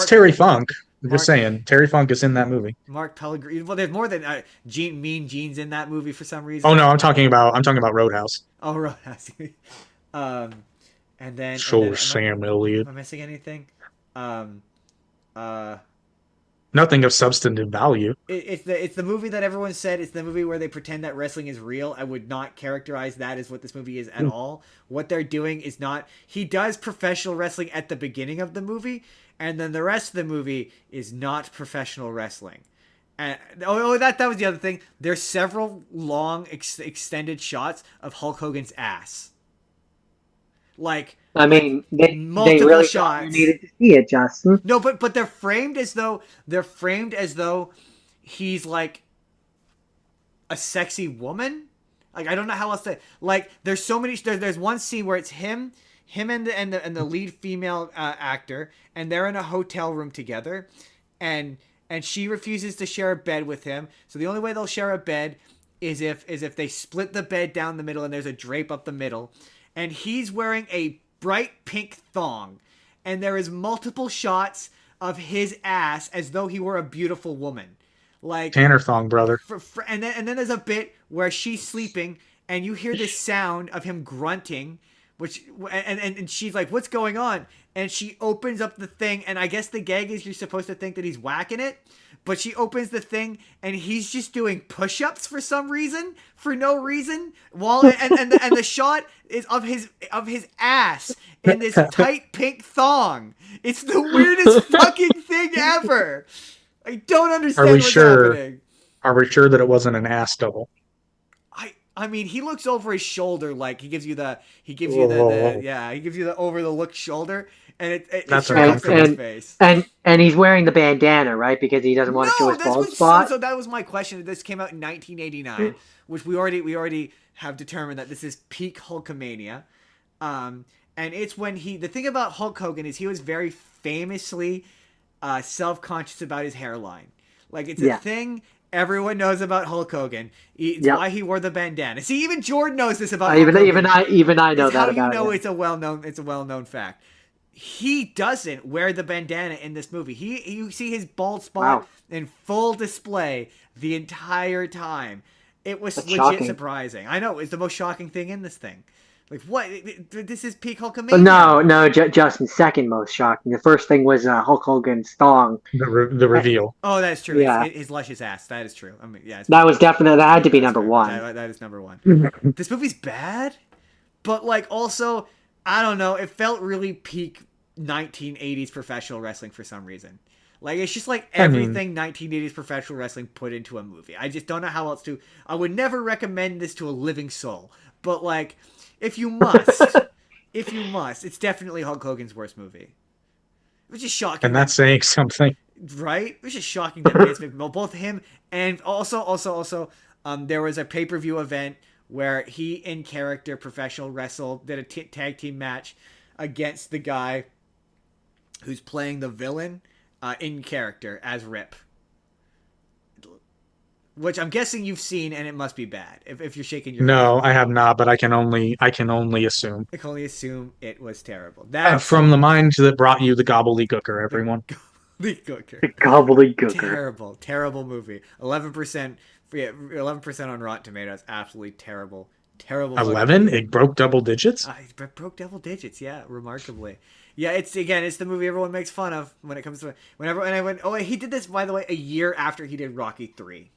C: Terry Funk. I'm
A: Mark-
C: just saying, Terry Funk is in that movie.
A: Mark Pellegrini. Well, there's more than Mean Gene's in that movie for some reason.
C: Oh no, I'm talking about Roadhouse.
A: Oh, Roadhouse. And then
C: So Sam Elliott.
A: Am I missing anything?
C: Nothing of substantive value.
A: It's the movie that everyone said it's the movie where they pretend that wrestling is real. I would not characterize that as what this movie is at all. What they're doing is not. He does professional wrestling at the beginning of the movie, and then the rest of the movie is not professional wrestling. And that was the other thing. There's several long extended shots of Hulk Hogan's ass. Like,
B: I mean, they
A: multiple
B: really
A: shots.
B: thought you needed to see it, Justin.
A: No, but they're framed as though he's like a sexy woman. Like, I don't know how else to, like, there's so many, there's one scene where it's him and the lead female actor, and they're in a hotel room together, and she refuses to share a bed with him. So the only way they'll share a bed is if they split the bed down the middle and there's a drape up the middle, and he's wearing a bright pink thong, and there is multiple shots of his ass as though he were a beautiful woman. Like
C: Tanner thong, brother.
A: And then there's a bit where she's sleeping and you hear this sound of him grunting, and she's like, "What's going on?" And she opens up the thing, and I guess the gag is you're supposed to think that he's whacking it, but she opens the thing and he's just doing push-ups for some reason, for no reason. And the shot is of his ass in this tight pink thong. It's the weirdest fucking thing ever. I don't understand what's happening.
C: Are we sure that it wasn't an ass double?
A: I mean, he looks over his shoulder, like he gives you the over the look shoulder, and it
C: That's
A: shows in his face.
B: And he's wearing the bandana, right? Because he doesn't want to show his bald spot.
A: So that was my question. This came out in 1989, which we already have determined that this is peak Hulkamania. And it's when the thing about Hulk Hogan is he was very famously self-conscious about his hairline. Like, it's a thing everyone knows about Hulk Hogan. It's why he wore the bandana. See, even Jordan knows this about Hulk Hogan.
B: Even I know
A: it's
B: that
A: how
B: about
A: you know
B: him.
A: it's a well-known fact. He doesn't wear the bandana in this movie. You see his bald spot in full display the entire time. It was legit
B: shocking.
A: Surprising. I know, it's the most shocking thing in this thing. Like, what? This is peak Hulkamania.
B: No, Justin, second most shocking. The first thing was Hulk Hogan's thong.
C: The reveal.
A: Oh, that's true.
B: Yeah.
A: His luscious ass. That is true. I mean, yeah.
B: That had to be number one.
A: That is number one. This movie's bad, but, like, also, I don't know. It felt really peak 1980s professional wrestling for some reason. Like, it's just like everything 1980s professional wrestling put into a movie. I just don't know how else to. I would never recommend this to a living soul, but, like, if you must, it's definitely Hulk Hogan's worst movie. It was just shocking.
C: And that's saying something.
A: Right? It was just shocking that Vince McMahon, both him and also, there was a pay-per-view event where he, in character, professional wrestle, did a tag team match against the guy who's playing the villain in character as Rip. Which I'm guessing you've seen, and it must be bad. If you're shaking your
C: No,
A: head.
C: I have not, but I can only assume.
A: I can only assume it was terrible.
C: From the mind that brought you the gobbledygooker, everyone.
B: Gobbledygooker.
A: Terrible movie. 11%. 11% on Rotten Tomatoes. Absolutely terrible.
C: 11? It broke double digits?
A: It broke double digits. Yeah, remarkably. Yeah, it's the movie everyone makes fun of when it comes to he did this, by the way, a year after he did Rocky 3.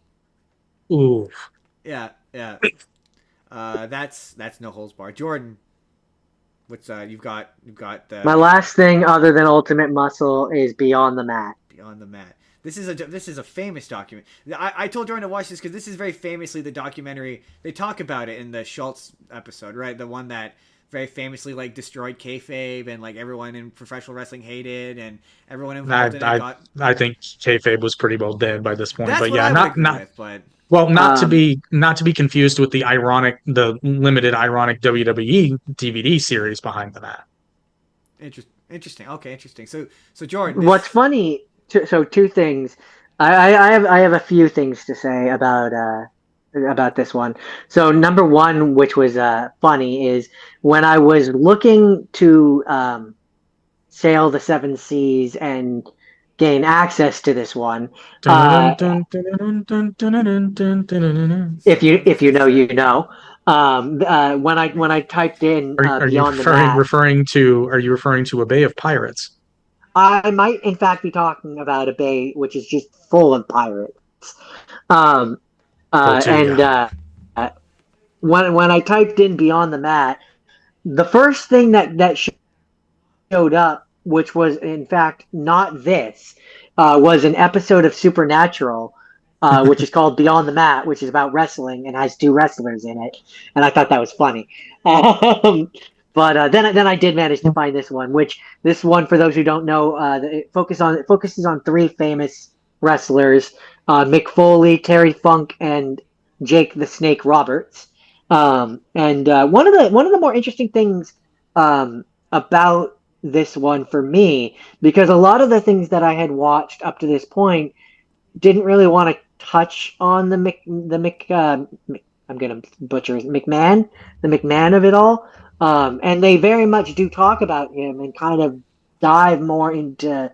C: Ooh.
A: Yeah. That's no holds barred. Jordan, what's you've got the
B: My last thing other than Ultimate Muscle is Beyond the Mat.
A: Beyond the Mat. This is a famous document. I told Jordan to watch this because this is very famously the documentary. They talk about it in the Schultz episode, right? The one that very famously, like, destroyed kayfabe and, like, everyone in professional wrestling hated and everyone involved in it
C: I think kayfabe was pretty well dead by this point.
A: That's
C: but
A: what
C: yeah,
A: I would agree with, but.
C: Well, not to be confused with the limited ironic WWE DVD series behind the mat.
A: Interesting. Okay, interesting. So Jordan,
B: What's funny? So two things. I have a few things to say about this one. So number one, which was funny, is when I was looking to sail the 7 seas and gain access to this one. If you know, you know. When I typed in
C: are you referring to a Bay of Pirates?
B: I might in fact be talking about a bay which is just full of pirates. When I typed in Beyond the Mat, the first thing that showed up, which was in fact not this, was an episode of Supernatural, which is called Beyond the Mat, which is about wrestling and has 2 wrestlers in it, and I thought that was funny. But then I did manage to find this one, for those who don't know, it focuses on 3 famous wrestlers: Mick Foley, Terry Funk, and Jake the Snake Roberts. And one of the more interesting things about this one for me, because a lot of the things that I had watched up to this point didn't really want to touch on I'm gonna butcher his the McMahon of it all. And they very much do talk about him and kind of dive more into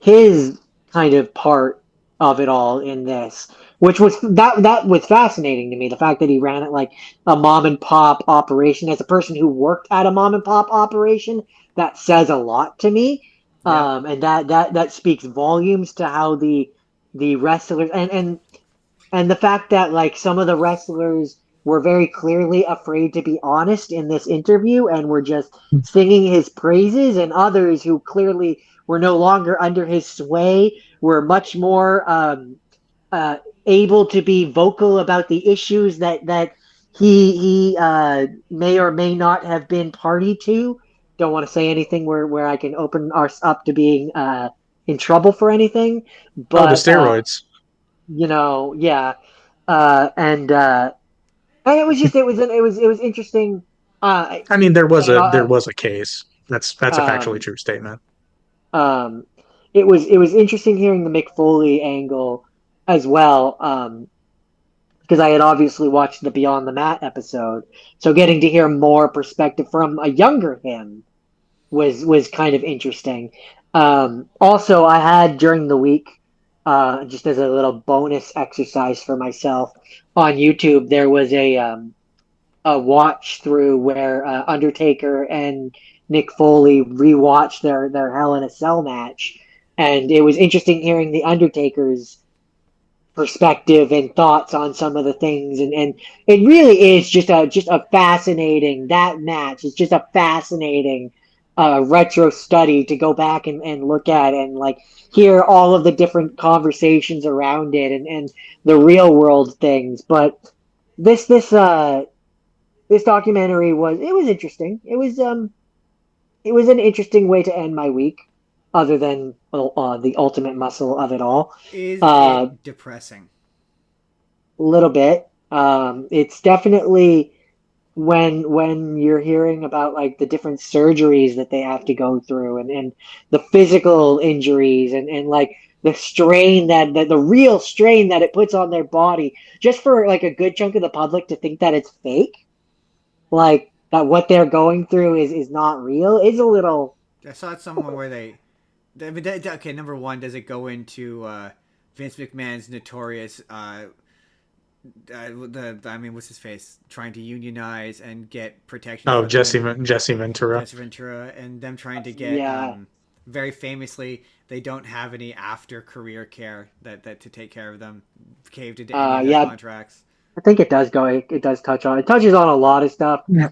B: his kind of part of it all in this, which was that was fascinating to me. The fact that he ran it like a mom and pop operation, as a person who worked at a mom and pop operation, that says a lot to me. And that speaks volumes to how the wrestlers and the fact that like some of the wrestlers were very clearly afraid to be honest in this interview and were just singing his praises, and others who clearly were no longer under his sway were much more able to be vocal about the issues that he may or may not have been party to. Don't want to say anything where I can open us up to being in trouble for anything,
C: Oh, the
B: but
C: steroids.
B: yeah, and it was just it was interesting.
C: I mean,
B: And
C: there was a case. That's a factually
B: um,
C: true statement.
B: um, it was interesting hearing the Mick Foley angle as well. Because I had obviously watched the Beyond the Mat episode, so getting to hear more perspective from a younger him was kind of interesting. Also, I had during the week, just as a little bonus exercise for myself on YouTube, there was a watch through where Undertaker and Nick Foley rewatched their Hell in a Cell match, and it was interesting hearing the Undertaker's perspective and thoughts on some of the things, and it really is just a fascinating, that match is just a fascinating retro study to go back and look at and like hear all of the different conversations around it and the real world things. But this documentary was interesting. It was an interesting way to end my week, other than the ultimate muscle of it all.
A: Is
B: A
A: it depressing?
B: little bit. It's definitely when you're hearing about like the different surgeries that they have to go through and the physical injuries and like the strain that the real strain that it puts on their body, just for like a good chunk of the public to think that it's fake, like that what they're going through is not real, is a little.
A: I saw someone where I mean, okay, number one, does it go into Vince McMahon's notorious I mean, what's his face, trying to unionize and get protection
C: Oh,
A: for the
C: Jesse Ventura.
A: Jesse Ventura, and them trying to get
B: Yeah.
A: very famously, they don't have any after career care that to take care of them, caved into any of their
B: Yeah,
A: contracts.
B: I think it does go. It does touch on. It touches on a lot of stuff.
C: Yeah.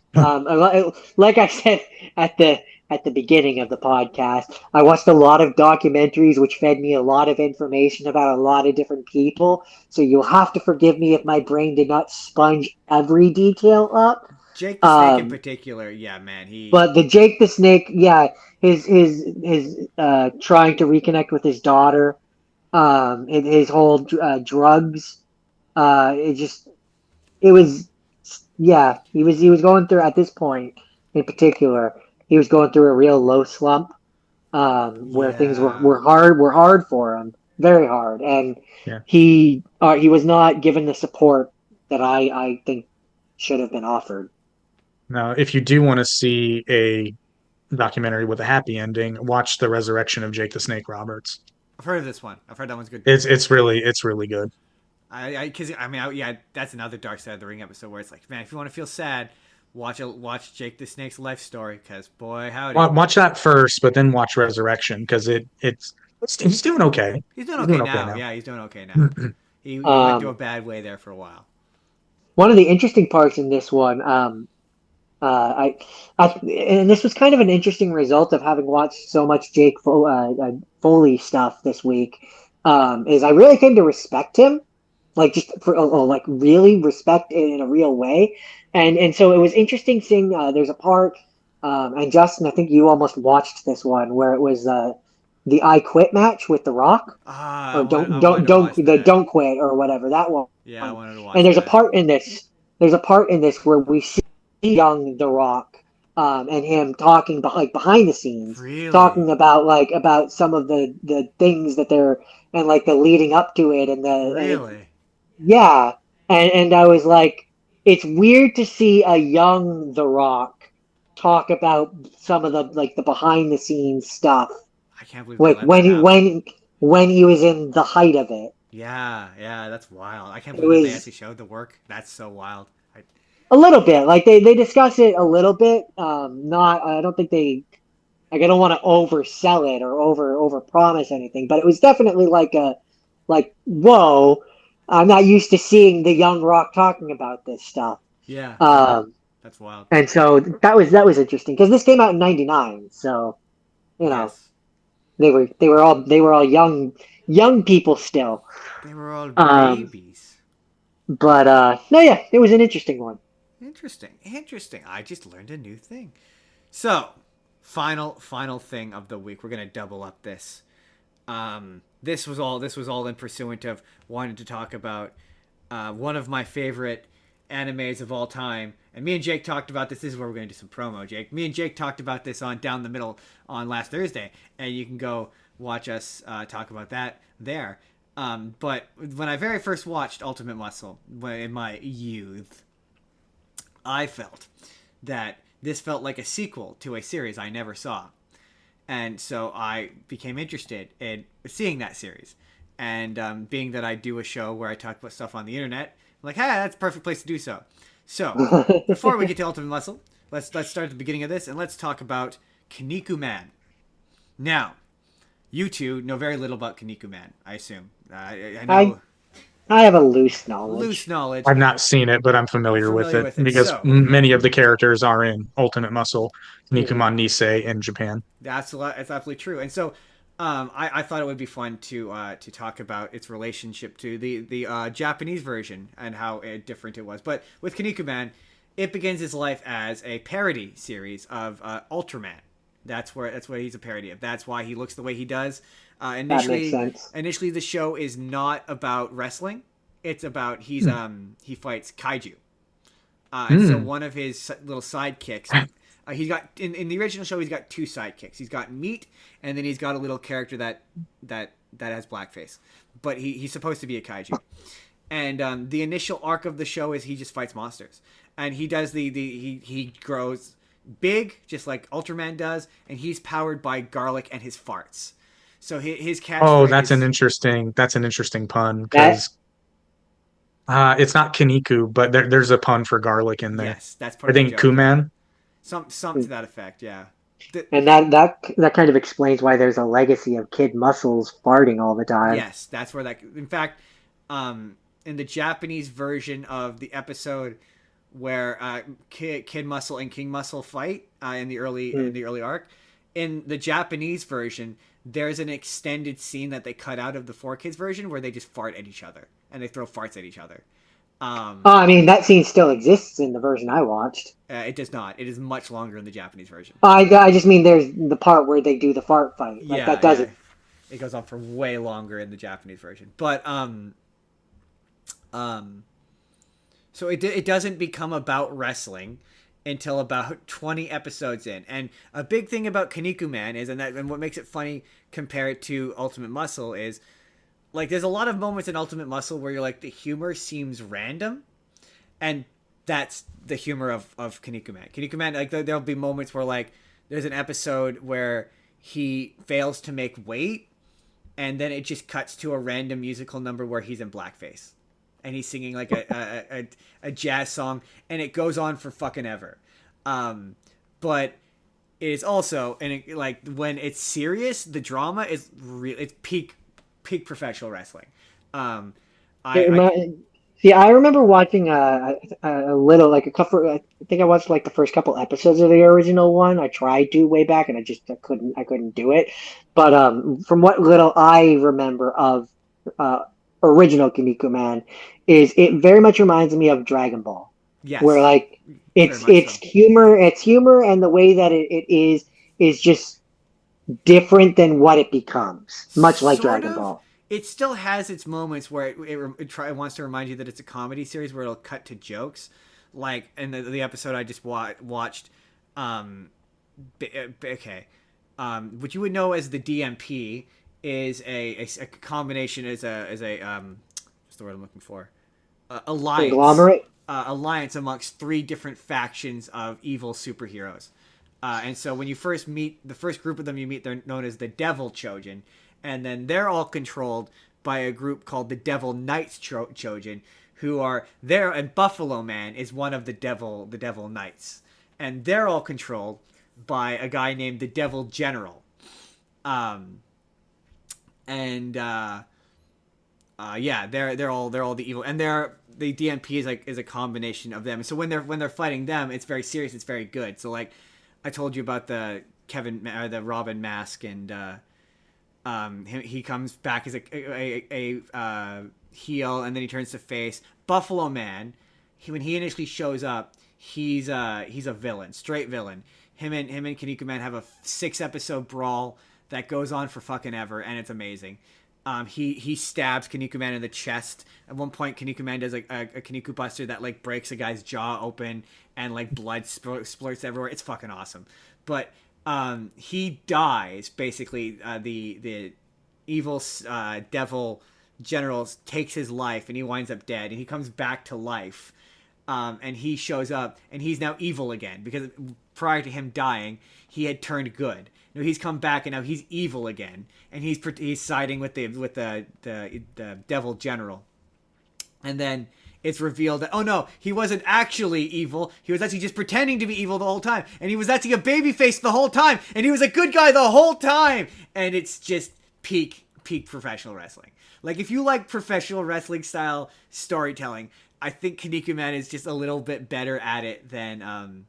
B: Like I said at the beginning of the podcast, I watched a lot of documentaries, which fed me a lot of information about a lot of different people. So you'll have to forgive me if my brain did not sponge every detail up.
A: Jake the Snake in particular, yeah, man,
B: But the Jake the Snake, yeah, his trying to reconnect with his daughter, his whole drugs, it just it was, yeah, he was going through, at this point in particular, he was going through a real low slump, where things
A: yeah.
B: were hard for him, very hard, and
C: Yeah.
B: he was not given the support that I think should have been offered.
C: Now, if you do want to see a documentary with a happy ending, watch The Resurrection of Jake the Snake Roberts.
A: I've heard of this one. I've heard that one's good.
C: It's really good.
A: Because I mean, yeah, that's another Dark Side of the Ring episode where it's like, man, if you want to feel sad, watch Jake the Snake's life story, because boy, howdy,
C: Watch that first, but then watch Resurrection because he's doing okay.
A: he's doing okay now. Yeah, he's doing okay now. He went through a bad way there for a while.
B: One of the interesting parts in this one, and this was kind of an interesting result of having watched so much Foley stuff this week, is I really came to respect him, like just for like really respect it in a real way, and so it was interesting seeing. There's a part, and Justin, I think you almost watched this one where it was the I Quit match with The Rock,
A: Ah,
B: or
A: I wanted to watch that.
B: Don't quit or whatever, that one.
A: Yeah, I wanted to
B: And
A: watch that.
B: there's a part in this where we see young The Rock, and him talking behind the scenes,
A: Really?
B: talking about some of the things that they're, and like the leading up to it, and it's,
A: Really?
B: yeah, and I was like, it's weird to see a young The Rock talk about some of the behind the scenes stuff,
A: I can't believe they
B: like
A: let that happen.
B: when he was in the height of it.
A: Yeah, yeah, that's wild. I can't
B: It
A: believe that they
B: was
A: actually showed the work. That's so wild.
B: a little bit like they discuss it a little bit. Not I don't think they like I don't want to oversell it or over promise anything, but it was definitely like whoa. I'm not used to seeing the young Rock talking about this stuff.
A: Yeah, yeah,
B: Um,
A: that's wild.
B: and so that was interesting because this came out in '99, so you know
A: Yes,
B: they were all young people still.
A: they were all
B: Um,
A: babies.
B: but no, yeah, it was an interesting one.
A: Interesting, interesting. I just learned a new thing. So, final thing of the week. We're gonna double up this. This was all in pursuant of wanting to talk about one of my favorite animes of all time. And me and Jake talked about this. This is where we're going to do some promo, Jake. Me and Jake talked about this on Down the Middle on last Thursday, and you can go watch us talk about that there. But when I very first watched Ultimate Muscle in my youth, I felt that this felt like a sequel to a series I never saw. And so I became interested in seeing that series. And being that I do a show where I talk about stuff on the internet, I'm like, hey, that's a perfect place to do so. So before we get to Ultimate Muscle, let's start at the beginning of this and let's talk about Kaniku Man. Now, you two know very little about Kaniku Man, I assume. I
B: I
A: know
B: I have a loose
A: loose
B: knowledge.
A: knowledge.
C: I've not seen it, but I'm
A: You're
C: familiar with
A: familiar
C: it
A: with it.
C: because
A: So
C: many of the characters are in Ultimate Muscle,
B: Mhm.
C: Nikuman Nisei in Japan.
A: that's absolutely true. And so I thought it would be fun to talk about its relationship to the Japanese version and how different it was. But with Kinnikuman, it begins his life as a parody series of Ultraman. That's what he's a parody of. That's why he looks the way he does.
B: That makes sense.
A: Initially, the show is not about wrestling. It's about
C: Hmm.
A: he fights kaiju. And so
C: Hmm.
A: one of his little sidekicks, he's got in the original show, he's got two sidekicks. He's got Meat, and then he's got a little character that has blackface, but he's supposed to be a kaiju. And the initial arc of the show is he just fights monsters, and he does he grows big just like Ultraman does, and he's powered by garlic and his farts. So his
C: Oh,
A: catchphrase is
C: that's an interesting pun
B: That
C: because it's not Kiniku, but there's a pun for garlic in there.
A: yes, that's part
C: I
A: of the
C: think
A: joke.
C: Kuman.
A: Some to that effect, yeah. The,
B: and that kind of explains why there's a legacy of Kid Muscles farting all the time.
A: Yes, that's where that. In fact, in the Japanese version of the episode where Kid Muscle and King Muscle fight in the early arc, in the Japanese version, there's an extended scene that they cut out of the 4Kids version where they just fart at each other and they throw farts at each other.
B: I mean, that scene still exists in the version I watched.
A: It does not. It is much longer in the Japanese version.
B: I just mean there's the part where they do the fart fight. Like
A: Yeah,
B: that
A: yeah.
B: doesn't.
A: It goes on for way longer in the Japanese version, but um, so it doesn't become about wrestling until about 20 episodes in. And a big thing about Kaniku Man is, and what makes it funny compared to Ultimate Muscle is, like, there's a lot of moments in Ultimate Muscle where you're like, the humor seems random, and that's the humor of Kaniku Man. Kaniku Man, like, there'll be moments where, like, there's an episode where he fails to make weight, and then it just cuts to a random musical number where he's in blackface and he's singing like a jazz song, and it goes on for fucking ever. But it is also, and it, like, when it's serious, the drama is real. It's peak professional wrestling. Um, I
B: See, I remember watching a little, like a couple. I think I watched like the first couple episodes of the original one. I tried to way back, and I couldn't do it. But from what little I remember of uh, original Kinnikuman, Man, is it very much reminds me of Dragon Ball, where
A: yes,
B: like
A: very
B: it's
A: much so.
B: humor, and the way that it is just
D: different than what it becomes, much like
A: Sort
D: Dragon
A: of.
D: Ball.
A: It still has its moments where it wants to remind you that it's a comedy series where it'll cut to jokes, like in the episode I just watched. Okay, what you would know as the DMP is a combination as a what's the word I'm looking for? Alliance.
D: Conglomerate.
A: Alliance amongst 3 different factions of evil superheroes. And so when you first meet the first group of them you meet, they're known as the Devil Chojin, and then they're all controlled by a group called the Devil Knights Chojin, who are there. And Buffalo Man is one of the Devil Knights, and they're all controlled by a guy named the Devil General. Yeah, they're all the evil, and the DMP is a combination of them. So when they're fighting them, it's very serious, it's very good. So like I told you about the Robin mask, and he comes back as a heel, and then he turns to face. Buffalo Man, when he initially shows up, he's a villain, straight villain. Him and Kinnikuman have a 6-episode brawl that goes on for fucking ever, and it's amazing. He stabs Kinnikuman in the chest. At one point, Kinnikuman does a Kinniku Buster that like breaks a guy's jaw open, and like blood splurts everywhere. It's fucking awesome. But he dies basically. The evil devil general takes his life, and he winds up dead. And he comes back to life, and he shows up, and he's now evil again because prior to him dying, he had turned good. No, he's come back, and now he's evil again, and he's siding with the Devil General. And then it's revealed that, oh no, he wasn't actually evil. He was actually just pretending to be evil the whole time, and he was actually a babyface the whole time, and he was a good guy the whole time. And it's just peak professional wrestling. Like if you like professional wrestling style storytelling, I think Kinnikuman is just a little bit better at it than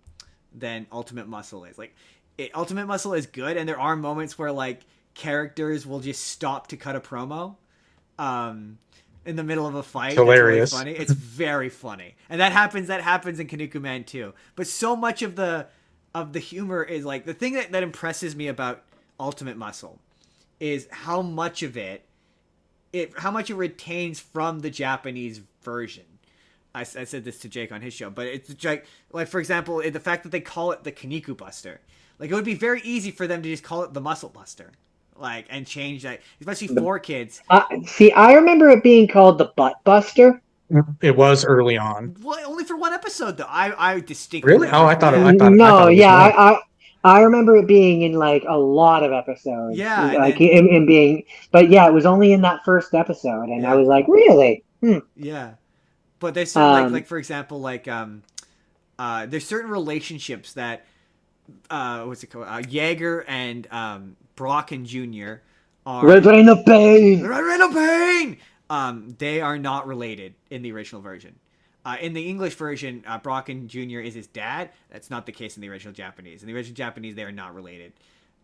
A: Ultimate Muscle is. Like Ultimate Muscle is good, and there are moments where like characters will just stop to cut a promo in the middle of a fight.
C: It's hilarious.
A: That's really funny. It's very funny, and that happens in Kinnikuman too. But so much of the humor is like the thing that impresses me about Ultimate Muscle is how much it retains from the Japanese version. I said this to Jake on his show, but it's like for example, the fact that they call it the Kinniku Buster. Like it would be very easy for them to just call it the Muscle Buster, like, and change that, especially for kids.
D: See, I remember it being called the Butt Buster.
C: It was early on.
A: Well, only for 1 episode though. I distinctly
C: Really? Oh, I thought.
D: No, yeah, I remember it being in like a lot of episodes.
A: Yeah,
D: like in being, but yeah, it was only in that first episode, and I was like, really?
A: Yeah, but there's certain, like for example, like there's certain relationships that. What's it called? Jaeger and Brocken Jr. are
D: Red Rain of Pain.
A: Red Rain of Pain. They are not related in the original version. In the English version, Brocken Jr. is his dad. That's not the case in the original Japanese. In the original Japanese, they are not related.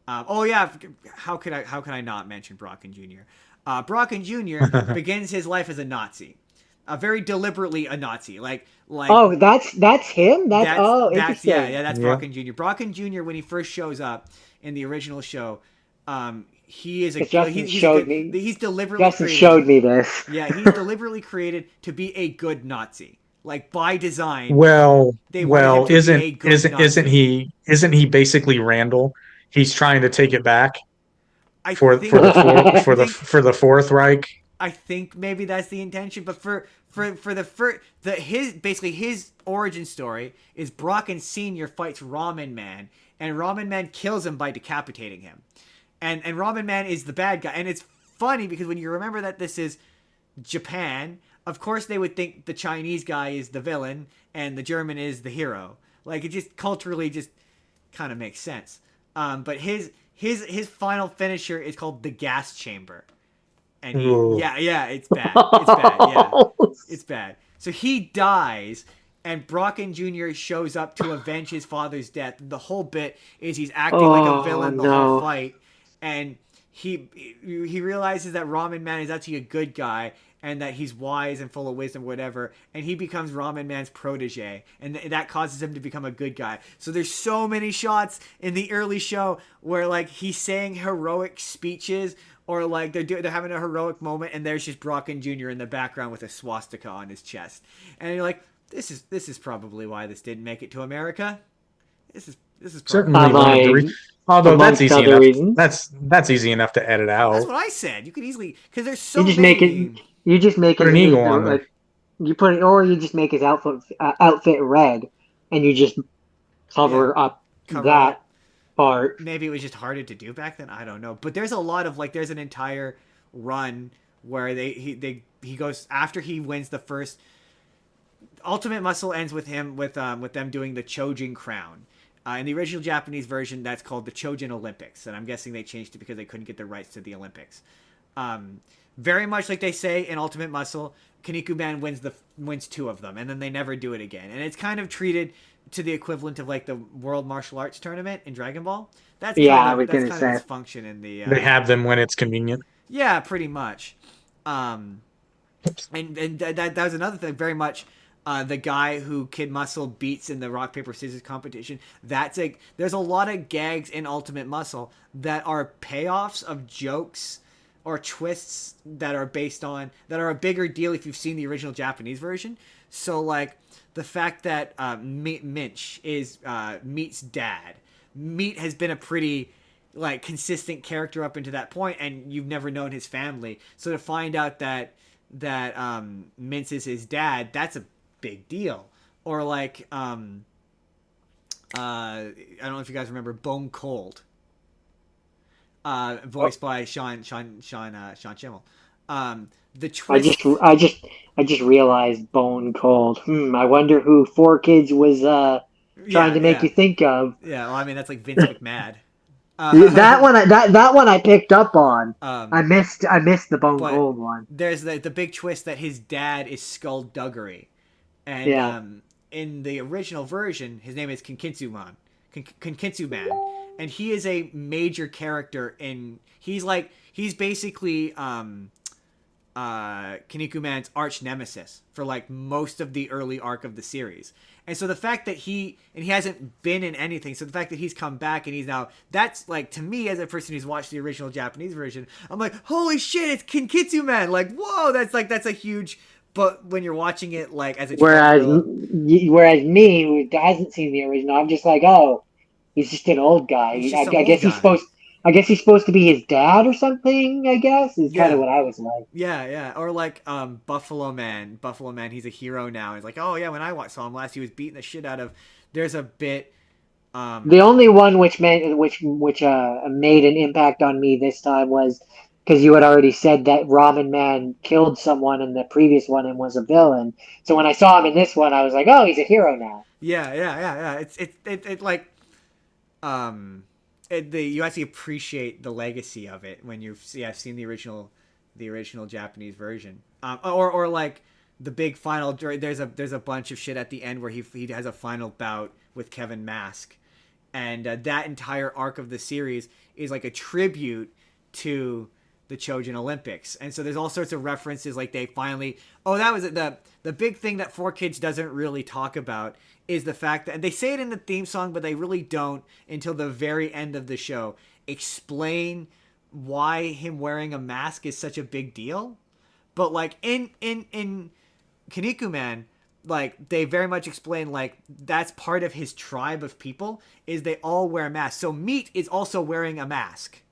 A: Oh yeah, how could I not mention Brocken Jr.? Brocken Jr. begins his life as a Nazi. Very deliberately a Nazi, like.
D: Oh, that's him. Interesting.
A: That's Brocken Jr. Brocken Jr. when he first shows up in the original show, he is he's deliberately
D: Justin
A: created,
D: showed me this.
A: Yeah, he's deliberately created to be a good Nazi, like by design.
C: Isn't he basically Randall? He's trying to take it back for the Fourth Reich.
A: I think maybe that's the intention, but his origin story is Brocken Sr. fights Ramen Man, and Ramen Man kills him by decapitating him, and Ramen Man is the bad guy. And it's funny because when you remember that this is Japan, of course they would think the Chinese guy is the villain and the German is the hero. Like it just culturally just kind of makes sense. But his final finisher is called the gas chamber. And it's bad. It's bad. So he dies, and Brocken Jr. shows up to avenge his father's death. The whole bit is he's acting like a villain the whole fight, and he realizes that Ramen Man is actually a good guy, and that he's wise and full of wisdom, whatever, and he becomes Ramen Man's protege, and that causes him to become a good guy. So there's so many shots in the early show where like he's saying heroic speeches, or like they're having a heroic moment, and there's just Brocken Jr. in the background with a swastika on his chest, and you're like, this is probably why this didn't make it to America. This is
C: certainly one of the reasons. Although that's easy enough.
D: Reasons.
C: That's easy enough to edit out.
A: That's what I said. You could easily, because there's so
D: you just
A: many.
D: You just make
C: put an eagle on there.
D: You put it, or you just make his outfit red, and you just cover up that part.
A: Maybe it was just harder to do back then. I don't know. But there's a lot of like, there's an entire run where he goes after he wins the first. Ultimate Muscle ends with him with them doing the Chojin Crown. In the original Japanese version, that's called the Chojin Olympics, and I'm guessing they changed it because they couldn't get the rights to the Olympics. Very much like they say in Ultimate Muscle, Kinnikuman wins 2 of them, and then they never do it again. And it's kind of treated to the equivalent of like the World Martial Arts Tournament in Dragon Ball. That's kind of its function in the.
C: They have them when it's convenient.
A: Yeah, pretty much. And that was another thing. Very much. The guy who Kid Muscle beats in the rock paper scissors competition. There's a lot of gags in Ultimate Muscle that are payoffs of jokes or twists that are a bigger deal if you've seen the original Japanese version. So like the fact that Minch is Meat's dad. Meat has been a pretty like consistent character up until that point, and you've never known his family. So to find out that Mince is his dad, that's a big deal. Or like I don't know if you guys remember Bone Cold, voiced by Sean Schimmel. The twist.
D: I just realized Bone Cold. I wonder who 4Kids was trying to make you think of.
A: Yeah, well, I mean that's like Vince McMahon.
D: That one I picked up on. I missed the Bone Cold one.
A: There's the big twist that his dad is Skullduggery. And in the original version, his name is Kinkitsu Man, and he is a major character he's basically Kinnikuman's arch nemesis for like most of the early arc of the series. And so the fact that he hasn't been in anything, so the fact that he's come back and he's now, that's like, to me as a person who's watched the original Japanese version, I'm like, holy shit, it's Kinkitsu Man! Like, whoa, that's a huge. But when you're watching it, like, as a
D: whereas me, who hasn't seen the original, I'm just like, oh, he's just an old guy. I guess he's supposed to be his dad or something. I guess is kind of what I was like.
A: Yeah. Or like Buffalo Man. Buffalo Man, he's a hero now. He's like, oh yeah, when I saw him last, he was beating the shit out of. There's a bit.
D: The only one which made an impact on me this time was. Because you had already said that Ramen Man killed someone in the previous one and was a villain. So when I saw him in this one, I was like, oh, he's a hero now.
A: Yeah. It's like, you actually appreciate the legacy of it when you've seen the original Japanese version. Or like the big final. There's a bunch of shit at the end where he has a final bout with Kevin Mask, and that entire arc of the series is like a tribute to the Chojin Olympics. And so there's all sorts of references, like they finally, that was the big thing that 4Kids doesn't really talk about is the fact that, and they say it in the theme song, but they really don't until the very end of the show, explain why him wearing a mask is such a big deal. But like in Kinnikuman, like they very much explain like that's part of his tribe of people is they all wear masks. So Meat is also wearing a mask.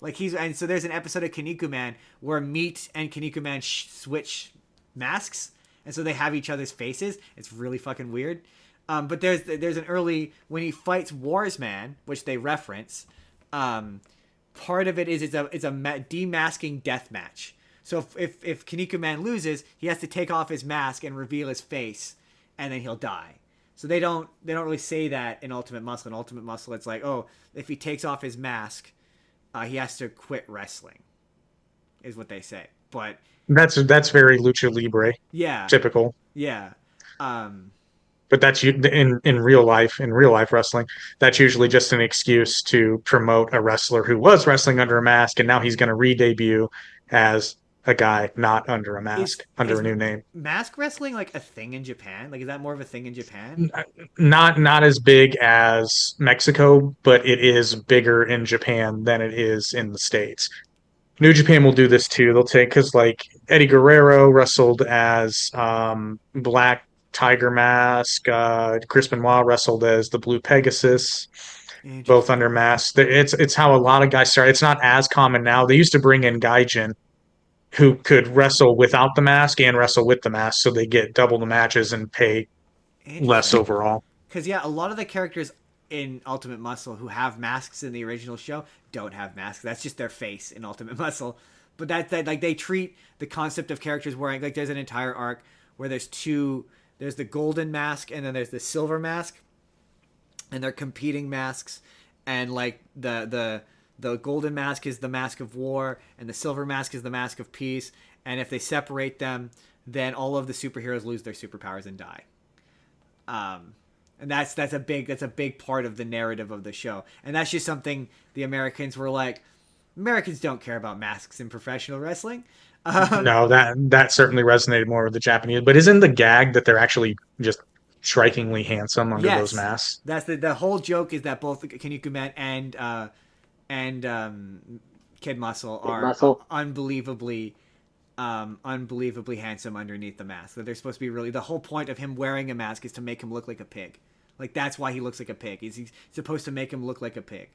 A: Like and so there's an episode of Kinnikuman where Meat and Kinnikuman switch masks, and so they have each other's faces. It's really fucking weird. But there's an early when he fights Warsman, which they reference. Part of it is it's a demasking death match. So if Kinnikuman loses, he has to take off his mask and reveal his face, and then he'll die. So they don't really say that in Ultimate Muscle. In Ultimate Muscle, it's like, oh, if he takes off his mask, he has to quit wrestling, is what they say. But
C: that's very lucha libre.
A: Yeah.
C: Typical.
A: Yeah.
C: But that's in real life wrestling. That's usually just an excuse to promote a wrestler who was wrestling under a mask, and now he's going to re-debut as a guy not under a mask, under
A: is
C: a new name.
A: mask wrestling like a thing in Japan? Like, is that more of a thing in Japan?
C: Not as big as Mexico, but it is bigger in Japan than it is in the States. New Japan will do this too. They'll take because like Eddie Guerrero wrestled as Black Tiger Mask. Chris Benoit wrestled as the Blue Pegasus, both under masks. It's how a lot of guys start. It's not as common now. They used to bring in Gaijin who could wrestle without the mask and wrestle with the mask, so they get double the matches and pay less overall.
A: Because yeah, a lot of the characters in Ultimate Muscle who have masks in the original show don't have masks. That's just their face in Ultimate Muscle. But that like they treat the concept of characters wearing, like, there's an entire arc where there's the golden mask and then there's the silver mask, and they're competing masks, and like the golden mask is the mask of war and the silver mask is the mask of peace, and if they separate them, then all of the superheroes lose their superpowers and die. And that's a big part of the narrative of the show. And that's just something the Americans were like, Americans don't care about masks in professional wrestling.
C: No, that certainly resonated more with the Japanese. But isn't the gag that they're actually just strikingly handsome under those masks?
A: That's the whole joke, is that both Kinnikuman and Kid Muscle are unbelievably handsome underneath the mask. That they're supposed to be really, the whole point of him wearing a mask is to make him look like a pig. Like, that's why he looks like a pig. He's supposed to make him look like a pig.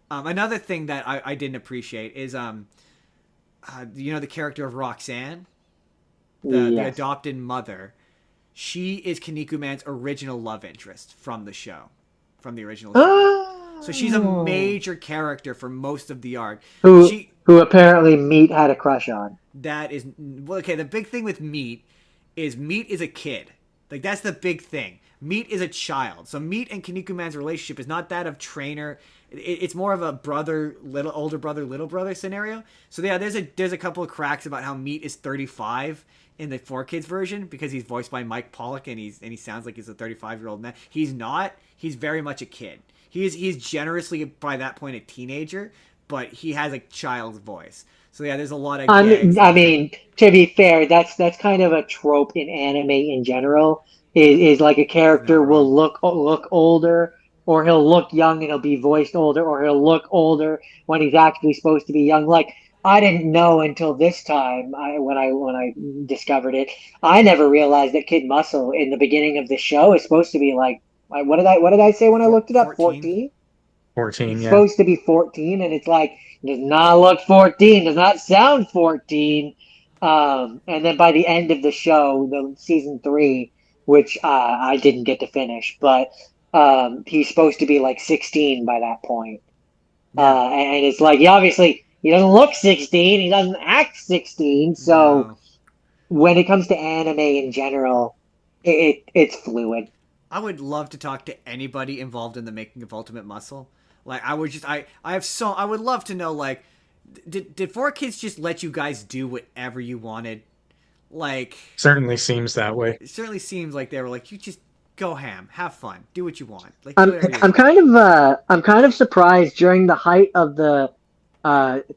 A: Another thing that I didn't appreciate is the character of Roxanne, the adopted mother. She is Kinnikuman's original love interest from the show, from the original show. So she's a major character for most of the arc.
D: Who apparently Meat had a crush on.
A: That is, well, okay, the big thing with Meat is a kid. Like, that's the big thing. Meat is a child. So Meat and Kinnikuman's relationship is not that of trainer. It's more of a older brother, little brother scenario. So yeah, there's a couple of cracks about how Meat is 35 in the 4Kids version, because he's voiced by Mike Pollock and he sounds like he's a 35-year-old man. He's not. He's very much a kid. He's generously, by that point, a teenager, but he has a child's voice. So yeah, there's a lot of gags.
D: I mean, to be fair, that's kind of a trope in anime in general. Is like a character will look older, or he'll look young and he'll be voiced older, or he'll look older when he's actually supposed to be young. Like, I didn't know until this time, when I discovered it, I never realized that Kid Muscle in the beginning of the show is supposed to be like, what did I say when I looked it up? 14?
C: 14,
D: yeah. It's supposed to be 14, and it's like, does not look 14, does not sound 14. And then by the end of the show, the season 3, which I didn't get to finish, but he's supposed to be like 16 by that point. And it's like, he doesn't look 16, he doesn't act 16, so when it comes to anime in general, it's fluid.
A: I would love to talk to anybody involved in the making of Ultimate Muscle. Like, I would love to know, like, did 4Kids just let you guys do whatever you wanted? Like,
C: certainly seems that way.
A: It certainly seems like they were like, you just go ham, have fun, do what you want. Like,
D: I'm kind of surprised during the height of the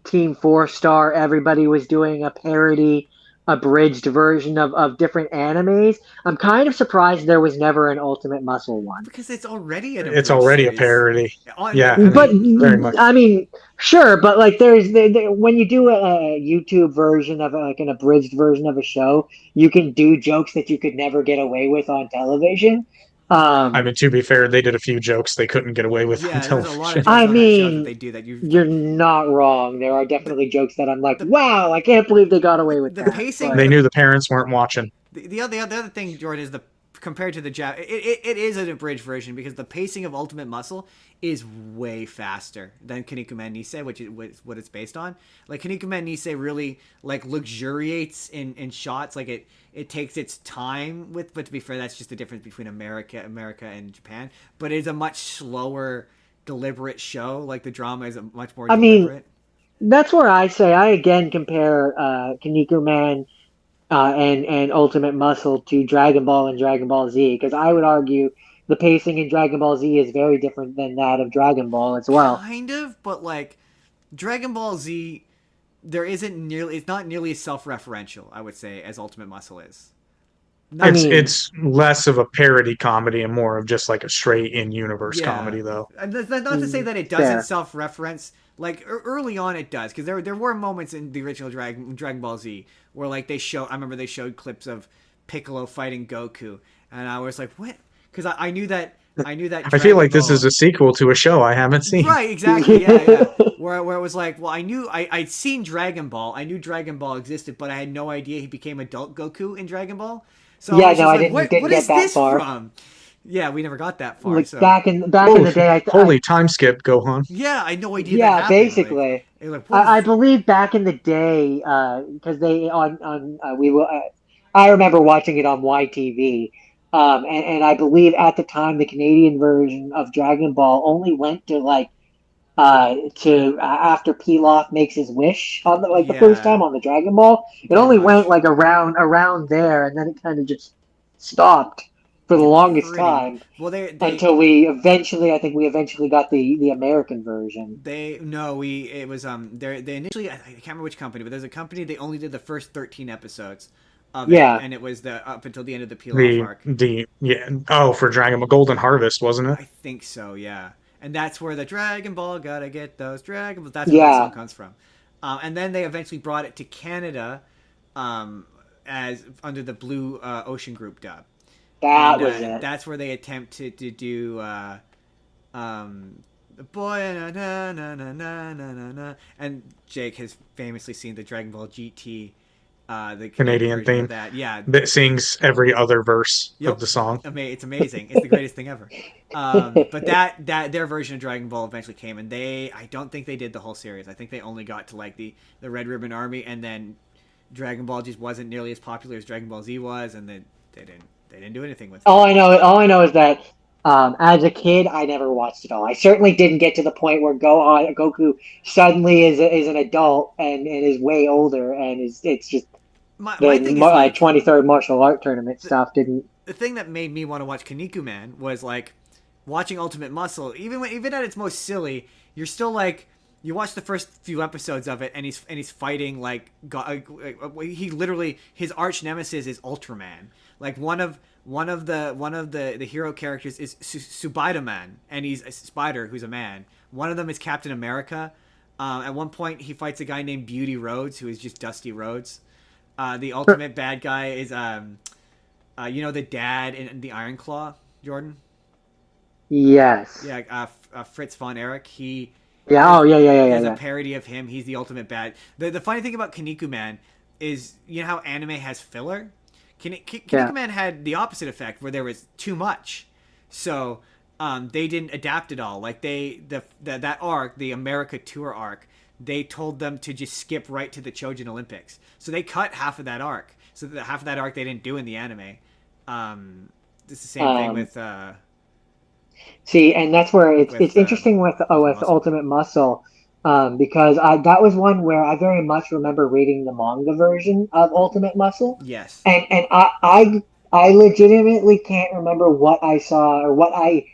D: Team 4-Star, everybody was doing a parody, abridged version of different animes. I'm kind of surprised there was never an Ultimate Muscle one.
A: Because it's already a
C: parody. Yeah,
D: but very much. I mean, sure, but like there's when you do a YouTube version of like an abridged version of a show, you can do jokes that you could never get away with on television.
C: I mean, to be fair, they did a few jokes they couldn't get away with on television.
D: I mean, they do that. You're not wrong. There are definitely jokes that I'm like, wow, I can't believe they got away with that.
A: Pacing,
C: they knew the parents weren't watching.
A: The other thing, Jordan, is compared to the it is an abridged version, because the pacing of Ultimate Muscle is way faster than Kinnikuman Nisei, which is what it's based on. Like, Kinnikuman Nisei really like luxuriates in shots. Like, it takes its time but to be fair, that's just the difference between America and Japan. But it's a much slower, deliberate show. Like, the drama is much more deliberate.
D: That's where I say I again compare Kinnikuman and Ultimate Muscle to Dragon Ball and Dragon Ball Z, because I would argue the pacing in Dragon Ball Z is very different than that of Dragon Ball as well.
A: Kind of, but like Dragon Ball Z, there isn't nearly. It's not nearly as self-referential, I would say, as Ultimate Muscle is.
D: I
C: It's
D: mean,
C: it's less of a parody comedy and more of just like a straight in universe
A: Yeah,
C: comedy, though.
A: and that's not to say that it doesn't
D: fair.
A: self-reference. Like early on, it does, because there were moments in the original Dragon Ball Z where like they show. I remember they showed clips of Piccolo fighting Goku, and I was like, what? Because I knew that
C: I feel
A: Dragon
C: like this
A: Ball.
C: is a sequel to a show I haven't seen.
A: Right, exactly, yeah. Where it was like, well, I knew I'd seen Dragon Ball, I knew Dragon Ball existed, but I had no idea he became adult Goku in Dragon Ball. So I
D: Yeah,
A: was
D: no,
A: just
D: I
A: like,
D: didn't
A: what
D: get
A: is
D: that
A: this
D: far.
A: from? Yeah, we never got that far.
D: Like
A: So
D: back in
C: Whoa,
D: the day,
C: holy time skip, Gohan.
A: yeah, I had no idea that
D: yeah,
A: happened. Like,
D: basically.
A: it was like what
D: I
A: is?
D: believe back in the day, because they on we will. I remember watching it on YTV, and I believe at the time the Canadian version of Dragon Ball only went to like to after Pilaf makes his wish on the first
A: Yeah,
D: time on the Dragon Ball. It
A: pretty
D: only went
A: much.
D: like around there, and then it kind of just stopped for the
A: Yeah,
D: longest
A: pretty.
D: time
A: Well, they
D: until we eventually, I think we eventually got the American version.
A: they no we it was they initially I can't remember which company, but there's a company they only did the first 13 episodes of it,
D: Yeah,
A: and it was the up until the end of the peel off
C: The
A: arc.
C: the yeah. Oh, for Dragon Ball Golden Harvest, wasn't it?
A: I think so, yeah. And that's where the Dragon Ball gotta get those Dragon Balls. That's where that
D: yeah,
A: song comes from. And then they eventually brought it to Canada, as under the Blue Ocean Group dub,
D: that
A: and
D: was it.
A: that's where they attempted to do the boy na na na na na na na na. And Jake has famously seen the Dragon Ball GT, the Canadian
C: Canadian
A: version of
C: theme
A: that. Yeah,
C: that sings every other verse of
A: yep.
C: the song.
A: It's amazing. It's the greatest thing ever. But that their version of Dragon Ball eventually came, and I don't think they did the whole series. I think they only got to like the Red Ribbon Army, and then Dragon Ball just wasn't nearly as popular as Dragon Ball Z was, and then they didn't do anything with it.
D: All I know is that as a kid, I never watched it all. I certainly didn't get to the point where Goku suddenly is an adult and is way older, and it's just
A: My
D: the
A: thing is like
D: 23rd martial art tournament stuff didn't.
A: the thing that made me want to watch Kaneko Man was like watching Ultimate Muscle. Even at its most silly, you're still like you watch the first few episodes of it, and he's fighting like God. He literally his arch nemesis is Ultraman. Like one of the hero characters is Subidoman, and he's a spider who's a man. One of them is Captain America. At one point, he fights a guy named Beauty Rhodes, who is just Dusty Rhodes. The ultimate bad guy is the dad in the Iron Claw, Jordan.
D: Yes.
A: Yeah, Fritz von Erich.
D: Yeah. Oh,
A: There's a
D: yeah.
A: parody of him. He's the ultimate bad. The funny thing about Kaneko Man is, you know how anime has filler? Kaneko Man had the opposite effect, where there was too much. So they didn't adapt at all. Like that arc, the America Tour arc, they told them to just skip right to the Chojin Olympics. So they cut half of that arc. So that half of that arc they didn't do in the anime. It's the same thing with.
D: See, and that's where it's interesting with
A: Muscle.
D: Ultimate Muscle, because that was one where I very much remember reading the manga version of Ultimate Muscle,
A: Yes.
D: and I legitimately can't remember what I saw or what I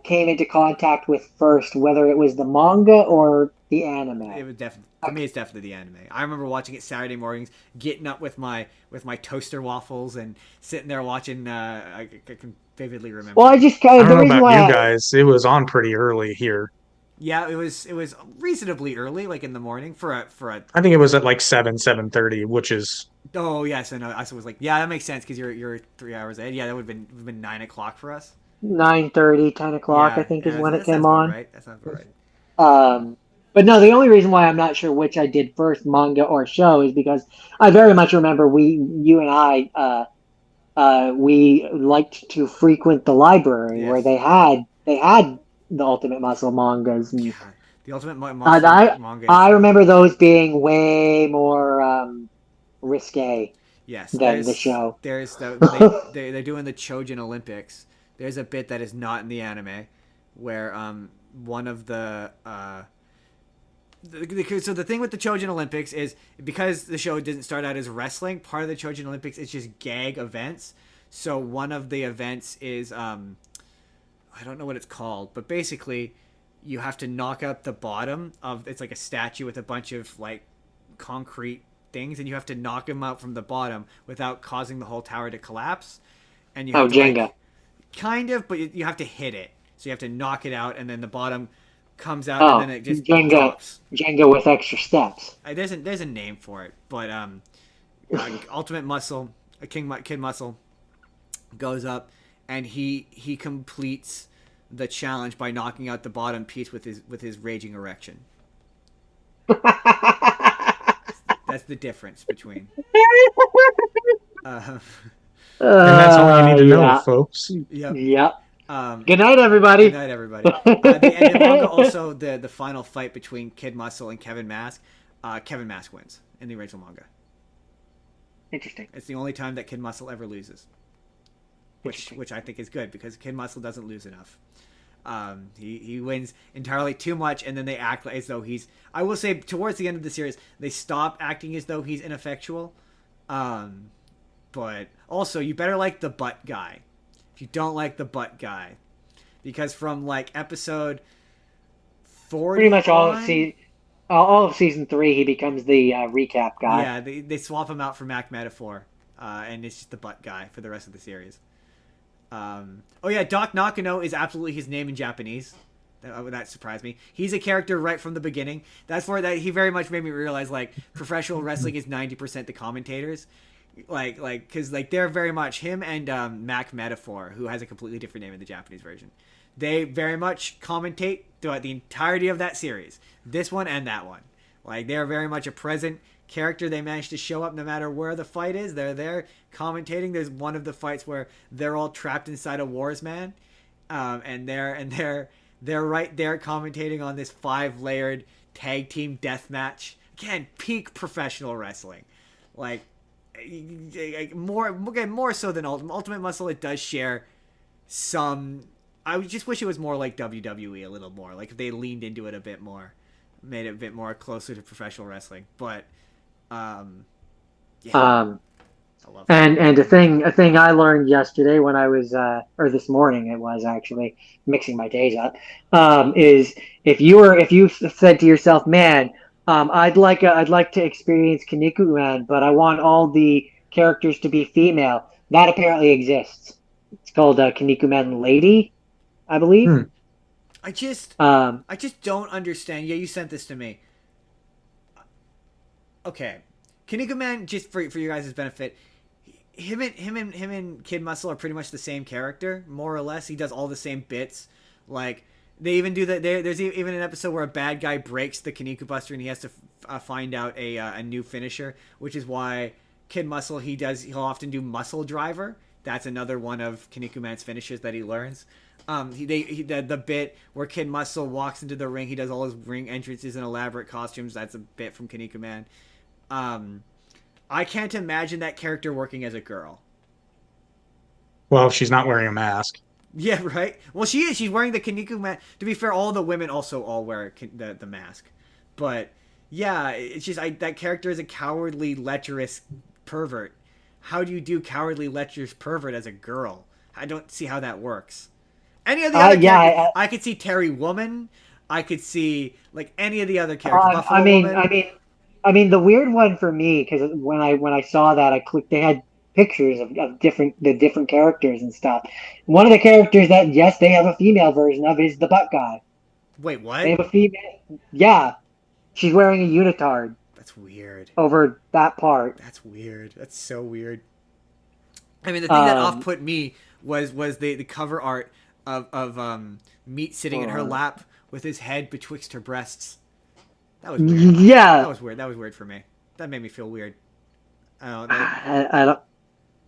D: came into contact with first, whether it was the manga or the anime.
A: It was definitely for me. It's definitely the anime. I remember watching it Saturday mornings, getting up with my toaster waffles and sitting there watching. I can vividly remember.
D: Well, I just
C: I
D: kind of
C: don't
D: the
C: know
D: reason
C: about
D: why
C: you guys. It was on pretty early here.
A: Yeah, it was reasonably early, like in the morning for a.
C: I think it was at like 7:30, which is
A: Oh yes, I know. I was like, yeah, that makes sense because you're 3 hours ahead. Yeah, that would have been 9 o'clock for us.
D: 9:30, 10 o'clock,
A: Yeah,
D: I think, is
A: yeah,
D: when
A: that
D: it
A: sounds
D: came
A: about
D: on.
A: right. That sounds about right.
D: But no, the only reason why I'm not sure which I did first, manga or show, is because I very much remember you and I, we liked to frequent the library where
A: Yes.
D: they had the Ultimate Muscle mangas, and
A: Yeah, the Ultimate Muscle manga.
D: I remember those being way more risque
A: Yes,
D: than the show.
A: there's they're doing the Chojin Olympics. There's a bit that is not in the anime, where one of so the thing with the Chojin Olympics is because the show didn't start out as wrestling. Part of the Chojin Olympics is just gag events. So one of the events is I don't know what it's called, but basically you have to knock out the bottom of it's like a statue with a bunch of like concrete things, and you have to knock them out from the bottom without causing the whole tower to collapse. And you have to
D: Jenga.
A: kind of, but you have to hit it. So you have to knock it out, and then the bottom comes out, and then it just
D: Jenga.
A: drops.
D: Jenga with extra steps.
A: There's a name for it, but Ultimate Muscle, Kid Muscle, goes up, and he completes the challenge by knocking out the bottom piece with his raging erection. That's the difference between.
C: And that's all you need to know, folks.
A: Yep.
D: Yep. Good night, everybody.
A: Good night, everybody. And the manga also, the final fight between Kid Muscle and Kevin Mask. Kevin Mask wins in the original manga.
D: Interesting.
A: It's the only time that Kid Muscle ever loses, which I think is good because Kid Muscle doesn't lose enough. He wins entirely too much, and then they act as though he's. I will say, towards the end of the series, they stop acting as though he's ineffectual. But also, you better like the butt guy. If you don't like the butt guy, because from like episode 40,
D: pretty much all of season 3, he becomes the recap guy.
A: Yeah, they swap him out for Mac Metaphor, and it's just the butt guy for the rest of the series. Oh yeah, Doc Nakano is absolutely his name in Japanese. That surprised me. He's a character right from the beginning. That's where he very much made me realize like professional wrestling is 90% the commentators. Because they're very much him and Mac Metaphor, who has a completely different name in the Japanese version. They very much commentate throughout the entirety of that series, this one and that one. Like they're very much a present character. They manage to show up no matter where the fight is. They're there commentating. There's one of the fights where they're all trapped inside a Warsman, and they're right there commentating on this 5-layered tag team death match. Again, peak professional wrestling. Like. More so than Ultimate Muscle. It does share some. I just wish it was more like WWE a little more. Like if they leaned into it a bit more, made it a bit more closer to professional wrestling. But, yeah.
D: And a thing I learned yesterday when I was or this morning it was actually mixing my days up is if you said to yourself, man, I'd like to experience Kinnikuman, but I want all the characters to be female. That apparently exists. It's called Kinnikuman Lady, I believe.
A: I just don't understand. Yeah, you sent this to me. Okay, Kinnikuman, just for you guys' benefit, him and Kid Muscle are pretty much the same character, more or less. He does all the same bits, like. They even do that. There's even an episode where a bad guy breaks the Kaneko Buster and he has to find out a new finisher, which is why Kid Muscle he'll often do Muscle Driver. That's another one of Kinnikuman's finishes that he learns. The bit where Kid Muscle walks into the ring, he does all his ring entrances in elaborate costumes. That's a bit from Kinnikuman. I can't imagine that character working as a girl.
C: Well, she's not wearing a mask.
A: Yeah, right. Well, she is. She's wearing the Kinnikuman. To be fair, all the women also all wear the mask. But yeah, it's just that character is a cowardly, lecherous pervert. How do you do cowardly, lecherous pervert as a girl? I don't see how that works. Any of the other characters, I could see Terry Woman. I could see like any of the other characters.
D: I mean, the weird one for me, because when I saw that, I clicked. They had pictures of the different characters and stuff. One of the characters that they have a female version of is the butt guy.
A: Wait, what?
D: They have a female. Yeah, she's wearing a unitard.
A: That's weird.
D: Over that part.
A: That's weird. That's so weird. I mean, the thing that off-put me was the cover art of Meat sitting in her lap with his head betwixt her breasts. That was weird.
D: Yeah.
A: That was weird. That was weird for me. That made me feel weird.
D: I don't.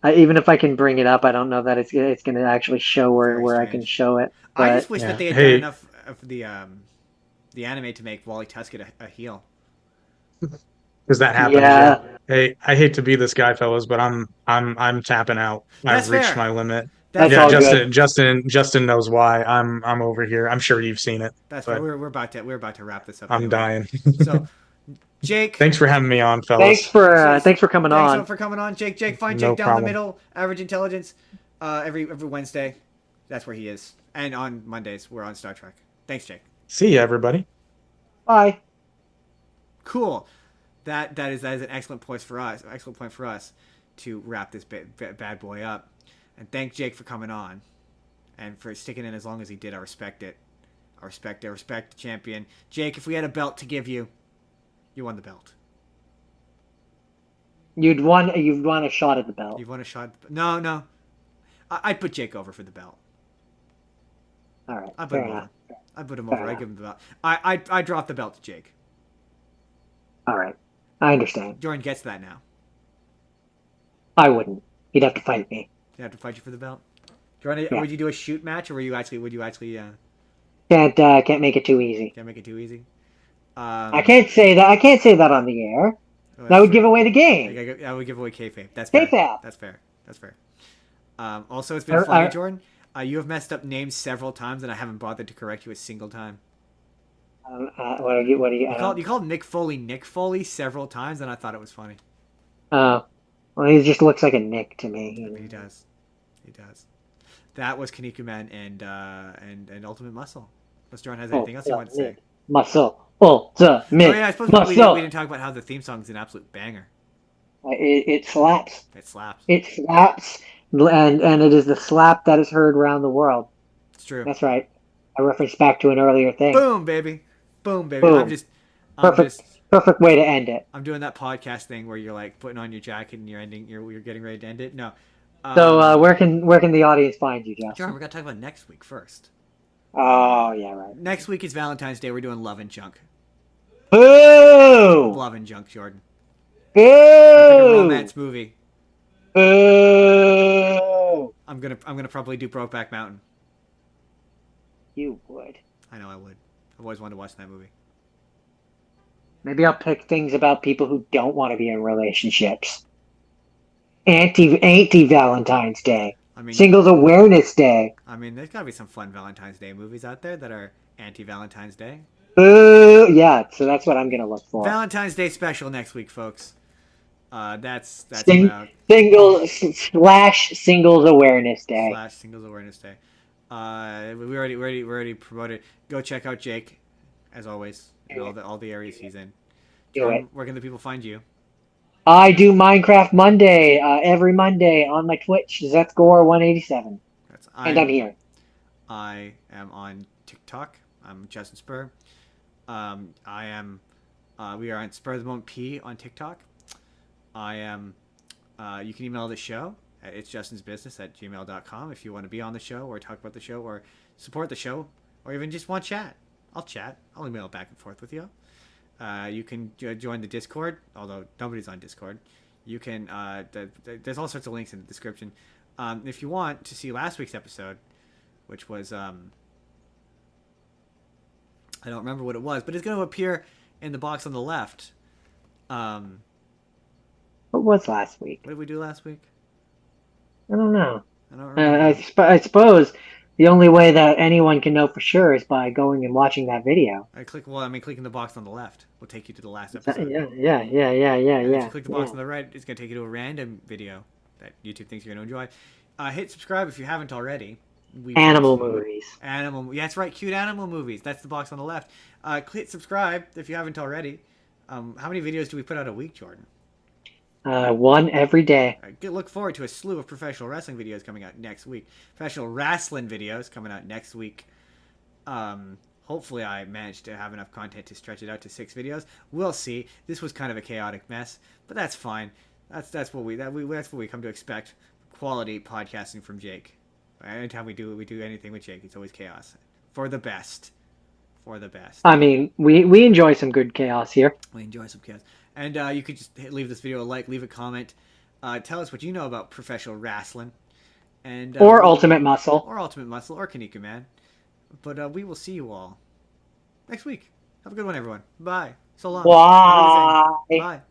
D: Even if I can bring it up, I don't know that it's going to actually show where I can show it. But,
A: I just wish that they had done enough of the anime to make Wally Tuskett a heel.
C: Because that happens.
D: Yeah.
C: Hey, I hate to be this guy, fellas, but I'm tapping out.
A: That's
C: I've reached
A: fair.
C: my limit.
D: That's all good.
C: Justin knows why. I'm over here. I'm sure you've seen it.
A: That's why we're about to wrap this up.
C: I'm dying.
A: So, Jake,
C: thanks for having me on, fellas.
D: Thanks for coming on.
A: Thanks for coming on, Jake. Find Jake down the middle. Average Intelligence. Every Wednesday, that's where he is. And on Mondays, we're on Star Trek. Thanks, Jake.
C: See ya, everybody.
D: Bye.
A: Cool. that is an excellent point for us. Excellent point for us to wrap this bad boy up. And thank Jake for coming on, and for sticking in as long as he did. I respect it. I respect the champion. Jake, if we had a belt to give you, you won the belt.
D: You'd won a shot at the belt.
A: You've won a shot. No. I'd put Jake over for the belt.
D: All right.
A: I'd
D: Fair
A: put him
D: enough.
A: over. I'd put him over. I'd give him the belt. I drop the belt to Jake.
D: All right. I understand.
A: Jordan gets that now.
D: I wouldn't. He'd have to fight me.
A: He'd have to fight you for the belt. Jordan, would you do a shoot match, or would you actually
D: Can't make it too easy.
A: can't make it too easy?
D: I can't say that. I can't say that on the air. That would give away the game.
A: I would give away kayfabe. That's fair.
D: Kayfabe.
A: That's fair. That's fair. Also, it's been funny, Jordan. You have messed up names several times, and I haven't bothered to correct you a single time.
D: What are you?
A: You called Nick Foley several times, and I thought it was funny.
D: Well, he just looks like a Nick to me.
A: I mean, he does. That was Kaneko Man and Ultimate Muscle. Unless Jordan has anything else you want to say.
D: Muscle. Ultimate.
A: Oh yeah, I suppose we didn't talk about how the theme song is an absolute banger.
D: It slaps.
A: It slaps.
D: It slaps, and it is the slap that is heard around the world.
A: It's true.
D: That's right. I referenced back to an earlier thing.
A: Boom, baby. Boom.
D: Boom. Perfect way to end it.
A: I'm doing that podcast thing where you're like putting on your jacket and you're getting ready to end it. No.
D: So where can the audience find you, Justin?
A: Jordan, we're gonna talk about next week first.
D: Oh yeah, right.
A: Next week is Valentine's Day. We're doing Love and Junk.
D: Boo!
A: Love and Junk, Jordan.
D: Boo!
A: A romance movie.
D: Boo!
A: I'm gonna probably do Brokeback Mountain.
D: You would.
A: I know I would. I've always wanted to watch that movie.
D: Maybe I'll pick things about people who don't want to be in relationships. Anti Valentine's Day.
A: I mean,
D: Singles Awareness Day.
A: I mean, there's gotta be some fun Valentine's Day movies out there that are anti-Valentine's Day.
D: Boo! Yeah, so that's what I'm gonna look for.
A: Valentine's Day special next week, folks. That's about
D: Singles Awareness Day.
A: Singles Awareness Day. We already promoted. Go check out Jake, as always, in all the areas he's in.
D: Do it.
A: Where can the people find you?
D: I do Minecraft Monday every Monday on my Twitch, Zetscore187. And I'm here.
A: I am on TikTok. I'm Justin Spurr. We are on Spur of the Moment P on TikTok. You can email the show at itsjustinsbusiness@gmail.com if you want to be on the show or talk about the show or support the show or even just want chat. I'll chat. I'll email back and forth with you. You can join the Discord, although nobody's on Discord. You can. There's all sorts of links in the description. If you want to see last week's episode, which was I don't remember what it was, but it's going to appear in the box on the left.
D: What was last week?
A: What did we do last week?
D: I don't know.
A: I don't remember.
D: I suppose the only way that anyone can know for sure is by going and watching that video.
A: Clicking the box on the left will take you to the last episode.
D: Yeah.
A: If you click the box on the right, it's going to take you to a random video that YouTube thinks you're going to enjoy. Hit subscribe if you haven't already.
D: Animal movies.
A: Yeah, that's right. Cute animal movies. That's the box on the left. Click subscribe if you haven't already. How many videos do we put out a week, Jordan?
D: One every day.
A: Look forward to a slew of professional wrestling videos coming out next week. Professional wrestling videos coming out next week. Hopefully I managed to have enough content to stretch it out to 6 videos. We'll see. This was kind of a chaotic mess, but that's fine. That's what we come to expect. Quality podcasting from Jake. Anytime we do anything with Jake, it's always chaos. For the best.
D: I mean, we enjoy some good chaos here.
A: We enjoy some chaos. And you could just leave this video a like, leave a comment. Tell us what you know about professional wrestling. And
D: or Ultimate Muscle.
A: Or Ultimate Muscle, or Kaneko Man. But we will see you all next week. Have a good one, everyone. Bye. So long.
D: Bye.
A: Bye.